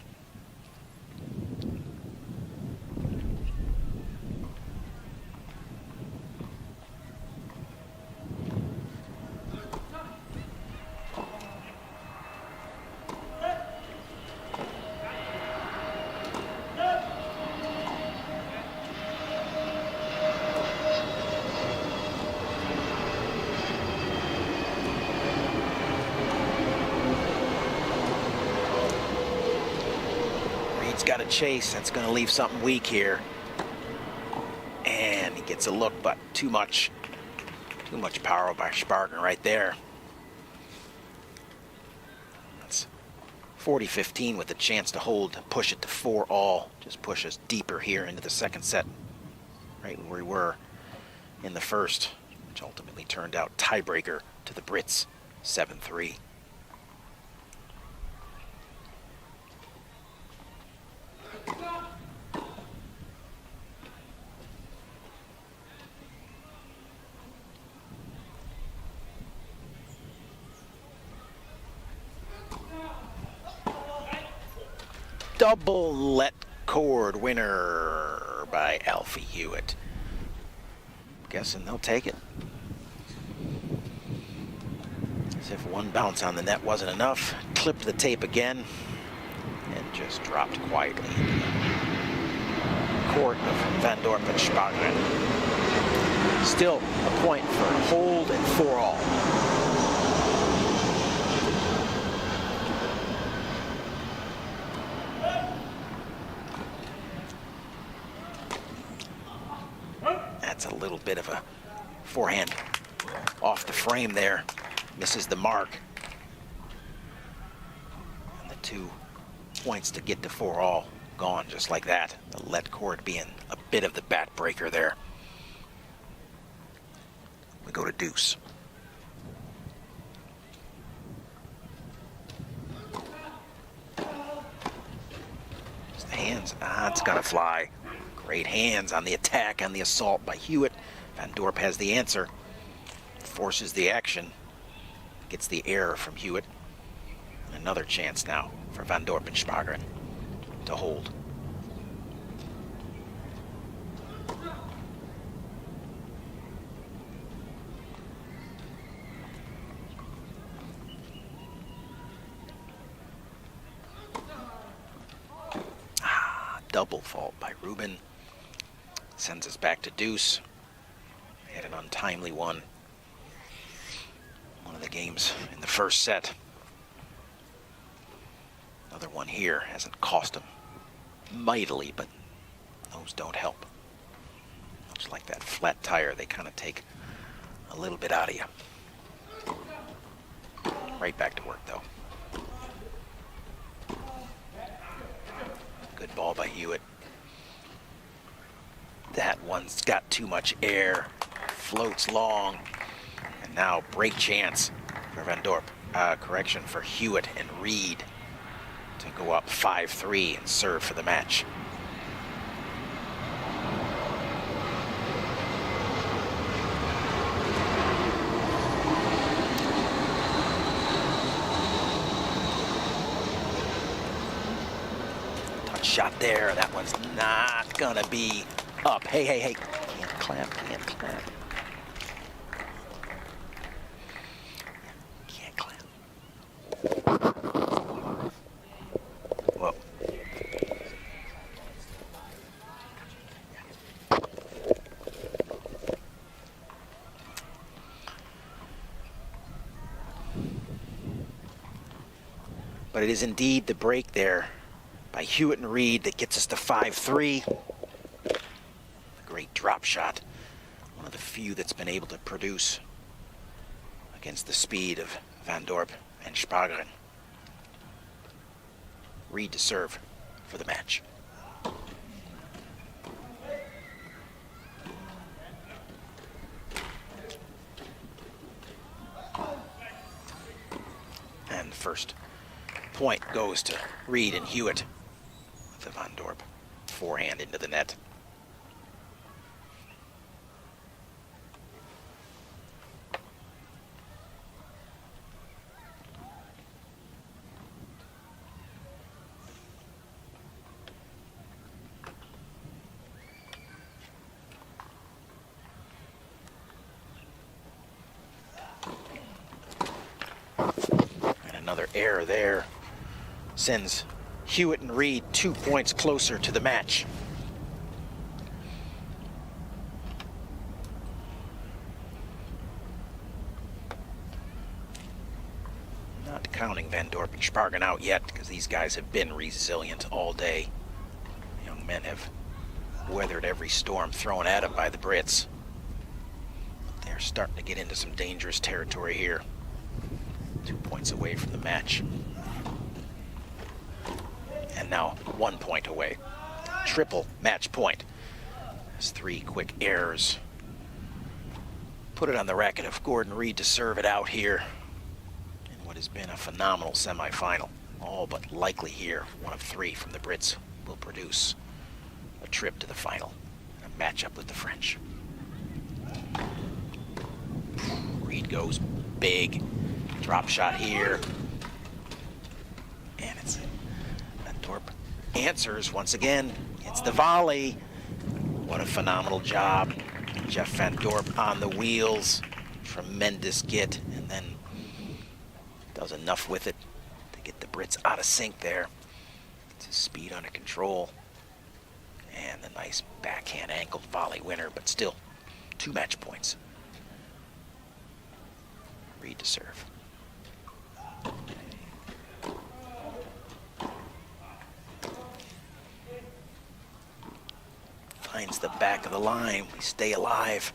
Got a chase. That's going to leave something weak here. And he gets a look, but too much power by Spargen right there. That's 40-15 with a chance to hold, push it to 4-all. Just push us deeper here into the second set, right where we were in the first, which ultimately turned out tiebreaker to the Brits, 7-3. Double let cord winner by Alfie Hewitt. Guessing they'll take it. As if one bounce on the net wasn't enough, clipped the tape again and just dropped quietly into the court of Van Dorp and Spargen. Still a point for hold and 4-all. That's a little bit of a forehand off the frame there. Misses the mark. And the 2 points to get to 4-all gone just like that. The let cord being a bit of the bat breaker there. We go to deuce. It's the hands. It's gonna fly. Great hands on the attack, on the assault by Hewitt. Van Dorp has the answer. Forces the action. Gets the error from Hewitt. Another chance now for Van Dorp and Spargen to hold. Double fault by Ruben. Sends us back to deuce. Had an untimely one One of the games in the first set. Another one here hasn't cost him mightily, but those don't help. Much like that flat tire, they kind of take a little bit out of you. Right back to work, though. Good ball by Hewitt. That one's got too much air. Floats long. And now break chance for Van Dorp. Correction, for Hewitt and Reed to go up 5-3 and serve for the match. Shot there. That one's not gonna be up. Hey, hey, hey. Can't clamp, can't clamp. Can't clamp. Whoa. But it is indeed the break there by Hewitt and Reed that gets us to 5-3. A great drop shot. One of the few that's been able to produce against the speed of Van Dorp and Spagren. Reed to serve for the match. And the first point goes to Reed and Hewitt. The Van Dorp forehand into the net. And another error there sends Hewitt and Reed 2 points closer to the match. Not counting Van Dorp and Spargen out yet, because these guys have been resilient all day. Young men have weathered every storm thrown at them by the Brits. They're starting to get into some dangerous territory here. 2 points away from the match. And now 1 point away. Triple match point. There's 3 quick errors. Put it on the racket of Gordon Reed to serve it out here in what has been a phenomenal semifinal. All but likely here, 1 of 3 from the Brits will produce a trip to the final, a matchup with the French. Reed goes big. Drop shot here. And it's Van Dorp answers once again. It's the volley. What a phenomenal job. Jeff Van Dorp on the wheels. Tremendous get, and then does enough with it to get the Brits out of sync there. It's his speed under control. And the nice backhand angled volley winner, but still 2 match points. Reed to serve. Finds the back of the line. We stay alive.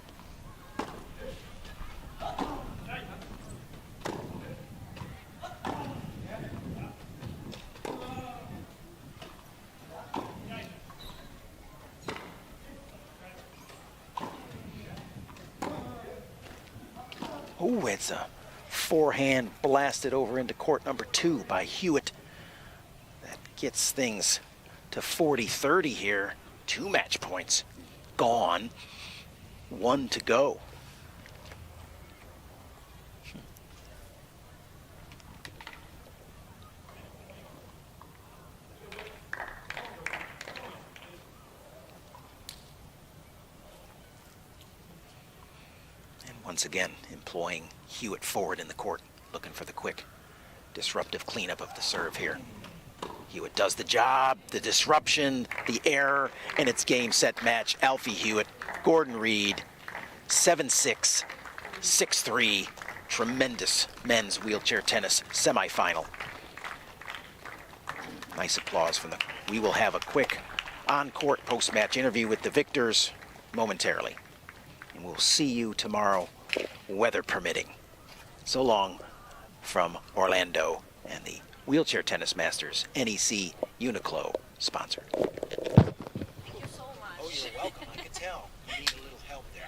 Oh, it's a forehand blasted over into court number 2 by Hewitt. That gets things to 40-30 here. 2 match points gone. 1 to go. Once again, employing Hewitt forward in the court, looking for the quick, disruptive cleanup of the serve here. Hewitt does the job, the disruption, the error, and it's game, set, match. Alfie Hewitt, Gordon Reed, 7-6, 6-3, tremendous men's wheelchair tennis semifinal. Nice applause from the. We will have a quick on-court post-match interview with the victors momentarily. And we'll see you tomorrow, weather permitting. So long from Orlando and the Wheelchair Tennis Masters NEC Uniqlo sponsor. Thank you so much. Oh, you're welcome. I could tell. You need a little help there.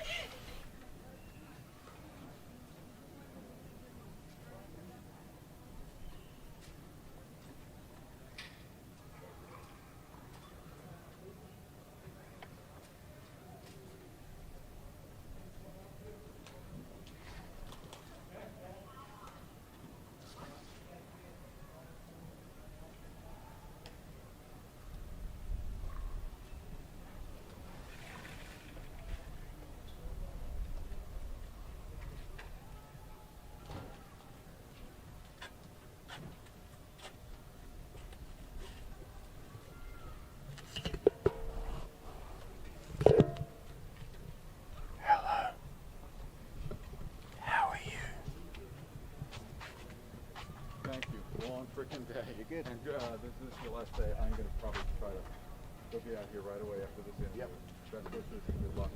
Thank you. Long freaking day. You're good. And this is your last day. I'm going to probably try to go be out here right away after this interview. Best wishes and good luck.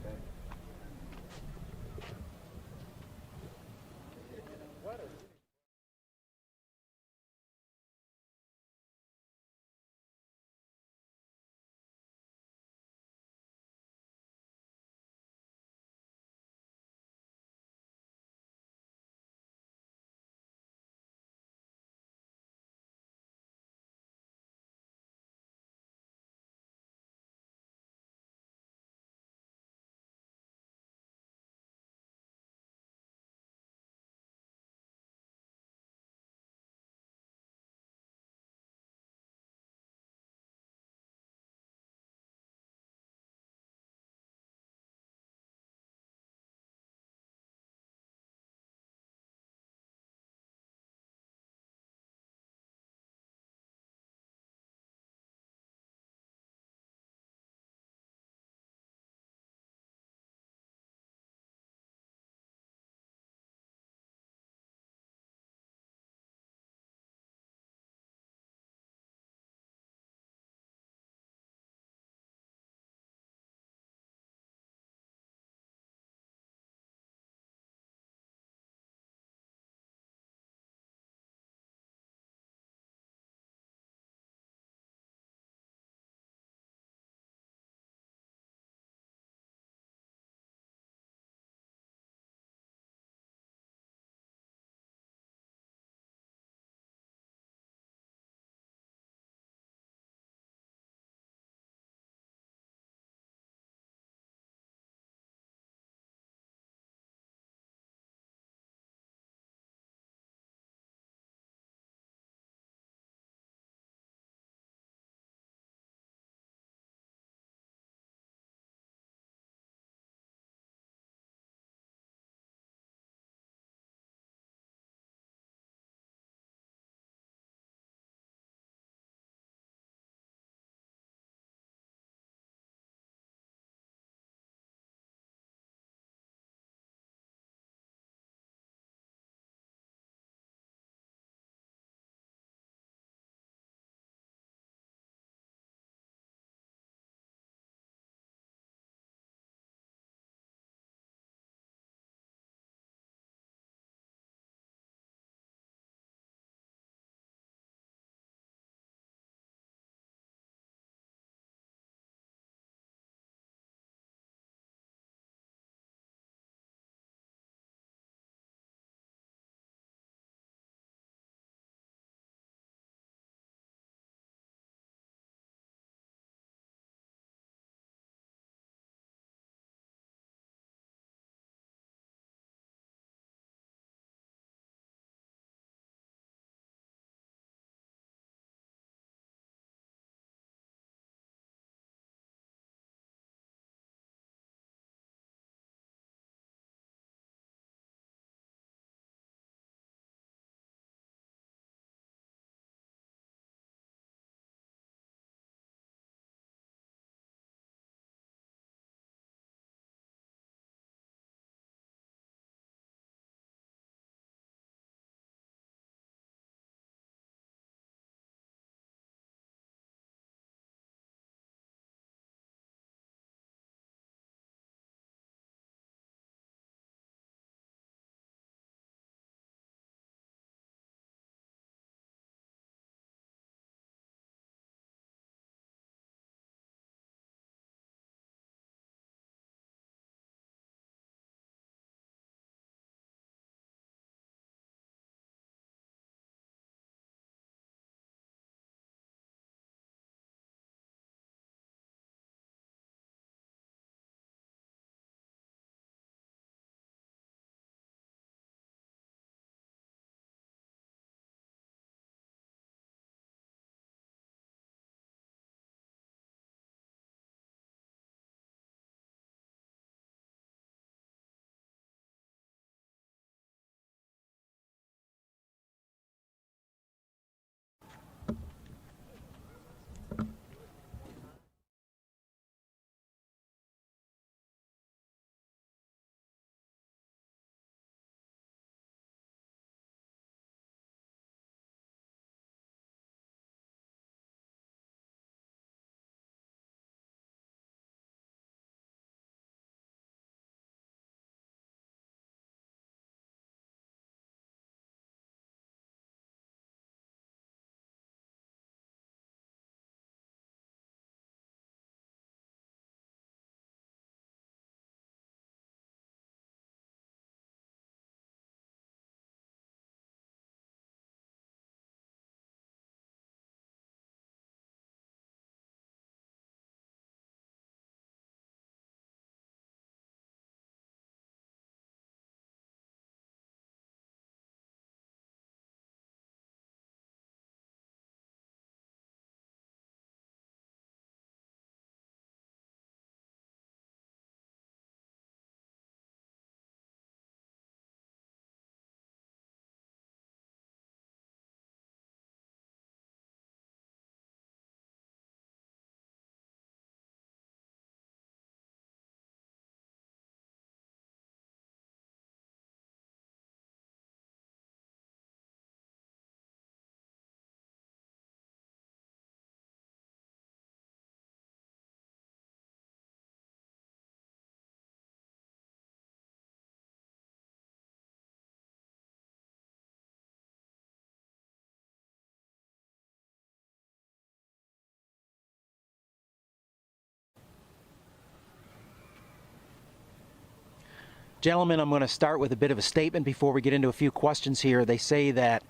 Gentlemen, I'm going to start with a bit of a statement before we get into a few questions here. They say that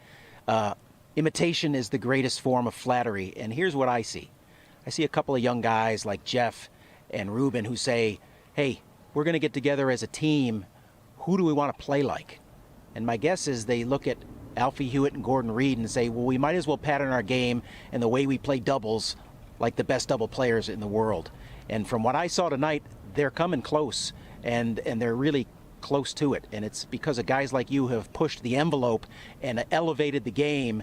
imitation is the greatest form of flattery, and here's what I see. I see a couple of young guys like Jeff and Ruben who say, hey, we're going to get together as a team. Who do we want to play like? And my guess is they look at Alfie Hewitt and Gordon Reed and say, well, we might as well pattern our game and the way we play doubles like the best double players in the world. And from what I saw tonight, they're coming close, and they're really close to it. And it's because of guys like you have pushed the envelope and elevated the game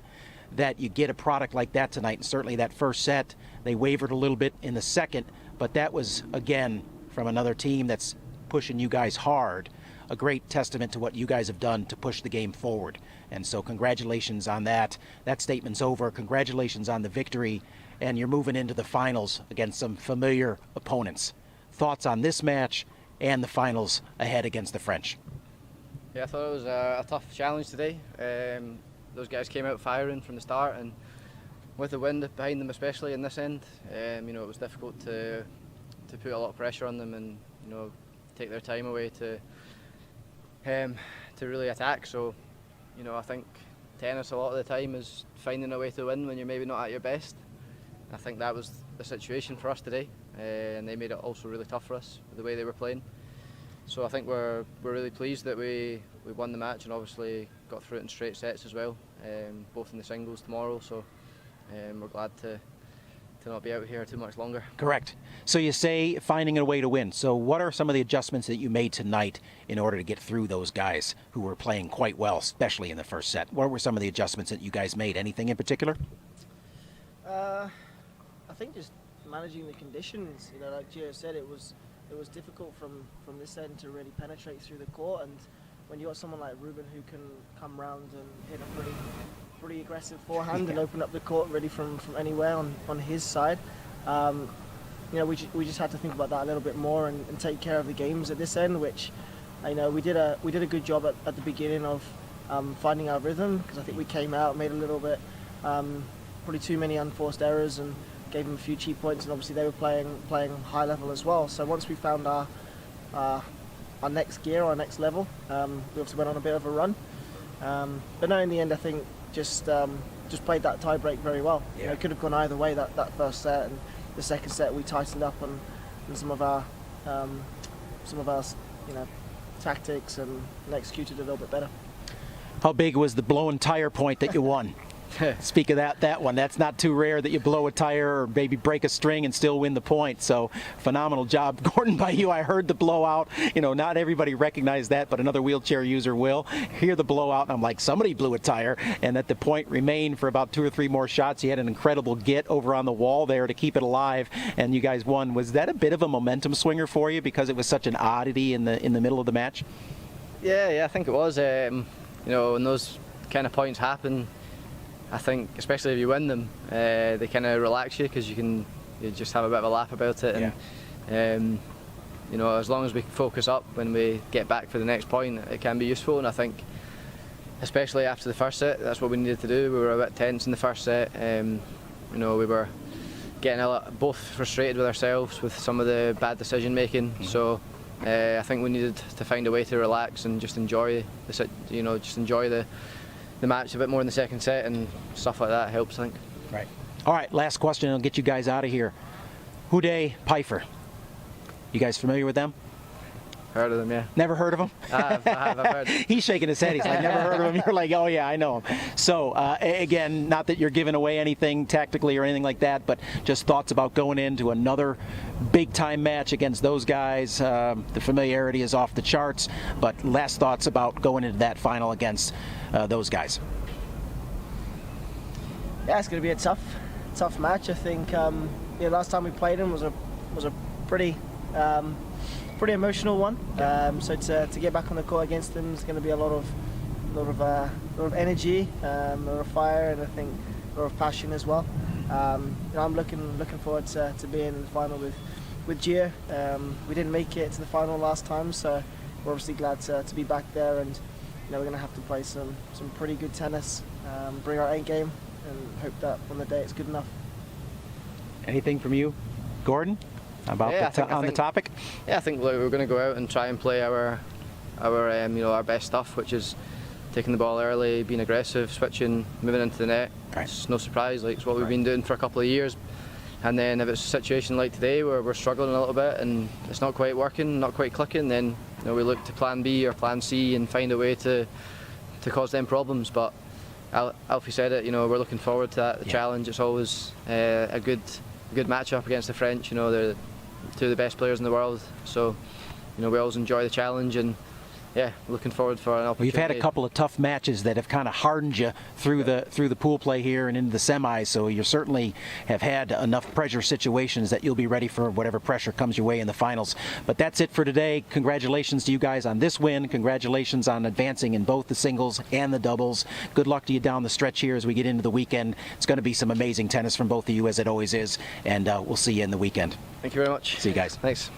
that you get a product like that tonight. And certainly that first set, they wavered a little bit in the second, but that was, again, from another team that's pushing you guys hard, a great testament to what you guys have done to push the game forward. And so congratulations on that. That statement's over. Congratulations on the victory, and you're moving into the finals against some familiar opponents. Thoughts on this match and the finals ahead against the French? Yeah, I thought it was a tough challenge today. Those guys came out firing from the start, and with the wind behind them, especially in this end, it was difficult to put a lot of pressure on them and take their time away to really attack. So, I think tennis a lot of the time is finding a way to win when you're maybe not at your best. I think that was the situation for us today, and they made it also really tough for us with the way they were playing. So I think we're really pleased that we won the match and obviously got through it in straight sets as well, both in the singles tomorrow. So we're glad to not be out here too much longer. Correct. So you say finding a way to win. So what are some of the adjustments that you made tonight in order to get through those guys who were playing quite well, especially in the first set? What were some of the adjustments that you guys made? Anything in particular? I think just managing the conditions. Like Gio said, it was difficult from this end to really penetrate through the court, and when you got someone like Ruben who can come round and hit a pretty aggressive forehand and open up the court really from anywhere on his side, we just had to think about that a little bit more and take care of the games at this end, which we did a good job at the beginning of finding our rhythm, because I think we came out, made a little bit probably too many unforced errors and gave them a few cheap points, and obviously they were playing high level as well. So once we found our next gear, our next level, we obviously went on a bit of a run. But no, in the end, I think just played that tie break very well. Yeah. It could have gone either way, that first set, and the second set we tightened up on some of our tactics and executed a little bit better. How big was the blown tire point that you won? Speak of that one. That's not too rare that you blow a tire or maybe break a string and still win the point. So phenomenal job, Gordon, by you. I heard the blowout. Not everybody recognized that, but another wheelchair user will hear the blowout. And I'm like, somebody blew a tire, and that the point remained for about 2 or 3 more shots. You had an incredible get over on the wall there to keep it alive, and you guys won. Was that a bit of a momentum swinger for you because it was such an oddity in the middle of the match? Yeah, I think it was. When those kind of points happen, I think, especially if you win them, they kind of relax you because you just have a bit of a laugh about it. And as long as we focus up when we get back for the next point, it can be useful. And I think, especially after the first set, that's what we needed to do. We were a bit tense in the first set. We were getting both frustrated with ourselves with some of the bad decision making. Mm-hmm. So I think we needed to find a way to relax and just enjoy the match a bit more in the second set, and stuff like that helps, I think. Right. All right, last question, I'll get you guys out of here. Houdet, Pfeiffer. You guys familiar with them? Heard of them, yeah. Never heard of them? I've heard. He's shaking his head. He's like, never heard of him. You're like, oh yeah, I know him. So again, not that you're giving away anything tactically or anything like that, but just thoughts about going into another big time match against those guys. The familiarity is off the charts, but last thoughts about going into that final against those guys. Yeah, it's going to be a tough match. I think last time we played him was a pretty emotional one. So to get back on the court against them is going to be a lot of energy, a lot of fire, and I think a lot of passion as well. I'm looking forward to being in the final with Gia. We didn't make it to the final last time, so we're obviously glad to be back there, and we're going to have to play some pretty good tennis, bring our A game, and hope that on the day it's good enough. Anything from you, Gordon, about the topic? Yeah, I think we're going to go out and try and play our our best stuff, which is taking the ball early, being aggressive, switching, moving into the net. Right. It's no surprise, like it's what we've been doing for a couple of years. And then if it's a situation like today where we're struggling a little bit and it's not quite working, not quite clicking, then we look to plan B or plan C and find a way to cause them problems. But Alfie said it, we're looking forward to that, the challenge. It's always a good matchup against the French. They're two of the best players in the world, so we always enjoy the challenge, and looking forward for an opportunity. You've had a couple of tough matches that have kind of hardened you through the pool play here and into the semis, so you certainly have had enough pressure situations that you'll be ready for whatever pressure comes your way in the finals. But that's it for today. Congratulations to you guys on this win. Congratulations on advancing in both the singles and the doubles. Good luck to you down the stretch here as we get into the weekend. It's going to be some amazing tennis from both of you, as it always is, and we'll see you in the weekend. Thank you very much. See you guys. Thanks.